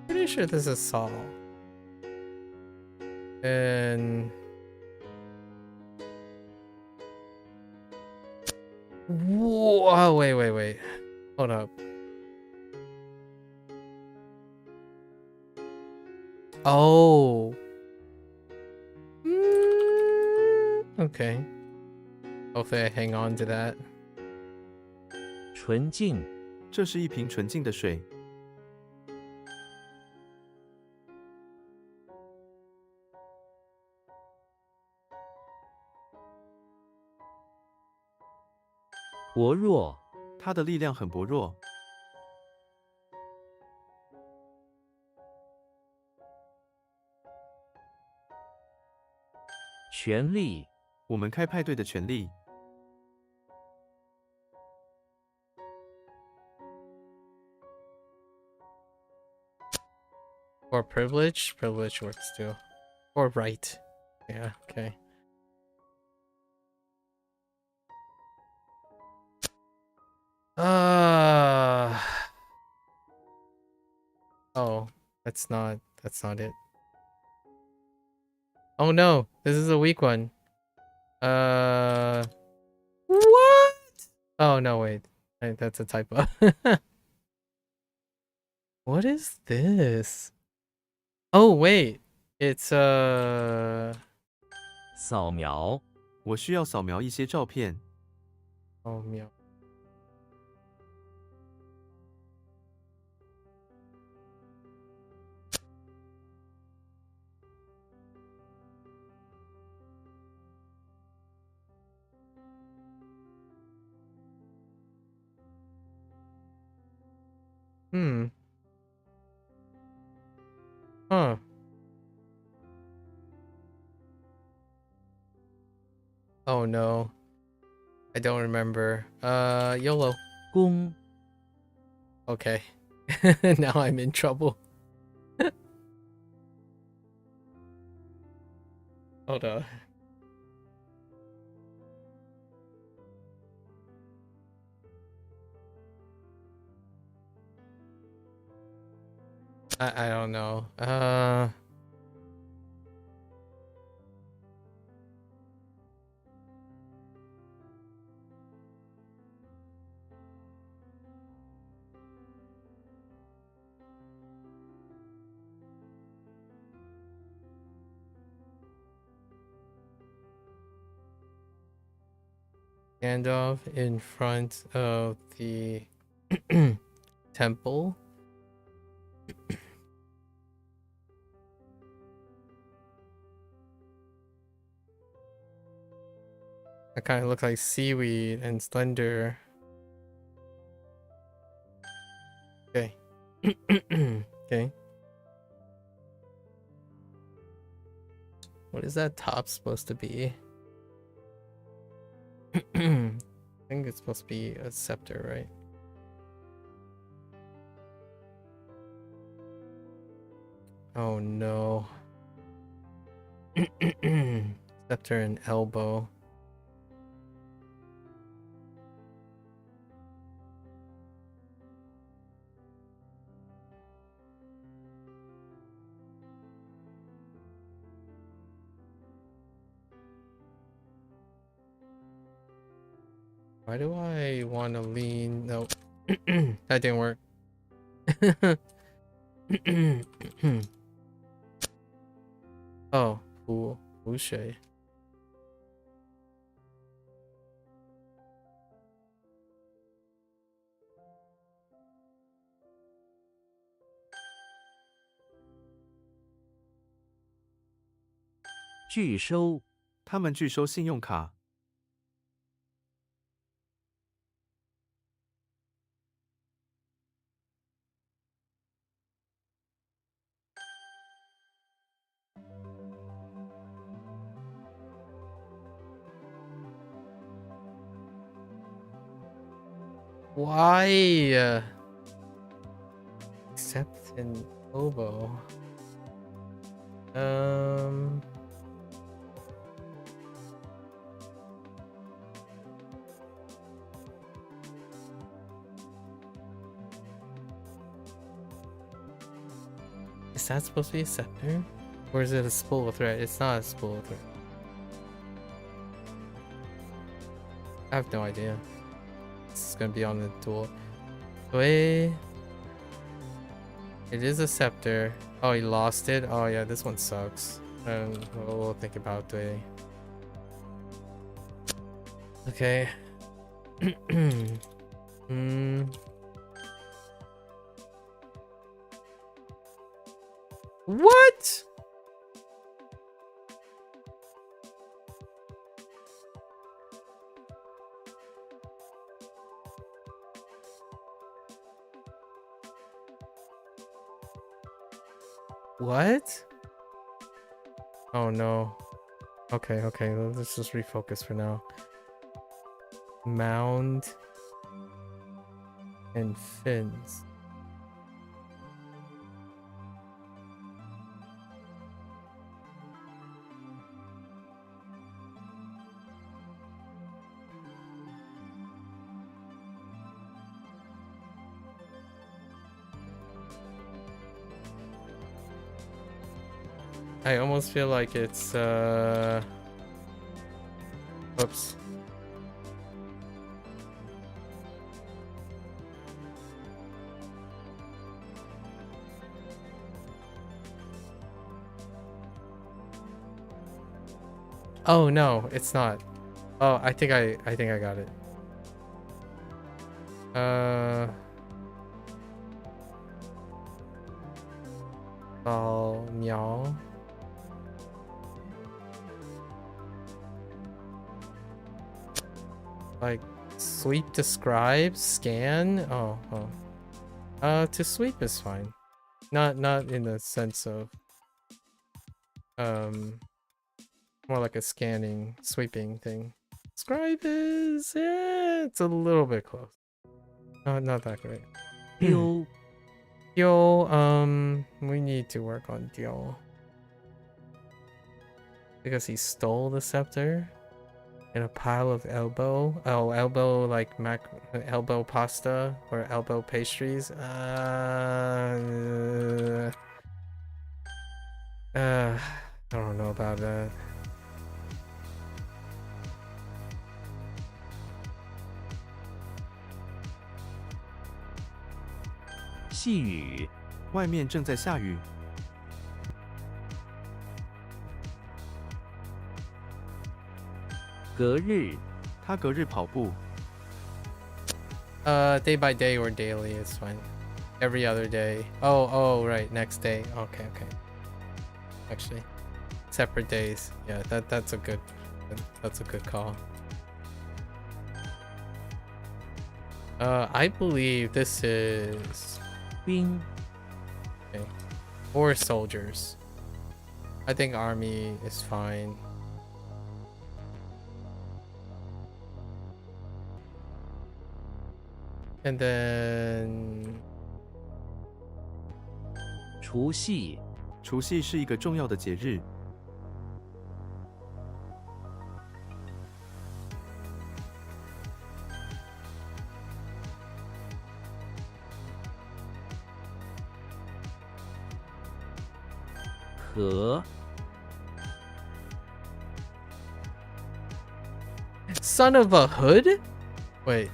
Pretty sure this is Saul. And whoa, wait. Hold up. Oh. Okay. Hopefully I hang on to that. 纯净，这是一瓶纯净的水。 薄弱，它的力量很薄弱，权利，我们开派对的权利。 Or privilege? Privilege works too. Or right. Yeah, okay. Oh, that's not it. Oh no, this is a weak one. What? Oh no, wait. That's a typo. What is this? Oh wait, it's 扫描，我需要扫描一些照片。哦秒。Hmm. Huh. Oh no. I don't remember. YOLO. 公， Okay. Now I'm in trouble. Hold on. I don't know. Standoff in front of the temple. That kind of looks like seaweed and slender. Okay. Okay. What is that top supposed to be? I think it's supposed to be a scepter, right? Oh no. Scepter and elbow. Why do I want to lean? No, that didn't work. Oh, Fushay. 拒收，他们拒收信用卡。Why? Except in Obo. Is that supposed to be a scepter? Or is it a spool of thread? It's not a spool of thread. I have no idea. This is gonna be on the duel. Wait. It is a scepter. Oh, he lost it? Oh yeah, this one sucks. We'll think about it. Okay. What? What? Oh no. Okay, let's just refocus for now. Mound and fins. I almost feel like it's oops. Oh no, it's not. Oh, I think I got it. Oh, meow. Like sweep describe scan. Oh. To sweep is fine. Not in the sense of more like a scanning sweeping thing. Scribe is it's a little bit close. Not that great. 丢 Dio, we need to work on Dio. Because he stole the scepter in a pile of elbow. Oh, elbow like elbow pasta or elbow pastries. I don't know about that. 细雨 外面正在下雨。 隔日 他隔日跑步。 Day by day or daily is fine. Every other day. Oh, right. Next day. Okay. Actually, separate days. Yeah, that's a good call. I believe this is 兵 okay. Or soldiers. I think army is fine. And then 除夕 除夕是一个重要的节日。 和 son of a hood? Wait.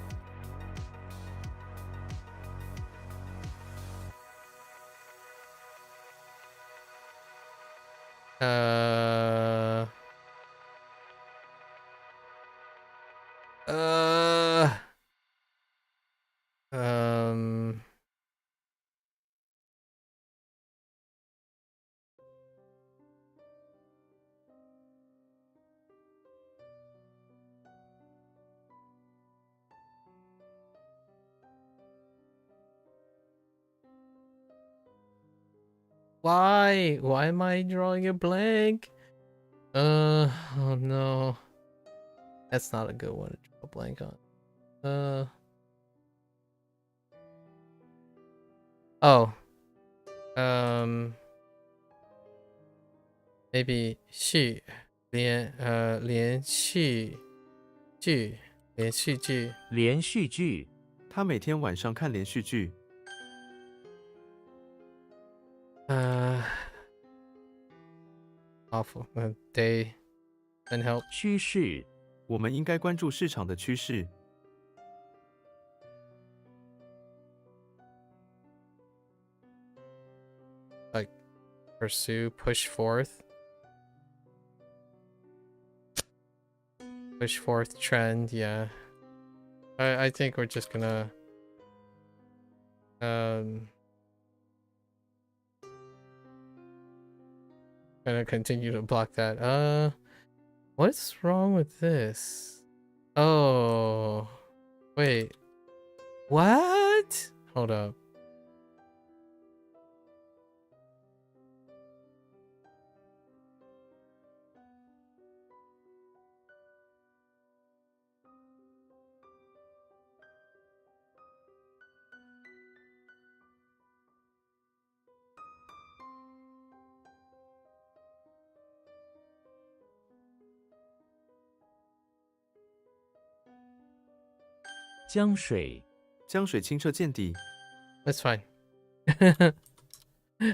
Why? Why am I drawing a blank? Oh no. That's not a good one to draw a blank on. Oh. Maybe 续连续剧连续剧连续剧他每天晚上看连续剧。 awful. They can help. 趋势 我们应该关注市场的趋势。 Like pursue, push forth trend. Yeah, I think we're just gonna gonna continue to block that. What's wrong with this? Oh, wait, what? Hold up. "江水 江水清澈见底。 That's fine.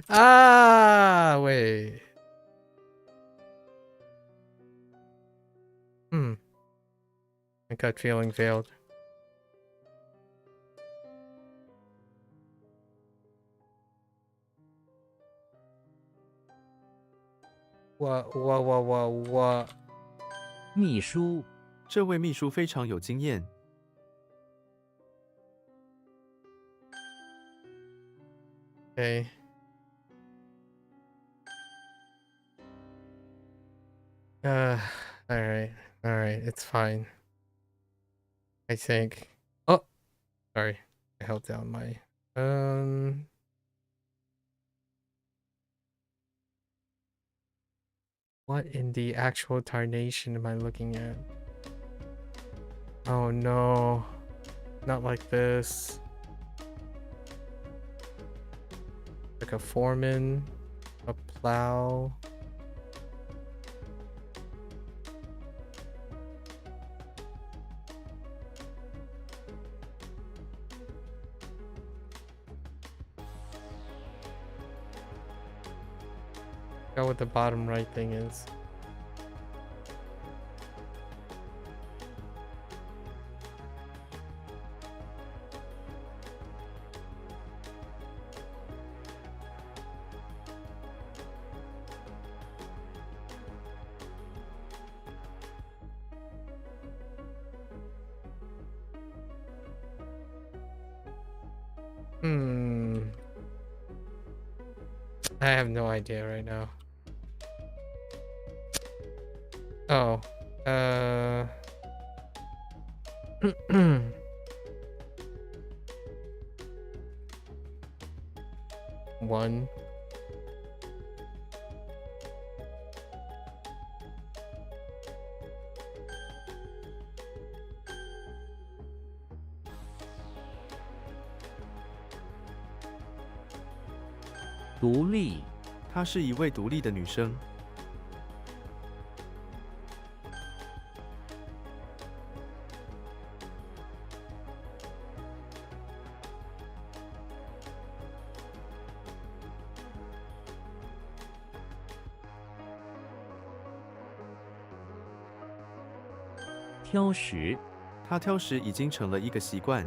Ah, wait. My gut feeling failed. What? 秘书，这位秘书非常有经验。 Okay. All right. All right. It's fine. I think. Oh, sorry. I held down my what in the actual tarnation am I looking at? Oh no. Not like this. Like a foreman, a plow. Forgot what the bottom right thing is. I have no idea right now. Oh, one. "独立，她是一位独立的女生。 挑食，她挑食已经成了一个习惯。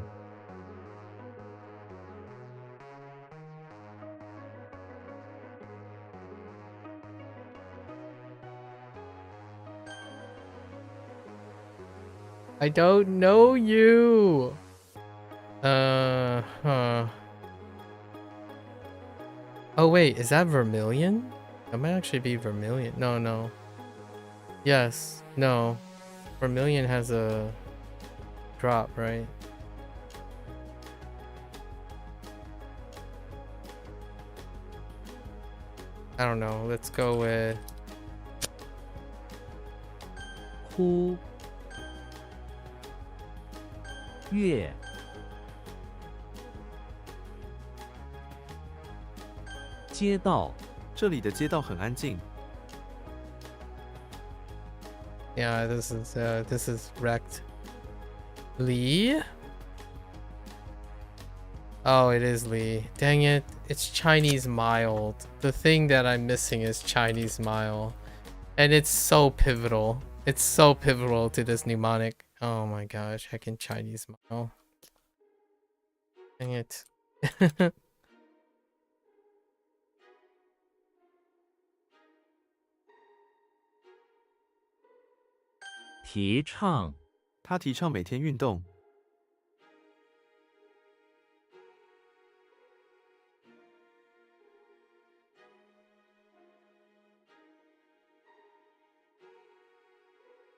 I don't know you. Huh. Oh wait, is that vermilion? That might actually be vermilion. No, no. Yes, no. Vermilion has a drop, right? I don't know. Let's go with 呼，月，街道，这里的街道很安静。 yeah, this is wrecked. Lee? Oh, it is Lee. Dang it. It's Chinese mild. The thing that I'm missing is Chinese mild. And it's so pivotal. It's so pivotal to this mnemonic. Oh my gosh, heckin' Chinese mild. Dang it. 提倡，她提倡每天运动。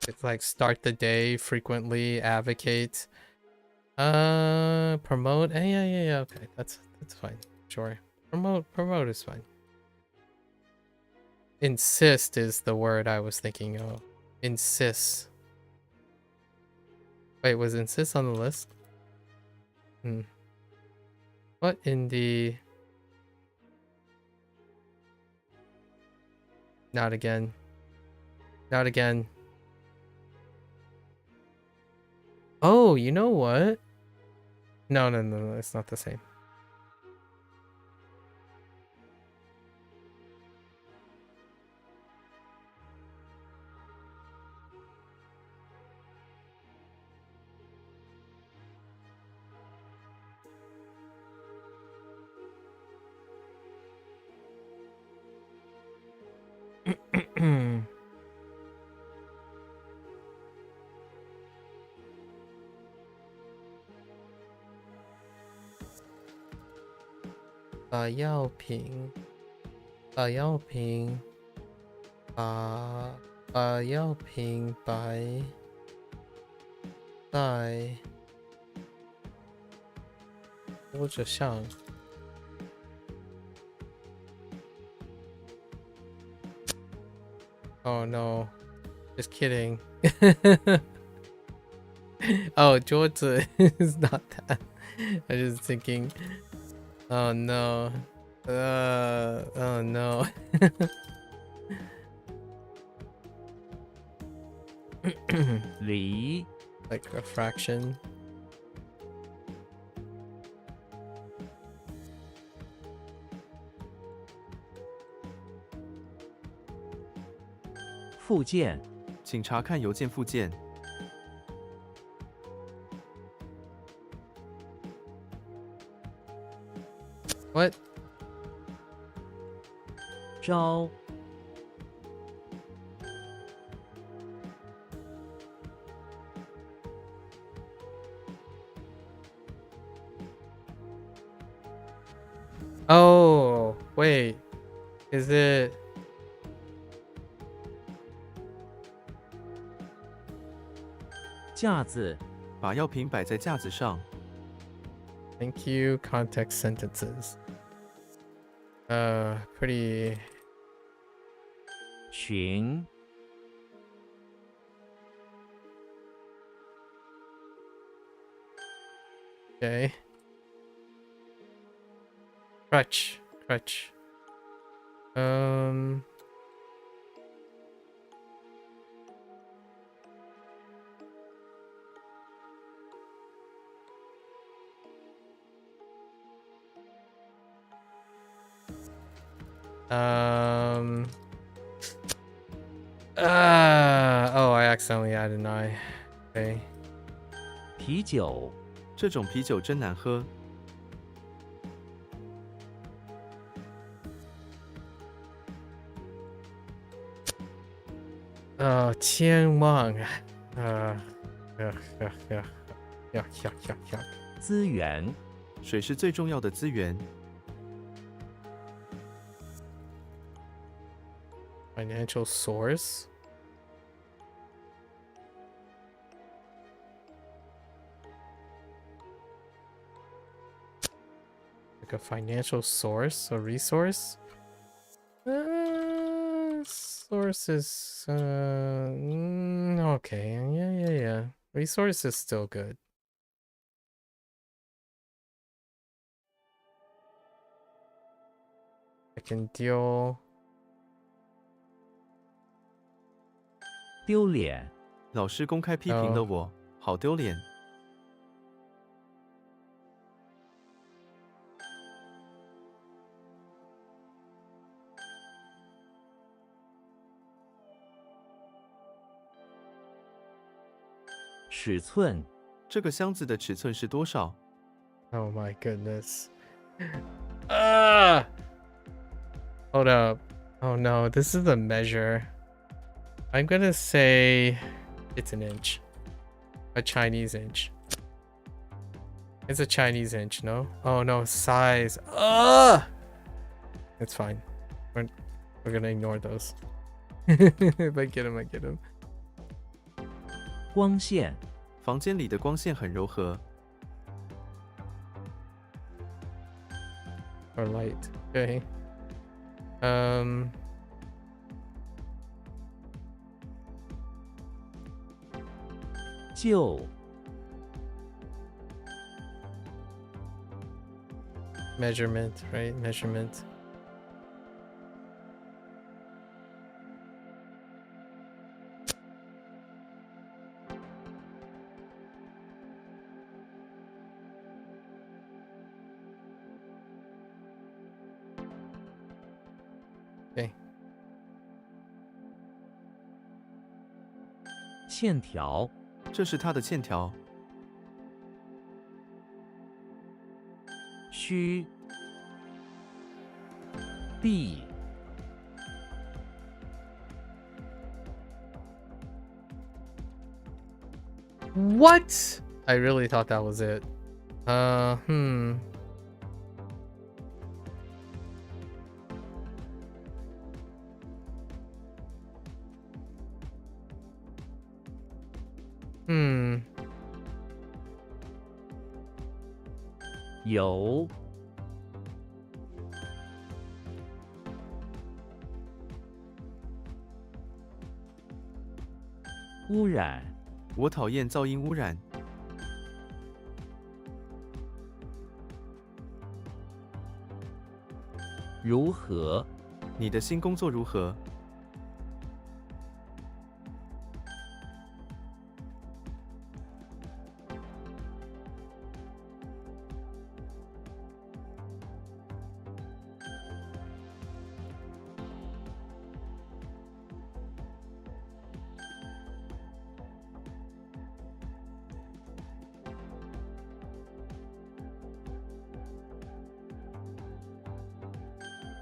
It's like start the day frequently, advocate, promote. Yeah. Okay, that's fine. Sure, promote is fine. Insist is the word I was thinking of. Insist. Wait, was insist on the list? What in the? Not again. Not again. Oh, you know what? No, it's not the same. 把药品，把药品，把药品摆在桌子上。Oh no, just kidding. Oh, Georgia is not that. I was just thinking, oh no. Oh no.离 Like a fraction. 附件，请查看邮件附件。 What? 招 Oh, wait. Is it? 架子，把药品摆在架子上。 Thank you. Context sentences. Pretty. 群， Okay. Crutch. Crutch. Oh, I accidentally added an I. Okay. 啤酒，这种啤酒真难喝。 千万。资源，水是最重要的资源。 Financial source. Like a financial source, a resource. Source is okay. Yeah. Resource is still good. I can deal. 丢脸，老师公开批评了我，好丢脸。 尺寸，这个箱子的尺寸是多少？ Oh my goodness. Ah! Hold up. Oh no, this is a measure. I'm gonna say it's an inch. A Chinese inch. It's a Chinese inch, no? Oh no, size. Ah! It's fine. We're gonna ignore those. If I get him, I get him. 光线，房间里的光线很柔和。 Or light. Okay. 旧， measurement, right? Measurement. Okay. 线条，这是它的线条。 虚，臂， What? I really thought that was it. Hmm. 有 污染 我讨厌噪音污染。 如何 你的新工作如何？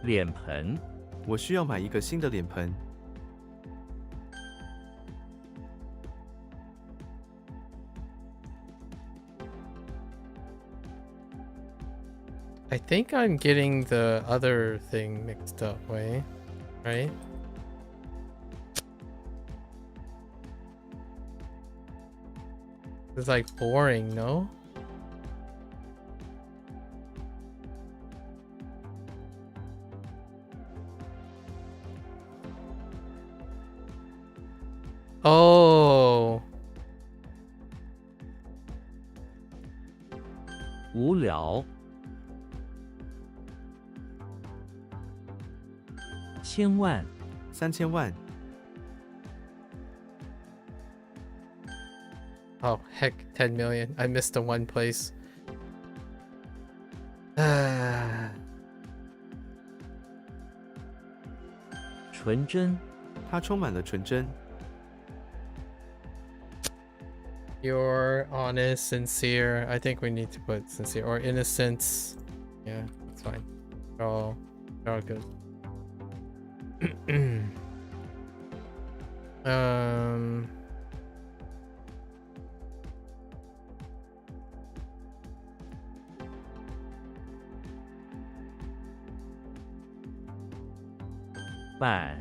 脸盆 我需要买一个新的脸盆。 I think I'm getting the other thing mixed up, way, right? It's like boring, no? Oh. 无聊千万3000万。 Oh, heck, 10 million. I missed the one place. 纯真 它充满了纯真。 You're honest, sincere. I think we need to put sincere or innocence. Yeah, that's fine. They're all good. um. 板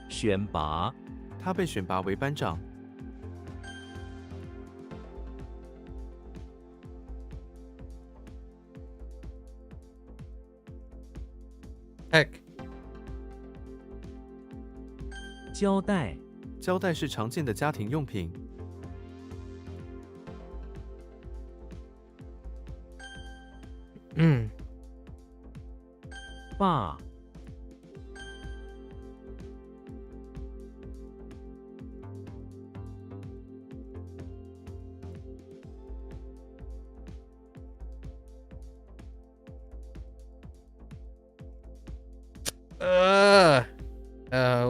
选拔他被选拔为班长。 Heck. 胶带胶带是常见的家庭用品。 爸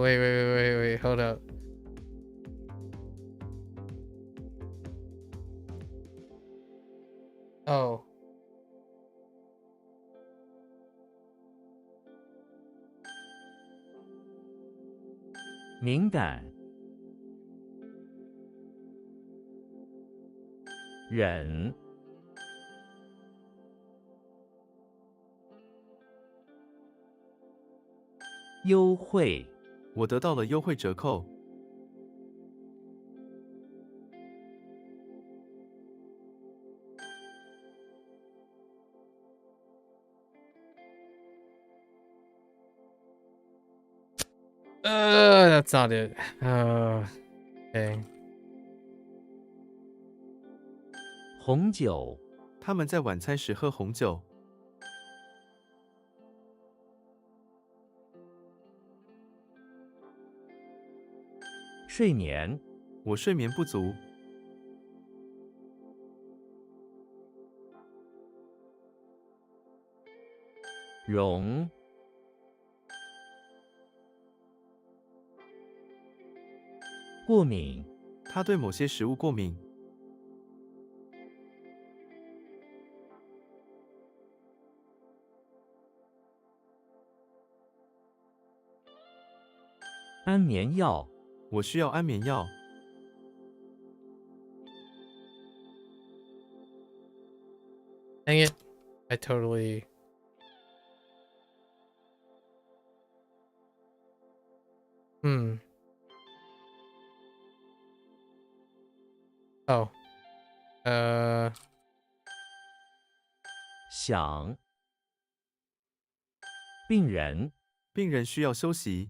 Wait, hold up. Oh. 敏感忍优惠我得到了优惠折扣。 That's not it. Okay. 红酒他们在晚餐时喝红酒。 睡眠我睡眠不足。 容过敏他对某些食物过敏。 安眠药我需要安眠药。Dang it. I totally... Oh. 想，病人，病人需要休息。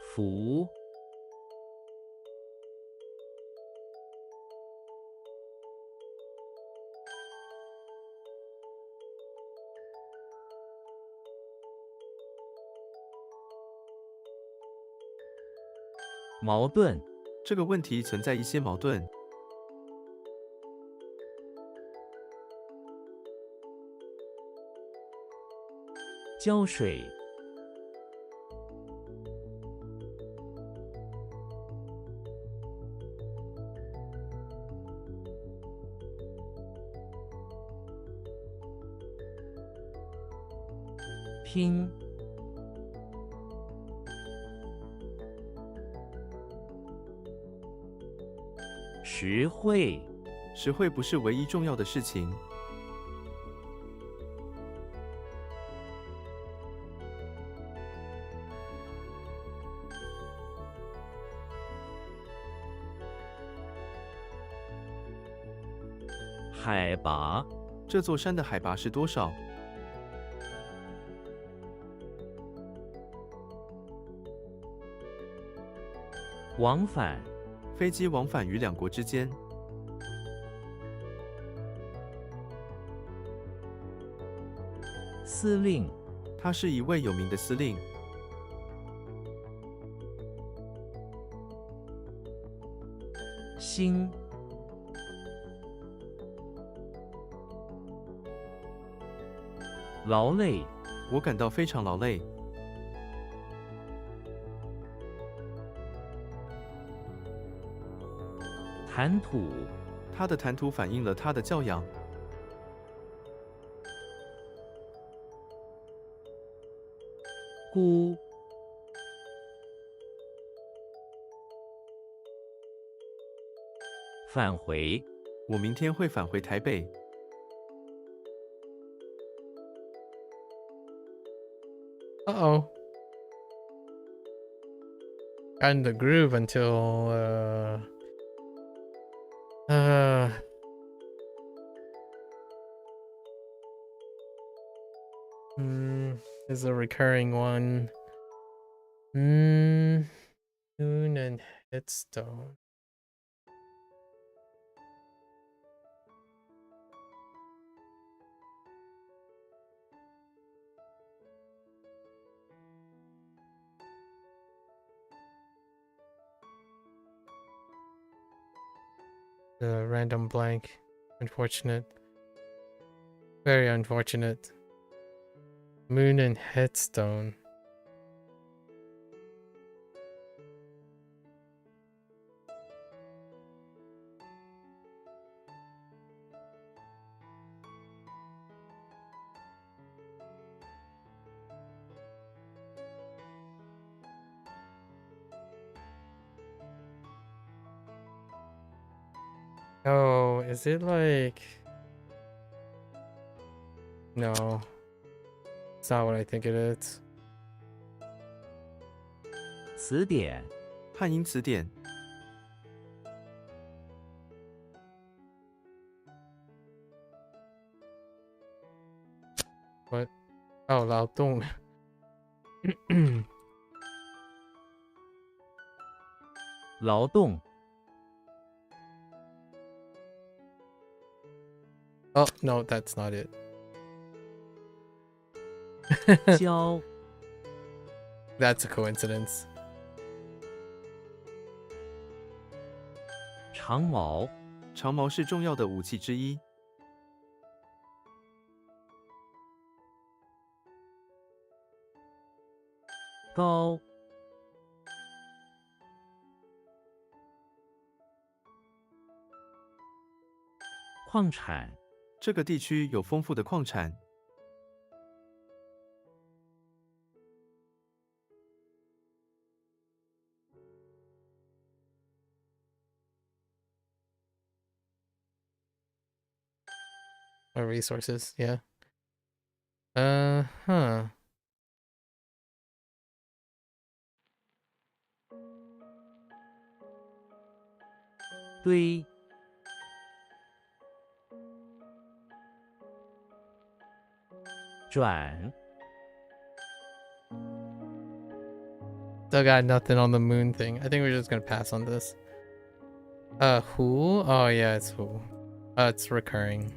服，矛盾，这个问题存在一些矛盾。浇水，拼，实惠，实惠不是唯一重要的事情。海拔，这座山的海拔是多少？往返，飞机往返于两国之间。司令，他是一位有名的司令。心，劳累，我感到非常劳累。谈吐，他的谈吐反映了他的教养。估，返回，我明天会返回台北。Uh-oh. Got in the groove until, is a recurring one. Moon and headstone. The random blank. Unfortunate. Very unfortunate. Moon and headstone. Oh, is it like... No. It's not what I think it is. 词典，汉英词典。What? Oh, 劳动。劳动， Oh, no, that's not it. 教， That's a coincidence. 长矛，长矛是重要的武器之一。高，矿产，这个地区有丰富的矿产。or resources. Yeah. Huh. 堆 转 Still got nothing on the moon thing. I think we're just gonna pass on this. Who? Oh yeah, it's who. It's recurring.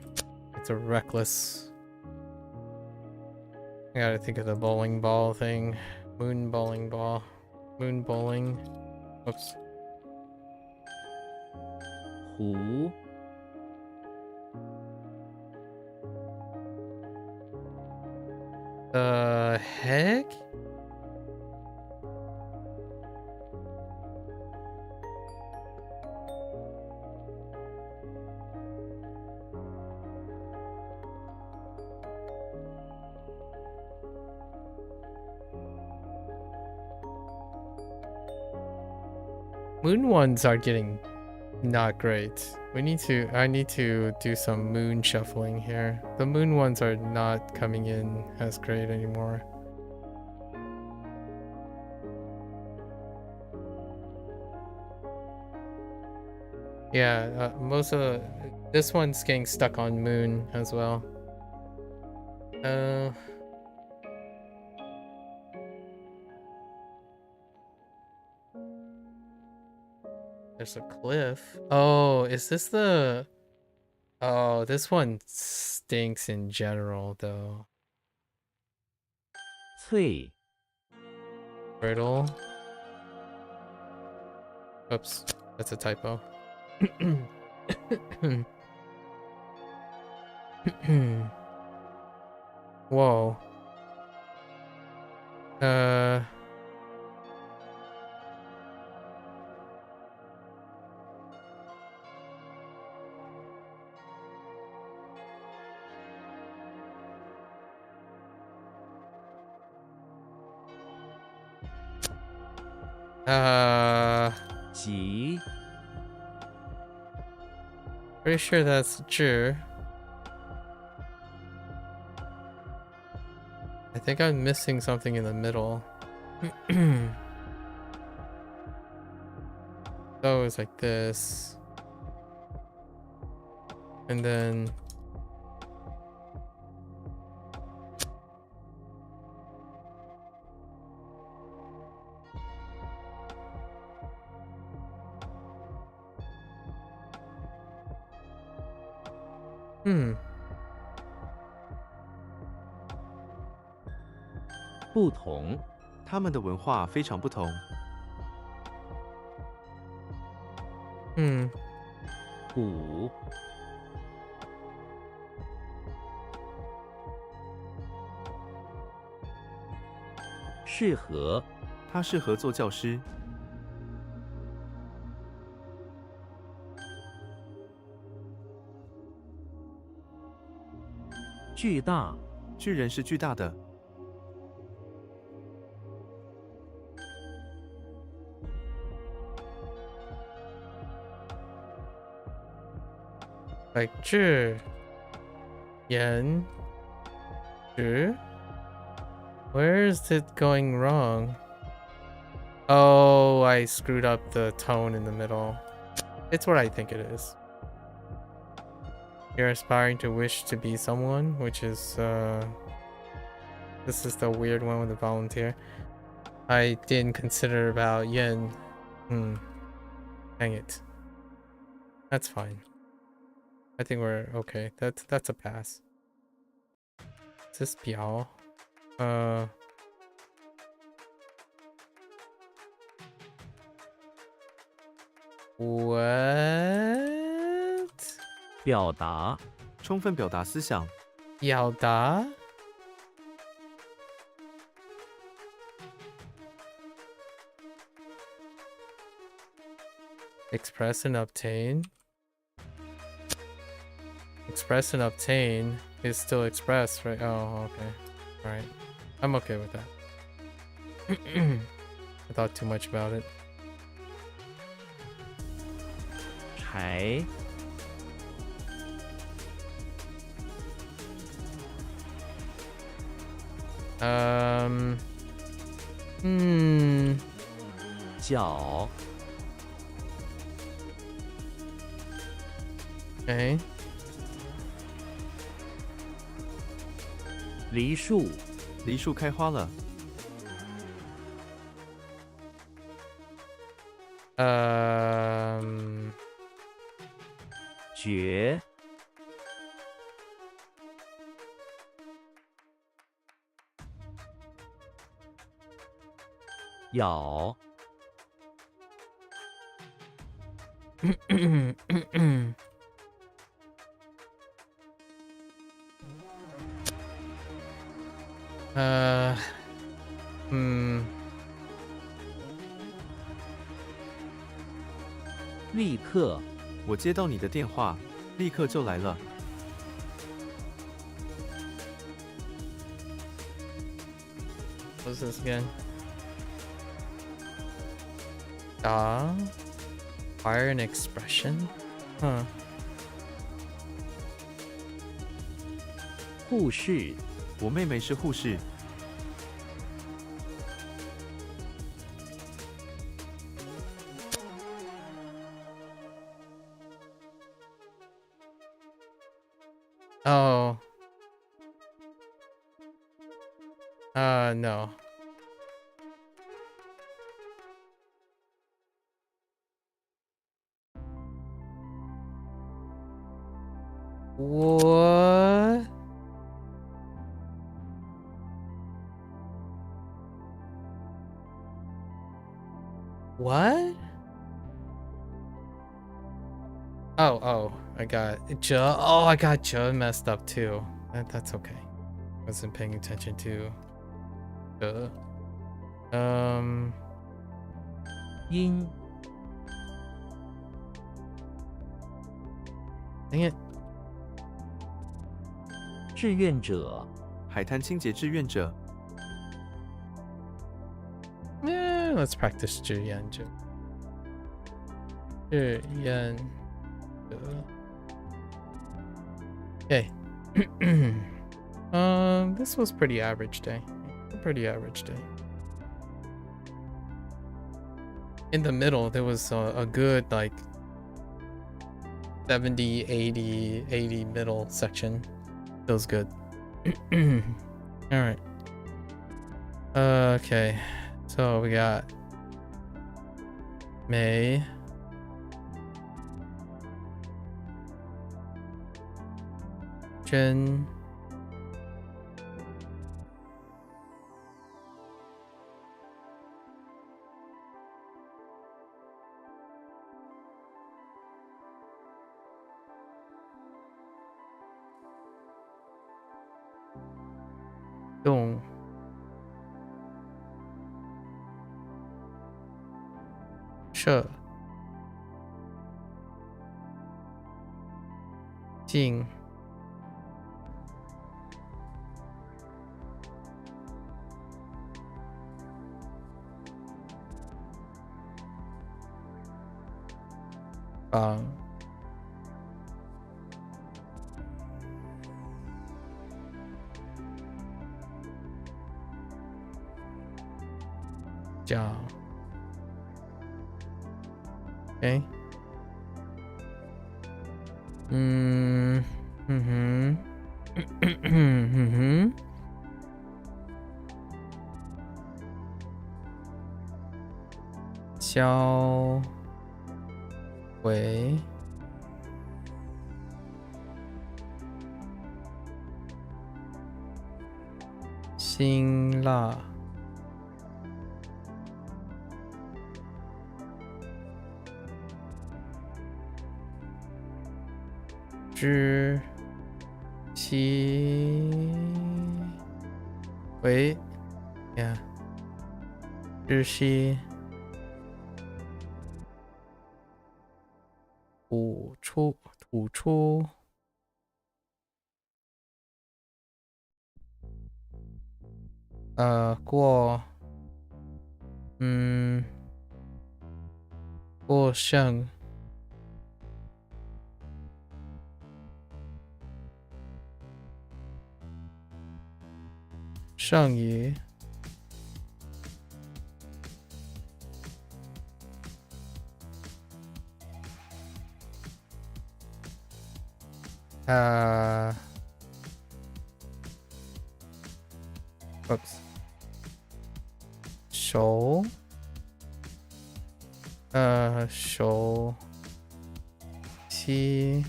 It's a reckless. I gotta think of the bowling ball thing. Moon bowling ball. Moon bowling. Oops. 湖 The heck? Moon ones are getting not great. I need to do some moon shuffling here. The moon ones are not coming in as great anymore. Yeah, most of this one's getting stuck on moon as well. There's a cliff. Oh, is this the... Oh, this one stinks in general, though. 翠 Brittle. Oops, that's a typo. Whoa. Ji Pretty sure that's Zhi. I think I'm missing something in the middle. So it's like this. And then... Hmm. 不同 他们的文化非常不同。 Hmm. 古 适合 他适合做教师。 巨大 巨人是巨大的。 Like Zhi. Yan. Zhi. Where is it going wrong? Oh, I screwed up the tone in the middle. It's what I think it is. You're aspiring to wish to be someone, which is, this is the weird one with the volunteer. I didn't consider about Yen. Dang it. That's fine. I think we're okay. That's a pass. Is this Biao? What? 表达充分表达思想。 表达? Express and obtain? Express and obtain is still express, right? Oh, okay. Alright. I'm okay with that. I thought too much about it. 柴脚 Okay. 梨树梨树开花了，蕨咬 立刻我接到你的电话，立刻就来了。 What's this again? Fire an expression? Huh. 护士我妹妹是护士， Oh. No. What? What? Oh, I got J. Oh, I got J messed up too. That's okay. Wasn't paying attention to.因 Dang it. 志愿者海滩清洁志愿者， Yeah, let's practice 志愿者. Okay. This was pretty average day. Pretty average day. In the middle, there was a good like 70, 80 middle section. Feels good. All right. Okay. So we got May. Jen. Dong. Sure. Jing. Bang. Jiao. Okay. Xiao Wei. Xing La. Zhi Xi Wei. Yeah. Zhi Xi. 吐出过过剩剩余 oops 熟熟期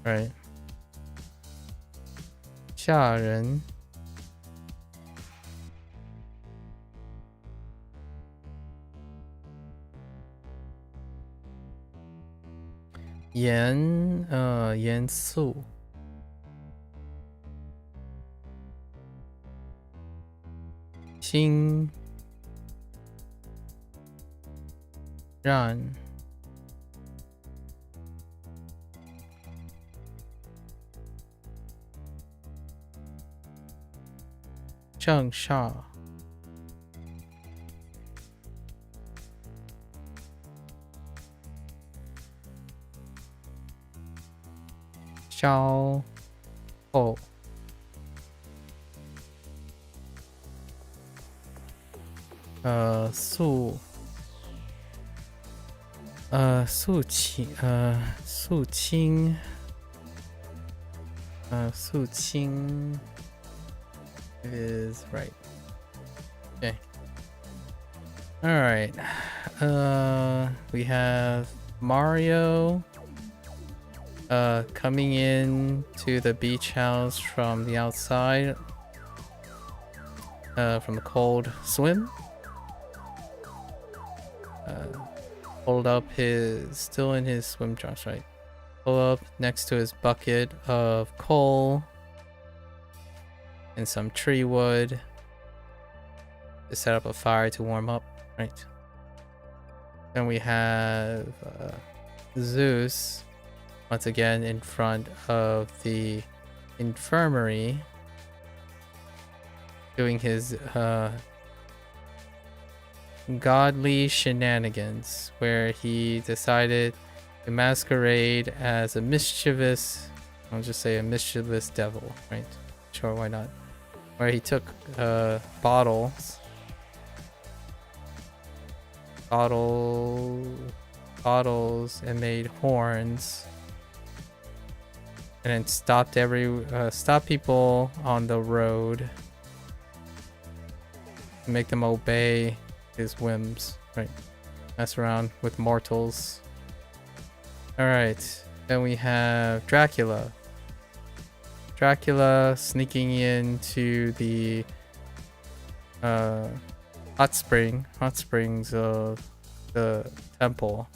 right 下人严肃欣然正上稍后肃肃清肃清 is right. Okay. All right. We have Mario coming in to the beach house from the outside from a cold swim. Hold up still in his swim trunks, right? Pull up next to his bucket of coal and some tree wood to set up a fire to warm up, right? Then we have Zeus once again in front of the infirmary doing his godly shenanigans where he decided to masquerade as a mischievous, I'll just say a mischievous devil, right? Sure, why not? Where he took bottles and made horns and then stopped people on the road to make them obey his whims, right? Mess around with mortals. Alright, then we have Dracula sneaking into the hot springs of the temple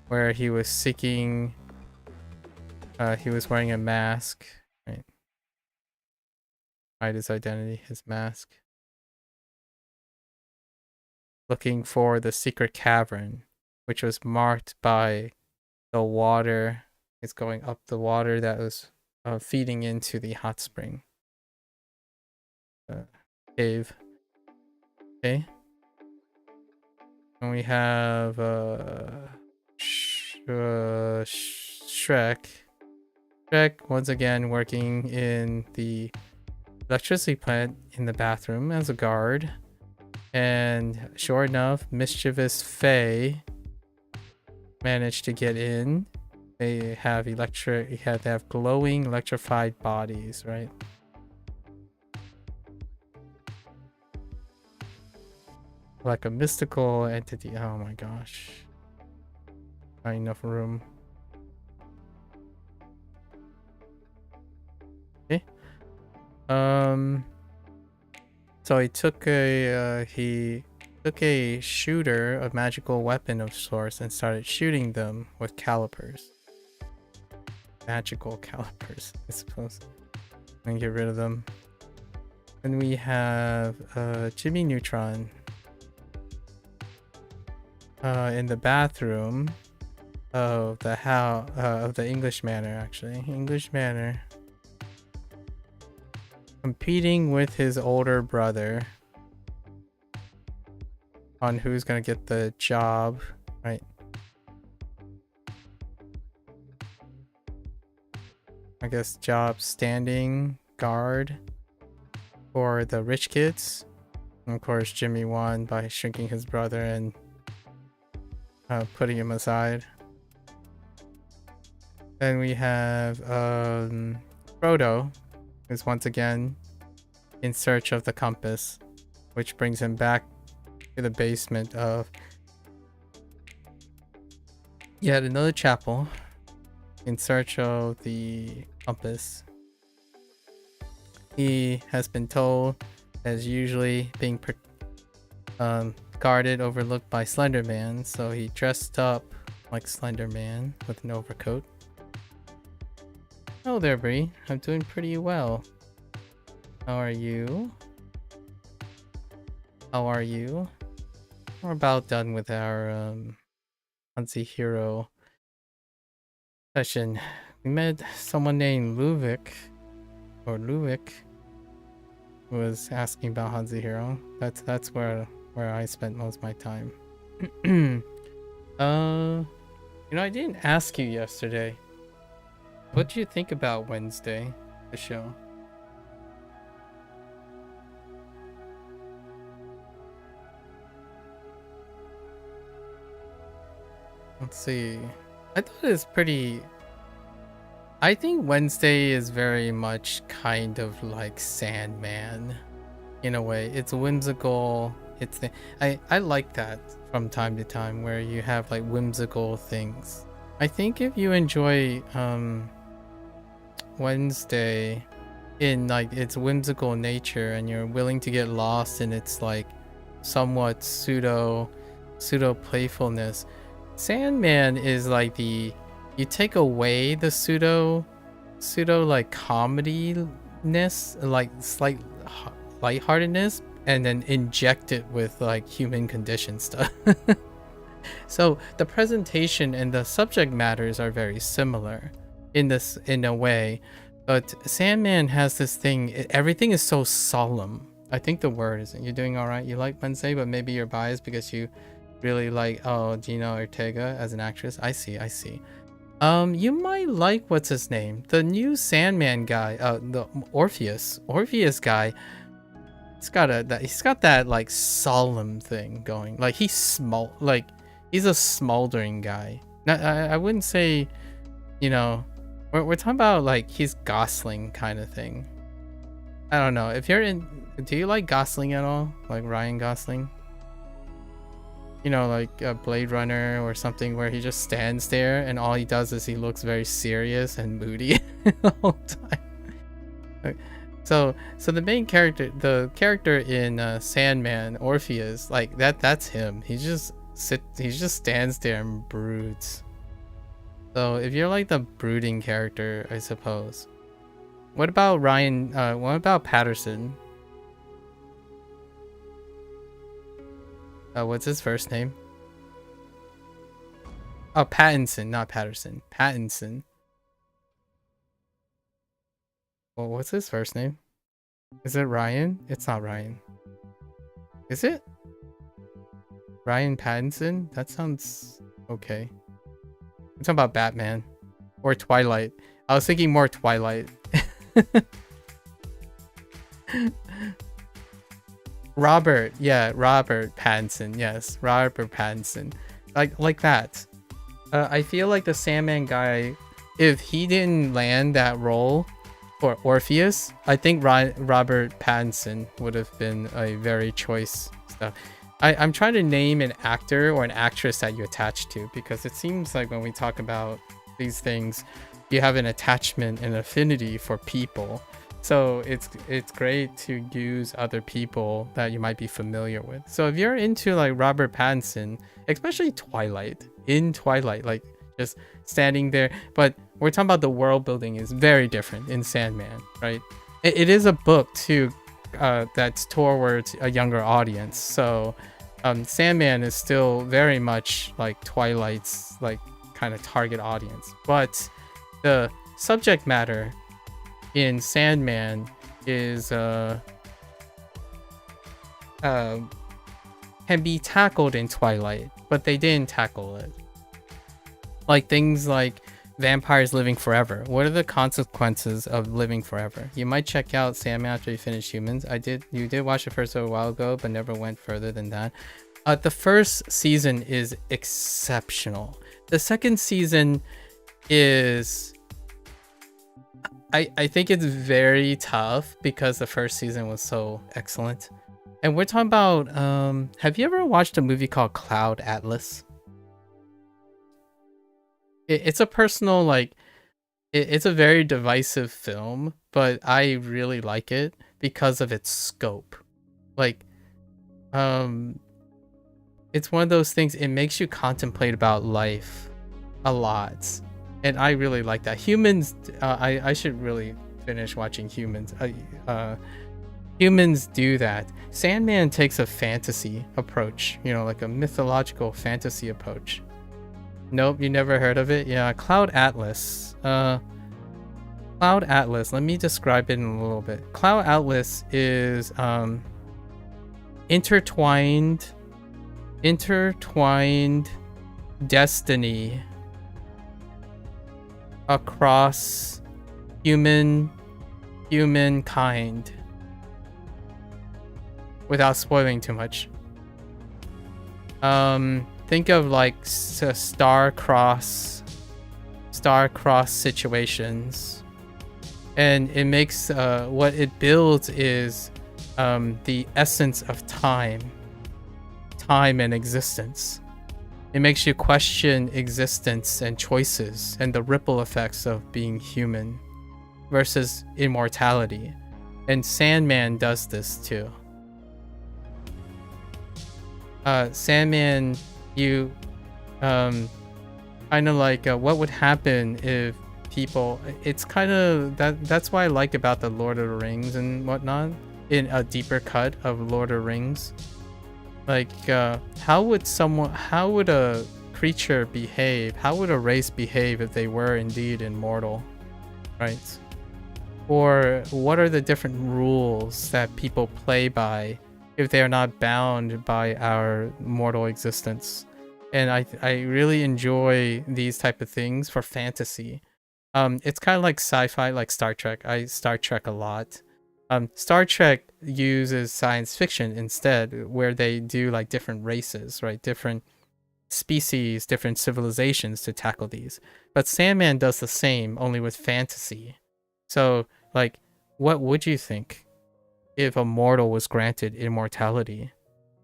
where he was seeking he was wearing a mask, right? Hide his identity, his mask. Looking for the secret cavern, which was marked by the water. It's going up the water that was feeding into the hot spring cave. Okay. And we have Shrek once again working in the electricity plant in the bathroom as a guard. And sure enough, mischievous Faye managed to get in. They have glowing electrified bodies, right? Like a mystical entity. Oh my gosh. Not enough room. Okay. So he took a shooter, a magical weapon of sorts, and started shooting them with calipers. Magical calipers, I suppose. And get rid of them. And we have Jimmy Neutron in the bathroom of the English Manor, actually. English Manor. Competing with his older brother on who's gonna get the job, right? I guess job standing guard for the rich kids. And of course, Jimmy won by shrinking his brother and putting him aside. Then we have Frodo, who's once again in search of the compass, which brings him back to the basement of yet another chapel in search of the compass. He has been told, as usually, being guarded, overlooked by Slender Man, so he dressed up like Slender Man with an overcoat. Hello there, Bree. I'm doing pretty well. How are you? How are you? We're about done with our HanziHero session. We met someone named Luvik, or Luvik, who was asking about HanziHero. That's where I spent most of my time. You know, I didn't ask you yesterday. What do you think about Wednesday, the show? Let's see. I thought it was pretty... I think Wednesday is very much kind of like Sandman in a way. It's whimsical. I like that from time to time where you have like whimsical things. I think if you enjoy Wednesday in like its whimsical nature and you're willing to get lost in its like somewhat pseudo playfulness, Sandman is like you take away the pseudo like comedy-ness, like slight lightheartedness, and then inject it with like human condition stuff. So the presentation and the subject matters are very similar in a way, but Sandman has this thing, everything is so solemn. I think the word is, you're doing all right. You like Wednesday, but maybe you're biased because you really like Gina Ortega as an actress. I see. You might like, what's his name, the new Sandman guy, the Orpheus guy. He's got that like solemn thing going. Like he's a smoldering guy. I wouldn't say, you know, we're talking about like he's Gosling kind of thing. I don't know if you're in. Do you like Gosling at all? Like Ryan Gosling? You know, like a Blade Runner or something where he just stands there and all he does is he looks very serious and moody the whole time. So the main character, the character in Sandman, Orpheus, like that's him. He just stands there and broods. So if you're like the brooding character, I suppose. What about Ryan? What about Patterson? What's his first name? Oh, Pattinson, not Patterson. Pattinson. Well, what's his first name? Is it Ryan? It's not Ryan. Is it? Ryan Pattinson? That sounds okay. I'm talking about Batman. Or Twilight. I was thinking more Twilight. Robert Pattinson. Yes, Robert Pattinson. Like that. I feel like the Sandman guy, if he didn't land that role for Orpheus, I think Robert Pattinson would have been a very choice stuff. I'm trying to name an actor or an actress that you attach to, because it seems like when we talk about these things, you have an attachment and affinity for people. So it's great to use other people that you might be familiar with. So if you're into like Robert Pattinson, especially Twilight, like just standing there, but we're talking about the world building is very different in Sandman, right? It is a book too that's towards a younger audience. So Sandman is still very much like Twilight's like kind of target audience, but the subject matter in Sandman is can be tackled in Twilight, but they didn't tackle it. Like things like vampires living forever. What are the consequences of living forever? You might check out Sandman after you finish Humans. You did watch the first a while ago, but never went further than that. The first season is exceptional. The second season is, I think it's very tough because the first season was so excellent. And we're talking about, have you ever watched a movie called Cloud Atlas? It's a personal, like, it's a very divisive film, but I really like it because of its scope. Like, it's one of those things, it makes you contemplate about life a lot. And I really like that. Humans, I should really finish watching Humans. Humans do that. Sandman takes a fantasy approach, you know, like a mythological fantasy approach. Nope, you never heard of it? Yeah, Cloud Atlas. Cloud Atlas, let me describe it in a little bit. Cloud Atlas is intertwined destiny across humankind. Without spoiling too much. Think of like star-cross situations, and it makes what it builds is the essence of time and existence. It makes you question existence and choices and the ripple effects of being human versus immortality. And Sandman does this too. Sandman, you kind of like what would happen if people, it's kind of that's why I like about the Lord of the Rings and whatnot, in a deeper cut of Lord of the Rings. Like how would a creature behave, how would a race behave if they were indeed immortal, right? Or what are the different rules that people play by if they are not bound by our mortal existence? And I really enjoy these type of things for fantasy. It's kind of like sci-fi, like Star Trek. Star Trek a lot. Star Trek uses science fiction instead, where they do like different races, right? Different species, different civilizations to tackle these. But Sandman does the same, only with fantasy. So, like, what would you think if a mortal was granted immortality?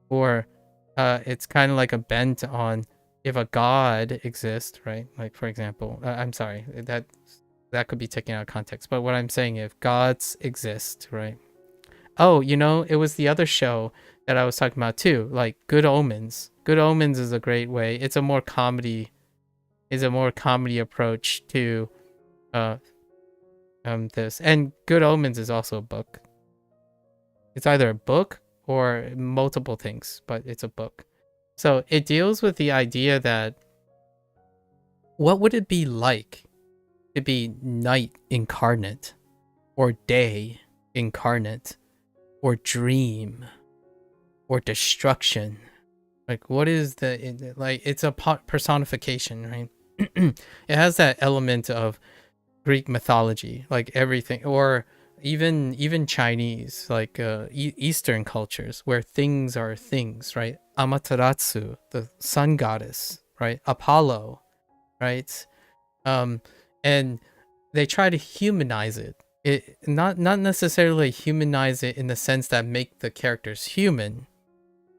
Or it's kind of like a bent on if a god exists, right? Like, for example, I'm sorry, that could be taken out of context, but what I'm saying, if gods exist, right? Oh, you know, it was the other show that I was talking about too, like Good Omens. Good Omens is a great way. It's a more comedy approach to this. And Good Omens is also a book. It's either a book or multiple things, but it's a book. So it deals with the idea that what would it be like to be night incarnate, or day incarnate, or dream, or destruction? Like, what is it's a personification, right? It has that element of Greek mythology, like everything, or even Chinese, like Eastern cultures, where things are things, right? Amaterasu, the sun goddess, right? Apollo, right? And they try to humanize it. Not necessarily humanize it in the sense that make the characters human.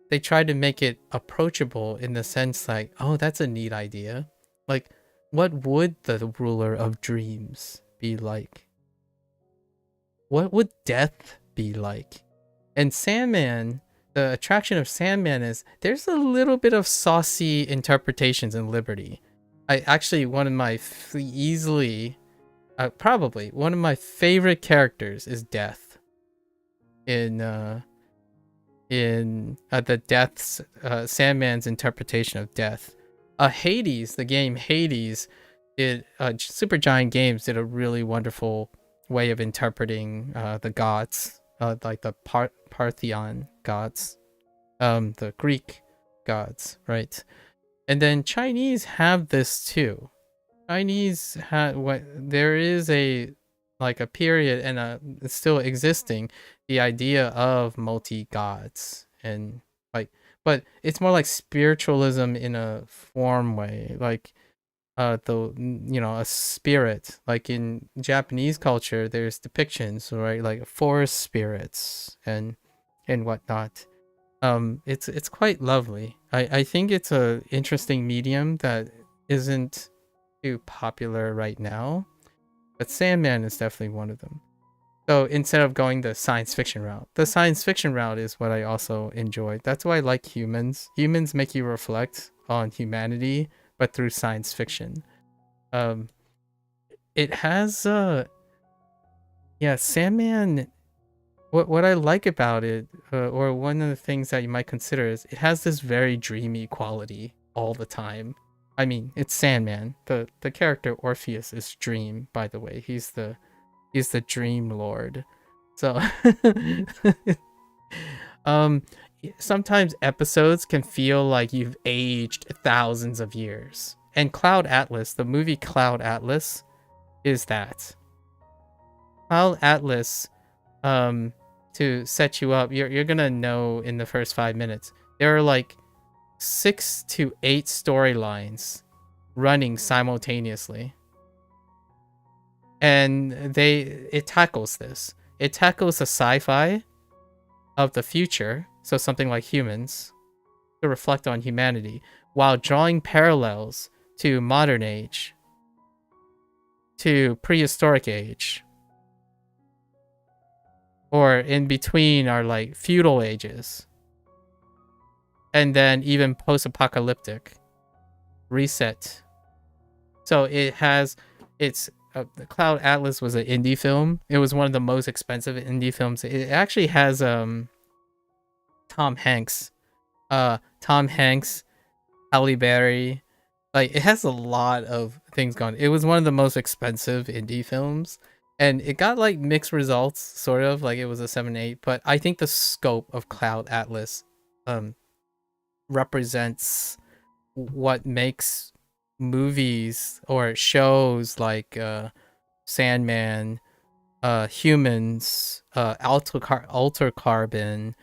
They try to make it approachable in the sense like, oh, that's a neat idea. Like, what would the ruler of dreams be like? What would death be like? And Sandman, the attraction of Sandman is there's a little bit of saucy interpretations and liberty. One of my probably one of my favorite characters is Death in the Death's Sandman's interpretation of death. Hades, the game Hades, Supergiant Games did a really wonderful way of interpreting the gods, like the Parthenon gods, the Greek gods, right? And then Chinese have this too. Chinese had what there is a like a period and it's still existing, the idea of multi gods and like, but it's more like spiritualism in a form way, like a spirit, like in Japanese culture there's depictions, right, like forest spirits and whatnot. It's quite lovely. I think it's a interesting medium that isn't too popular right now, but Sandman is definitely one of them. So instead of going the science fiction route, the science fiction route is what I also enjoy. That's why I like Humans. Humans make you reflect on humanity, but through science fiction. It has Sandman. What I like about it, or one of the things that you might consider, is it has this very dreamy quality all the time. I mean, it's Sandman. The character Orpheus is Dream, by the way. He's the Dream Lord. So sometimes episodes can feel like you've aged thousands of years. And Cloud Atlas, the movie Cloud Atlas, is that. Cloud Atlas, to set you up, you're gonna know in the first 5 minutes. There are like 6 to 8 storylines running simultaneously. And it tackles this. It tackles the sci-fi of the future, so something like Humans, to reflect on humanity, while drawing parallels to modern age, to prehistoric age, or in between are like feudal ages, and then even post-apocalyptic reset. So it has the Cloud Atlas was an indie film. It was one of the most expensive indie films. It actually has Tom Hanks, Halle Berry. Like, it has a lot of things going. It was one of the most expensive indie films, and it got like mixed results, sort of like it was a 7-8. But I think the scope of Cloud Atlas represents what makes movies or shows like Sandman, Humans, Alter Carbon,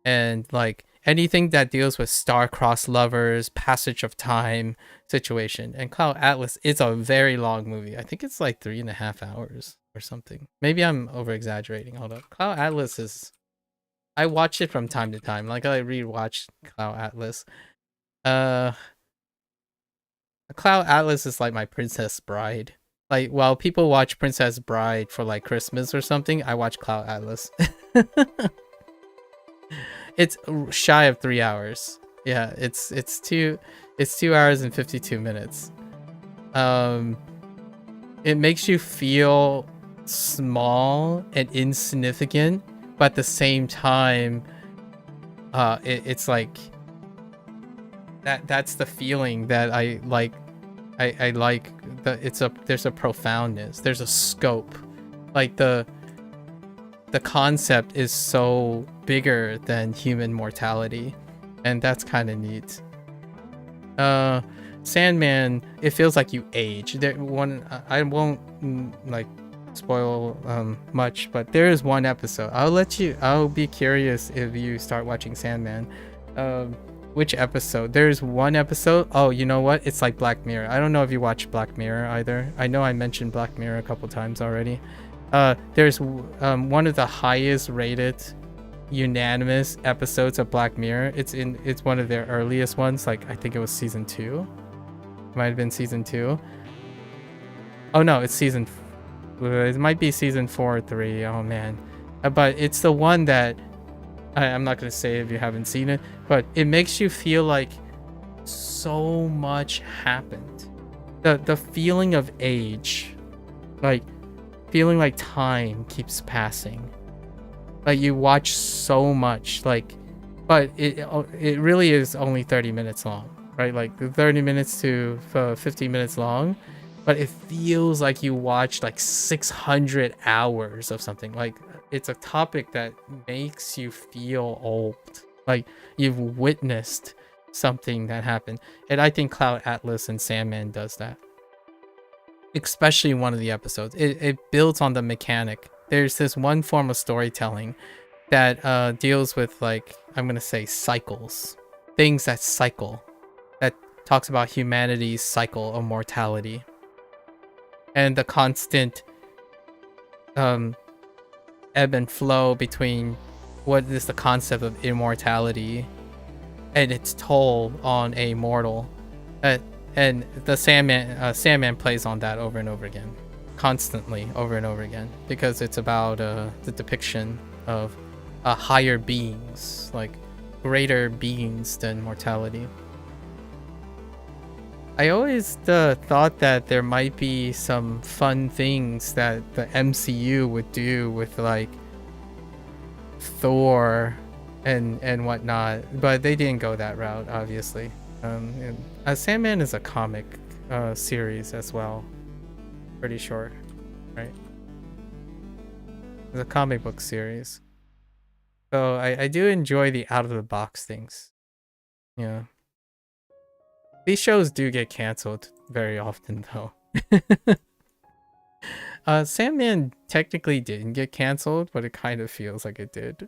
and like anything that deals with star-crossed lovers, passage of time situation. And Cloud Atlas is a very long movie. I think it's like 3.5 hours or something. Maybe I'm over-exaggerating. Hold up. Cloud Atlas is... I watch it from time to time. Like, I rewatch Cloud Atlas. Cloud Atlas is like my Princess Bride. Like, while people watch Princess Bride for like Christmas or something, I watch Cloud Atlas. It's shy of 3 hours. Yeah, it's 2 hours and 52 minutes. It makes you feel small and insignificant, but at the same time, it's like that's the feeling that I like. I like there's a profoundness, there's a scope, like the concept is so bigger than human mortality, and that's kind of neat. Sandman, it feels like you age. I won't like spoil much, but there is one episode. I'll be curious if you start watching Sandman. Which episode? There's one episode. Oh, you know what? It's like Black Mirror. I don't know if you watch Black Mirror either. I know I mentioned Black Mirror a couple times already. There's one of the highest rated unanimous episodes of Black Mirror. It's one of their earliest ones. Like, I think it was season 2. It might have been season 2. Oh no, it's season. It might be season 4 or 3. Oh man, but it's the one that I'm not gonna say if you haven't seen it, but it makes you feel like so much happened. The feeling of age, like feeling like time keeps passing. Like, you watch so much, like, but it really is only 30 minutes long, right? Like 30 minutes to 15 minutes long, but it feels like you watched like 600 hours of something. Like, it's a topic that makes you feel old, like you've witnessed something that happened. And I think Cloud Atlas and Sandman does that. especially one of the episodes. It builds on the mechanic. There's this one form of storytelling that deals with, like, I'm gonna say cycles, things that cycle, that talks about humanity's cycle of mortality and the constant ebb and flow between what is the concept of immortality and its toll on a mortal. And the Sandman plays on that over and over again, constantly, over and over again, because it's about the depiction of higher beings, like greater beings than mortality. I always thought that there might be some fun things that the MCU would do with, like, Thor and whatnot, but they didn't go that route, obviously. Sandman is a comic series as well, pretty short, right? It's a comic book series, so I do enjoy the out of the box things. Yeah, these shows do get canceled very often though. Sandman technically didn't get canceled, but it kind of feels like it did.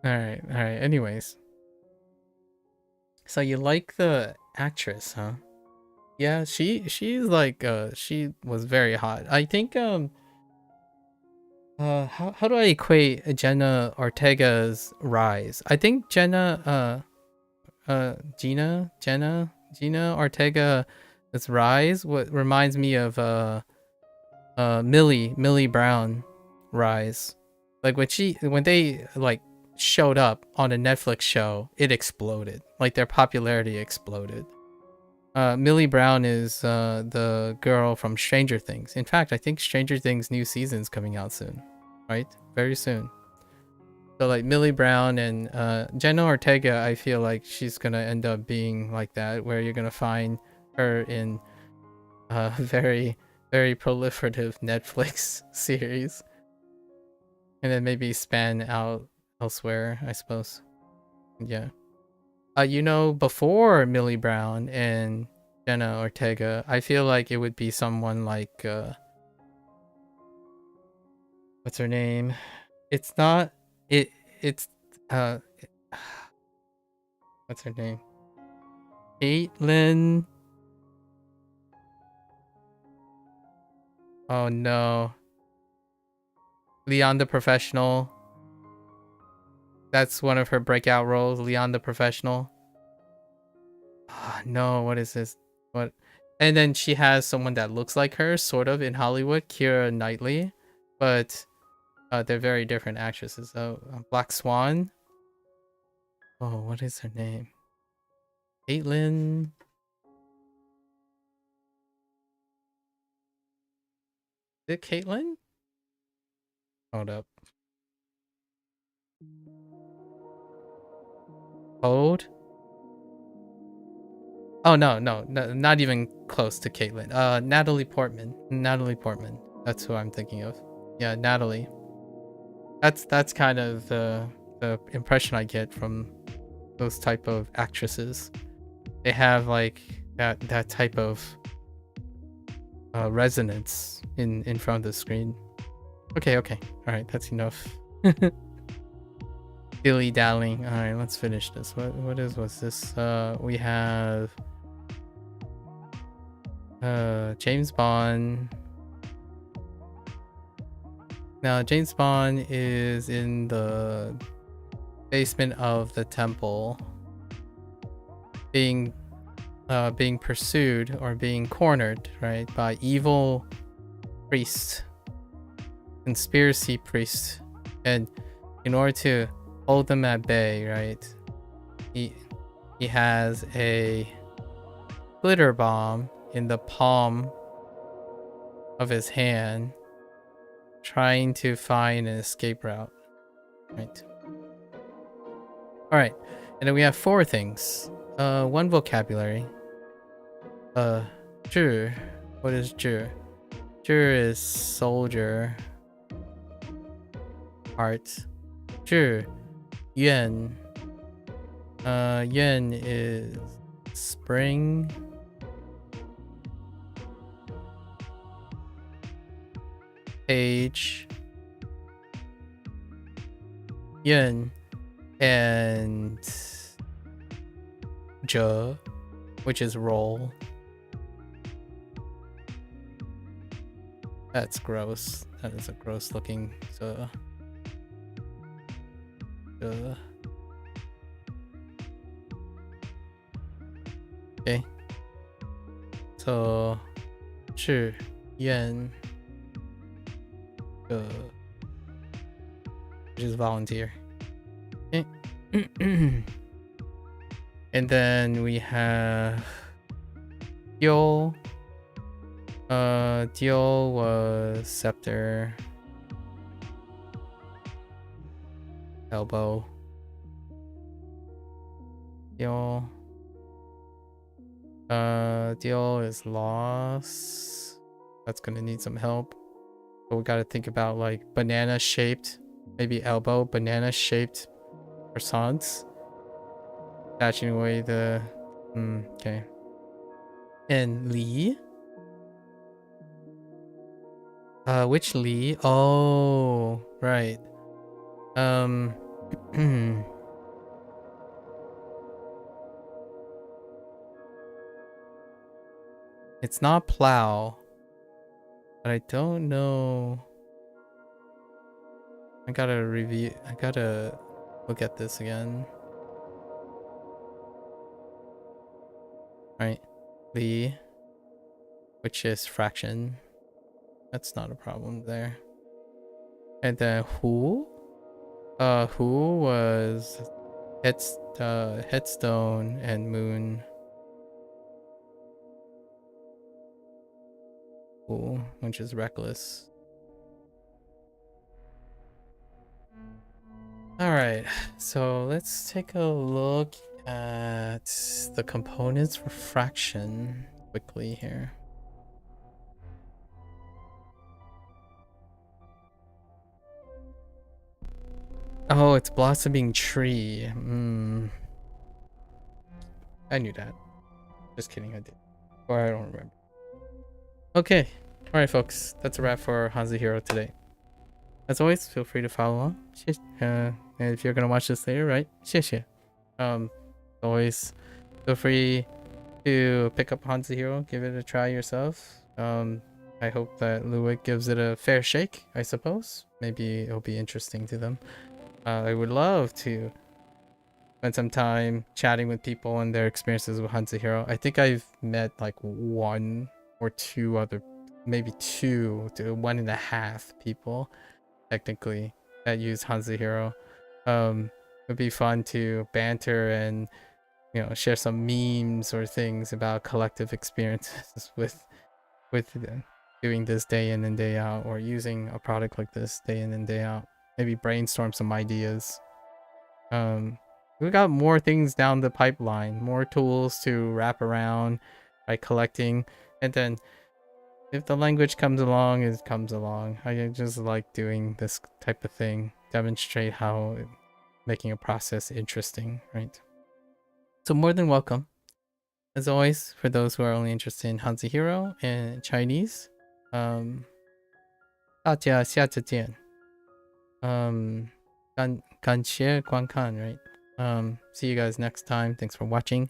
Alright, anyways. So you like the actress, huh? Yeah, she's like, she was very hot. I think, how do I equate Jenna Ortega's rise? I think Jenna Ortega's rise what reminds me of Millie Brown rise. Like when they like showed up on a Netflix show, it exploded. Like their popularity exploded. Millie Brown is the girl from Stranger Things. In fact, I think Stranger Things new season's coming out soon, right? Very soon. So like Millie Brown and Jenna Ortega, I feel like she's gonna end up being like that, where you're gonna find her in very, very proliferative Netflix series, and then maybe span out elsewhere, I suppose. Yeah. You know, before Millie Brown and Jenna Ortega, I feel like it would be someone like what's her name? It's not it's what's her name? Caitlin. Oh no. Leon the Professional. That's one of her breakout roles, Leon the Professional. Oh, no, what is this? What? And then she has someone that looks like her, sort of, in Hollywood, Keira Knightley. But they're very different actresses. So, Black Swan. Oh, what is her name? Caitlin. Is it Caitlin? Hold up. Hold. Oh no, not even close to Caitlin. Natalie Portman. That's who I'm thinking of. Yeah, Natalie. That's kind of the impression I get from those type of actresses. They have like that type of resonance in front of the screen. Okay. All right, that's enough. Dilly dallying. All right, let's finish this. What's this? We have James Bond. Now James Bond is in the basement of the temple, being pursued or being cornered, right, by evil priests, conspiracy priests, and in order to hold them at bay, right, he has a glitter bomb in the palm of his hand, trying to find an escape route, right? All right, and then we have 4 things. One vocabulary. 志. What is 志? 志 is soldier. Heart. 志. Yuan. Yuan is spring. Age. Yin. And Je, which is roll. That's gross. That is a gross looking. So, okay. So, 志愿 which is volunteer. Okay. And then we have Dio. Dio was scepter. Elbow. Dio. Dio is lost. That's gonna need some help. So we gotta think about like banana shaped, maybe elbow, banana shaped croissants. Attaching away the okay. And Li. Which Li? Oh, right. It's not plow, but I don't know. I gotta look at this again. Right, Li, which is fraction. That's not a problem there. And then Hu? Hu was headstone and moon. Hu, which is reckless. Alright, so let's take a look at the components for fraction quickly here. Oh, it's blossoming tree. I knew that. Just kidding, I did. Or I don't remember. Okay. Alright, folks. That's a wrap for HanziHero today. As always, feel free to follow along. And if you're gonna watch this later, right? 谢谢. Always feel free to pick up HanziHero, give it a try yourself. I hope that Luik gives it a fair shake, I suppose. Maybe it'll be interesting to them. I would love to spend some time chatting with people and their experiences with HanziHero. I think I've met like one or two other, maybe 2 to 1.5 people technically that use HanziHero. It'd be fun to banter and, you know, share some memes or things about collective experiences with doing this day in and day out, or using a product like this day in and day out. Maybe brainstorm some ideas. We got more things down the pipeline, more tools to wrap around by collecting, and then if the language comes along, it comes along. I just like doing this type of thing, demonstrate how making a process interesting, right? So more than welcome. As always, for those who are only interested in HanziHero and Chinese, 大家下次见. 感谢观看, right? See you guys next time. Thanks for watching.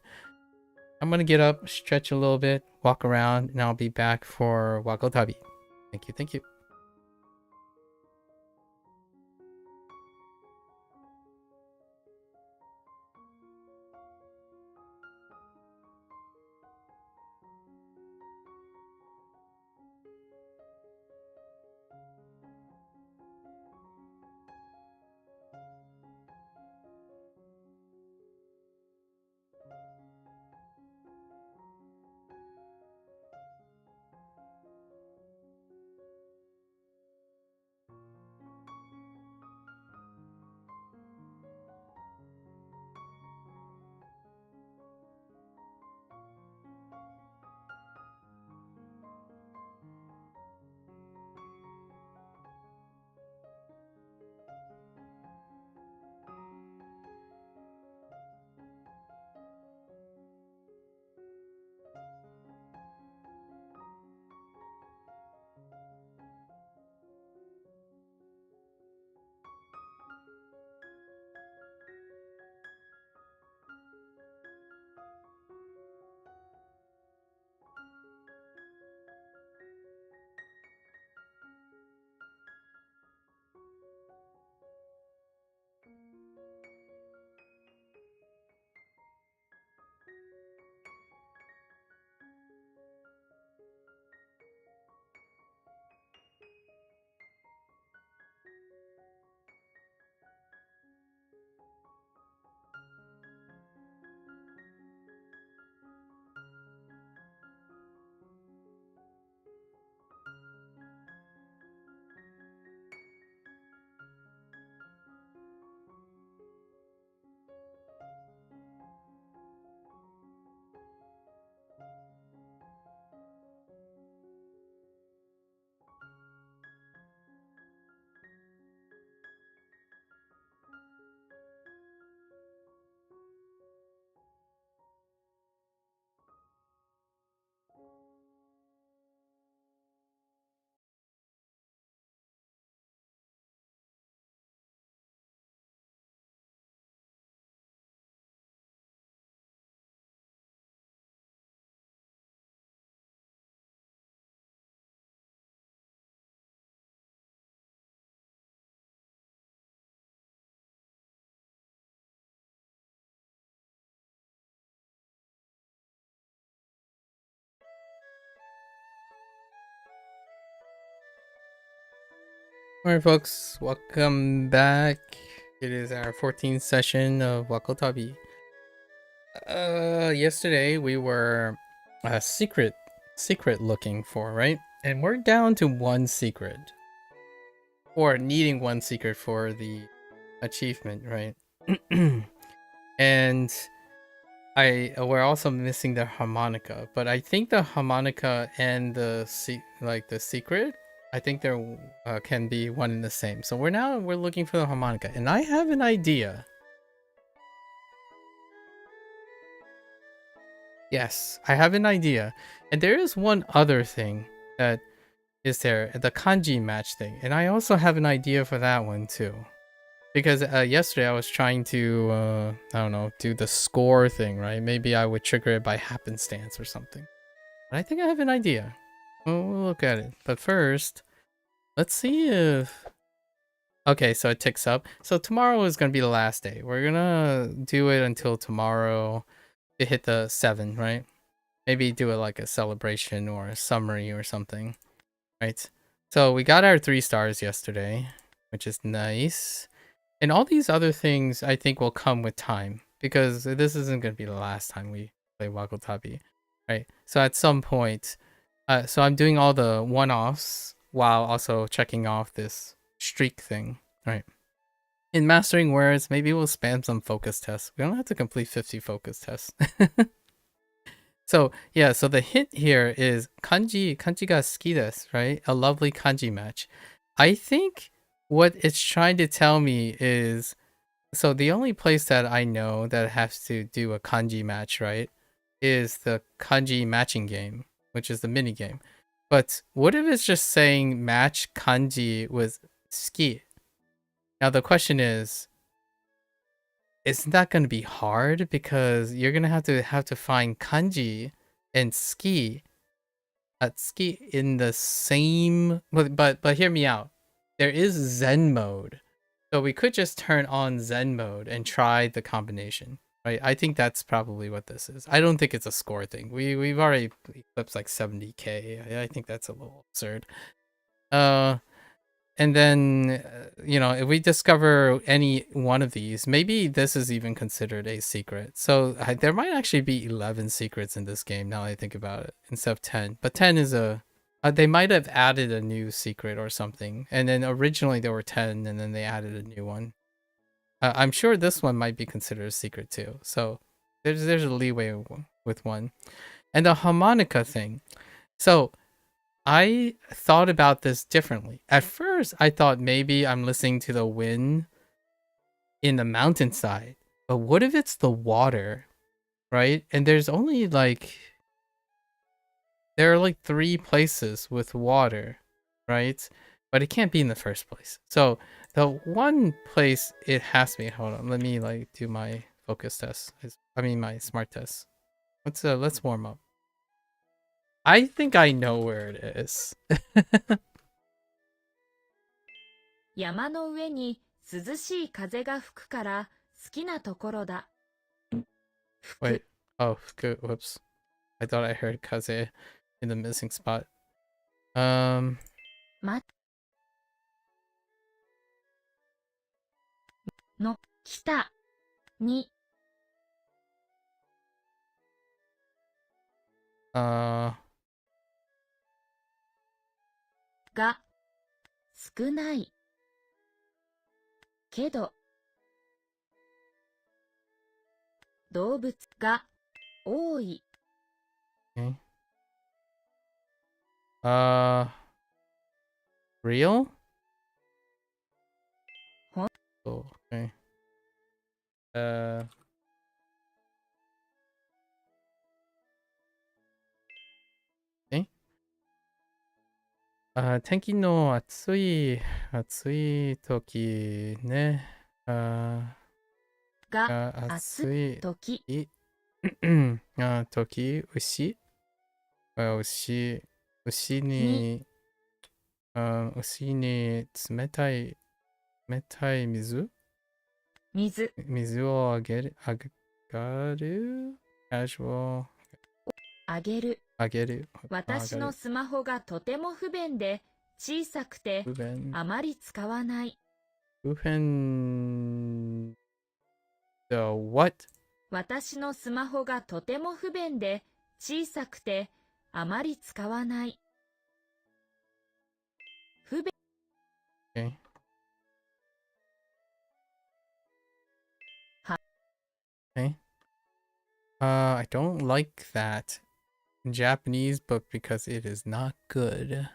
I'm gonna get up, stretch a little bit, walk around, and I'll be back for Wagotabi. Thank you. Alright, folks, welcome back. It is our 14th session of Wagotabi. Yesterday we were secret looking for, right? And we're down to one secret. Or needing one secret for the achievement, right? And we're also missing the harmonica, but I think the harmonica and the secret, I think they're can be one and the same. So we're looking for the harmonica, and I have an idea. Yes, I have an idea, and there is one other thing that is there, the kanji match thing, and I also have an idea for that one too. Because yesterday I was trying to, I don't know, do the score thing, right? Maybe I would trigger it by happenstance or something. But I think I have an idea. We'll look at it. But first, let's see if... Okay, so it ticks up. So tomorrow is going to be the last day. We're going to do it until tomorrow to hit the 7, right? Maybe do it like a celebration or a summary or something, right? So we got our 3 stars yesterday, which is nice. And all these other things, I think, will come with time, because this isn't going to be the last time we play Wagotabi, right? So at some point, so I'm doing all the one-offs while also checking off this streak thing, right? In mastering words, maybe we'll spam some focus tests. We don't have to complete 50 focus tests. So yeah, so the hint here is kanji ga suki desu, right? A lovely kanji match. I think what it's trying to tell me is, so the only place that I know that has to do a kanji match, right, is the kanji matching game, which is the mini game. But what if it's just saying match kanji with ski? Now the question is, isn't that going to be hard? Because you're going to have to find kanji and ski in the same, but hear me out. There is Zen mode. So we could just turn on Zen mode and try the combination, right? I think that's probably what this is. I don't think it's a score thing. We've already eclipsed like 70k. I think that's a little absurd. And then, you know, if we discover any one of these, maybe this is even considered a secret. So there might actually be 11 secrets in this game now I think about it, instead of 10. But 10 is a... they might have added a new secret or something. And then originally there were 10, and then they added a new one. I'm sure this one might be considered a secret too. So there's a leeway with one. And the harmonica thing. So I thought about this differently. At first, I thought maybe I'm listening to the wind in the mountainside. But what if it's the water, right? And there's only like... there are like 3 places with water, right? But it can't be in the first place. So the one place it has to be... hold on, let me like do my focus test. I mean my smart test. Let's warm up. I think I know where it is. 山の上に涼しい風が吹くから好きなところだ。 Wait. Oh, good. Whoops. I thought I heard kaze in the missing spot. の北に が少ないけど動物が多い。 Okay. Real? Huh? Oh, okay. Okay. 天気の暑い時ね。が暑い時。時、牛に冷たい水をあげるあげる。私のスマホがとても不便で小さくて不便。あまり使わない。不便。The what? 私のスマホがとても不便で小さくてあまり使わない。不便。Okay. Okay. I don't like that in Japanese book because it is not good.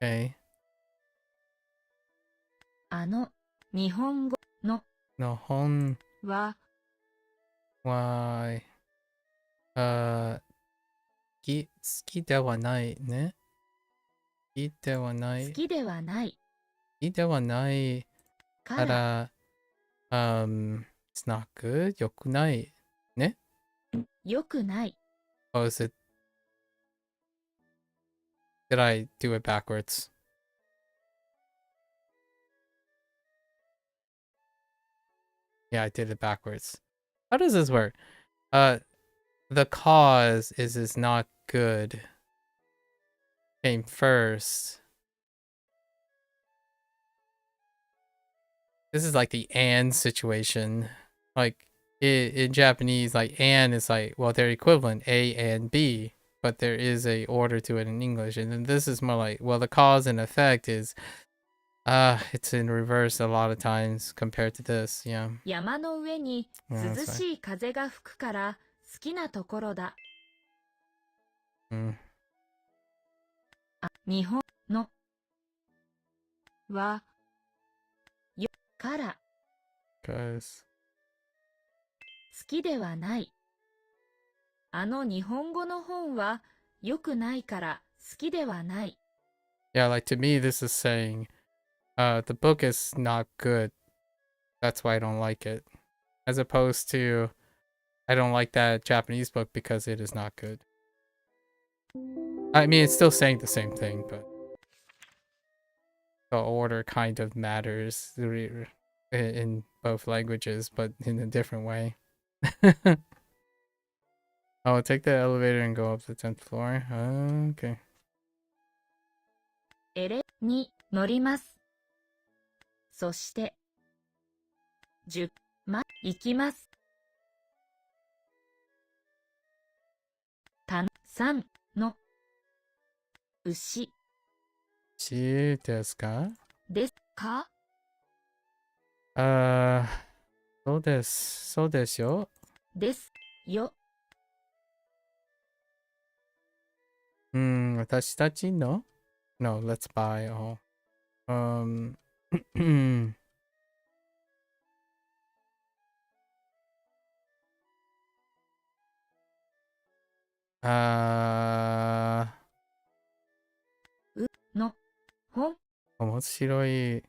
Okay. 日本語のの本はは、好きではないね。好きではない。好きではない好きではないか、からら、it's not good. 良くないね。よくない。Or is it, did I do it backwards? Yeah, I did it backwards. How does this work? The cause is not good came first. This is like the and situation. Like in Japanese, like and is like, well, they're equivalent, A and B, but there is a order to it in English. And then this is more like, well, the cause and effect is it's in reverse a lot of times compared to this. Yeah. 山の上に Yeah, 涼 that's しい風が吹くから好きなところだ。fine. 日本のはよからBecause 好きではない。日本語の本は良くないから好きではない。yeah, like to me, this is saying, the book is not good. That's why I don't like it. As opposed to, I don't like that Japanese book because it is not good. I mean, it's still saying the same thing, but the order kind of matters in both languages, but in a different way. Oh, take the elevator and go up the 10th floor. Okay. エレに乗ります。そして、行きます。3の牛しですか？ですか？そうです。そうですよ。ですよ。私たちの No, let's buy all. uh, の本面白い。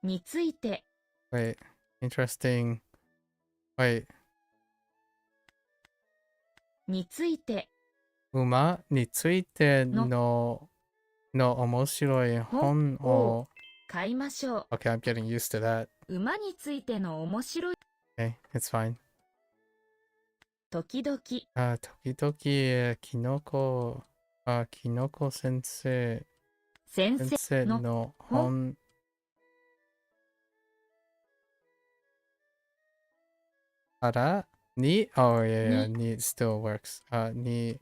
について Wait, interesting. Wait, について馬についての面白い本を買いましょう。Okay, I'm getting used to that. 馬についての面白い。Okay, it's fine. 時々時々、キノコ先生の本からに、oh yeah, yeah, に still works. に、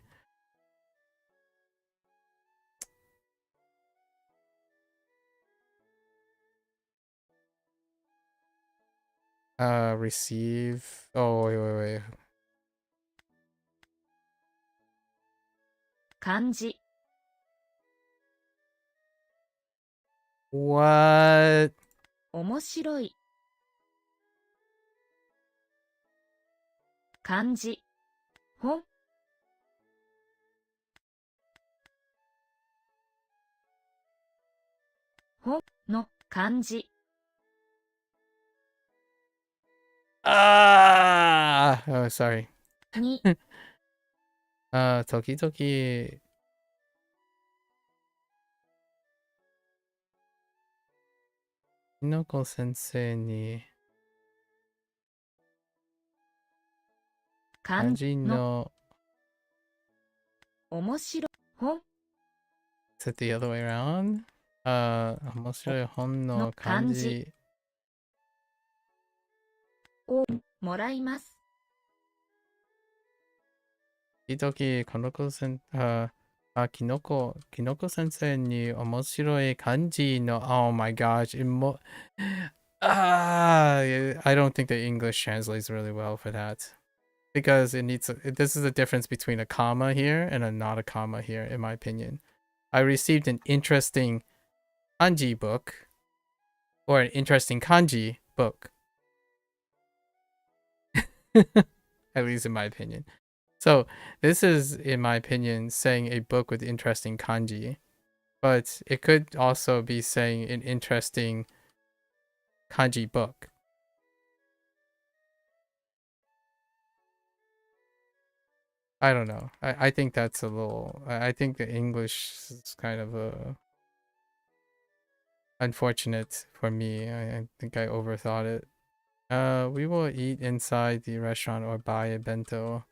receive. Oh, wait. 漢字 What? 面白い。漢字本の漢字 Oh, sorry. に時々、キノコ先生に漢字 Kanji の no. 面白い本 Is it the other way around? 面白い本の漢字をもらいます。時々この子先きのこ先生に面白い漢字の Oh my gosh, I don't think the English translates really well for that. Because this is the difference between a comma here and a not a comma here, in my opinion. I received an interesting kanji book or an interesting kanji book. At least in my opinion. So this is, in my opinion, saying a book with interesting kanji. But it could also be saying an interesting kanji book. I don't know. I think that's a little... I think the English is kind of unfortunate for me. I think I overthought it. We will eat inside the restaurant or buy a bento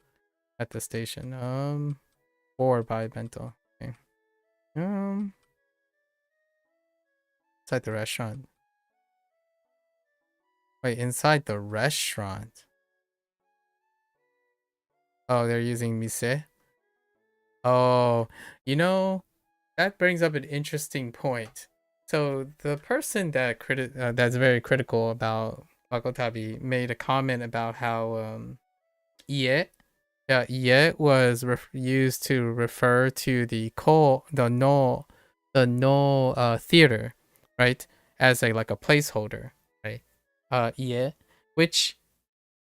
at the station. Or buy a bento. Okay. Inside the restaurant. Wait, inside the restaurant? Oh, they're using mise? Oh, that brings up an interesting point. So the person that that's very critical about Wagotabi made a comment about how ie was used to refer to the no theater, right? As like a placeholder, right? Ie, which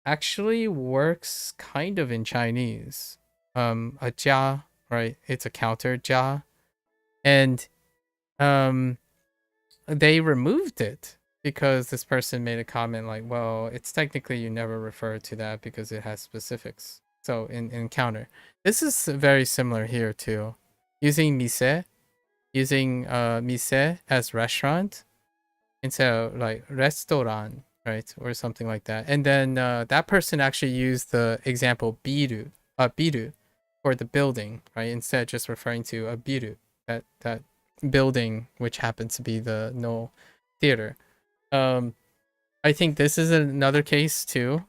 actually works kind of in Chinese. A jia, right? It's a counter jia. And they removed it because this person made a comment like, well, it's technically you never refer to that because it has specifics. So in counter. This is very similar here too. Using mise as restaurant instead of like restaurant, right? Or something like that. And then that person actually used the example biru for the building, right? Instead just referring to a biru, that building which happens to be the no theater. I think this is another case too.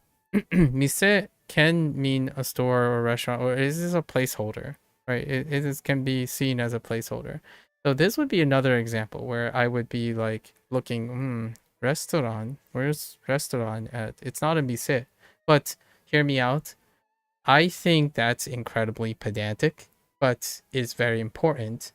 Mise can mean a store or a restaurant, or it is a placeholder, right? It can be seen as a placeholder. So this would be another example where I would be like looking, restaurant, where's restaurant at? It's not a mise. But hear me out. I think that's incredibly pedantic, but is very important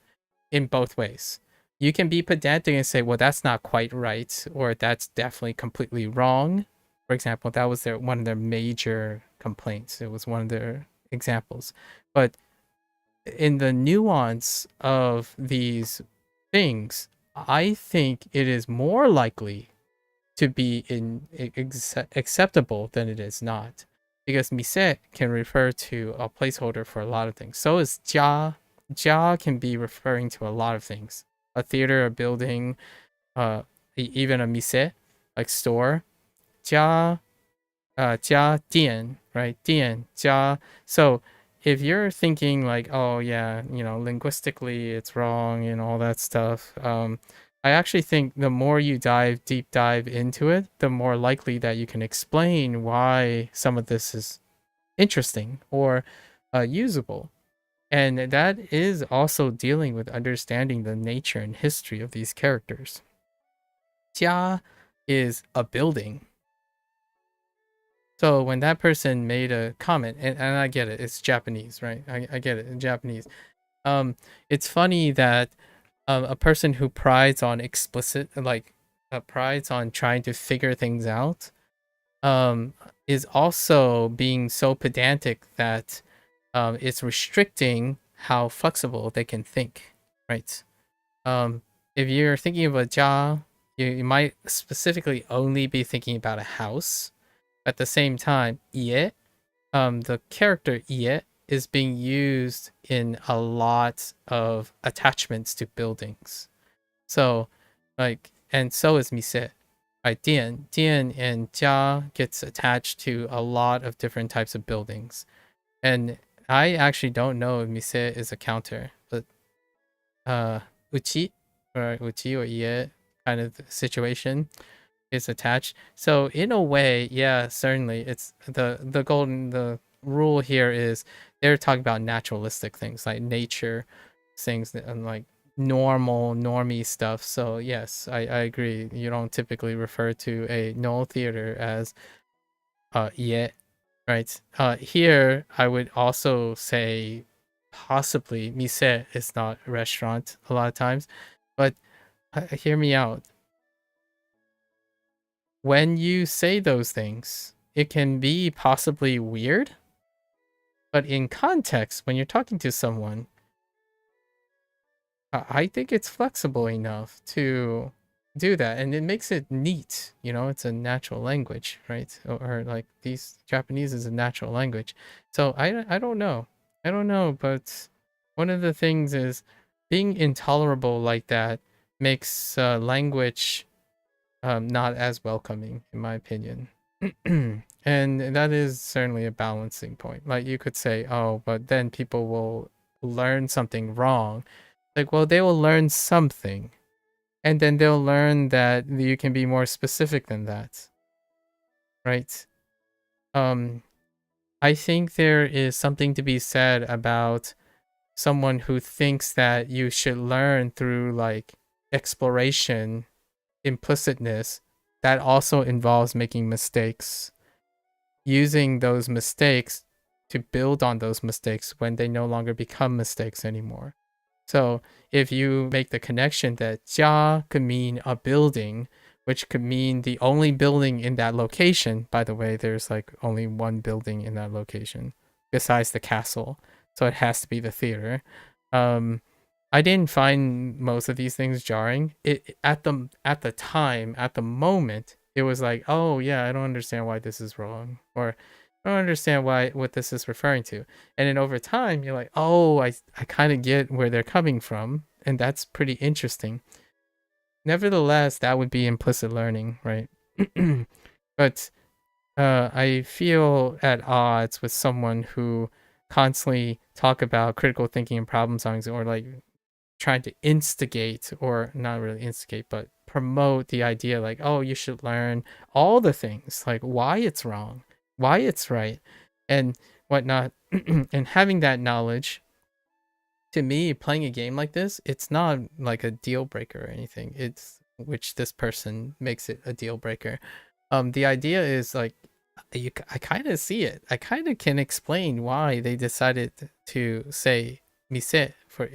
in both ways. You can be pedantic and say, well, that's not quite right, or that's definitely completely wrong. For example, that was one of their major complaints. It was one of their examples. But in the nuance of these things, I think it is more likely to be acceptable than it is not. Because mise can refer to a placeholder for a lot of things. So is jia. Jia can be referring to a lot of things. A theater, a building, even a mise, like store. Jia, dian, right? Dian, jia. So if you're thinking like, oh yeah, linguistically it's wrong and all that stuff, I actually think the more you deep dive into it, the more likely that you can explain why some of this is interesting or usable. And that is also dealing with understanding the nature and history of these characters. Jia is a building. So when that person made a comment, and I get it, it's Japanese, right? I get it in Japanese. It's funny that a person who prides on prides on trying to figure things out, is also being so pedantic that it's restricting how flexible they can think, right? If you're thinking of a jia, you might specifically only be thinking about a house. At the same time, ie, the character ie is being used in a lot of attachments to buildings. So, and so is mise. Right, dian and jia gets attached to a lot of different types of buildings. And I actually don't know if mise is a counter, but uchi or ie kind of situation is attached. So in a way, yeah, certainly it's the rule here is they're talking about naturalistic things like nature things and like normie stuff. So yes, I agree. You don't typically refer to a null theater as ie, right? Here I would also say possibly mise is not a restaurant a lot of times, but hear me out. When you say those things, it can be possibly weird, but in context, when you're talking to someone, I think it's flexible enough to do that, and it makes it neat. You know, it's a natural language, right? Or like these Japanese is a natural language. So I don't know. I don't know, but one of the things is being intolerable like that makes language not as welcoming, in my opinion. And that is certainly a balancing point. Like you could say, oh, but then people will learn something wrong. Like, well, they will learn something, and then they'll learn that you can be more specific than that, right? Um, I think there is something to be said about someone who thinks that you should learn through like exploration, implicitness, that also involves making mistakes, using those mistakes to build on those mistakes when they no longer become mistakes anymore. So if you make the connection that jia could mean a building, which could mean the only building in that location. By the way, there's like only one building in that location besides the castle. So it has to be the theater. I didn't find most of these things jarring. It at the time, at the moment, it was like, oh yeah, I don't understand why this is wrong, or I don't understand what this is referring to. And then over time, you're like, oh, I kind of get where they're coming from, and that's pretty interesting. Nevertheless, that would be implicit learning, right? But I feel at odds with someone who constantly talk about critical thinking and problem solving, or like trying to instigate, or not really instigate, but promote the idea like, oh, you should learn all the things, like why it's wrong, why it's right, and whatnot. And having that knowledge, to me, playing a game like this, it's not like a deal breaker or anything. It's which this person makes it a deal breaker. The idea is like, I kind of see it. I kind of can explain why they decided to say mise for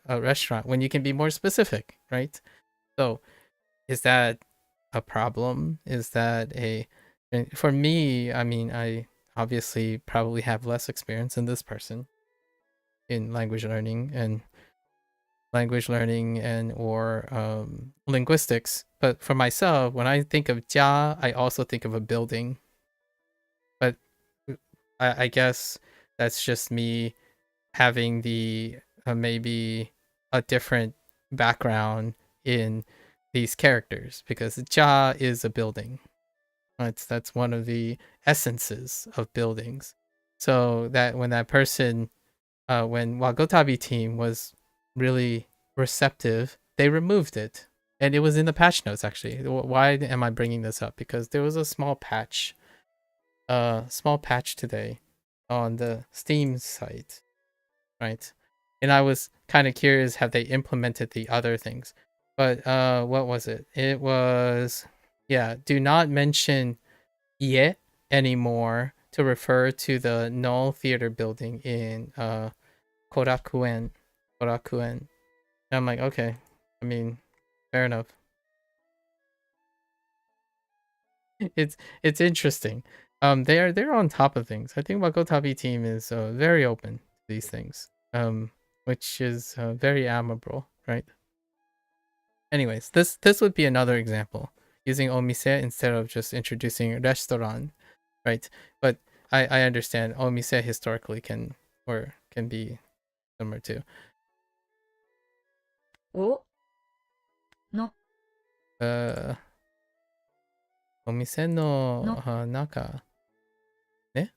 a restaurant when you can be more specific, right? So, is that a problem? Is that for me? I mean, I obviously probably have less experience than this person in language learning and or linguistics. But for myself, when I think of jia, I also think of a building. But I guess that's just me having the maybe a different background in these characters, because jia is a building. That's one of the essences of buildings. So that when that person when Wagotabi team was really receptive, they removed it. And it was in the patch notes, actually. Why am I bringing this up? Because there was a small patch today on the Steam site, right? And I was kind of curious, have they implemented the other things? But what was it? It was, yeah, do not mention ie anymore to refer to the null theater building in Korakuen. And I'm like, okay. I mean, fair enough. It's interesting. They're on top of things. I think Wagotabi team is very open to these things. Which is very admirable, right? Anyways, this would be another example, using omise instead of just introducing restaurant, right? But I understand omise historically can be similar too. おの お店のの中ね、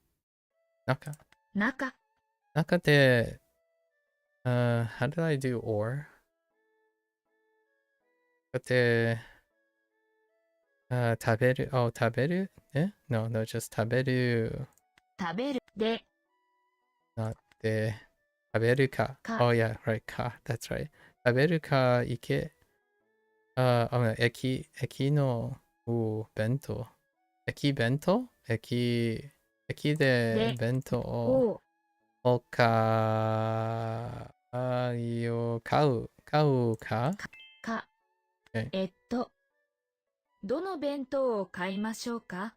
中中、 Nakate. How did I do or? Nakate. Taberu. Oh, taberu? Eh? No, just taberu. 食べるで Not de. Taberu ka. か Oh, yeah, right. Ka. That's right. Taberu ka ike. Oh, no. Eki no. Ooh, bento. Eki bento? Eki de で bento o. を Oka. Yo. Kau ka? か Okay. どの弁当を買いましょうか？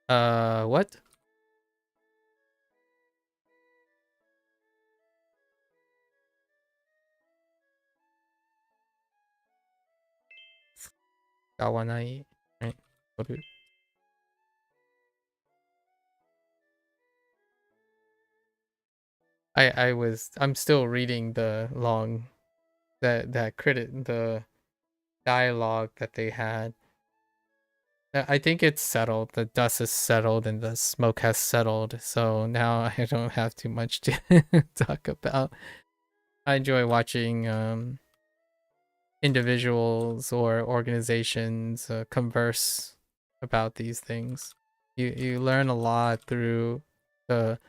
What? Kawanai. Right. Koru. I'm still reading the the dialogue that they had. I think it's settled. The dust is settled and the smoke has settled. So now I don't have too much to talk about. I enjoy watching individuals or organizations converse about these things. You learn a lot through the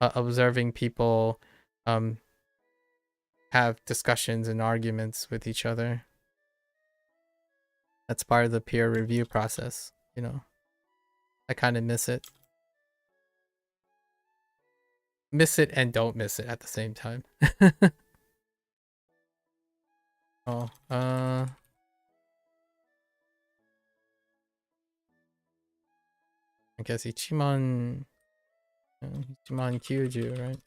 observing people have discussions and arguments with each other. That's part of the peer review process, you know. I kind of miss it. Miss it and don't miss it at the same time. Oh, I guess Ichiman 90, right?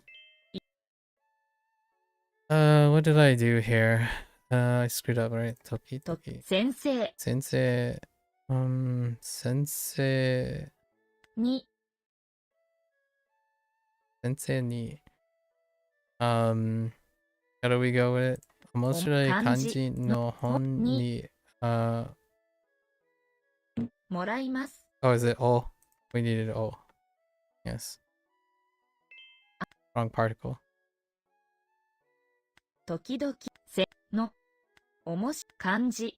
What did I do here? I screwed up, right? Toki と Toki. 先生 Sensei. Sensei. に Sensei ni. How do we go with it? Omoshiroi kanji no hon ni. もらいます。 Oh, is it O? We needed O. Yes. Wrong particle. 時々せのおもし漢字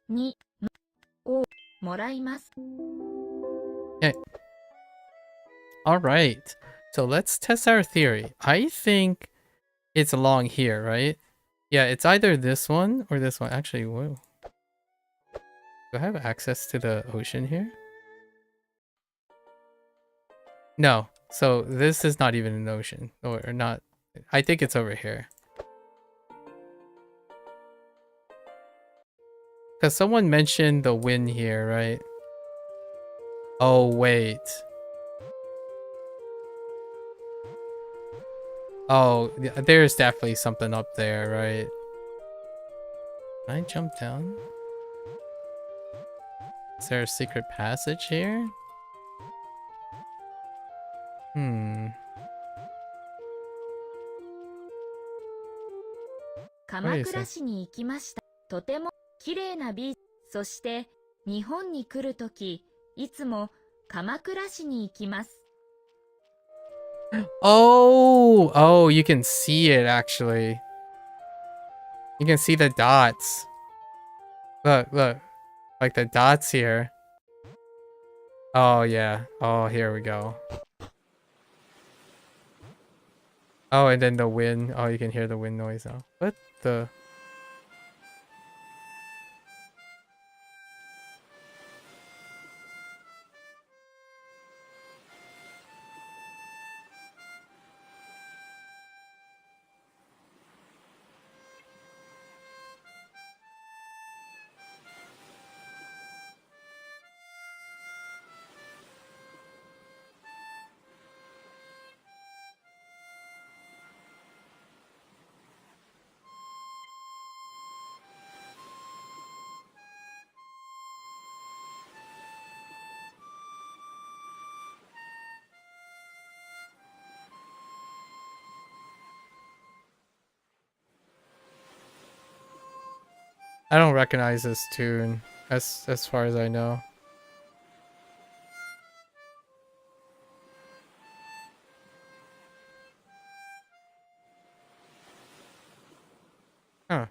にのをもらいます。 Okay. All right. So let's test our theory. I think it's along here, right? Yeah, it's either this one or this one. Actually, whoa. Do I have access to the ocean here? No. So this is not even an ocean. Or not. I think it's over here. Because someone mentioned the wind here, right? Oh, wait. Oh, there's definitely something up there, right? Can I jump down? Is there a secret passage here? Hmm. 鎌倉市に行きました。とても綺麗なビーチ。そして日本に来るとき、いつも鎌倉市に行きます。 Oh, you can see it actually. You can see the dots. Look. Like the dots here. Oh, yeah. Oh, here we go. Oh, and then the wind. Oh, you can hear the wind noise now. What the? I don't recognize this tune as far as I know. Huh.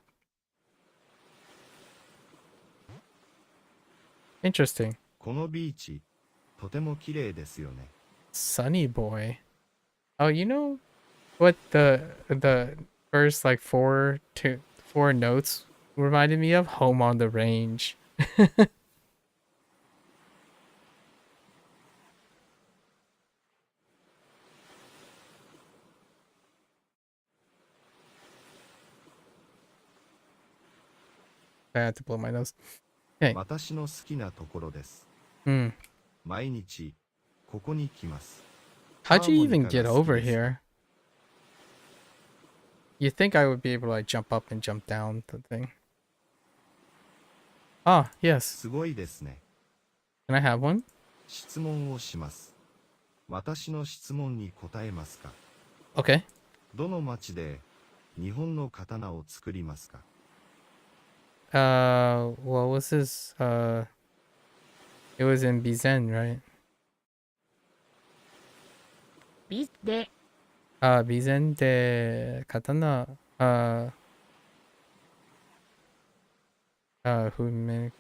Interesting. このビーチ、とても綺麗ですよね。 Sunny Boy. Oh, you know what the first like four notes reminded me of? Home on the Range. I had to blow my nose. Okay. 私の好きなところです。 Hmm. 毎日、ここに来ます。 How'd you even ハーモニカが get 好き over ですか？ here? You think I would be able to like jump up and jump down the thing? Ah, yes. すごいですね。 Can I have one? 質問をします。私の質問に答えますか？ Okay. どの町で日本の刀を作りますか？ What was this? It was in Bizen, right? ビで Bizen de katana. Who make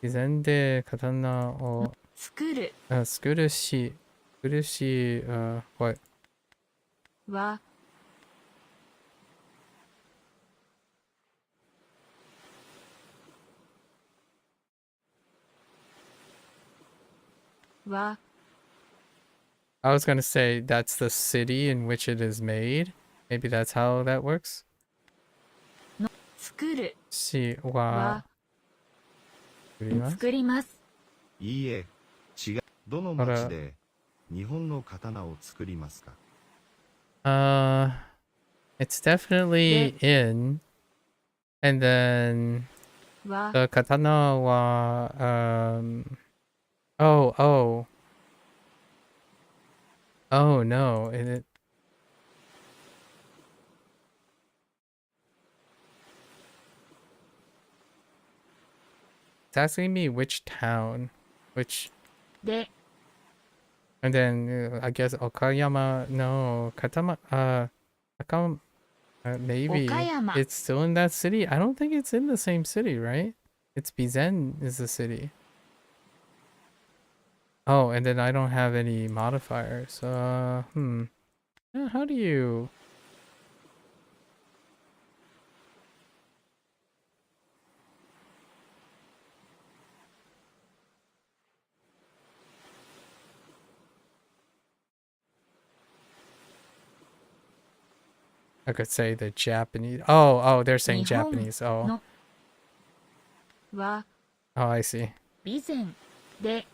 Bizen de katana or 作る skurushi, what? はは I was gonna say that's the city in which it is made. Maybe that's how that works. 作る Shi は wa 作ります。いいえ、違う。どの町で日本の刀を作りますか？ It's definitely in, and then は the katana wa oh no, it's asking me which town, which, で and then I guess Okayama, no, maybe Okayama. it's still in that city. I don't think it's in the same city, right? It's Bizen is the city. Oh, and then I don't have any modifiers. How do you? I could say the Japanese. Oh, they're saying 日本 Japanese. Oh, のは oh, I see. 備前で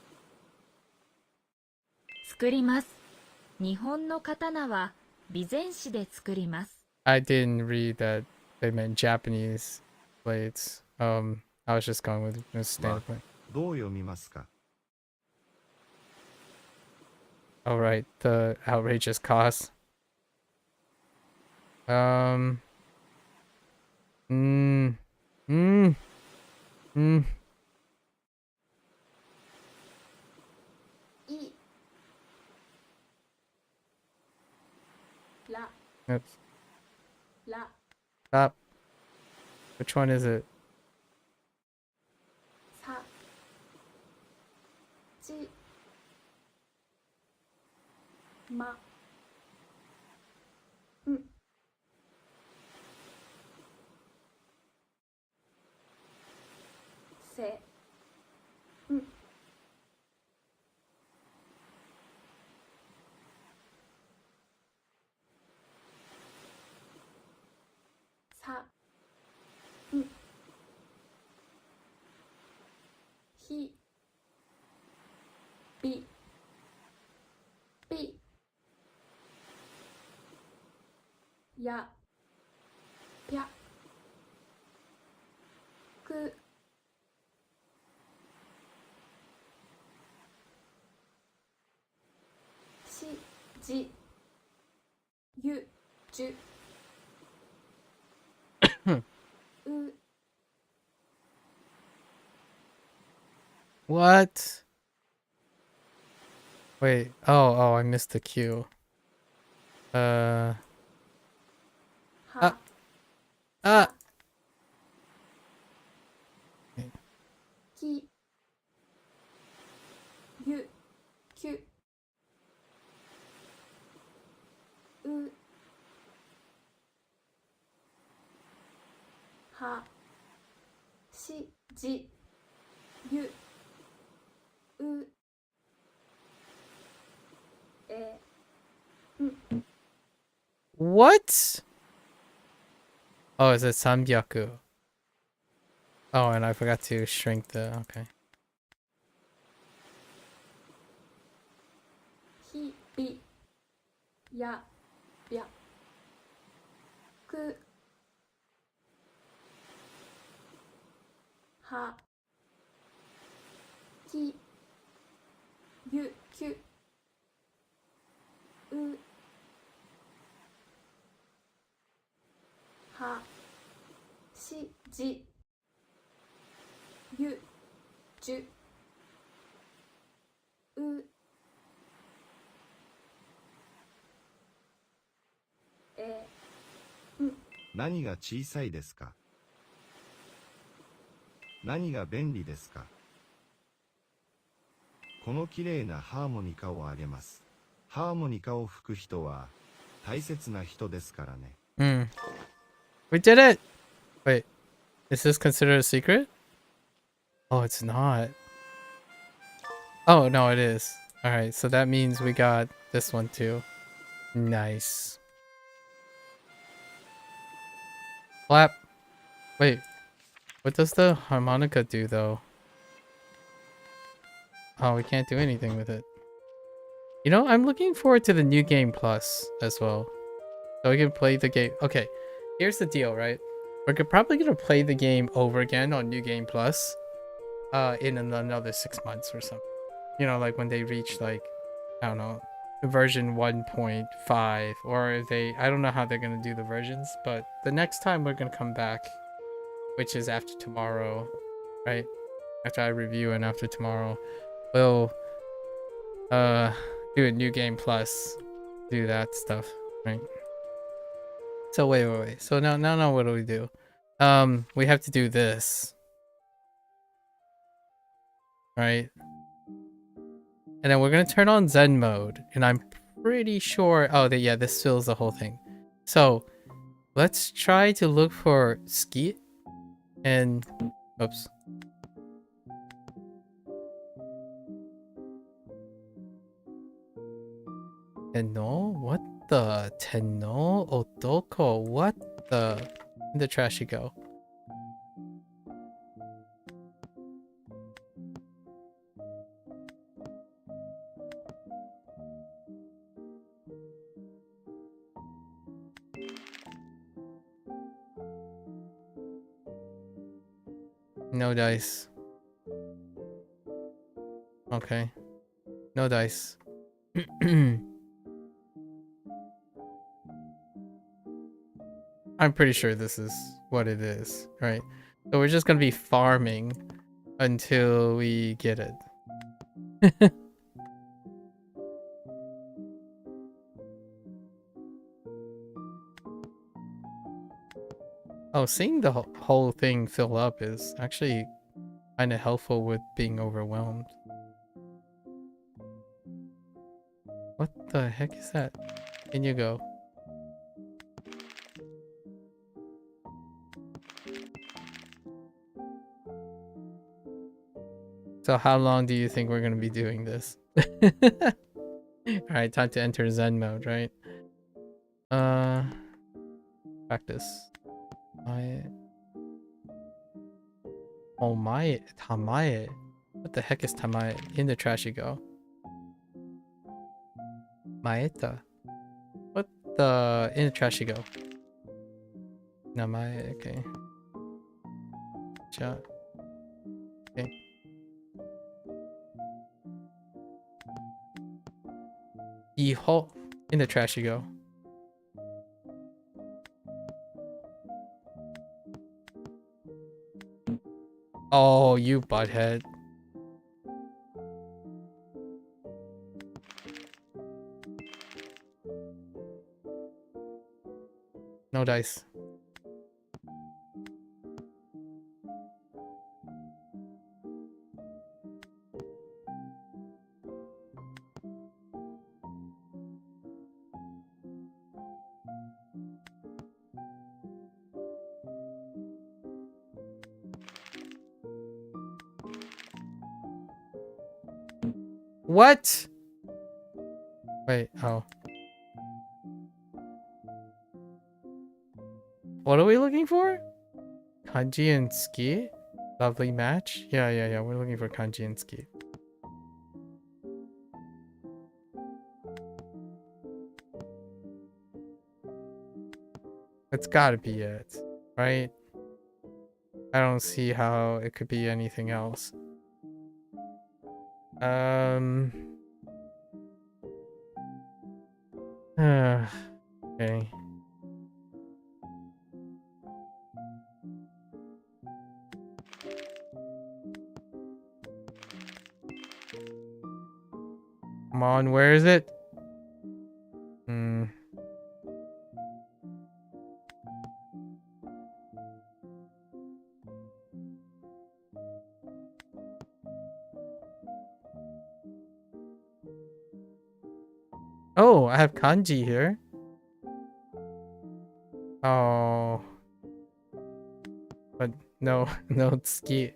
作ります。日本の刀は備前市で作ります。 I didn't read that they meant Japanese blades. I was just going with the standard point. どう読みますか？ All right, the outrageous cost. Mm, mm, mm. いら Oops. ら Stop. Which one is it? さちまんせんさんひびびやぴゃくしじゆじゅう What? Wait. Oh, I missed the cue. Ah. Ah. き、ゆ、きゅ、う、は、し、じ、ゆ、う、え、ん。 What? Oh, is it samgyaku? Oh, and I forgot to shrink the. Okay. ひ、び、や、びゃ、く、は、き、ゆ、きゅ、う、は、し、じ、ゆ、じゅ、う、え、何が小さいですか？何が便利ですか？この綺麗なハーモニカをあげます。ハーモニカを吹く人は大切な人ですからね。Hmm. We did it! Wait. Is this considered a secret? Oh, it's not. Oh, no, it is. Alright, so that means we got this one too. Nice. Clap. Wait. What does the harmonica do, though? Oh, we can't do anything with it. You know, I'm looking forward to the New Game Plus as well. So we can play the game. Okay, here's the deal, right? We're probably going to play the game over again on New Game Plus in another 6 months or something. You know, like when they reach, like, I don't know, version 1.5, or if they, I don't know how they're going to do the versions, but the next time we're going to come back, which is after tomorrow, right? After I review and after tomorrow, we'll do a New Game Plus, do that stuff, right? So wait. So now what do we do? We have to do this, right? And then we're gonna turn on Zen mode, and I'm pretty sure. Oh, yeah, this fills the whole thing. So let's try to look for Skeet and oops. Tenno? What the? Tenno? Otoko? What the? In the trash you go. No dice. Okay. No dice. I'm pretty sure this is what it is, right? So we're just gonna be farming until we get it. Oh, seeing the whole thing fill up is actually kind of helpful with being overwhelmed. What the heck is that? In you go. So how long do you think we're gonna be doing this? Alright, time to enter Zen mode, right? Practice. Oh my, Tamae. What the heck is Tamae? In the trash you go. Maeta. What the? In the trash you go. Namae, okay. Cha. Okay. Iho. In the trash you go. Oh, you butthead. No dice. What? Wait, oh. What are we looking for? Kanji and ski? Lovely match? Yeah. We're looking for kanji and ski. It's gotta be it, right? I don't see how it could be anything else. Okay. Come on, where is it? Oh, I have kanji here. Oh. But no, no ski.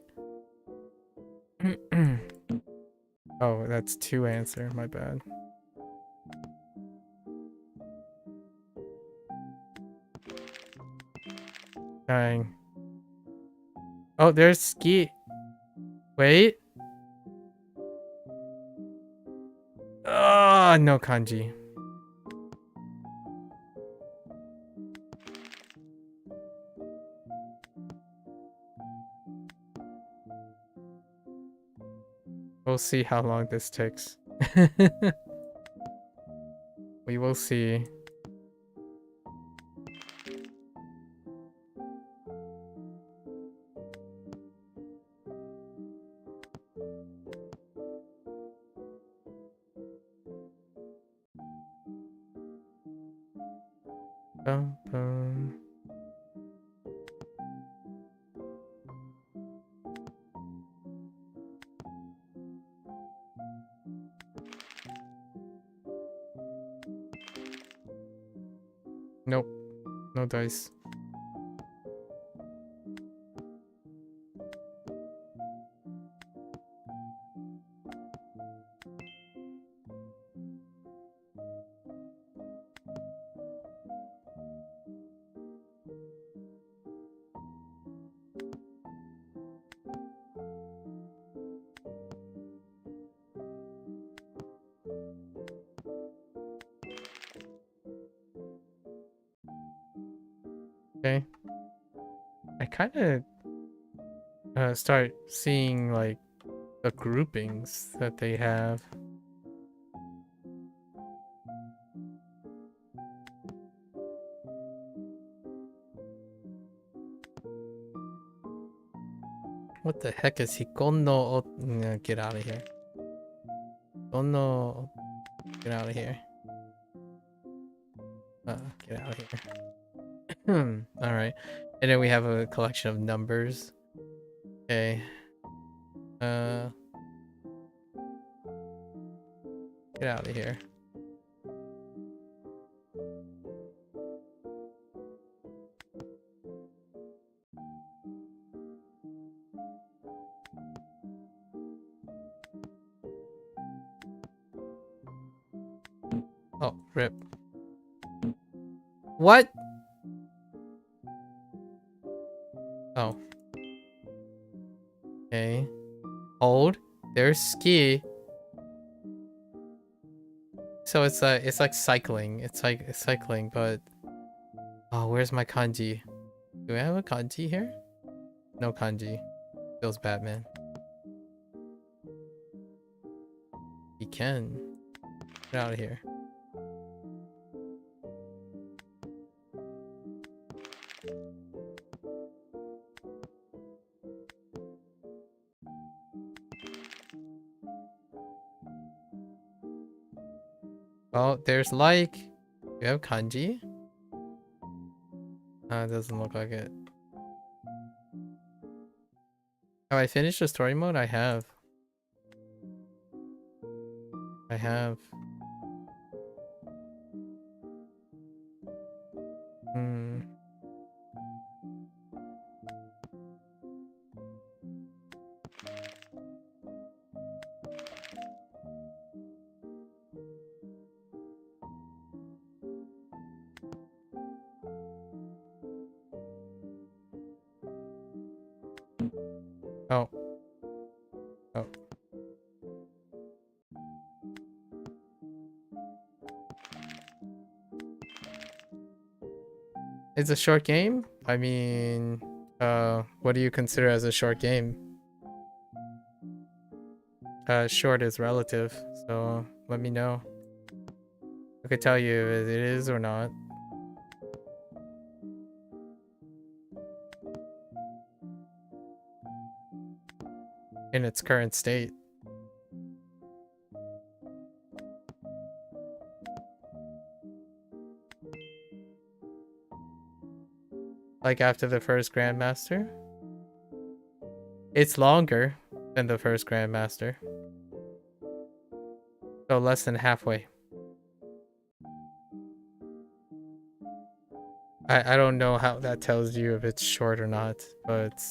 Oh, that's 2 answer, my bad. Dang. Oh, there's ski. Wait. Oh, no kanji. We'll see how long this takes. We will see. Bum, bum. Nope. No dice. Okay. I kind of start seeing like the groupings that they have. What the heck is Hikono? No, get out of here. Hikono. Get out of here. Get out of here. Alright. And then we have a collection of numbers. Okay. Get out of here. Oh, rip. What? Oh. Okay. Hold. There's ski. So it's like cycling. It's cycling, but oh, where's my kanji? Do we have a kanji here? No kanji. Feels bad, man. He can. Get out of here. Well, there's like... Do you have kanji? It doesn't look like it. Have I finished the story mode? I have. Hmm. Oh. Oh. It's a short game? I mean, what do you consider as a short game? Short is relative, so let me know. I could tell you if it is or not. In its current state. Like after the first Grandmaster? It's longer than the first Grandmaster. So less than halfway. I don't know how that tells you if it's short or not, but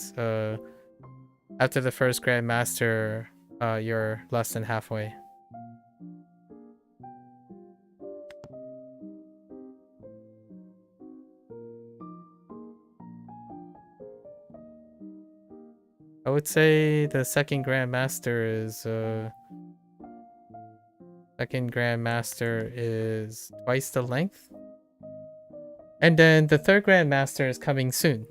after the first Grandmaster, you're less than halfway. I would say the second Grandmaster is twice the length. And then the third Grandmaster is coming soon.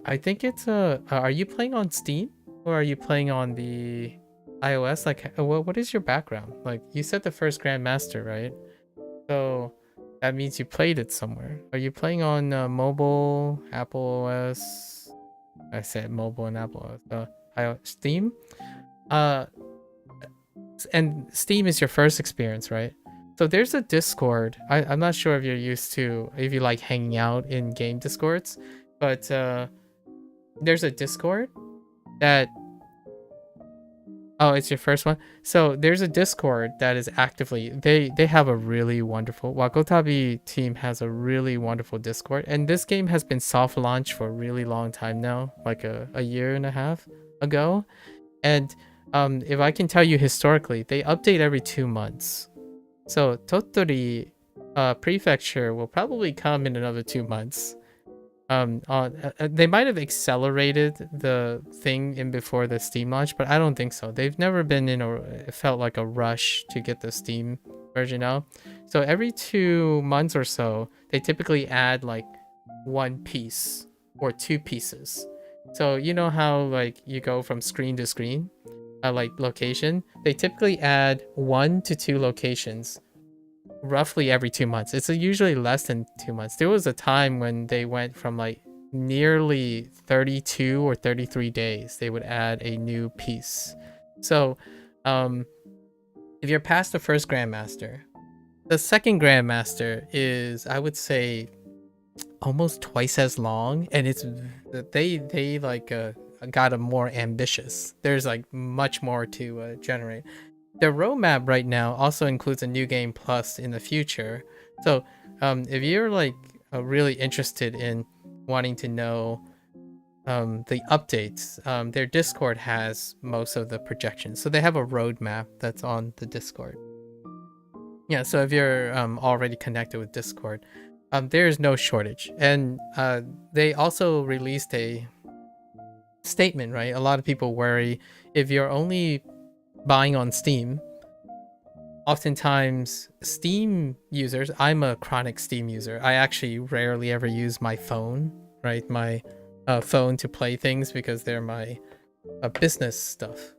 I think it's are you playing on Steam or are you playing on the iOS? Like, what is your background? Like, you said the first Grandmaster, right? So that means you played it somewhere. Are you playing on mobile, Apple OS? I said mobile and Apple OS. Steam? And Steam is your first experience, right? So there's a Discord. I'm not sure if you're used to, if you like hanging out in game Discords, but there's a Discord that, oh, it's your first one. So there's a Discord that is actively, they have a really wonderful, Wagotabi team has a really wonderful Discord, and this game has been soft launched for a really long time now, like a year and a half ago. And if I can tell you historically, they update every 2 months. So Tottori Prefecture will probably come in another 2 months. They might have accelerated the thing in before the Steam launch, but I don't think so. They've never been it felt like a rush to get the Steam version out. So every 2 months or so, they typically add like 1 piece or 2 pieces. So you know how like you go from screen to screen, like location, they typically add 1 to 2 locations roughly every 2 months. It's usually less than 2 months. There was a time when they went from like nearly 32 or 33 days they would add a new piece. So if you're past the first Grandmaster, the second Grandmaster is, I would say, almost twice as long, and it's they like got a more ambitious. There's like much more to generate. The roadmap right now also includes a new game plus in the future. So if you're like really interested in wanting to know the updates, their Discord has most of the projections. So they have a roadmap that's on the Discord. Yeah, so if you're already connected with Discord, there's no shortage. And they also released a statement, right? A lot of people worry if you're only buying on Steam, oftentimes Steam users, I'm a chronic Steam user. I actually rarely ever use my phone, right? My phone to play things because they're my business stuff.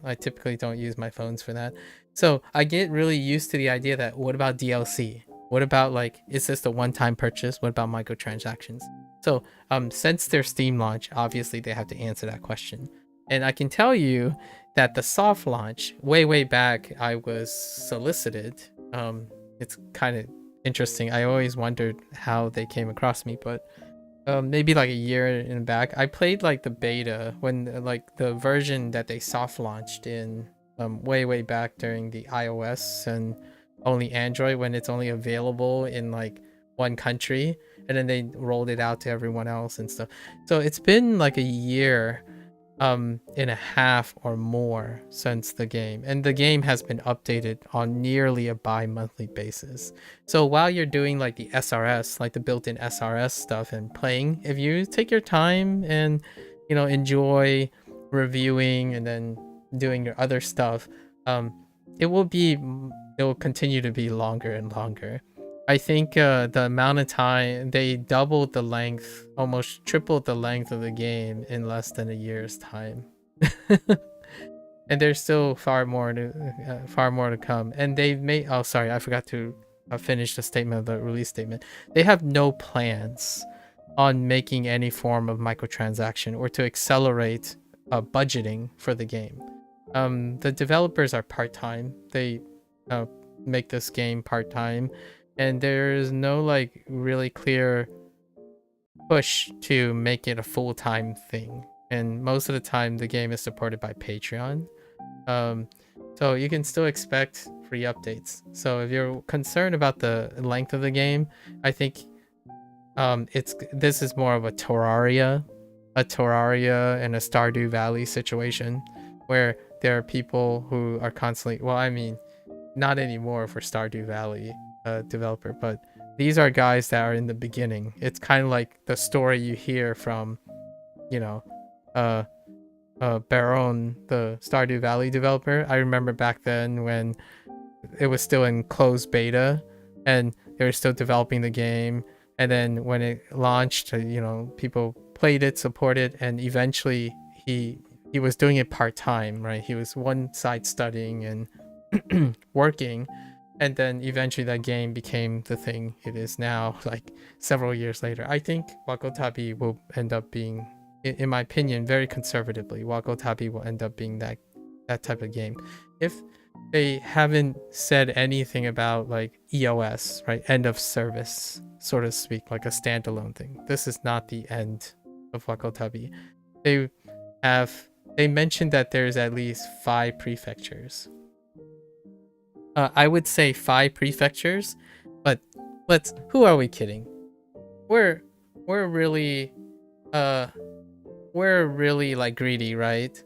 I typically don't use my phones for that. So I get really used to the idea that what about DLC? What about like, is this a one-time purchase? What about microtransactions? So since their Steam launch, obviously they have to answer that question. And I can tell you that the soft launch, way back, I was solicited. It's kind of interesting. I always wondered how they came across me, but maybe like a year in the back. I played like the beta when like the version that they soft launched in way back during the iOS and only Android, when it's only available in like one country, and then they rolled it out to everyone else and stuff. So it's been like a year and a half or more since the game, and the game has been updated on nearly a bi-monthly basis. So while you're doing like the SRS, like the built-in SRS stuff and playing, if you take your time and enjoy reviewing and then doing your other stuff, it will continue to be longer and longer. I think the amount of time, they doubled the length, almost tripled the length of the game in less than a year's time. And there's still far more to come. And they've made, oh sorry, I forgot to finish the statement of the release statement. They have no plans on making any form of microtransaction or to accelerate budgeting for the game. The developers are part-time. They make this game part-time, and there's no like really clear push to make it a full-time thing. And most of the time the game is supported by Patreon, so you can still expect free updates. So if you're concerned about the length of the game, I think this is more of a Terraria and a Stardew Valley situation, where there are people who are constantly, well, I mean, not anymore for Stardew Valley developer, but these are guys that are in the beginning. It's kind of like the story you hear from, Baron, the Stardew Valley developer. I remember back then when it was still in closed beta and they were still developing the game, and then when it launched, people played it, supported, and eventually he was doing it part-time, right? He was one side studying and working, and then eventually that game became the thing it is now, like several years later. I think Wagotabi will end up being, in my opinion, very conservatively, Wagotabi will end up being that type of game. If they haven't said anything about like EOS, right? End of service, so to speak, like a standalone thing. This is not the end of Wagotabi. They mentioned that there's at least 5 prefectures. I would say 5 prefectures, but who are we kidding? We're really like greedy, right?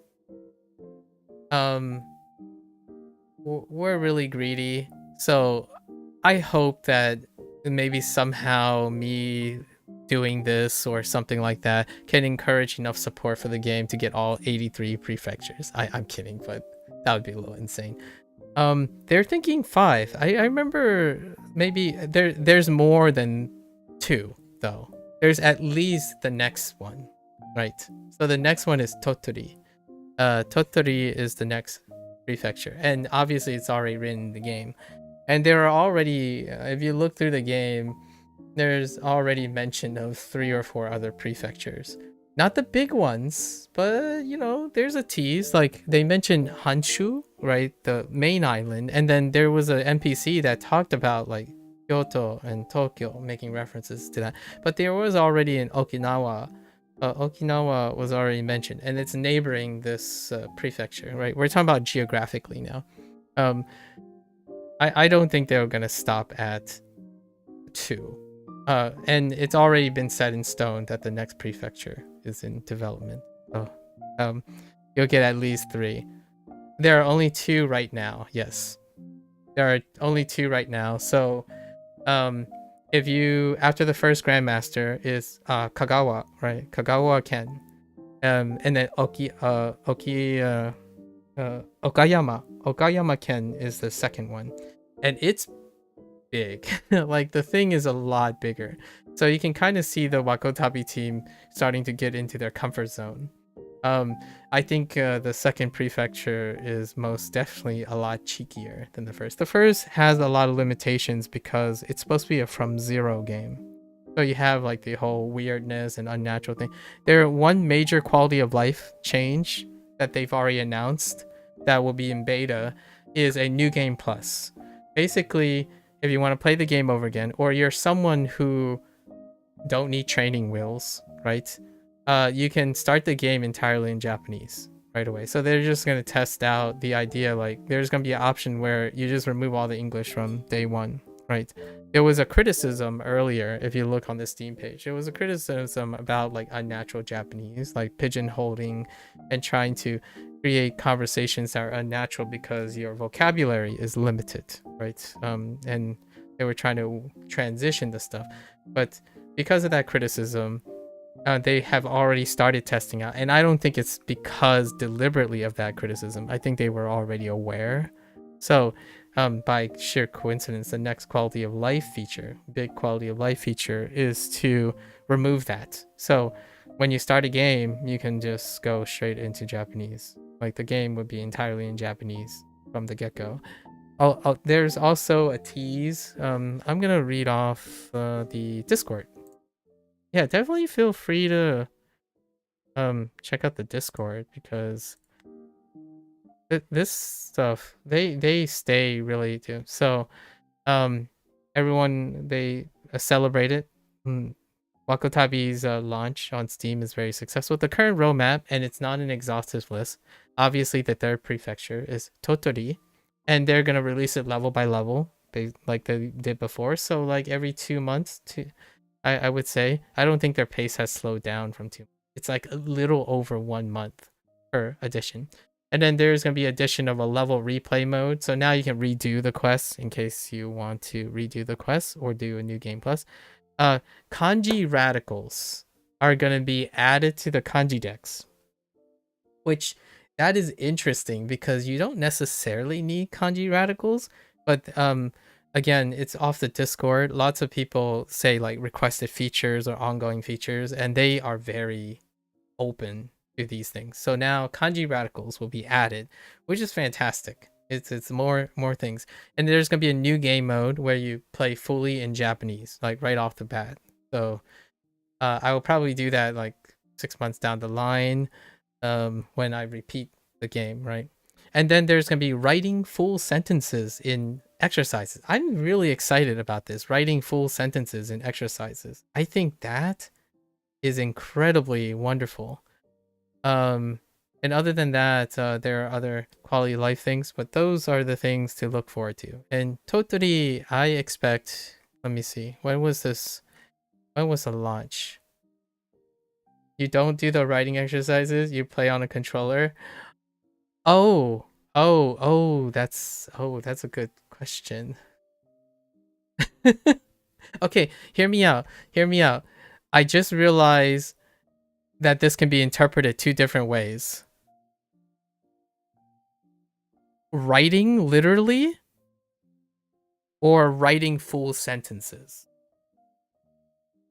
We're really greedy. So I hope that maybe somehow me doing this or something like that can encourage enough support for the game to get all 83 prefectures. I'm kidding, but that would be a little insane. They're thinking 5. I remember maybe there's more than 2 though. There's at least the next one, right? So the next one is Tottori. Tottori is the next prefecture, and obviously it's already written in the game. And there are already, if you look through the game, there's already mention of 3 or 4 other prefectures. Not the big ones, but there's a tease. Like they mentioned Honshu, right, the main island, and then there was an NPC that talked about like Kyoto and Tokyo, making references to that. But there was already in Okinawa. Okinawa was already mentioned, and it's neighboring this prefecture, right? We're talking about geographically now. I don't think they're gonna stop at 2. And it's already been set in stone that the next prefecture is in development. So you'll get at least 3. There are only 2 right now. Yes, there are only 2 right now. So if you, after the first Grandmaster is Kagawa, right? Kagawa Ken, and then Okayama Ken is the second one, and it's big. Like the thing is a lot bigger, so you can kind of see the Wagotabi team starting to get into their comfort zone. I think the second prefecture is most definitely a lot cheekier than the first. The first has a lot of limitations because it's supposed to be a from zero game, so you have like the whole weirdness and unnatural thing. One major quality of life change that they've already announced that will be in beta is a new game plus. Basically, if you want to play the game over again, or you're someone who don't need training wheels, right? You can start the game entirely in Japanese right away. So they're just going to test out the idea, like there's going to be an option where you just remove all the English from day one, right? There was a criticism earlier, if you look on the Steam page, it was a criticism about like unnatural Japanese, like pigeonholing and trying to create conversations that are unnatural because your vocabulary is limited, right? And they were trying to transition the stuff, but because of that criticism, they have already started testing out, and I don't think it's because deliberately of that criticism. I think they were already aware. So by sheer coincidence, the next quality of life feature, big quality of life feature, is to remove that. So when you start a game, you can just go straight into Japanese. Like the game would be entirely in Japanese from the get-go. There's also a tease. I'm gonna read off the Discord. Yeah, definitely feel free to check out the Discord, because this stuff, they stay really too. So everyone, they celebrate it. Wagotabi's launch on Steam is very successful. The current roadmap, and it's not an exhaustive list, obviously the third prefecture is Totori, and they're gonna release it level by level, like they did before. So like every 2 months, I would say. I don't think their pace has slowed down from 2 months. It's like a little over 1 month per edition. And then there's going to be addition of a level replay mode. So now you can redo the quests in case you want to redo the quests or do a new game plus. Kanji radicals are going to be added to the kanji decks, which that is interesting because you don't necessarily need kanji radicals, but again, it's off the Discord. Lots of people say like requested features or ongoing features, and they are very open to these things. So now kanji radicals will be added, which is fantastic. It's more things. And there's going to be a new game mode where you play fully in Japanese, like right off the bat. So I will probably do that like 6 months down the line when I repeat the game, right? And then there's going to be writing full sentences in exercises. I'm really excited about this, writing full sentences in exercises. I think that is incredibly wonderful. And other than that, there are other quality of life things, but those are the things to look forward to. And Totori, I expect, let me see, when was this? When was the launch? You don't do the writing exercises, you play on a controller. Oh, that's a good question. Okay, hear me out. I just realized that this can be interpreted 2 different ways. Writing literally, or writing full sentences.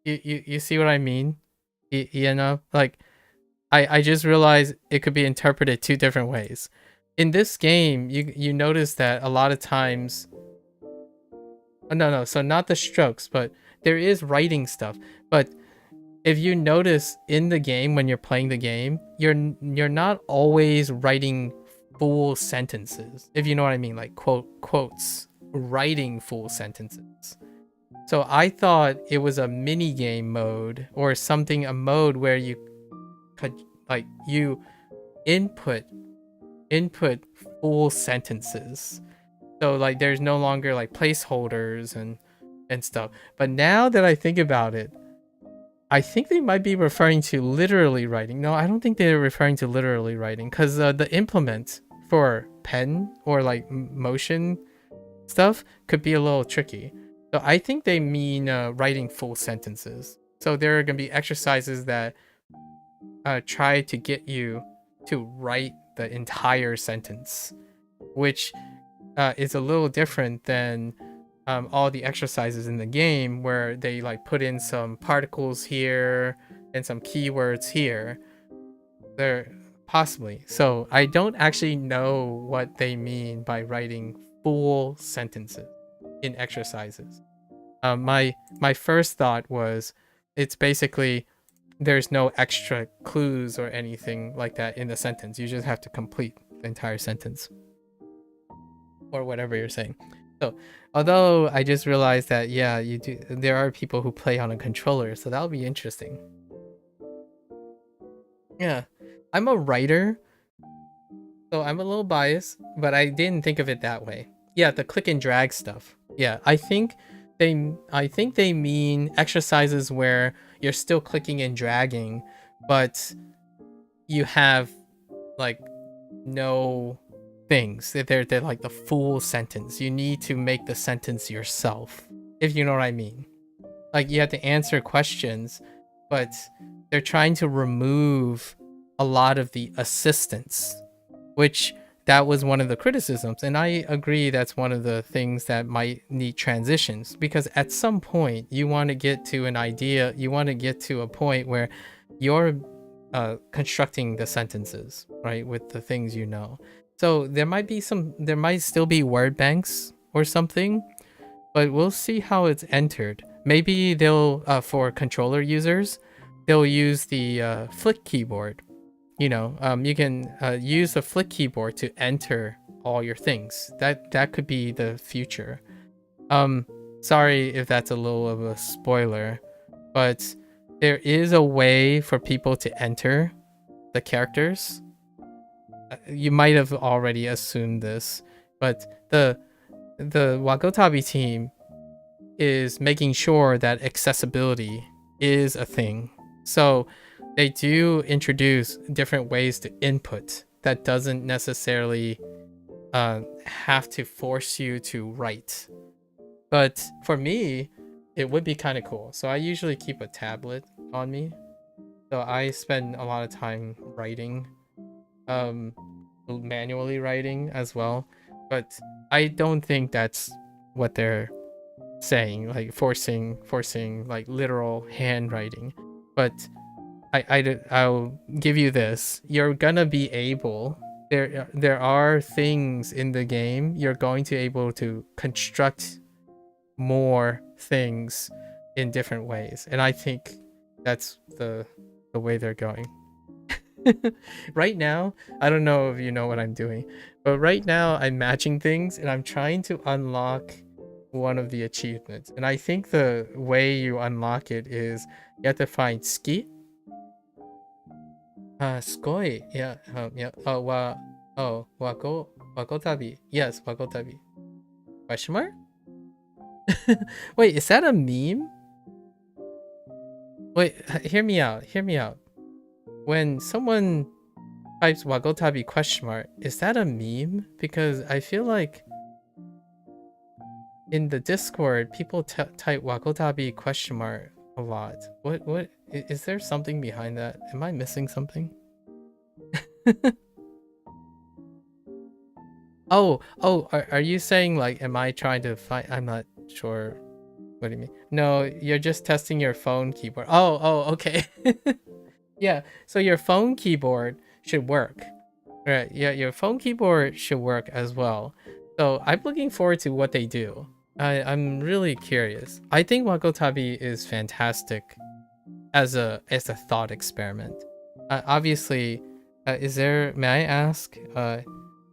You see what I mean? You know, like I just realized it could be interpreted 2 different ways. In this game, you notice that a lot of times, no, so not the strokes, but there is writing stuff. But if you notice in the game, when you're playing the game, you're not always writing full sentences, if you know what I mean, like quotes, writing full sentences. So I thought it was a mini game mode or something, a mode where you could like you input full sentences. So like there's no longer like placeholders and stuff. But now that I think about it, I think they might be referring to literally writing. No, I don't think they're referring to literally writing, because the implement for pen or like motion stuff could be a little tricky. So I think they mean writing full sentences. So there are going to be exercises that try to get you to write the entire sentence, which is a little different than all the exercises in the game where they like put in some particles here and some keywords here. They're possibly. So I don't actually know what they mean by writing full sentences in exercises. My first thought was it's basically there's no extra clues or anything like that in the sentence. You just have to complete the entire sentence or whatever you're saying. So, although I just realized that, yeah, you do. There are people who play on a controller, so that'll be interesting. Yeah, I'm a writer, so I'm a little biased, but I didn't think of it that way. Yeah, the click and drag stuff. Yeah, I think they mean exercises where you're still clicking and dragging, but you have like no things. They're like the full sentence. You need to make the sentence yourself, if you know what I mean. Like you have to answer questions, but they're trying to remove a lot of the assistance, which that was one of the criticisms. And I agree that's one of the things that might need transitions, because at some point you want to get to an idea, you want to get to a point where you're constructing the sentences, right, with the things you know. So there might still be word banks or something, but we'll see how it's entered. Maybe they'll, for controller users, they'll use the flick keyboard. You know, you can use the flick keyboard to enter all your things. That could be the future. Sorry if that's a little of a spoiler, but there is a way for people to enter the characters. You might have already assumed this, but the Wagotabi team is making sure that accessibility is a thing. So they do introduce different ways to input that doesn't necessarily have to force you to write. But for me, it would be kind of cool. So I usually keep a tablet on me. So I spend a lot of time writing, manually writing as well. But I don't think that's what they're saying, like forcing like literal handwriting. But I'll give you this. You're gonna be able, there are things in the game you're going to able to construct more things in different ways, and I think that's the way they're going. Right now, I don't know if you know what I'm doing, but right now I'm matching things and I'm trying to unlock one of the achievements. And I think the way you unlock it is you have to find ski. Skoi. Yeah. Yeah. Wagotabi. Yes, Wagotabi. Question mark? Wait, is that a meme? Wait, hear me out. Hear me out. When someone types Wagotabi question mark, is that a meme? Because I feel like in the Discord, people type Wagotabi question mark a lot. What is there something behind that? Am I missing something? Oh, are you saying like, am I trying to find? I'm not sure. What do you mean? No, you're just testing your phone keyboard. Oh, okay. Yeah, so your phone keyboard should work. Right, yeah, your phone keyboard should work as well. So I'm looking forward to what they do. I'm really curious. I think Wagotabi is fantastic as a thought experiment. Obviously, may I ask,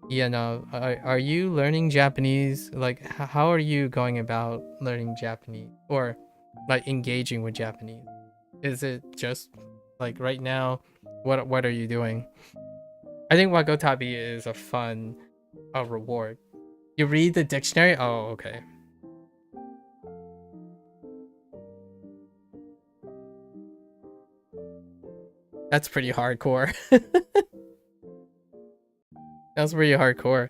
yeah, no, are you learning Japanese? Like, how are you going about learning Japanese, or like engaging with Japanese? Is it just like right now? What are you doing? I think Wagotabi is a fun reward. You read the dictionary? Oh, okay. That's pretty hardcore. That's pretty hardcore.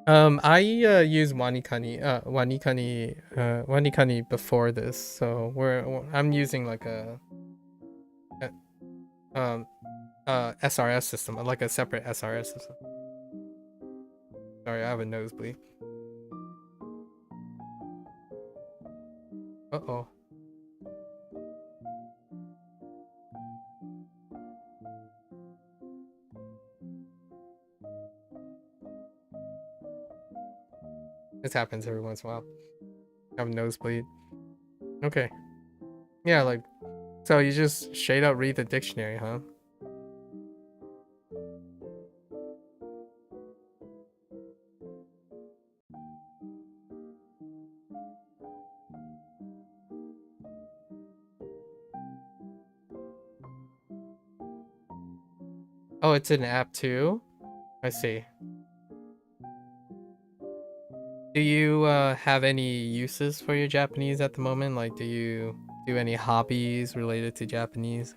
I use WaniKani before this, so I'm using like a SRS system, like a separate SRS system. Sorry, I have a nosebleed. Uh-oh. This happens every once in a while. I have a nosebleed. Okay. Yeah, like, so you just straight up read the dictionary, huh? Oh, it's an app too? I see. Do you have any uses for your Japanese at the moment? Like, do you do any hobbies related to Japanese?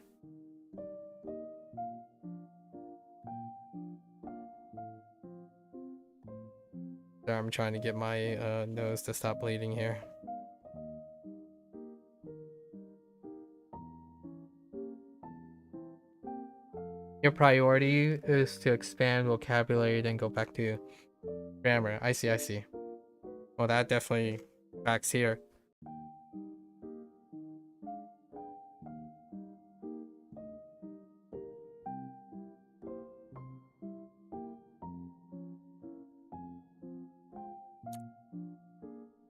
Sorry, I'm trying to get my nose to stop bleeding here. Your priority is to expand vocabulary, then go back to grammar. I see, I see. Well, that definitely tracks here.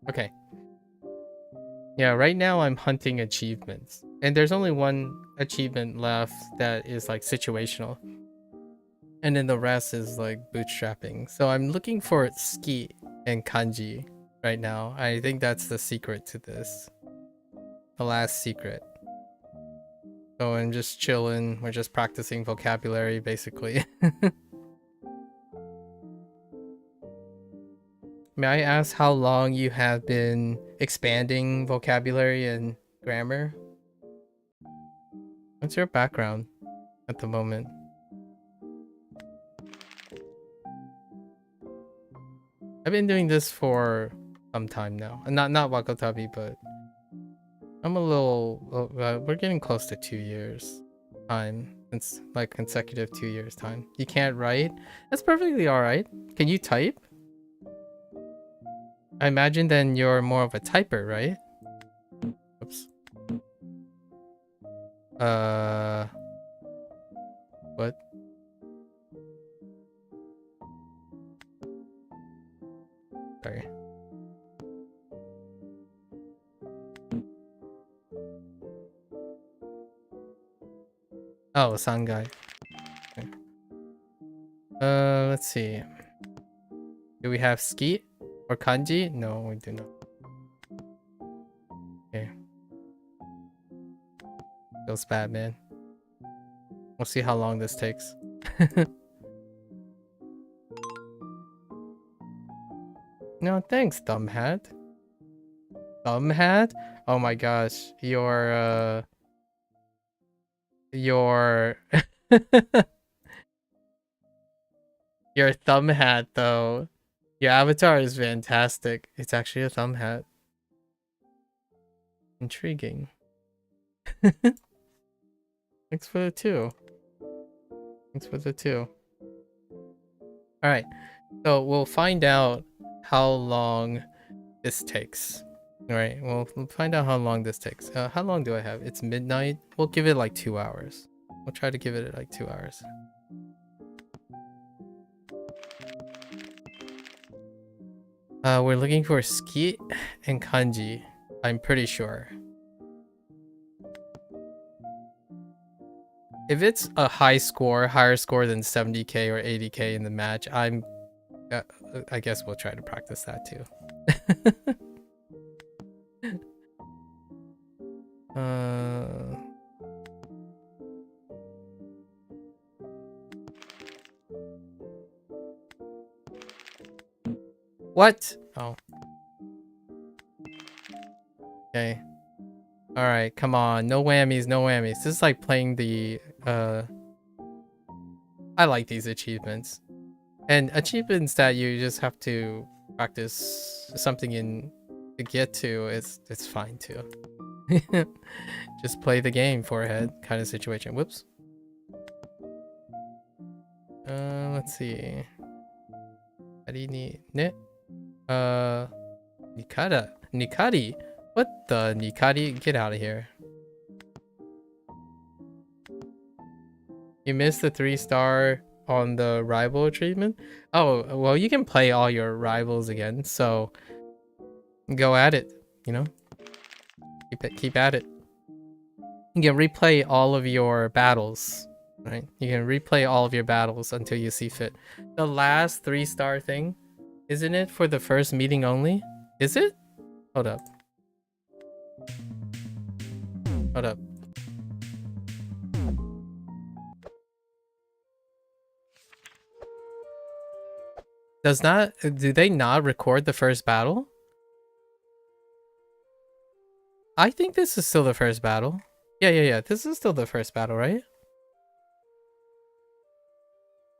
Okay. Yeah, right now I'm hunting achievements. And there's only one achievement left that is like situational. And then the rest is like bootstrapping. So I'm looking for ski and kanji right now. I think that's the secret to this. The last secret. So I'm just chilling. We're just practicing vocabulary basically. May I ask how long you have been expanding vocabulary and grammar? What's your background at the moment? I've been doing this for some time now. Not Wagotabi, but I'm a little... we're getting close to 2 years time. It's like consecutive 2 years time. You can't write? That's perfectly alright. Can you type? I imagine then you're more of a typer, right? Oops. What? Sorry. Oh, Sangai. Okay. Let's see. Do we have ski or kanji? No, we do not. Okay. Feels bad, man. We'll see how long this takes. No, thanks, Thumbhat. Thumbhat? Oh my gosh, your your thumb hat though. Your avatar is fantastic. It's actually a thumb hat. Intriguing. Thanks for the 2. Thanks for the 2. Alright, so we'll find out how long this takes. Alright, we'll find out how long this takes. How long do I have? It's midnight. We'll give it like 2 hours. We'll try to give it like 2 hours. We're looking for ski and kanji. I'm pretty sure. If it's a high score, higher score than 70k or 80k in the match, I guess we'll try to practice that too. What? Oh. Okay. Alright, come on. No whammies, no whammies. This is like playing the... I like these achievements. And achievements that you just have to practice something in to get to, it's fine too. Just play the game, forehead kind of situation. Whoops. Let's see. Nikari? What the Nikari? Get out of here. You missed the 3-star on the rival treatment? Oh, well, you can play all your rivals again, so go at it, you know? Keep at it. You can replay all of your battles, right? You can replay all of your battles until you see fit. The last 3-star thing, isn't it for the first meeting only? Is it? Hold up. Hold up. Do they not record the first battle? I think this is still the first battle. Yeah. This is still the first battle, right?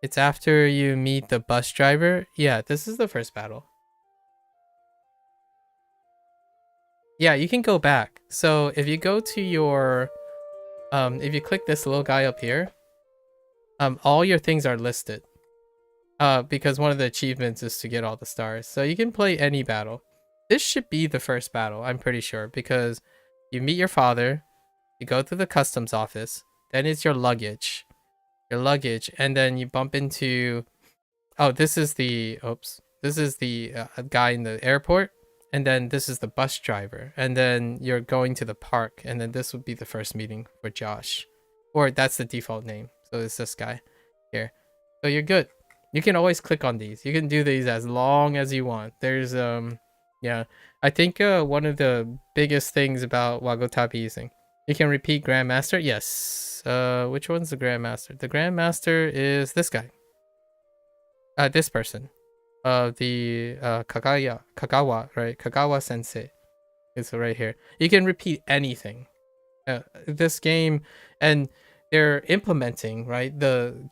It's after you meet the bus driver. Yeah, this is the first battle. Yeah, you can go back. So if you go to your, if you click this little guy up here, all your things are listed. Because one of the achievements is to get all the stars. So you can play any battle. This should be the first battle, I'm pretty sure, because you meet your father, you go to the customs office, then it's your luggage, and then you bump into, oh, this is the guy in the airport, and then this is the bus driver, and then you're going to the park, and then this would be the first meeting for Josh, or that's the default name. So it's this guy here. So you're good. You can always click on these. You can do these as long as you want. There's yeah, I think one of the biggest things about Wagotabi using, you can repeat Grandmaster. Yes. Which one's the Grandmaster? The Grandmaster is this guy. This person. The Kagawa, right? Kagawa Sensei is right here. You can repeat anything. This game, and they're implementing, right, the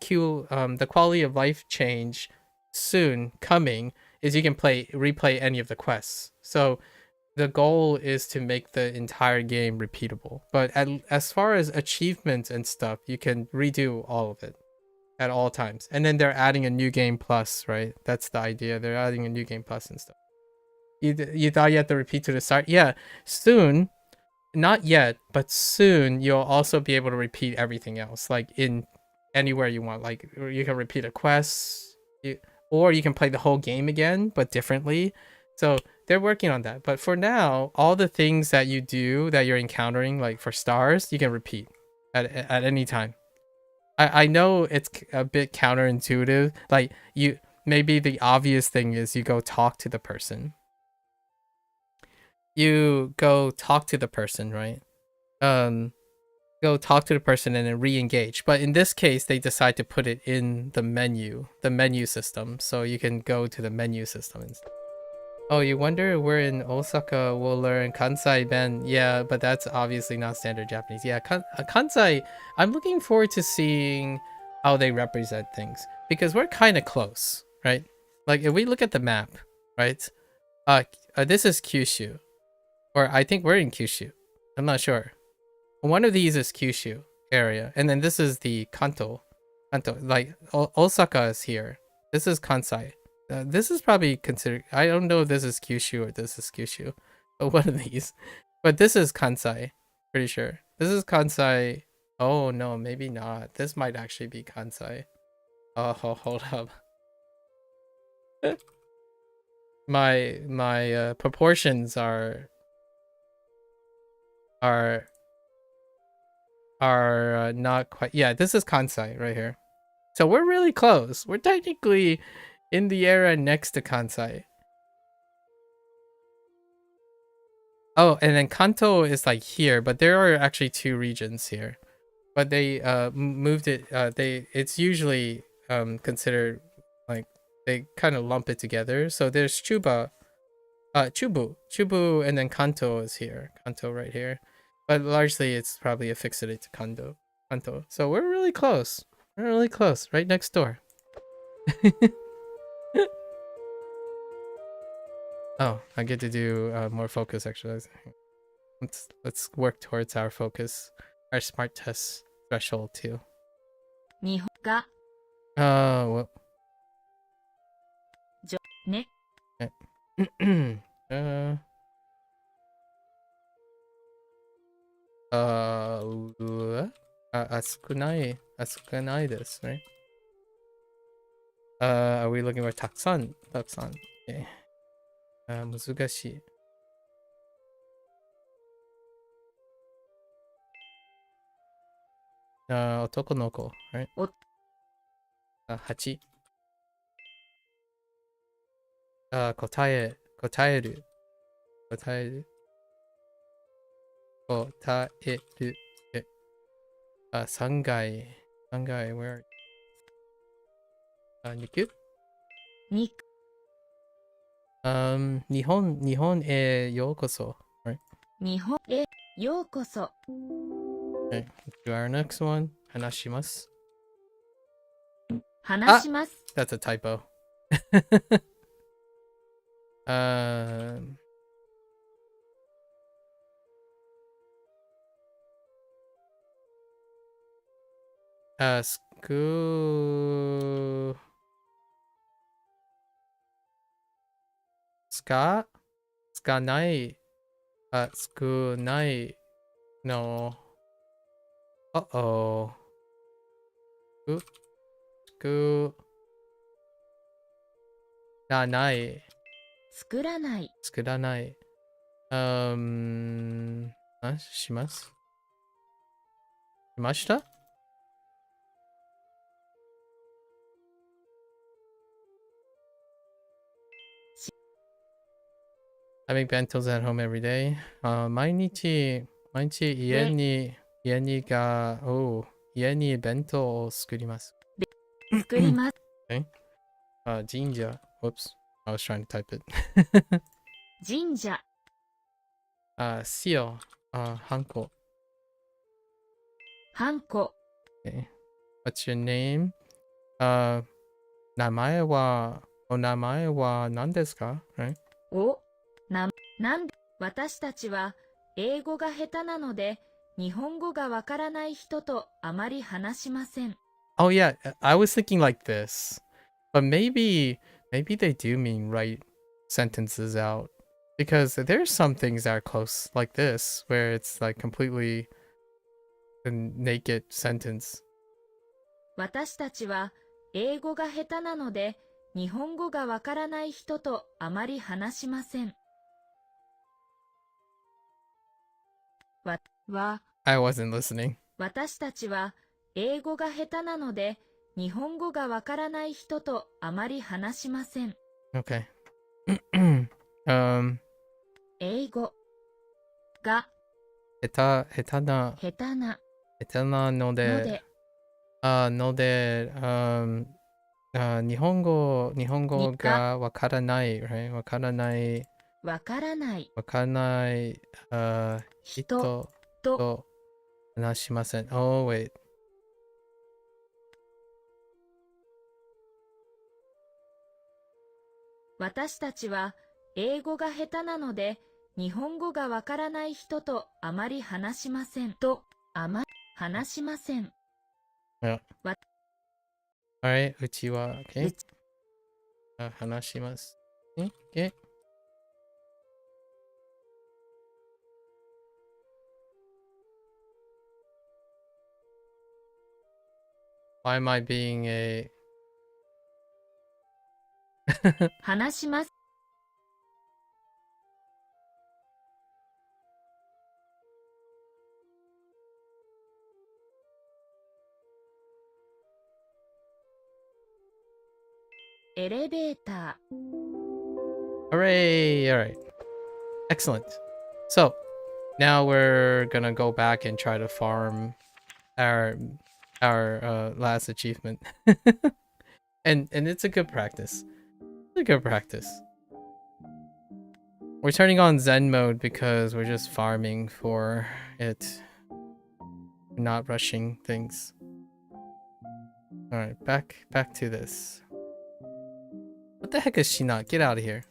quality of life change soon coming is you can replay any of the quests. So the goal is to make the entire game repeatable, but as far as achievements and stuff, you can redo all of it at all times. And then they're adding a new game plus, right? That's the idea. They're adding a new game plus and stuff. You thought you had to repeat to the start? Yeah, soon. Not yet, but soon you'll also be able to repeat everything else, like in anywhere you want. Like you can repeat a quest, or you can play the whole game again, but differently. So they're working on that. But for now, all the things that you do that you're encountering, like for stars, you can repeat at any time. I know it's a bit counterintuitive. Like maybe the obvious thing is you go talk to the person. You go talk to the person, right? Go talk to the person and then re-engage. But in this case, they decide to put it in the menu system. So you can go to the menu system instead. Oh, you wonder where in Osaka we'll learn Kansai Ben? Yeah, but that's obviously not standard Japanese. Yeah, Kansai, I'm looking forward to seeing how they represent things. Because we're kind of close, right? Like, if we look at the map, right? This is Kyushu. Or I think we're in Kyushu. I'm not sure. One of these is Kyushu area. And then this is the Kanto. Like, Osaka is here. This is Kansai. This is probably considered... I don't know if this is Kyushu or this is Kyushu. But one of these. But this is Kansai. Pretty sure. This is Kansai. Oh, no, maybe not. This might actually be Kansai. Oh, hold up. My proportions are not quite. Yeah, this is Kansai right here. So we're really close. We're technically in the area next to Kansai. Oh, and then Kanto is like here, but there are actually two regions here. But they moved it. It's usually considered like they kind of lump it together. So there's Chubu, and then Kanto is here. Kanto right here. But largely it's probably affixed to Kanto. So we're really close. We're really close. Right next door. Oh, I get to do more focus exercise. Let's work towards our focus, our smart test threshold too. 日本が Well. ね Asukunai desu, right? Are we looking for taksan? Okay. 難しい. Otoko no ko, right? 8. 答える. 3階, where are you? 肉? 肉 Nihon e yokoso, right? 日本へようこそ。 Okay, let's do our next one. Hanashimasu. 話します。 That's a typo. um, Sku... Ska? Ska nai. Sku nai. No. Uh-oh. Sku... Na nai. 作らない。 Skuranai. Shimasu? Shimashita? I make bentos at home every day. 毎日家に弁当を作ります。作ります。 Okay. Jinja. Whoops. I was trying to type it. 神社。 Seal. Hanko. ハンコ。 Okay. What's your name? お名前は何ですか? Right? なんで私たちは英語が下手なので日本語がわからない人とあまり話しません。 Oh yeah, I was thinking like this. But maybe they do mean write sentences out. Because there's some things that are close like this, where it's like completely a naked sentence. 私たちは英語が下手なので日本語がわからない人とあまり話しません。I wasn't listening. 私たちは英語が下手なので日本語がわからない人とあまり話しません。 Okay. 英語が下手なので、日本語がわからない、right? わからない人と話しません。Oh, wait. 私たちは英語が下手なので日本語がわからない人とあまり話しません。話しません。 Yeah. わ Alright, うちは、okay? うち話します。Okay. Why am I being a... 話します。エレベーター。 Hooray! Alright. Excellent. So, now we're gonna go back and try to farm our last achievement. and it's a good practice. It's a good practice. We're turning on Zen mode because we're just farming for it. We're not rushing things. Alright, back to this. What the heck is she not? Get out of here.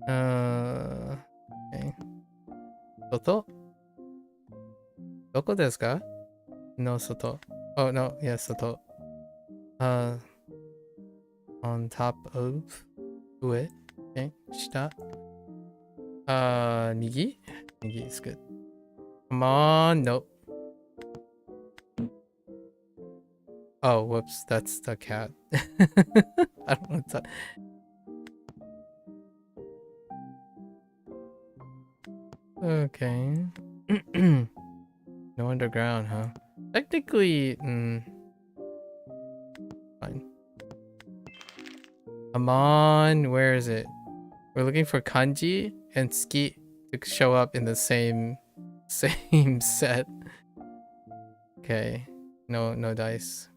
Okay. Soto? Doko desu ka? No, soto. Oh, no. Yes, soto. On top of ue. Okay. Shita. Nigi? Nigi is good. Come on. Nope. Oh, whoops. That's the cat. I don't know what's that. Okay. No underground, huh? Technically, fine. Come on, where is it? We're looking for kanji and ski to show up in the same set. Okay. No dice.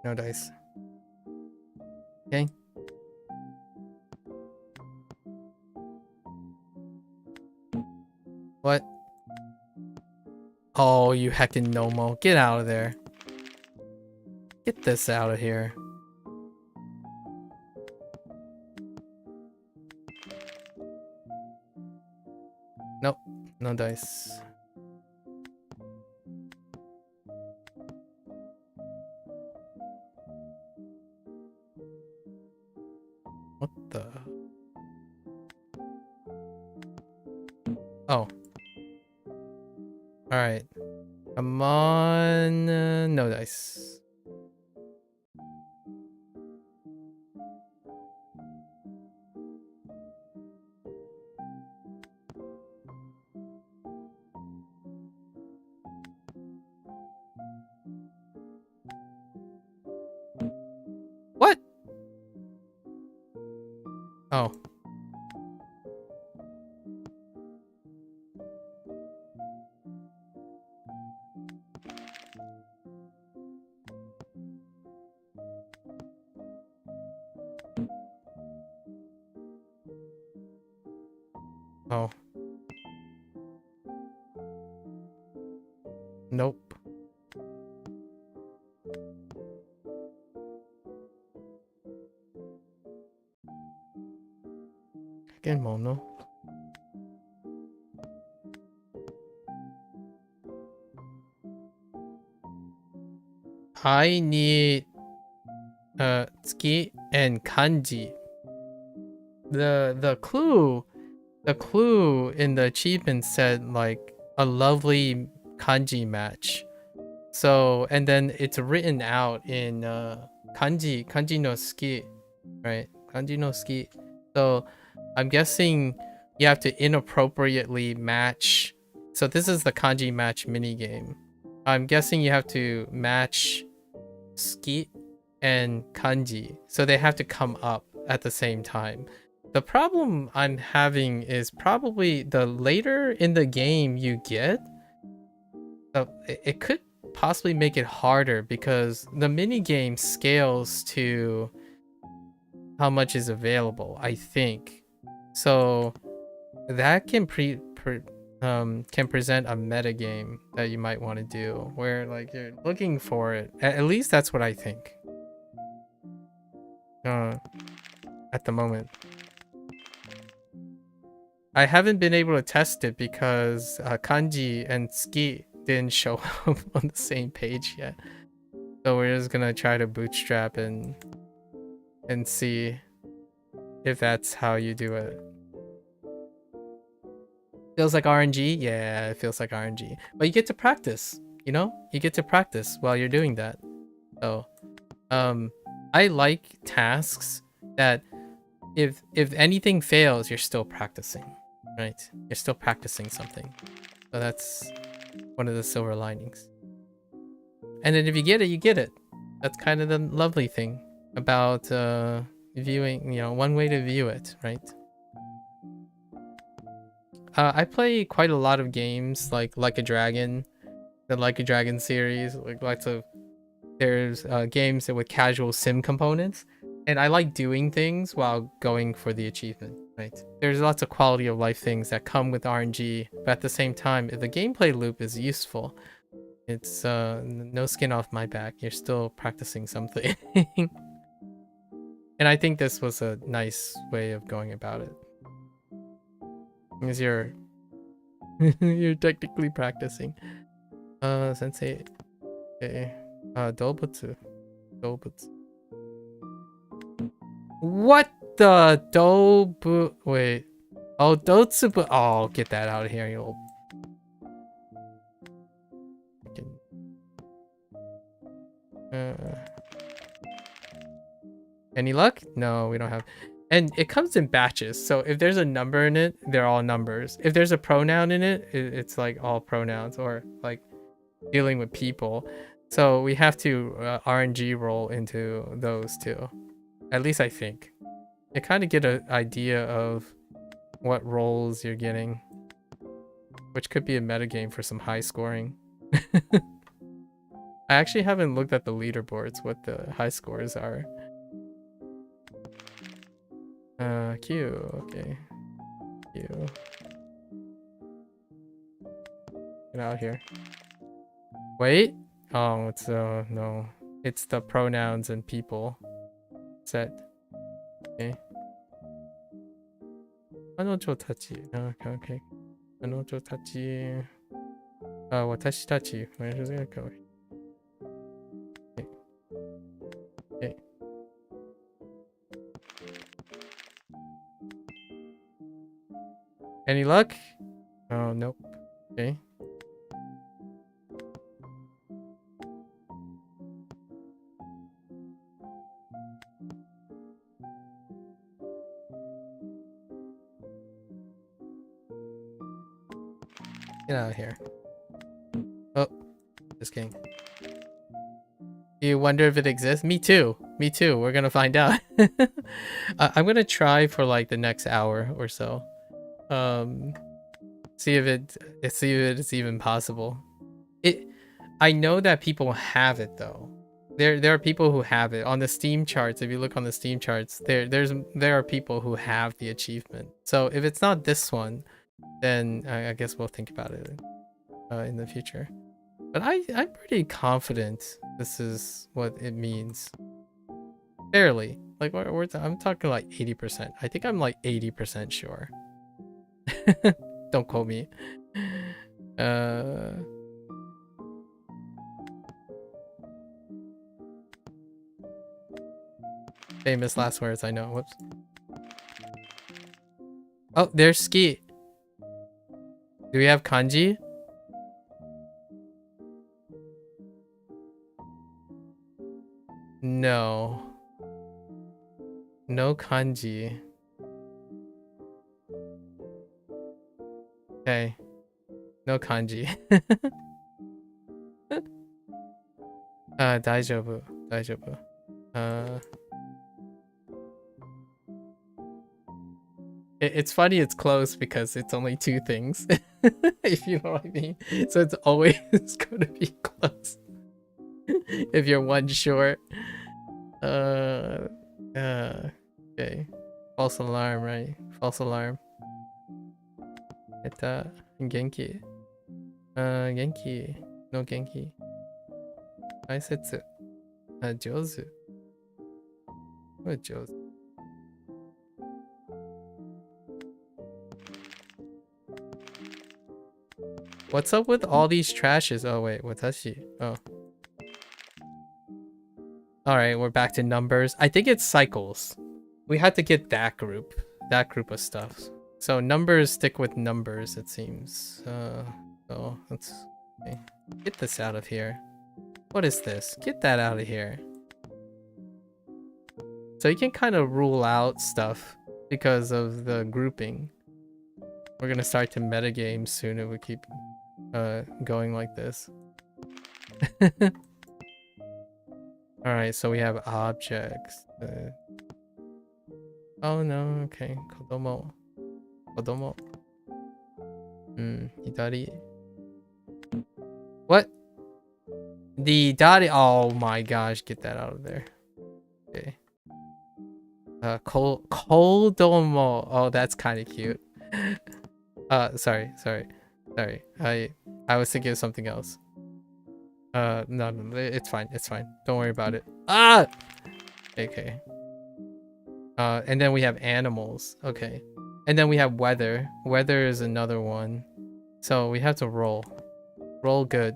No dice. Okay. What? Oh, you heckin' Nomo. Get out of there. Get this out of here. Nope. No dice. What the? Oh. Alright. Come on. No dice. What? Oh. Oh. Nope. Again, Mono. I need tsuki and kanji. The clue in the achievement said like a lovely kanji match. So, and then it's written out in kanji no ski, right? Kanji no ski. So I'm guessing you have to inappropriately match. So this is the kanji match mini game. I'm guessing you have to match ski and kanji, so they have to come up at the same time. The problem I'm having is probably the later in the game you get, it could possibly make it harder because the mini game scales to how much is available, I think. So that can can present a meta game that you might want to do where like you're looking for it. At least that's what I think. At the moment. I haven't been able to test it because kanji and tsuki didn't show up on the same page yet. So we're just gonna try to bootstrap and see if that's how you do it. Feels like RNG? Yeah, it feels like RNG. But you get to practice, you know? You get to practice while you're doing that. So, I like tasks that if anything fails, you're still practicing, right? You're still practicing something. So that's one of the silver linings. And then if you get it, you get it. That's kind of the lovely thing about viewing, you know, one way to view it, right? I play quite a lot of games like a Dragon, the Like a Dragon series, like lots of there's games with casual sim components, and I like doing things while going for the achievement, right? There's lots of quality of life things that come with RNG, but at the same time, if the gameplay loop is useful, it's no skin off my back. You're still practicing something. And I think this was a nice way of going about it. Because you're you're technically practicing. Sensei. Okay. Dobutsu. What the dobu? Wait. Oh, dotsubu. Oh, get that out of here, you old. Any luck? No, we don't have. And it comes in batches, so if there's a number in it, they're all numbers. If there's a pronoun in it, it's like all pronouns, or like dealing with people. So we have to RNG roll into those too. At least I think. You kind of get an idea of what rolls you're getting, which could be a metagame for some high scoring. I actually haven't looked at the leaderboards, what the high scores are. Q, okay. Q. Get out here. Wait. Oh, it's no. It's the pronouns and people set. Okay. 彼女たち。Okay, okay. 彼女たち。私たち。Where does it go? Okay. Okay. Any luck? Oh, nope. Okay. Get out of here. Oh, just kidding. You wonder if it exists? Me too. Me too. We're gonna find out. I'm gonna try for like the next hour or so. See if it's even possible. I know that people have it though. There are people who have it on the Steam charts. If you look on the Steam charts, there are people who have the achievement. So if it's not this one, then I guess we'll think about it in the future. But I'm pretty confident this is what it means. Barely. Like I'm talking like 80%. I think I'm like 80% sure. Don't quote me. Famous last words, I know. Whoops. Oh, there's ski. Do we have kanji? No. No kanji. Okay. No kanji. 大丈夫。大丈夫。It's funny it's close because it's only two things. If you know what I mean. So it's always gonna be close. If you're one short. Okay. False alarm, right? False alarm. Genki. Genki. No genki. 解説。上手。これ上手。What's up with all these trashes? Oh wait, watashi. Oh. Alright, we're back to numbers. I think it's cycles. We had to get that group of stuff. So numbers stick with numbers, it seems. So let's okay. Get this out of here. What is this? Get that out of here. So you can kind of rule out stuff because of the grouping. We're gonna start to metagame soon if we keep going like this. Alright, so we have objects. Oh no, okay. Kodomo. Kodomo. Hidari. What? The dari. Oh my gosh, get that out of there. Okay. Kodomo. Oh, that's kind of cute. Sorry. I was thinking of something else. No, it's fine. Don't worry about it. Ah! Okay. And then we have animals. Okay. And then we have weather. Weather is another one. So we have to roll. Roll good.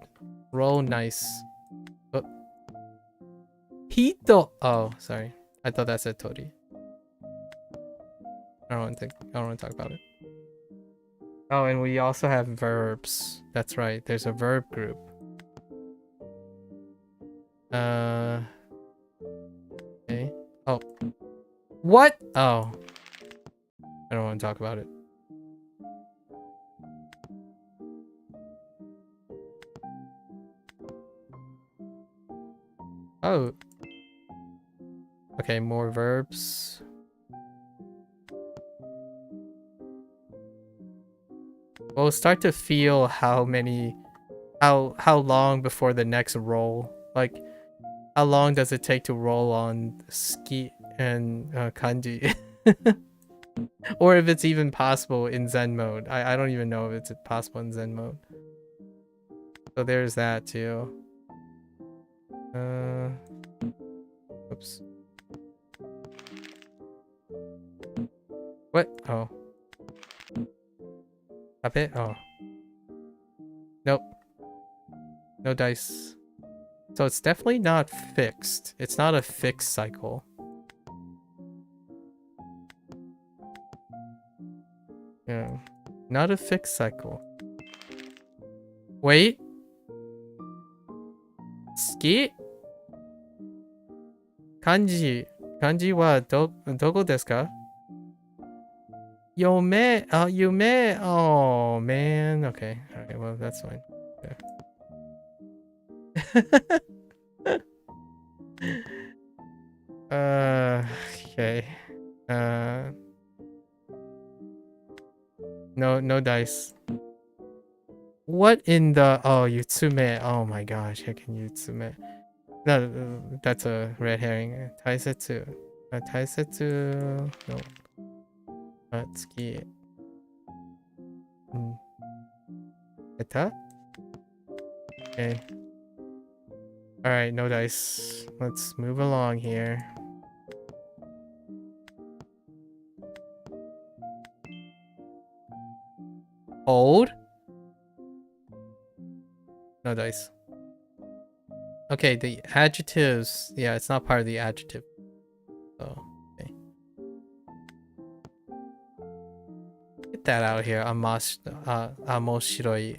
Roll nice. Oh. Hito. Oh, sorry. I thought that said Tori. I don't want to talk about it. Oh, and we also have verbs. That's right. There's a verb group. Okay. Oh. What? Oh. I don't want to talk about it. Oh. Okay, more verbs. We'll start to feel how long before the next roll Like, how long does it take to roll on ski and kanji? Or if it's even possible in Zen mode. I don't even know if it's possible in Zen mode. So there's that too. Oops. What? Oh. Up it? Oh. Nope. No dice. So it's definitely not fixed. It's not a fixed cycle. Yeah. Not a fixed cycle. Wait. Ski? Kanji. Kanji wa doko desu ka? Yume. Yume. Oh, man. Okay. Okay, well, that's fine. Yeah. Okay. No dice. What in the... Oh, Yutsume. Oh my gosh, heckin' Yutsume. No, that's a red herring. Taisetsu. Taisetsu... No. Tsuki. Eta? Okay. Alright, no dice. Let's move along here. Hold? No dice. Okay, the adjectives. Yeah, it's not part of the adjective. So, okay. Get that out of here. Amoshiroi.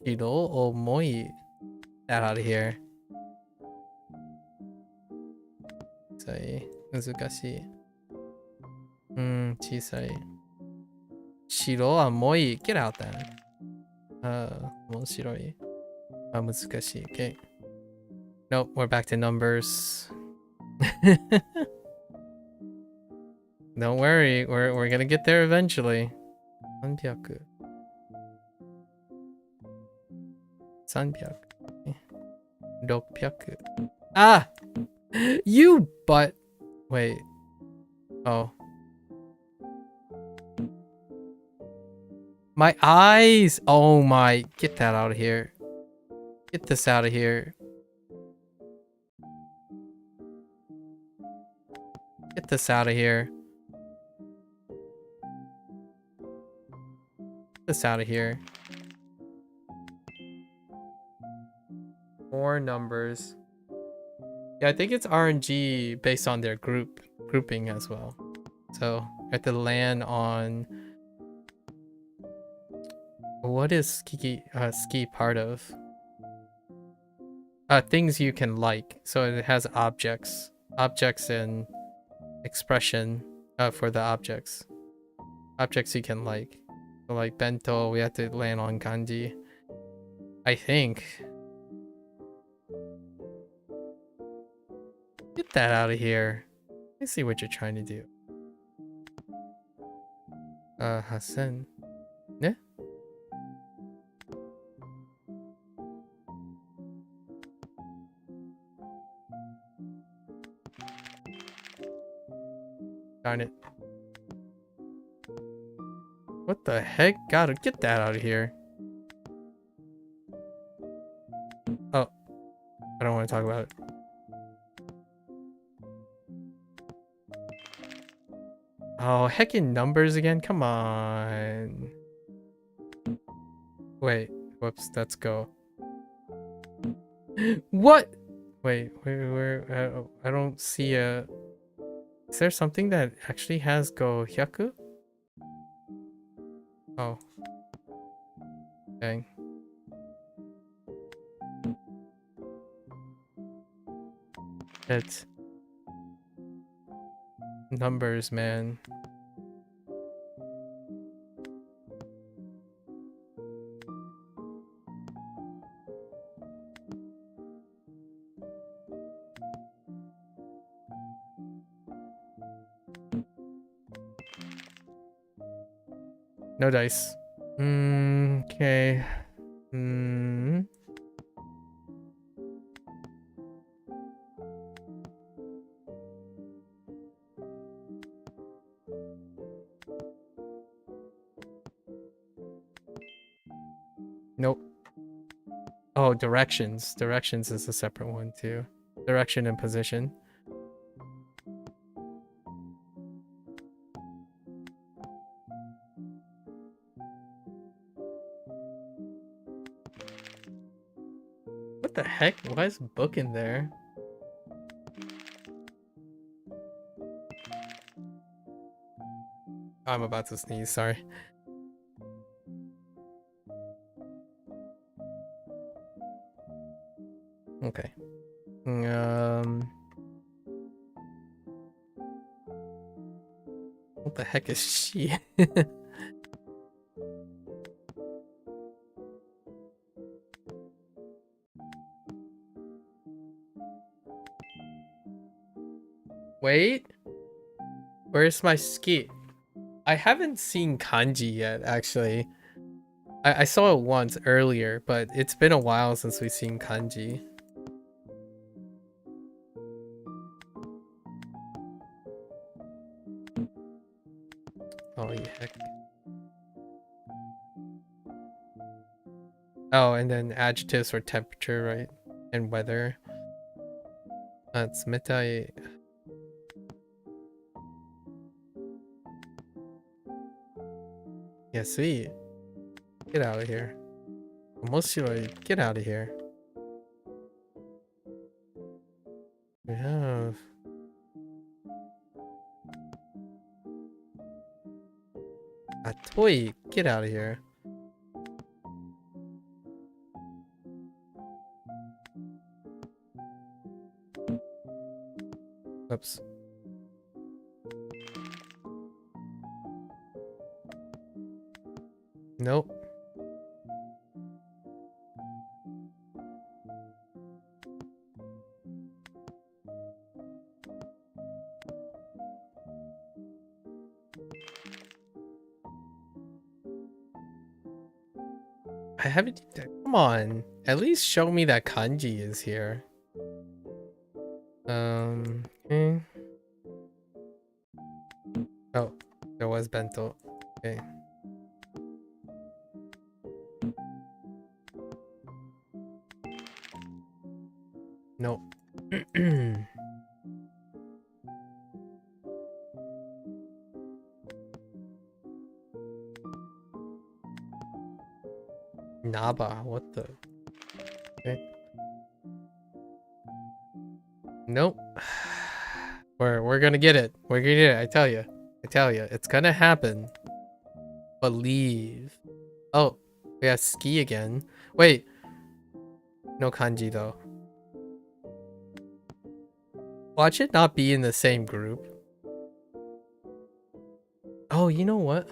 Shiro omoi. That out of here. Chisai. Nuzukashii. Chisai. Shiro amoi. Get out then. Moshiroi. Muzukashi. Okay. Nope, we're back to numbers. Don't worry, we're gonna get there eventually. 300. 300. 600. Ah! You butt! Wait. Oh. My eyes! Oh my... Get that out of here. Get this out of here. Get this out of here. Get this out of here. More numbers. Yeah, I think it's RNG based on their grouping as well. So, I have to land on... What is ski part of? Things you can like. So it has objects. Objects and expression for the objects. Objects you can like. So like bento, we have to land on kanji. I think. Get that out of here. I see what you're trying to do. Hasen. Ne? Darn it. What the heck? Gotta get that out of here. Oh. I don't want to talk about it. Oh, heckin' numbers again? Come on. Wait. Whoops. Let's go. What? Wait. Where? I don't see a... Is there something that actually has go hyaku? Oh. Dang. It's numbers, man. No dice. Okay. Hmm. Nope. Oh, directions. Directions is a separate one too. Direction and position. What the heck? Why is book in there? I'm about to sneeze, sorry. Okay. What the heck is she? Wait. Where's my ski? I haven't seen kanji yet, actually. I saw it once earlier, but it's been a while since we've seen kanji. Oh, heck. Oh, and then adjectives for temperature, right? And weather. It's mitai. Yeah, sweet. Get out of here. Emoshiroi, get out of here. We have... Atoi, get out of here. Oops. Nope. I haven't... Come on. At least show me that kanji is here. Okay. Oh, there was bento. Okay. Nope. Naba, what the? Okay. Nope. We're gonna get it. We're gonna get it. I tell you. It's gonna happen. Believe. Oh, we have ski again. Wait. No kanji though. Watch it not be in the same group. Oh, you know what?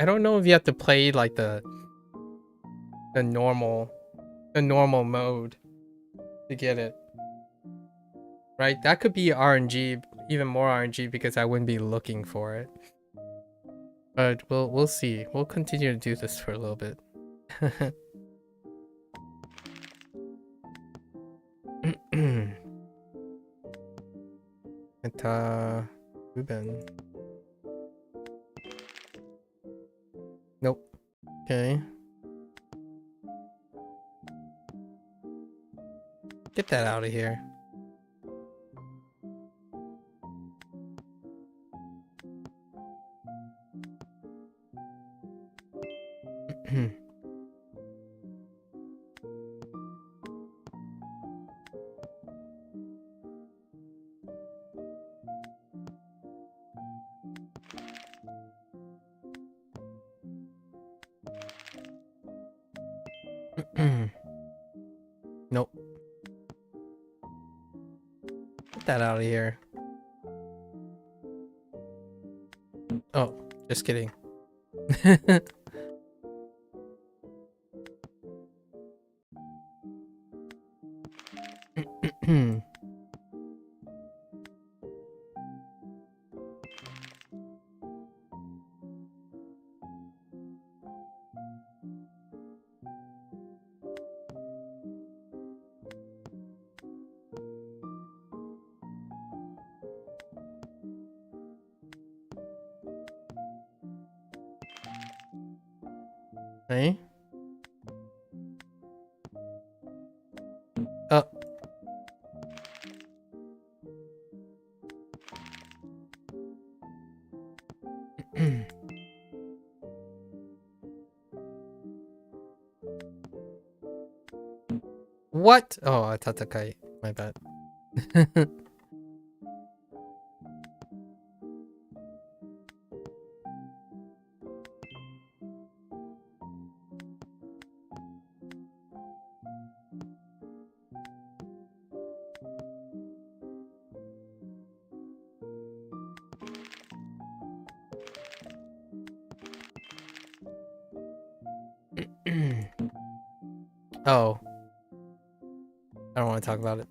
I don't know if you have to play like the normal mode to get it. Right? That could be RNG, even more RNG because I wouldn't be looking for it. But we'll see. We'll continue to do this for a little bit. Ruben. Nope. Okay. Get that out of here. Nope. Get that out of here. Oh, just kidding. Hey? Oh. What? Oh, I thought the kite. My bad. Oh. I don't want to talk about it.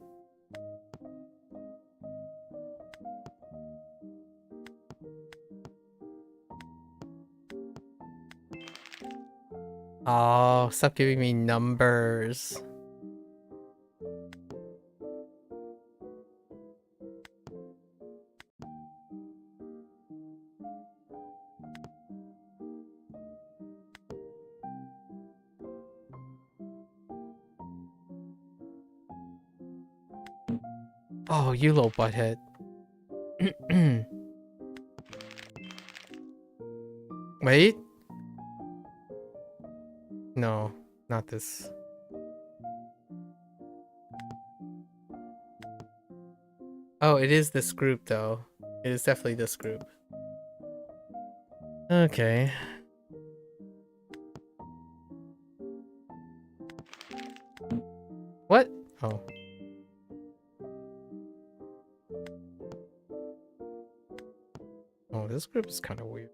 Oh, stop giving me numbers. Oh, you little butthead. Wait. No, not this. Oh, it is this group though. It is definitely this group. Okay. What? Oh. Oh, this group is kind of weird.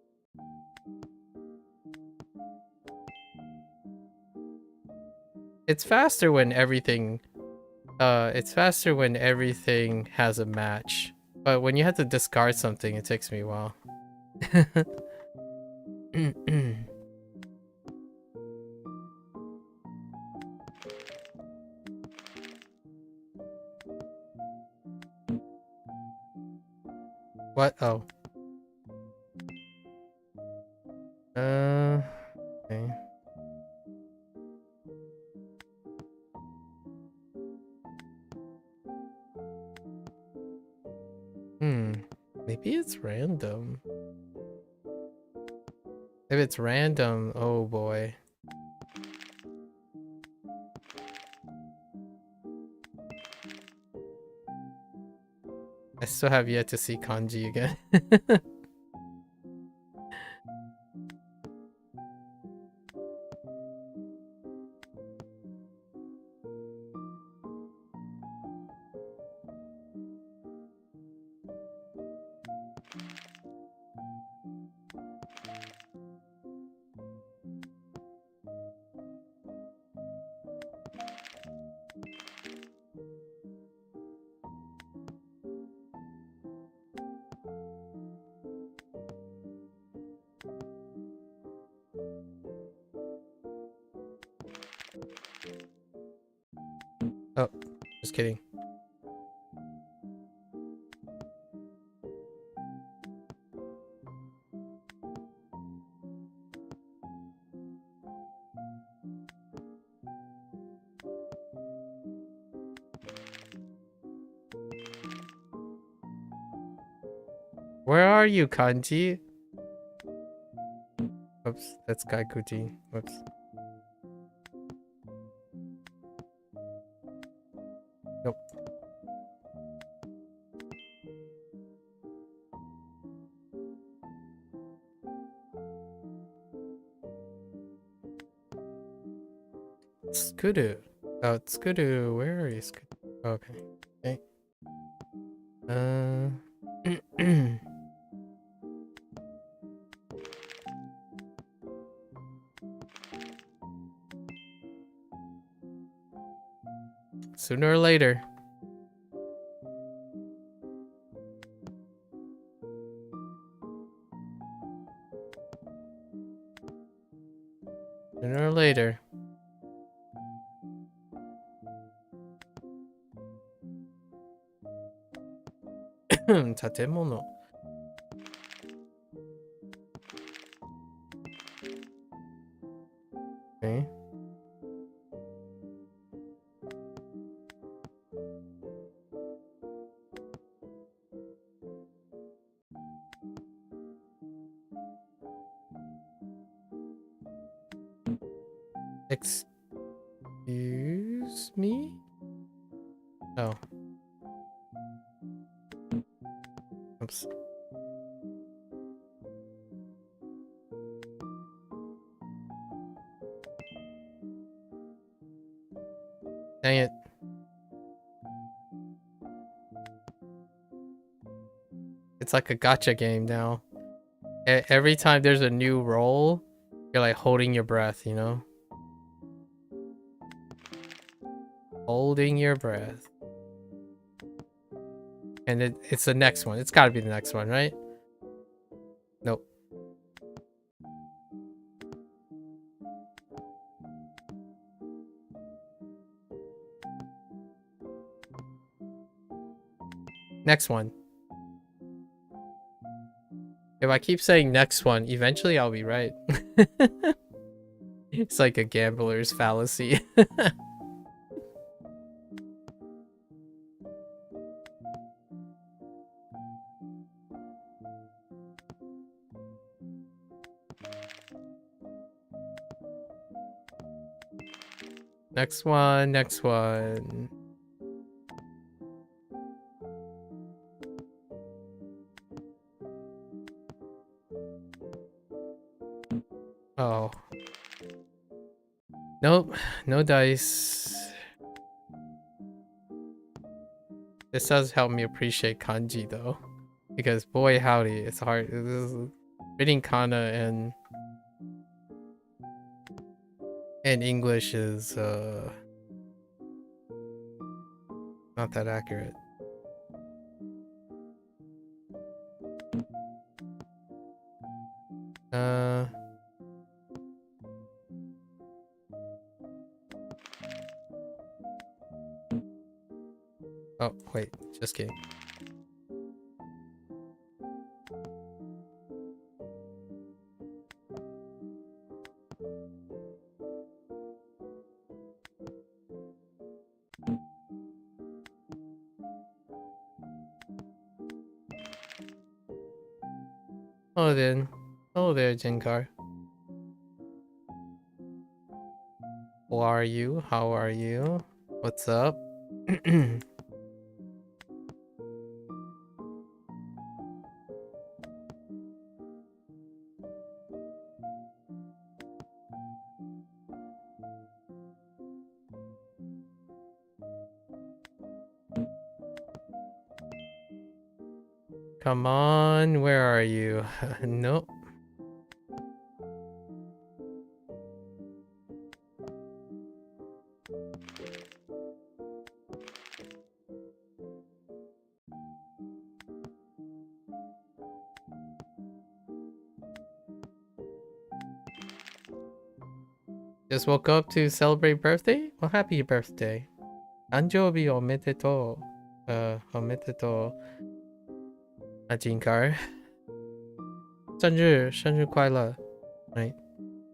It's faster when everything has a match. But when you have to discard something, it takes me a while. What? Oh. Okay. Maybe it's random. If it's random, oh boy. I still have yet to see kanji again. Oh, just kidding. Where are you, kanji? Oops, that's Gaikuji. Whoops. Nope. Skuru. Oh, Skuru. Where are you, Skuru? Okay. Okay. Sooner or later. Sooner or later. Tatemono. Okay. Excuse me? Oh. Oops. Dang it. It's like a gacha game now. Every time there's a new role, you're like holding your breath, you know? Holding your breath. And it's the next one. It's gotta be the next one, right? Nope. Next one. If I keep saying next one, eventually I'll be right. It's like a gambler's fallacy. Next one, next one. Oh. Nope, no dice. This does help me appreciate kanji though. Because boy howdy, it's hard. Reading kana and English is not that accurate. Oh, wait, just kidding. Oh then. Hello there, Jinkar. How are you? How are you? What's up? Come on, where are you? Nope. Just woke up to celebrate birthday? Well, happy birthday. Anjobi omedetou. Omedetou. Jinkar. 生日快乐. Right.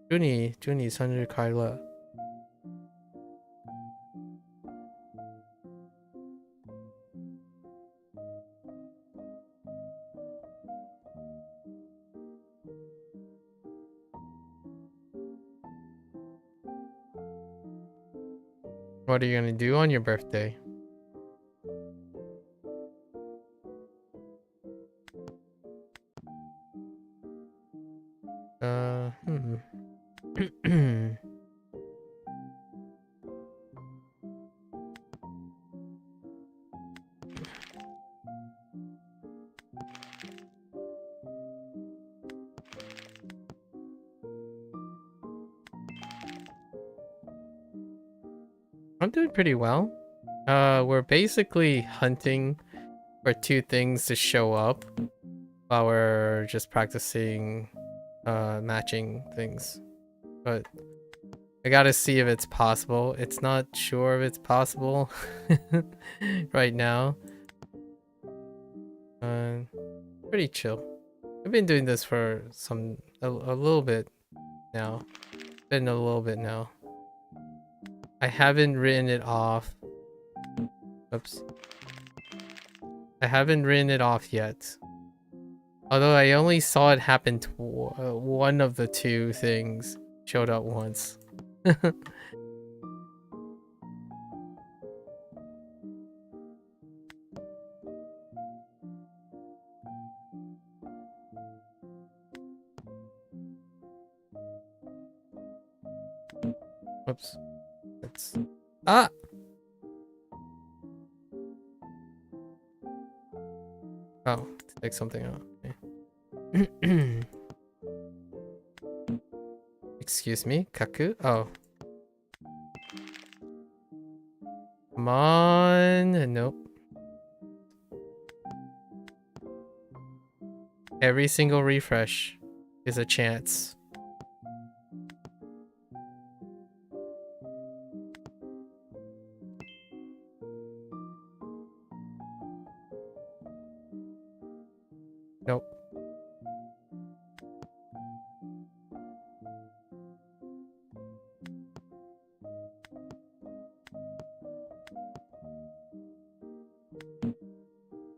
祝你生日快乐. What are you gonna do on your birthday? I'm doing pretty well. We're basically hunting for two things to show up while we're just practicing matching things. But I gotta see if it's possible. It's not sure if it's possible right now. Pretty chill. I've been doing this for a little bit now. Been a little bit now. I haven't written it off. Oops. I haven't written it off yet. Although I only saw it happen one of the two things showed up once. Whoops. That's ah. Oh, take something out. Okay. Excuse me, Kaku. Oh. Come on. Nope. Every single refresh is a chance. Nope.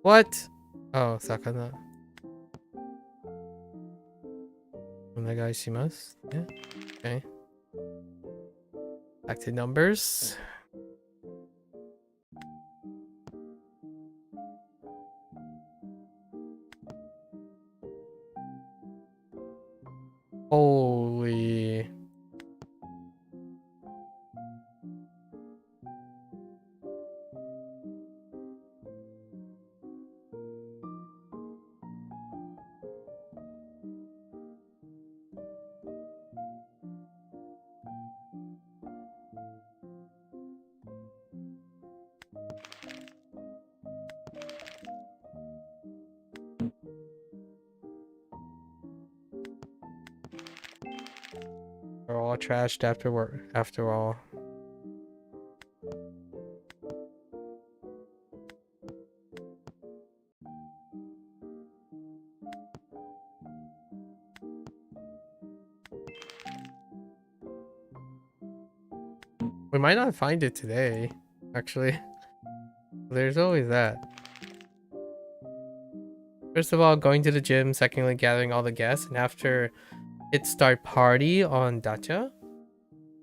What? Oh, Sakana. Onegaishimasu. Yeah. Okay. Back to numbers. Holy. We're all trashed after work, after all. We might not find it today, actually. There's always that. First of all, going to the gym. Secondly, gathering all the guests. And after hit start party on Dacha.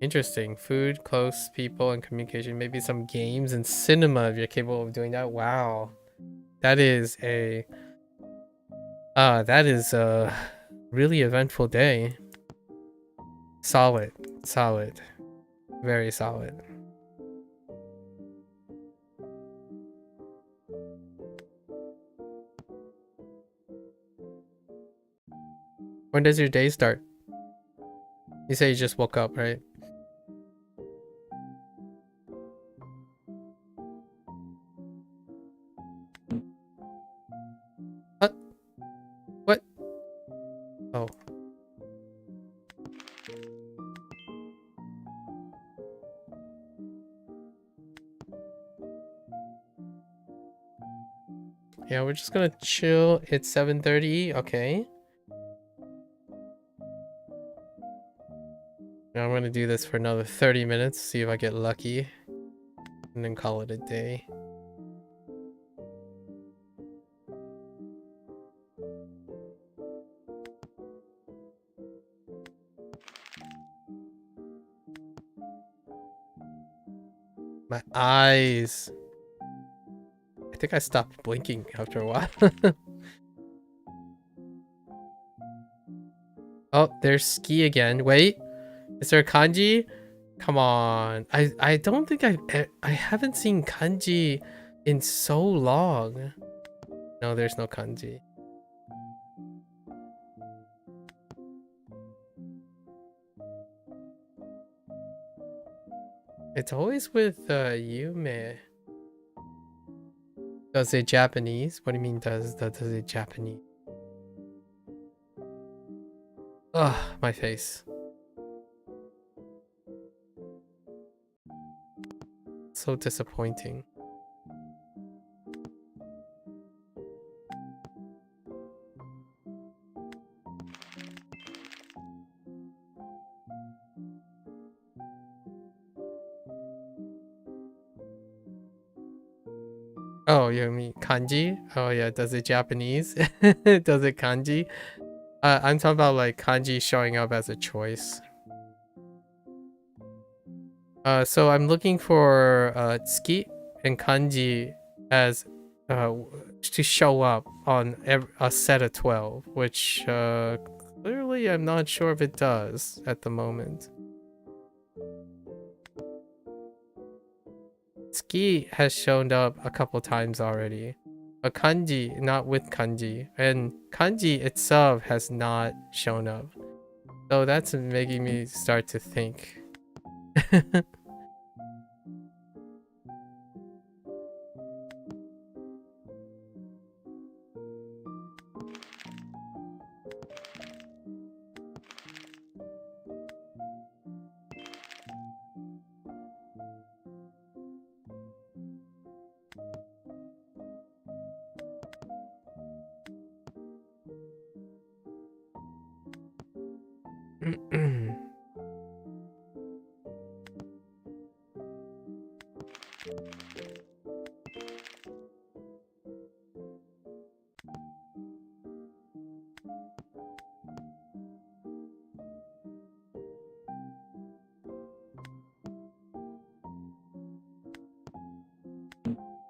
Interesting. Food, clothes, people, and communication. Maybe some games and cinema if you're capable of doing that. Wow. That is a really eventful day. Solid. Solid. Very solid. When does your day start? You say you just woke up, right? What? What? Oh. Yeah, we're just gonna chill. It's 7:30. Okay. Now I'm gonna do this for another 30 minutes, see if I get lucky, and then call it a day. My eyes. I think I stopped blinking after a while. Oh, there's ski again. Wait. Is there a kanji? Come on. I don't think I haven't seen kanji in so long. No, there's no kanji. It's always with Yume. Does it Japanese? What do you mean does it Japanese? Ugh, my face. so disappointing. Oh, you mean kanji? Oh yeah, does it Japanese? Does it kanji? I'm talking about like kanji showing up as a choice. So I'm looking for tsuki and kanji as to show up on a set of 12, which clearly I'm not sure if it does at the moment. Tsuki has shown up a couple times already, but kanji not with kanji, and kanji itself has not shown up. So that's making me start to think.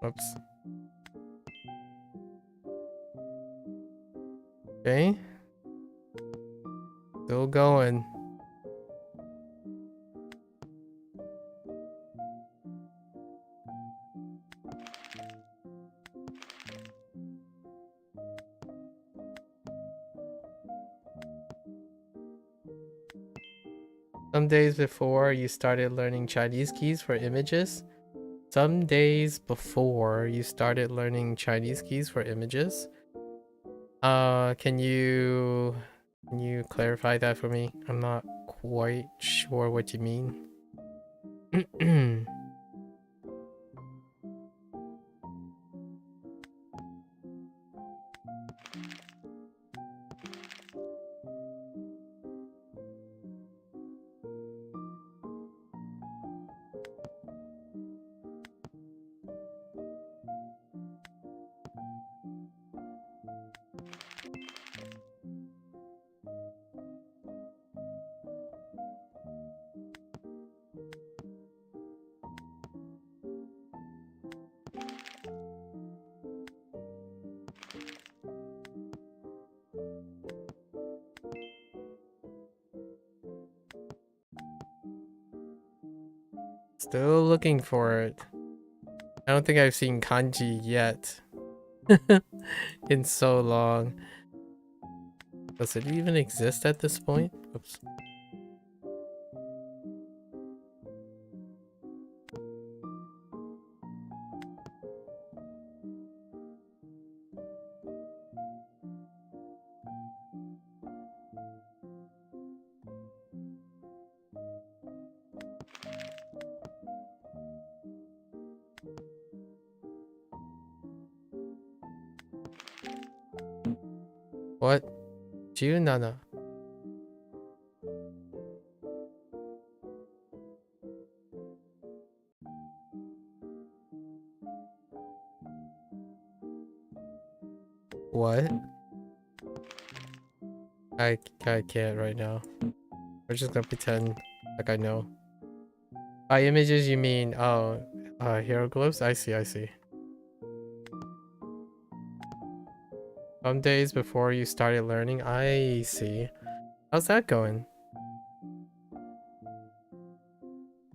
Oops. Okay. Still going. Some days before you started learning Chinese keys for images. Some days before you started learning Chinese keys for images. Can you clarify that for me? I'm not quite sure what you mean. Still looking for it. I don't think I've seen kanji yet. In so long. Does it even exist at this point? Oops. What? Junana. What? I can't right now. We're just gonna pretend like I know. By images you mean hieroglyphs? I see. Some days before you started learning? I see. How's that going?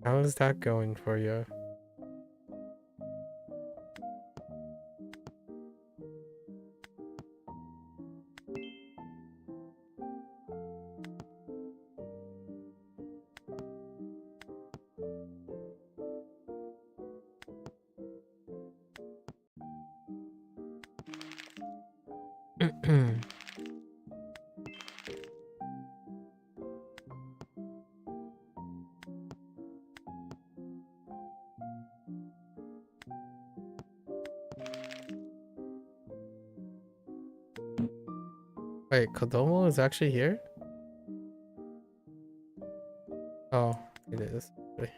How's that going for you? Wait, Kodomo is actually here? Oh, it is. Wait.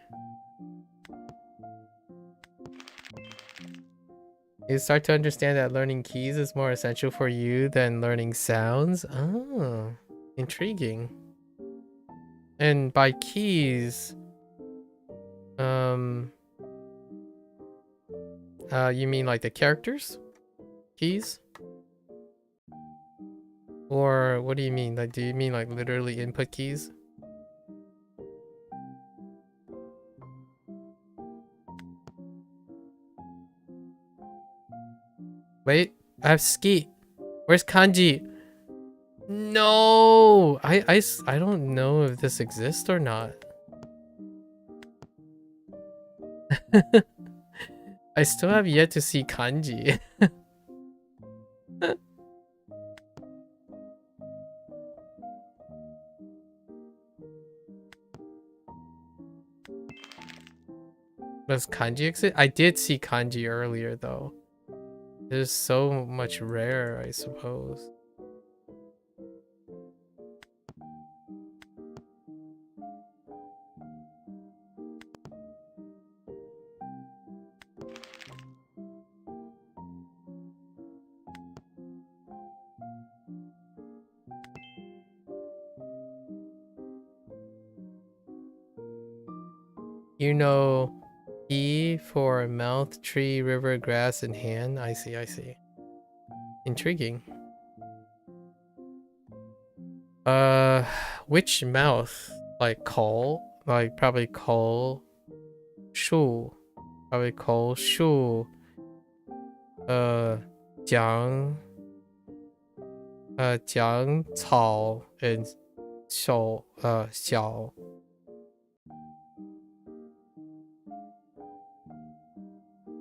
You start to understand that learning keys is more essential for you than learning sounds? Oh, intriguing. And by keys, you mean like the characters? Keys? Or what do you mean? Like, do you mean like literally input keys? Wait, I have ski. Where's kanji? No, I don't know if this exists or not. I still have yet to see kanji. Does kanji exist? I did see kanji earlier though. There's so much rare, I suppose. You know, E for mouth, tree, river, grass, and hand. I see, I see. Intriguing. Which mouth? Like call? Like probably call. Shu. Probably call shu. Jiang. Jiang, Cao, and Xiao.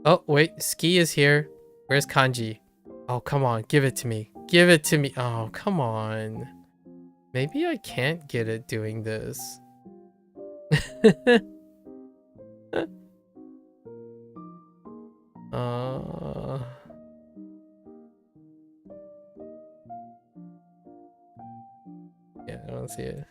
Oh, wait, ski is here. Where's kanji? Oh, come on, give it to me. Give it to me. Oh, come on. Maybe I can't get it doing this. Yeah, I don't see it.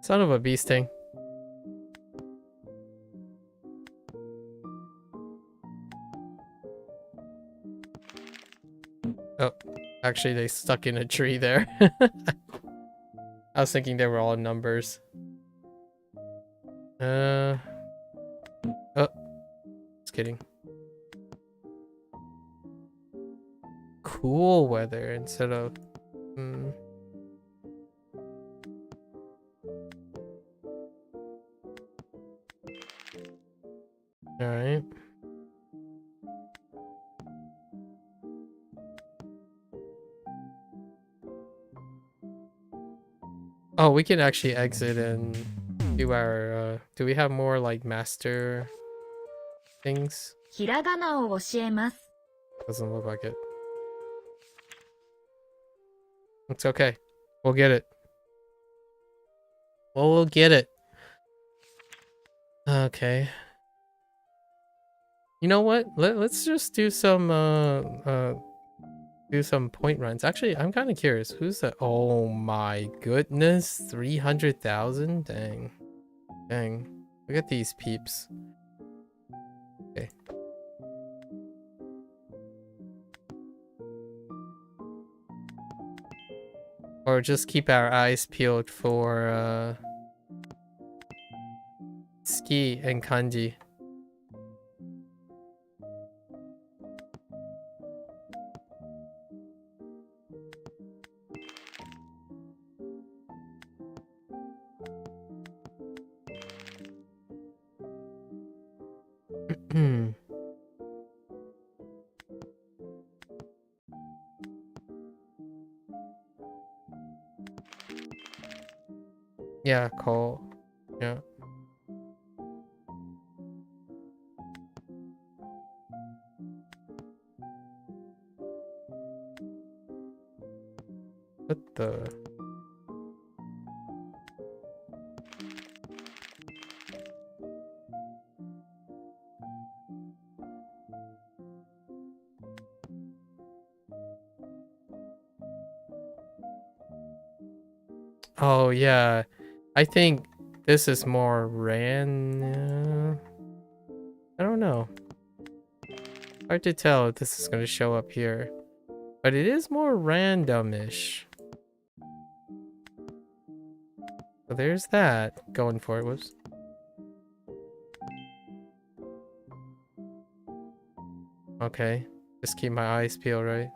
Son of a bee sting. Oh, actually they stuck in a tree there. I was thinking they were all numbers. Oh, just kidding. Cool weather instead of... Alright. Oh, we can actually exit and do our, do we have more, like, master things? ひらがなを教えます。 Doesn't look like it. It's okay. We'll get it. Well, we'll get it. Okay. You know what? Let's just do some point runs. Actually, I'm kind of curious. Who's that? Oh my goodness. 300,000? Dang. Dang. Look at these peeps. Okay. Or just keep our eyes peeled for ski and kanji. Yeah, coal. Yeah. What the? Oh yeah, I think this is more I don't know. Hard to tell if this is going to show up here, but it is more randomish. So there's that going for it. Whoops. Okay, just keep my eyes peeled, right?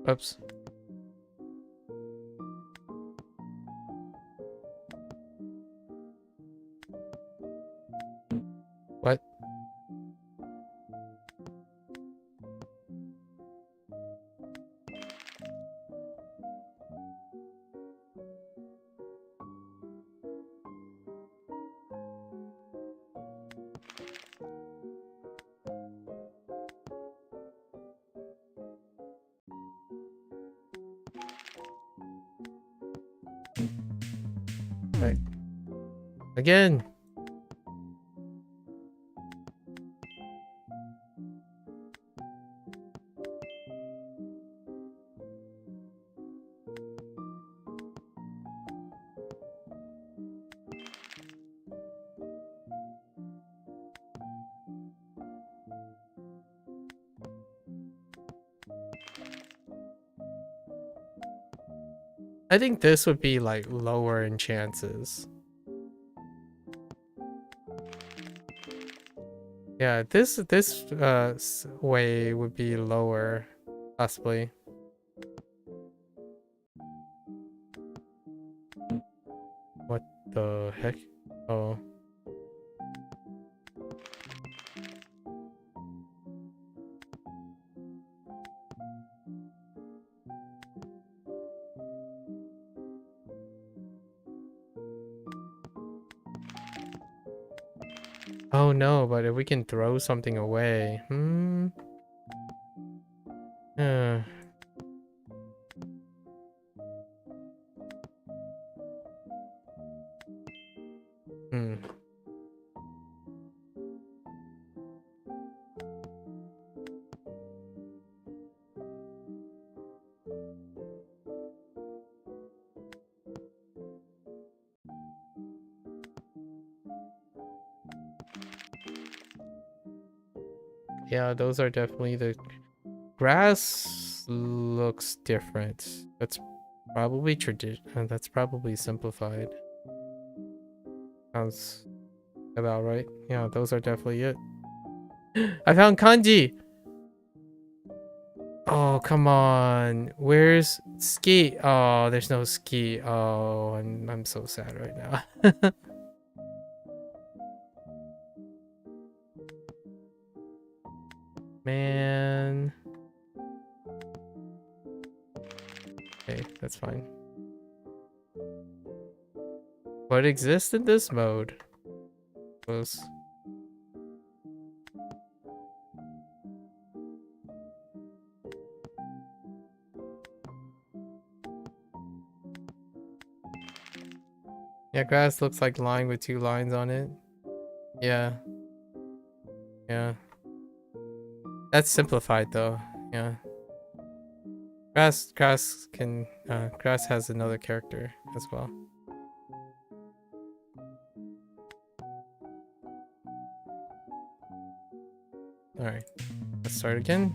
Oops. What? Right. Again. I think this would be like lower in chances. Yeah, this way would be lower, possibly. What the heck? Oh. Oh no, but if we can throw something away. Uh, hmm. Yeah, those are definitely the grass looks different. That's probably that's probably simplified. Sounds about right. Yeah, those are definitely it. I found kanji. Oh, come on. Where's ski? Oh, there's no ski. Oh, I'm so sad right now. Man. Okay, that's fine. What exists in this mode? Close. Yeah, grass looks like line with 2 lines on it. Yeah. Yeah. That's simplified though. Yeah. Grass has another character as well. Alright, let's start again.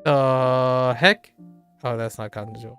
The heck? Oh, that's not Kanjo.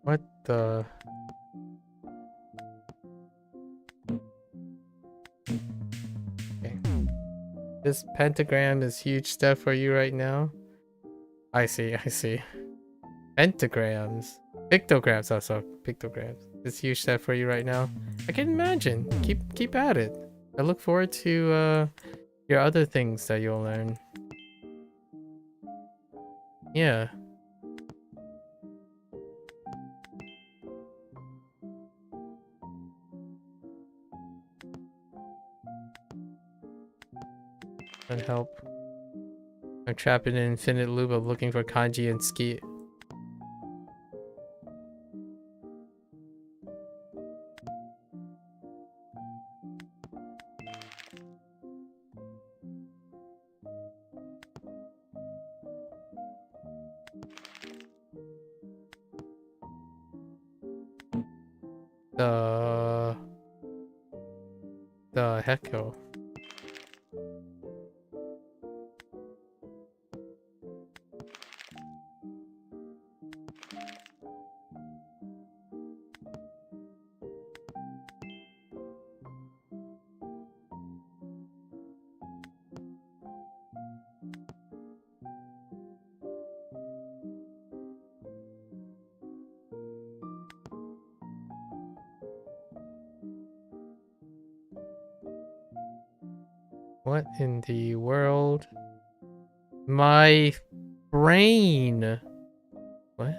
What the? Okay. This pentagram is huge step for you right now. I see, I see. Pentagrams. Pictograms also. Pictograms. It's huge step for you right now. I can imagine. Keep at it. I look forward to your other things that you'll learn. Yeah. That'd help. I'm trapped in an infinite loop of looking for kanji and ski. The hecko. What in the world? My brain. What?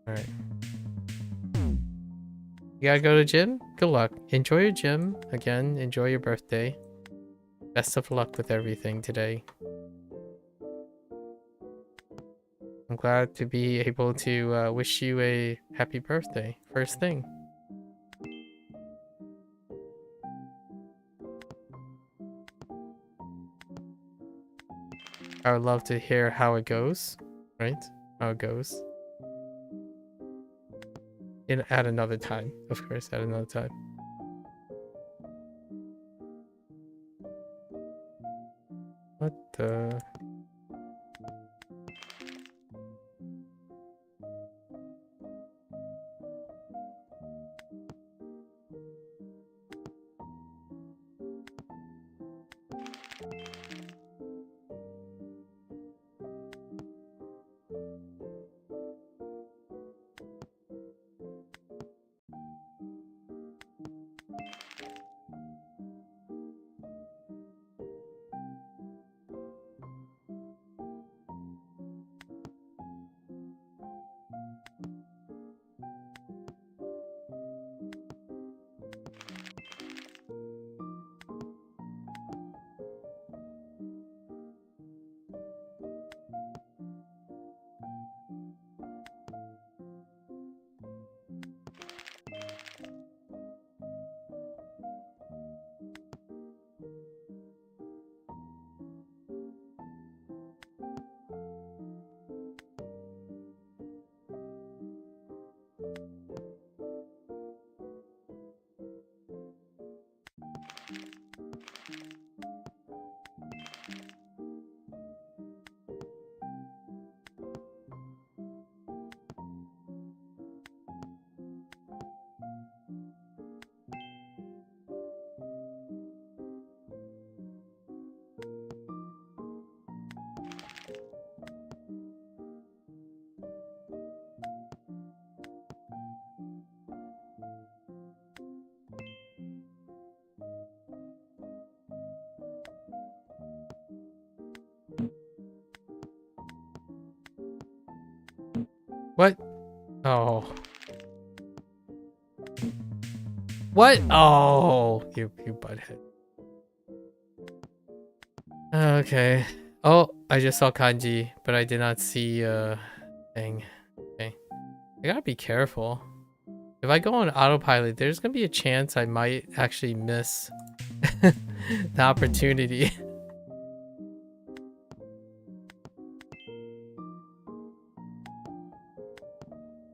Alright. You gotta go to gym? Good luck. Enjoy your gym. Again, enjoy your birthday. Best of luck with everything today. I'm glad to be able to wish you a happy birthday. First thing. I would love to hear how it goes, right? How it goes. At another time, of course, at another time. What the? What? Oh. What? Oh, you butthead. Okay. Oh, I just saw kanji, but I did not see thing. Okay. I gotta be careful. If I go on autopilot, there's gonna be a chance I might actually miss the opportunity.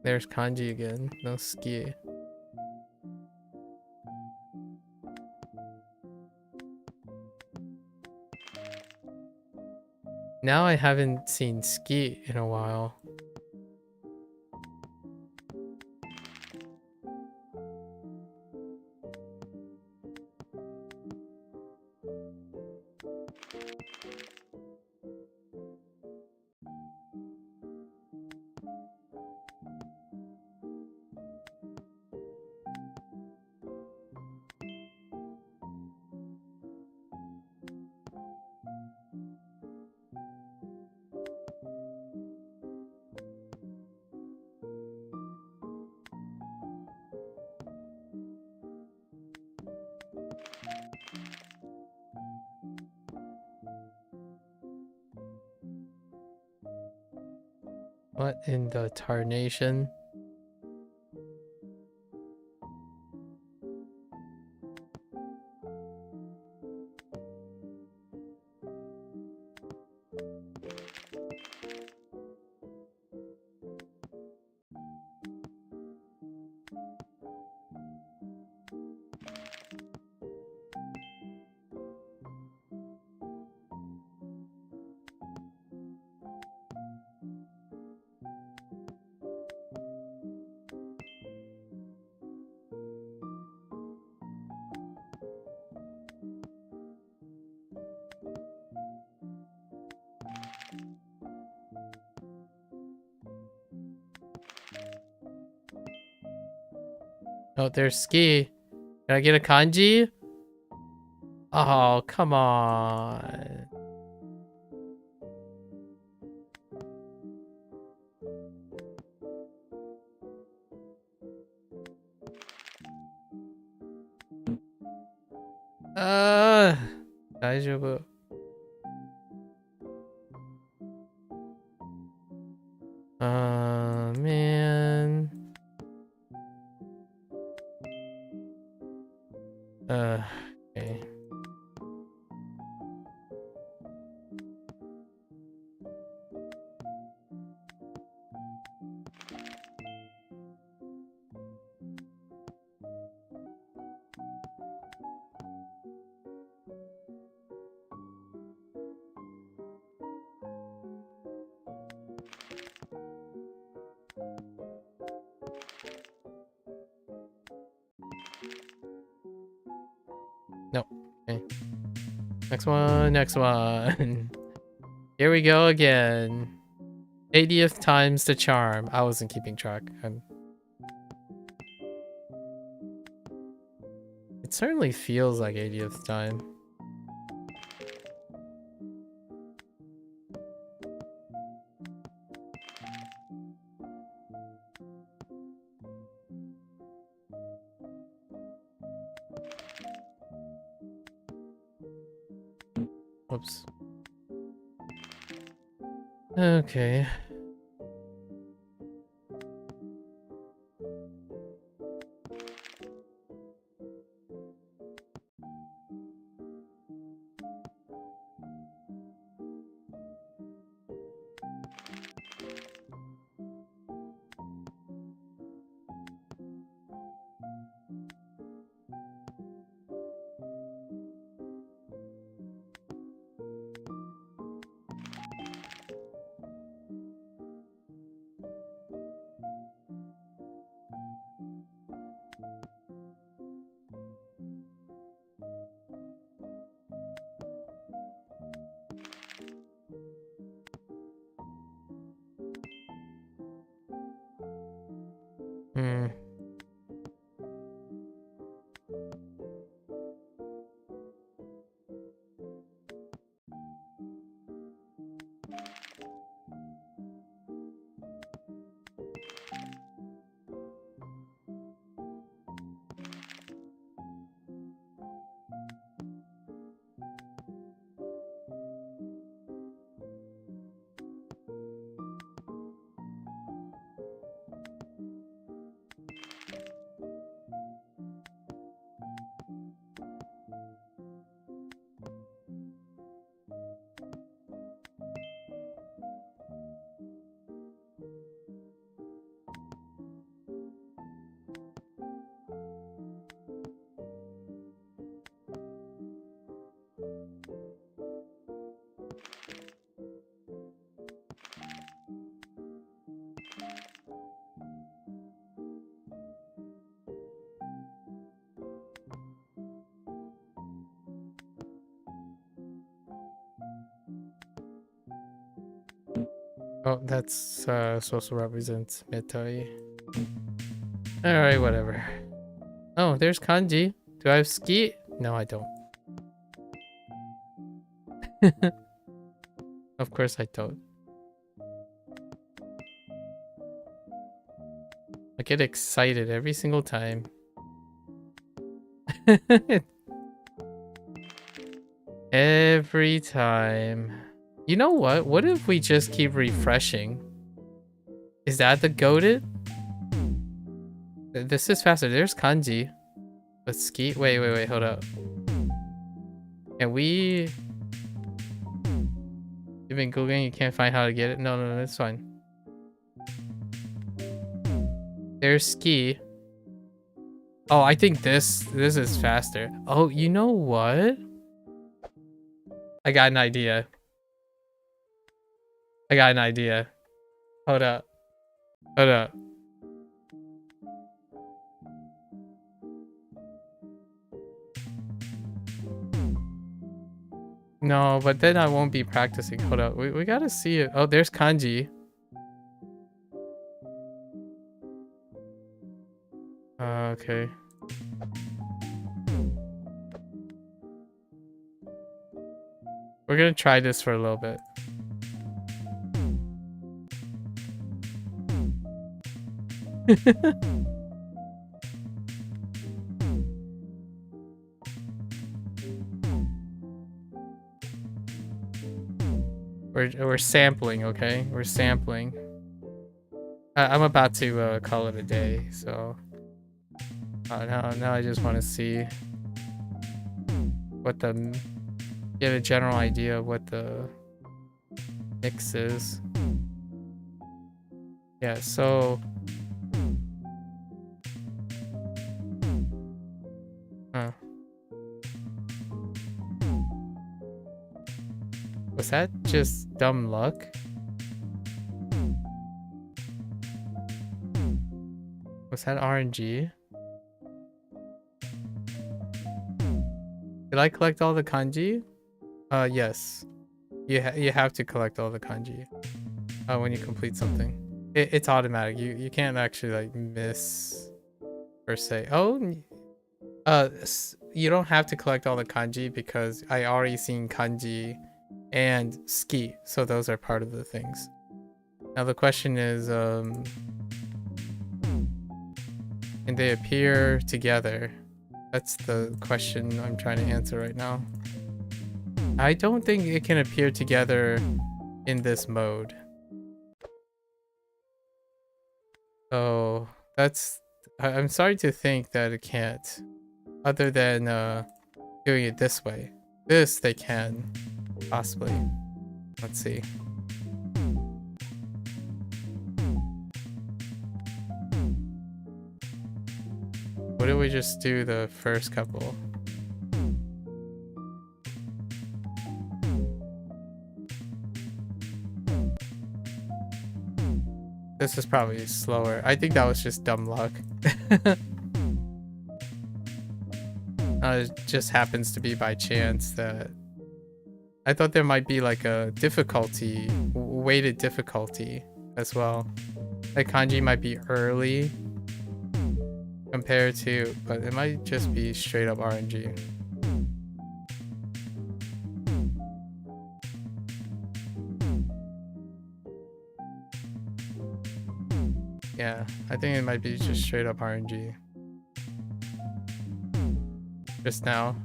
There's kanji again. No ski. Now I haven't seen ski in a while. What in the tarnation? Oh, there's ski. Can I get a kanji? Oh, come on. Daijoubu. Man. Okay. No. Okay. Next one, next one. Here we go again. 80th time's the charm. I wasn't keeping track. It certainly feels like 80th time. Whoops. Okay. Hmm. Oh, that's supposed to represent Mitai. Alright, whatever. Oh, there's kanji. Do I have ski? No, I don't. Of course I don't. I get excited every single time. Every time. You know what? What if we just keep refreshing? Is that the goated? This is faster. There's kanji. But ski. Wait. Hold up. Can we? You've been googling. You can't find how to get it. No. That's fine. There's ski. Oh, I think this is faster. Oh, you know what? I got an idea. Hold up. No, but then I won't be practicing. Hold up. We gotta see it. Oh, there's kanji. Okay. We're gonna try this for a little bit. We're sampling, okay? We're sampling. I'm about to call it a day, so now I just want to see what get a general idea of what the mix is. Yeah, so was that just dumb luck? Was that RNG? Did I collect all the kanji? Yes. You have to collect all the kanji when you complete something. It's automatic. You can't actually like miss per se. Oh, you don't have to collect all the kanji because I already seen kanji and ski, so those are part of the things. Now the question is, can they appear together? That's the question I'm trying to answer right now. I don't think it can appear together in this mode. So I'm sorry to think that it can't, other than doing it this way. This they can, possibly. Let's see. What if we just do the first couple? This is probably slower. I think that was just dumb luck. It just happens to be by chance that I thought there might be like a difficulty, weighted difficulty as well. Like kanji might be early compared to, but it might just be straight up RNG. Yeah, I think it might be just straight up RNG. Just now.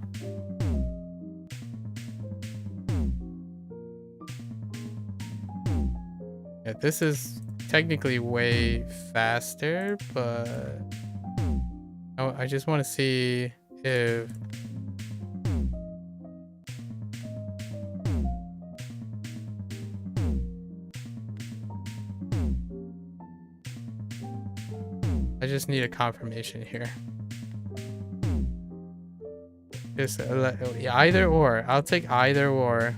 Yeah, this is technically way faster, but I just want to see if I just need a confirmation here. Just either or. I'll take either or.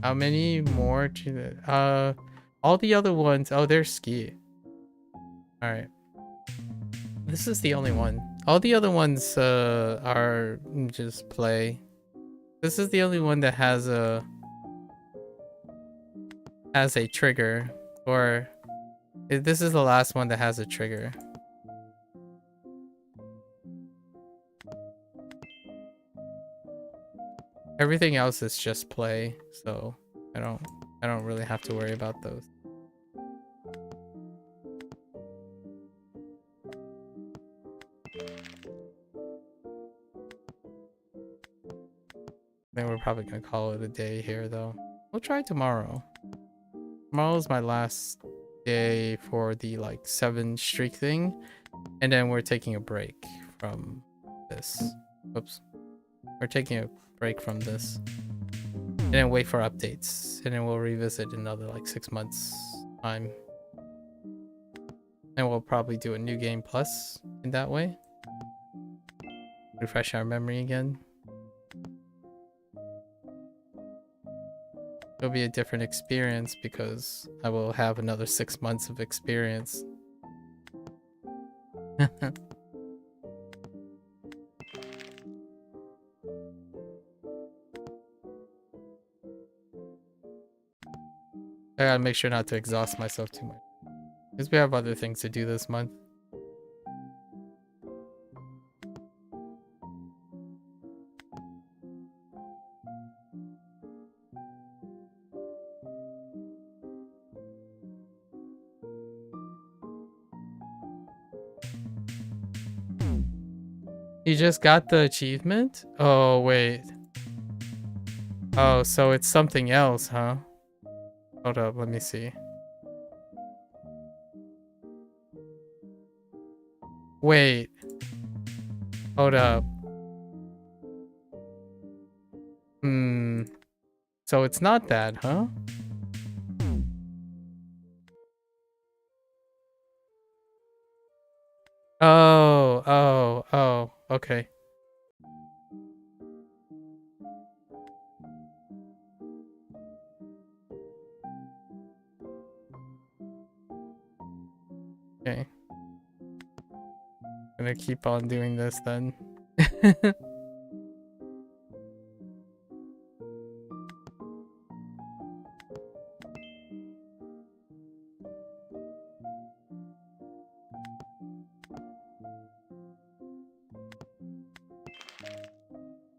How many more? All the other ones. Oh, they're ski. All right. This is the only one. All the other ones are just play. This is the only one that has a trigger, or this is the last one that has a trigger. Everything else is just play, so I don't really have to worry about those. Then we're probably gonna call it a day here, though. We'll try tomorrow. Tomorrow's my last day for the like 7 streak thing, and then we're taking a break from this. Oops, we're taking a break from this, and then wait for updates, and then we'll revisit another like 6 months time, and we'll probably do a new game plus in that way. Refresh our memory again. It'll be a different experience because I will have another 6 months of experience. I gotta make sure not to exhaust myself too much, because we have other things to do this month. You just got the achievement? Oh, wait. Oh, so it's something else, huh? Hold up, let me see. Wait. Hold up. So it's not that, huh? Oh, okay. Okay. Gonna keep on doing this then.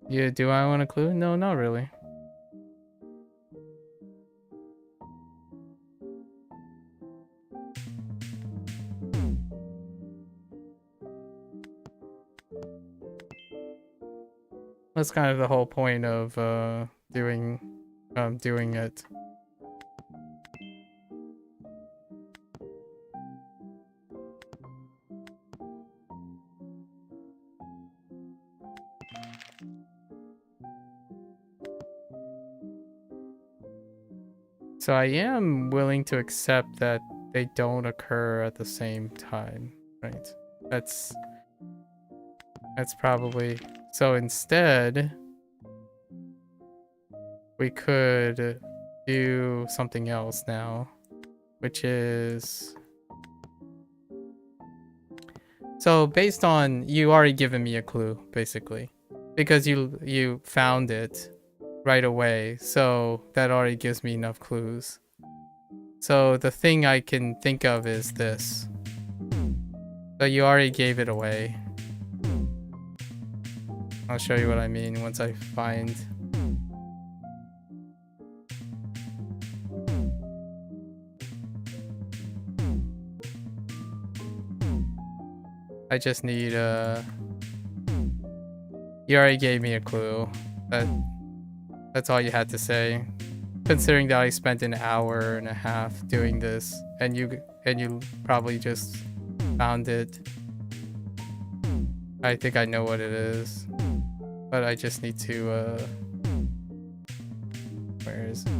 Yeah, do I want a clue? No, not really. That's kind of the whole point of doing it. So I am willing to accept that they don't occur at the same time, right? That's probably... So instead, we could do something else now, which is... So based on... You already given me a clue, basically. Because you found it right away, so that already gives me enough clues. So the thing I can think of is this. So you already gave it away. I'll show you what I mean once I find... I just need You already gave me a clue. That's all you had to say. Considering that I spent an hour and a half doing this, and you probably just found it. I think I know what it is, but I just need to where is it?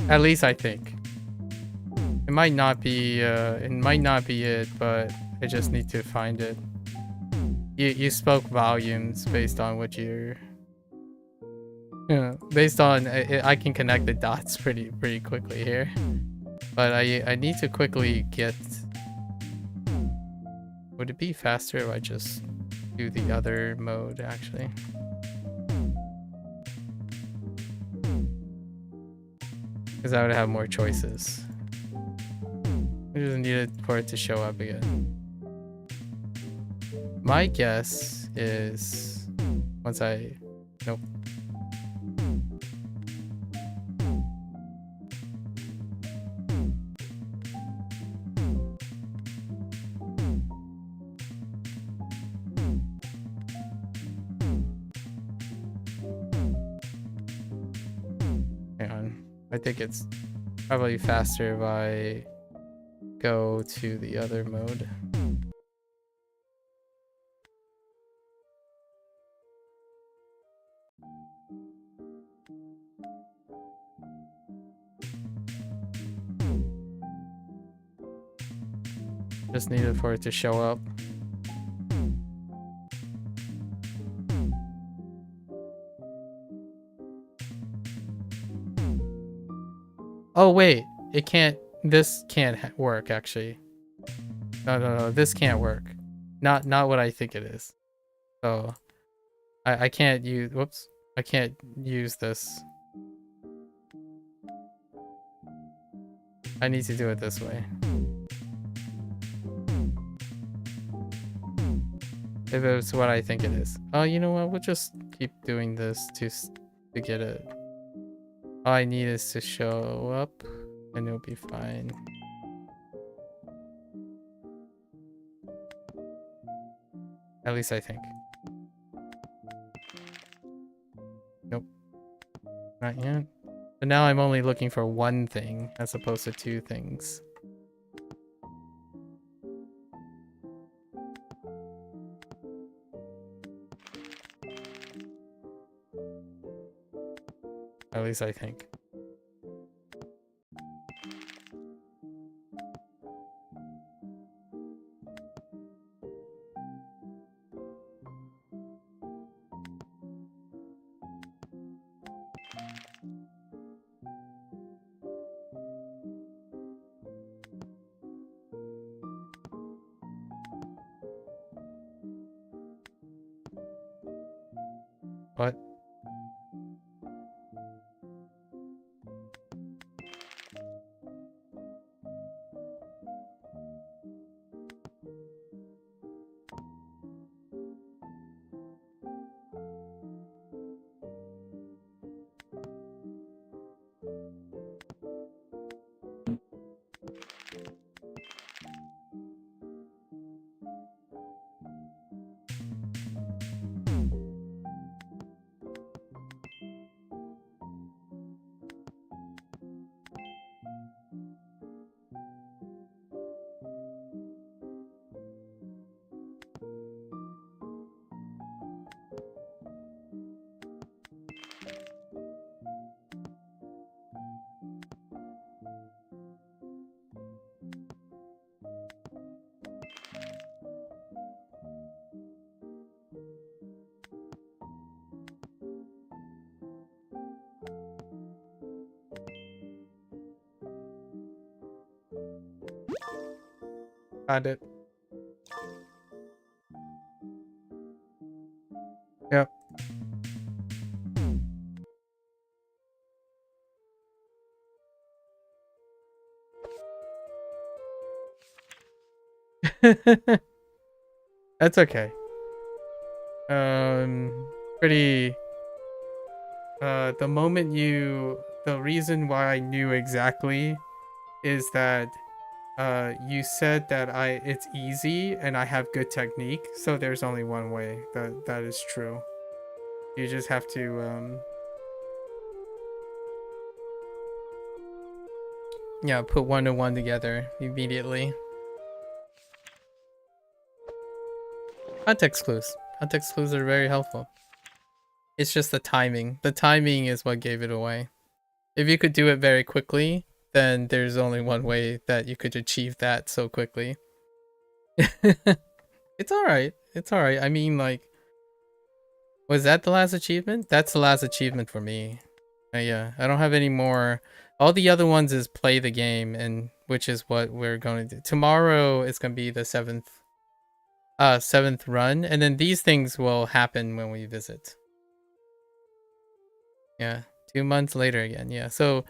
At least I think. It might not be it, but I just need to find it. You spoke volumes based on what you're... based on... I can connect the dots pretty quickly here. But I need to quickly get... Would it be faster if I just do the other mode, actually? Because I would have more choices. I just needed for it to show up again. My guess is... Once I... Nope. I think it's probably faster if I go to the other mode. Just needed for it to show up. Oh wait, it can't. This can't work actually. No, this can't work. Not what I think it is. So I can't use. Whoops, I can't use this. I need to do it this way. If it's what I think it is. Oh, you know what? We'll just keep doing this to get it. All I need is to show up and it'll be fine. At least I think. Nope. Not yet. But now I'm only looking for one thing as opposed to two things. At least I think. What? Found it. Yep. That's okay. Pretty the moment the reason why I knew exactly is that you said that it's easy and I have good technique, so there's only one way that is true. You just have to yeah, put one and one together immediately. Context clues. Context clues are very helpful. It's just the timing. The timing is what gave it away. If you could do it very quickly, then there's only one way that you could achieve that so quickly. It's alright. It's alright. I mean, like, was that the last achievement? That's the last achievement for me. Yeah, I don't have any more. All the other ones is play the game, and which is what we're going to do. Tomorrow is going to be the seventh run, and then these things will happen when we visit. Yeah, 2 months later again. Yeah, so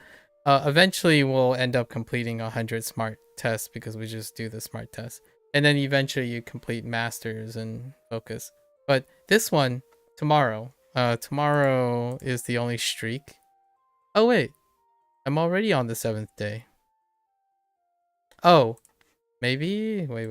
eventually we'll end up completing 100 smart tests because we just do the smart test, and then eventually you complete masters and focus. But this one tomorrow. Tomorrow is the only streak. Oh wait, I'm already on the 7th day. Oh, maybe. Wait.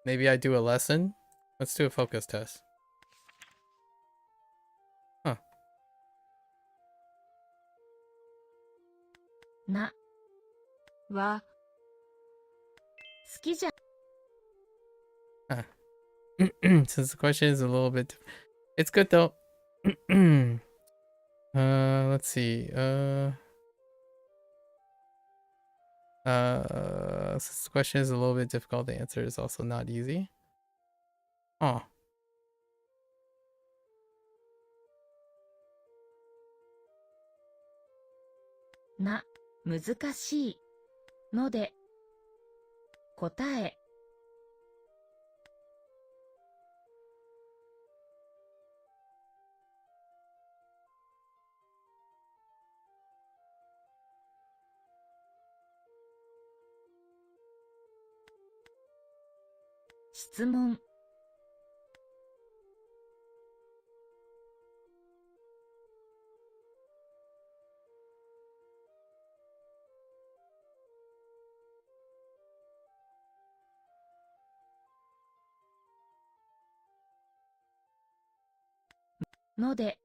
Maybe I do a lesson. Let's do a focus test. Huh. なは好きじゃ Since the question is a little bit, it's good though. Let's see. Since the question is a little bit difficult, the answer is also not easy. Oh. な難しいので答え質問ので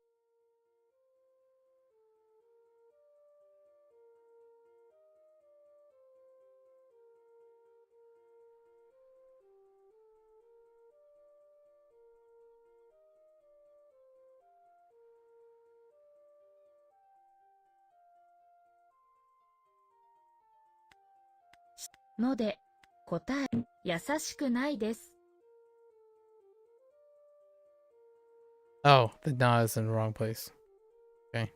ので答え優しくないです Oh, the na is in the wrong place. Okay.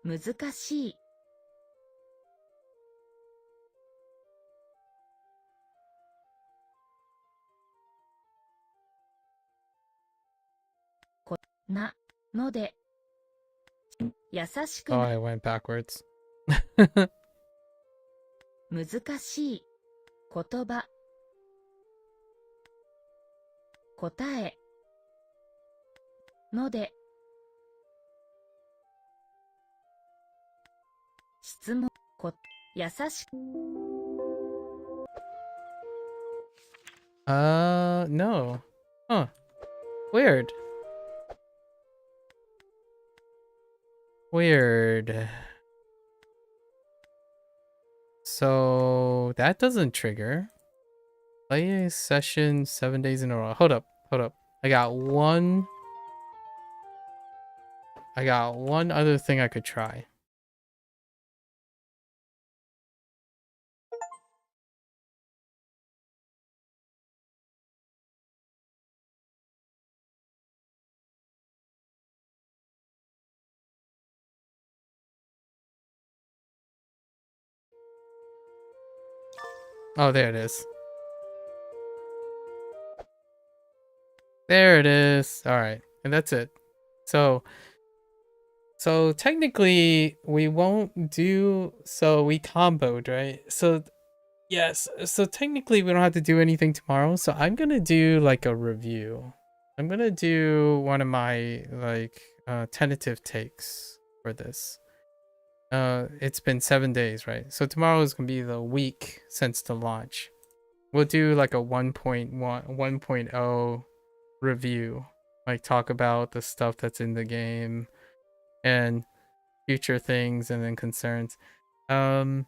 難しいなので優しく Oh, な I went backwards. 難しい言葉答えので質問優しく No. Huh. Weird. Weird. So that doesn't trigger. Play a session 7 days in a row. Hold up. I got one other thing I could try. Oh, there it is. There it is. All right. And that's it. So technically we won't do, so we comboed, right? So yes, so technically we don't have to do anything tomorrow. So I'm going to do like a review. I'm going to do one of my like tentative takes for this. It's been 7 days, right? So tomorrow is going to be the week since the launch. We'll do like a 1.0 review, like talk about the stuff that's in the game and future things and then concerns. I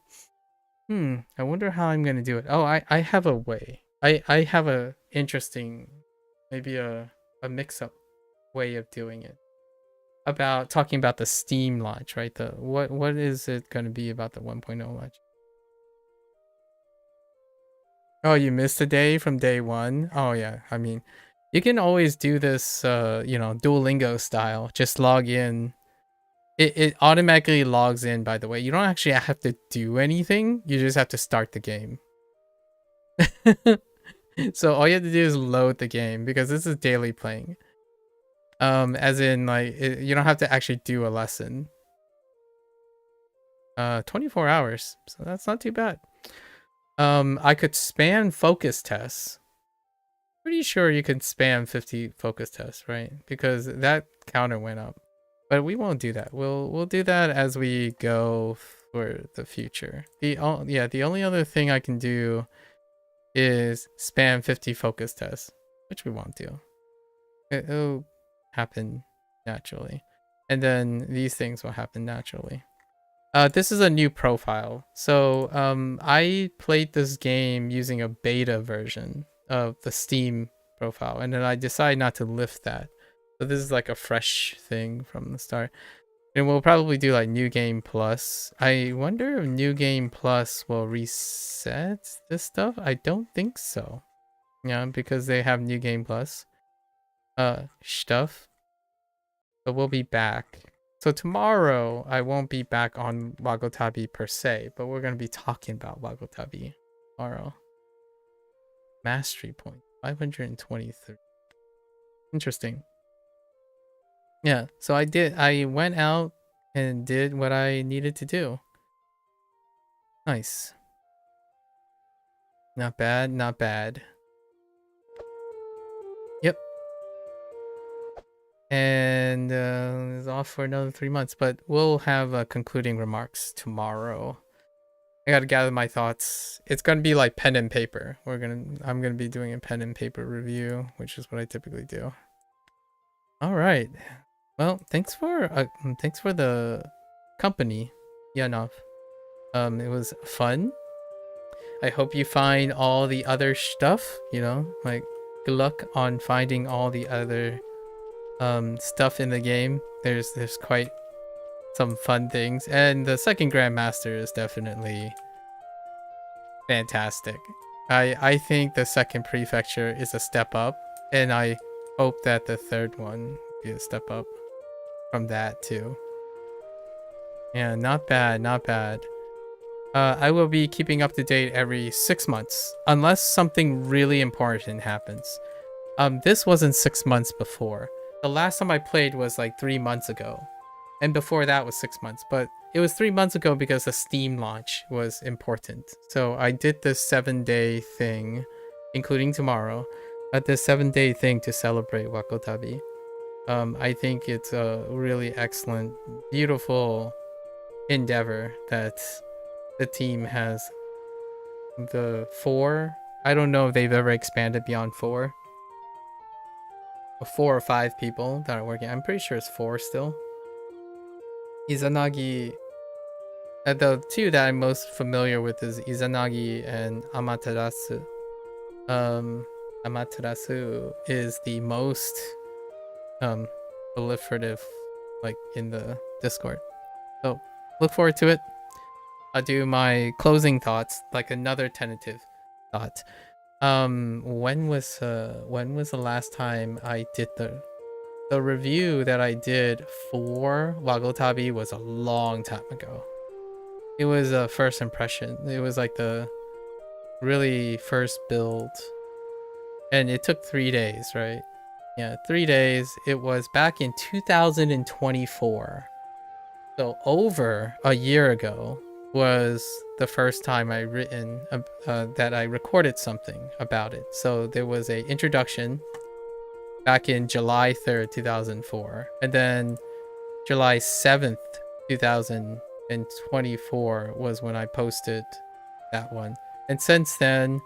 wonder how I'm gonna do it. Oh, I have a way. I have a interesting, maybe a mix-up way of doing it. About talking about the Steam launch, right? The what is it gonna be about the 1.0 launch? Oh, you missed a day from day one? Oh yeah, I mean, you can always do this, you know, Duolingo style. Just log in. It automatically logs in, by the way. You don't actually have to do anything. You just have to start the game. So all you have to do is load the game because this is daily playing. As in, like, you don't have to actually do a lesson. 24 hours, so that's not too bad. I could spam focus tests. Pretty sure you can spam 50 focus tests, right? Because that counter went up. But we won't do that. We'll do that as we go for the future. The only other thing I can do is spam 50 focus tests, which we won't do. It'll happen naturally. And then these things will happen naturally. This is a new profile. So I played this game using a beta version of the Steam profile, and then I decided not to lift that. So this is like a fresh thing from the start. And we'll probably do like New Game Plus. I wonder if New Game Plus will reset this stuff. I don't think so. Yeah, because they have New Game Plus stuff. But we'll be back. So tomorrow I won't be back on Wagotabi per se, but we're gonna be talking about Wagotabi tomorrow. Mastery point 523. Interesting. Yeah, so I went out and did what I needed to do. Nice. Not bad, not bad. Yep. And it's off for another 3 months, but we'll have concluding remarks tomorrow. I gotta gather my thoughts. It's gonna be like pen and paper. I'm gonna be doing a pen and paper review, which is what I typically do. All right. Well, thanks for the company, Yanov. It was fun. I hope you find all the other stuff. You know, like good luck on finding all the other stuff in the game. There's quite some fun things, and the second Grandmaster is definitely fantastic. I think the second prefecture is a step up, and I hope that the third one be a step up from that too. Yeah, not bad, not bad. I will be keeping up to date every 6 months, unless something really important happens. This wasn't 6 months before. The last time I played was like 3 months ago. And before that was 6 months. But it was 3 months ago because the Steam launch was important. So I did this 7-day thing, including tomorrow. This 7-day thing to celebrate Wagotabi. I think it's a really excellent, beautiful endeavor that the team has. The 4, I don't know if they've ever expanded beyond 4. 4 or 5 people that are working. I'm pretty sure it's 4 still. Izanagi, the 2 that I'm most familiar with is Izanagi and Amaterasu. Amaterasu is the most proliferative, like, in the Discord. So look forward to it. I'll do my closing thoughts, like another tentative thought. When was the last time I did the review that I did for Wagotabi? Was a long time ago. It was a first impression. It was like the really first build, and it took 3 days, right? Yeah, 3 days. It was back in 2024, so over a year ago was the first time I that I recorded something about it. So there was a introduction back in July 3rd, 2004, and then July 7th, 2024 was when I posted that one. And since then,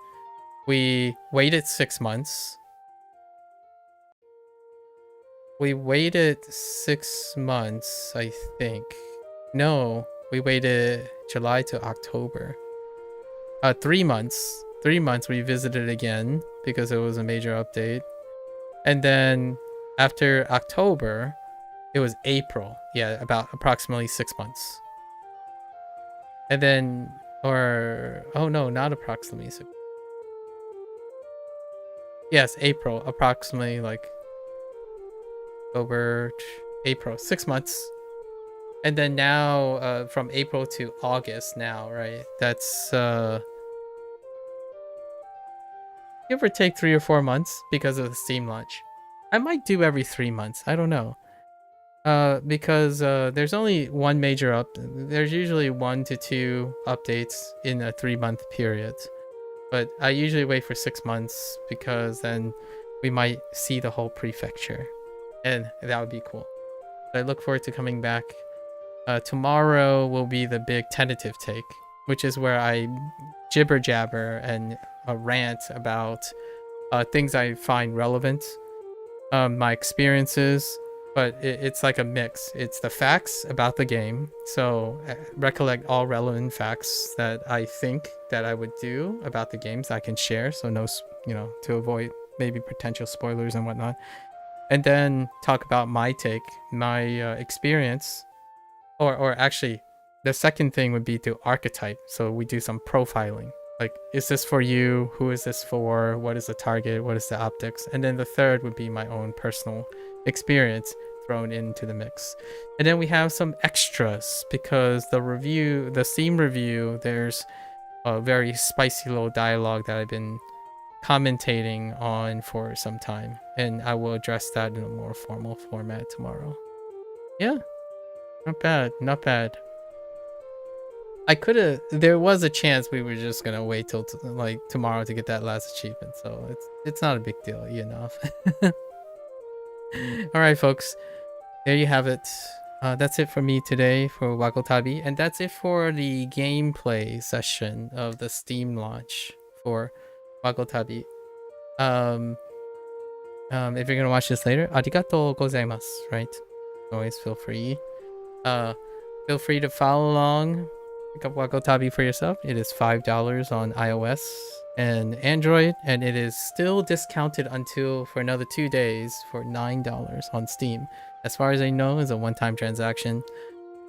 we waited 6 months. We waited 6 months, I think. No, we waited July to October. 3 months. 3 months we visited again because it was a major update. And then after October, it was April. Yeah, about approximately 6 months. And then, oh no, not approximately 6. Yes, April, approximately like October, April, 6 months. And then now, from April to August now, right? That's, give or take 3 or 4 months because of the Steam launch. I might do every 3 months. I don't know. Because there's only one major there's usually 1 to 2 updates in a 3-month period. But I usually wait for 6 months because then we might see the whole prefecture. And that would be cool. But I look forward to coming back. Tomorrow will be the big tentative take, which is where I jibber jabber and rant about things I find relevant, my experiences, but it's like a mix. It's the facts about the game, so recollect all relevant facts that I think that I would do about the games I can share, so no, to avoid maybe potential spoilers and whatnot, and then talk about my take, my experience, or actually the second thing would be to archetype, so we do some profiling. Like, is this for you? Who is this for? What is the target? What is the optics? And then the third would be my own personal experience thrown into the mix. And then we have some extras because the Steam review, there's a very spicy little dialogue that I've been commentating on for some time. And I will address that in a more formal format tomorrow. Yeah, not bad, not bad. There was a chance we were just gonna wait till like tomorrow to get that last achievement, so it's not a big deal, enough. All right, folks, there you have it. That's it for me today for Wagotabi, and that's it for the gameplay session of the Steam launch for Wagotabi. If you're gonna watch this later, arigatou gozaimasu, right? Always feel free. Feel free to follow along. Pick up Wagotabi for yourself. It is $5 on iOS and Android, and it is still discounted for another 2 days for $9 on Steam. As far as I know, it's a one-time transaction.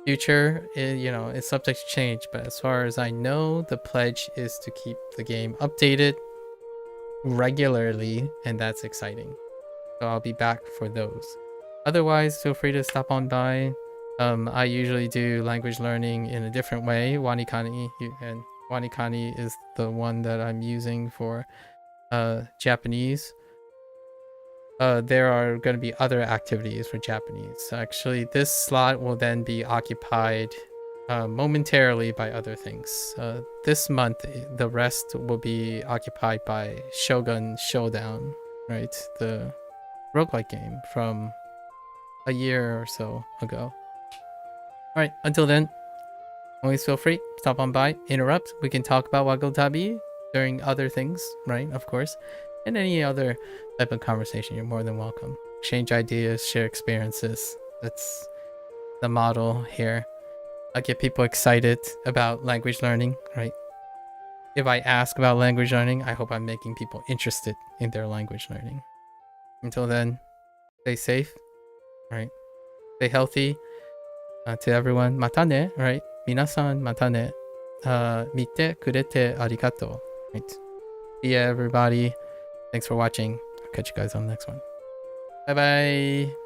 Future, is subject to change, but as far as I know, the pledge is to keep the game updated regularly, and that's exciting. So I'll be back for those. Otherwise, feel free to stop on by. I usually do language learning in a different way, WaniKani, and WaniKani is the one that I'm using for Japanese. There are going to be other activities for Japanese. Actually, this slot will then be occupied momentarily by other things. This month, the rest will be occupied by Shogun Showdown, right? The roguelike game from a year or so ago. Alright, until then, always feel free, stop on by, interrupt. We can talk about Wagotabi during other things, right? Of course. And any other type of conversation, you're more than welcome. Exchange ideas, share experiences. That's the model here. I get people excited about language learning, right? If I ask about language learning, I hope I'm making people interested in their language learning. Until then, stay safe, right? Stay healthy. To everyone, mata ne, right? Minasan, mata ne. Mite kurete arigato. Right? See ya, everybody. Thanks for watching. I'll catch you guys on the next one. Bye bye.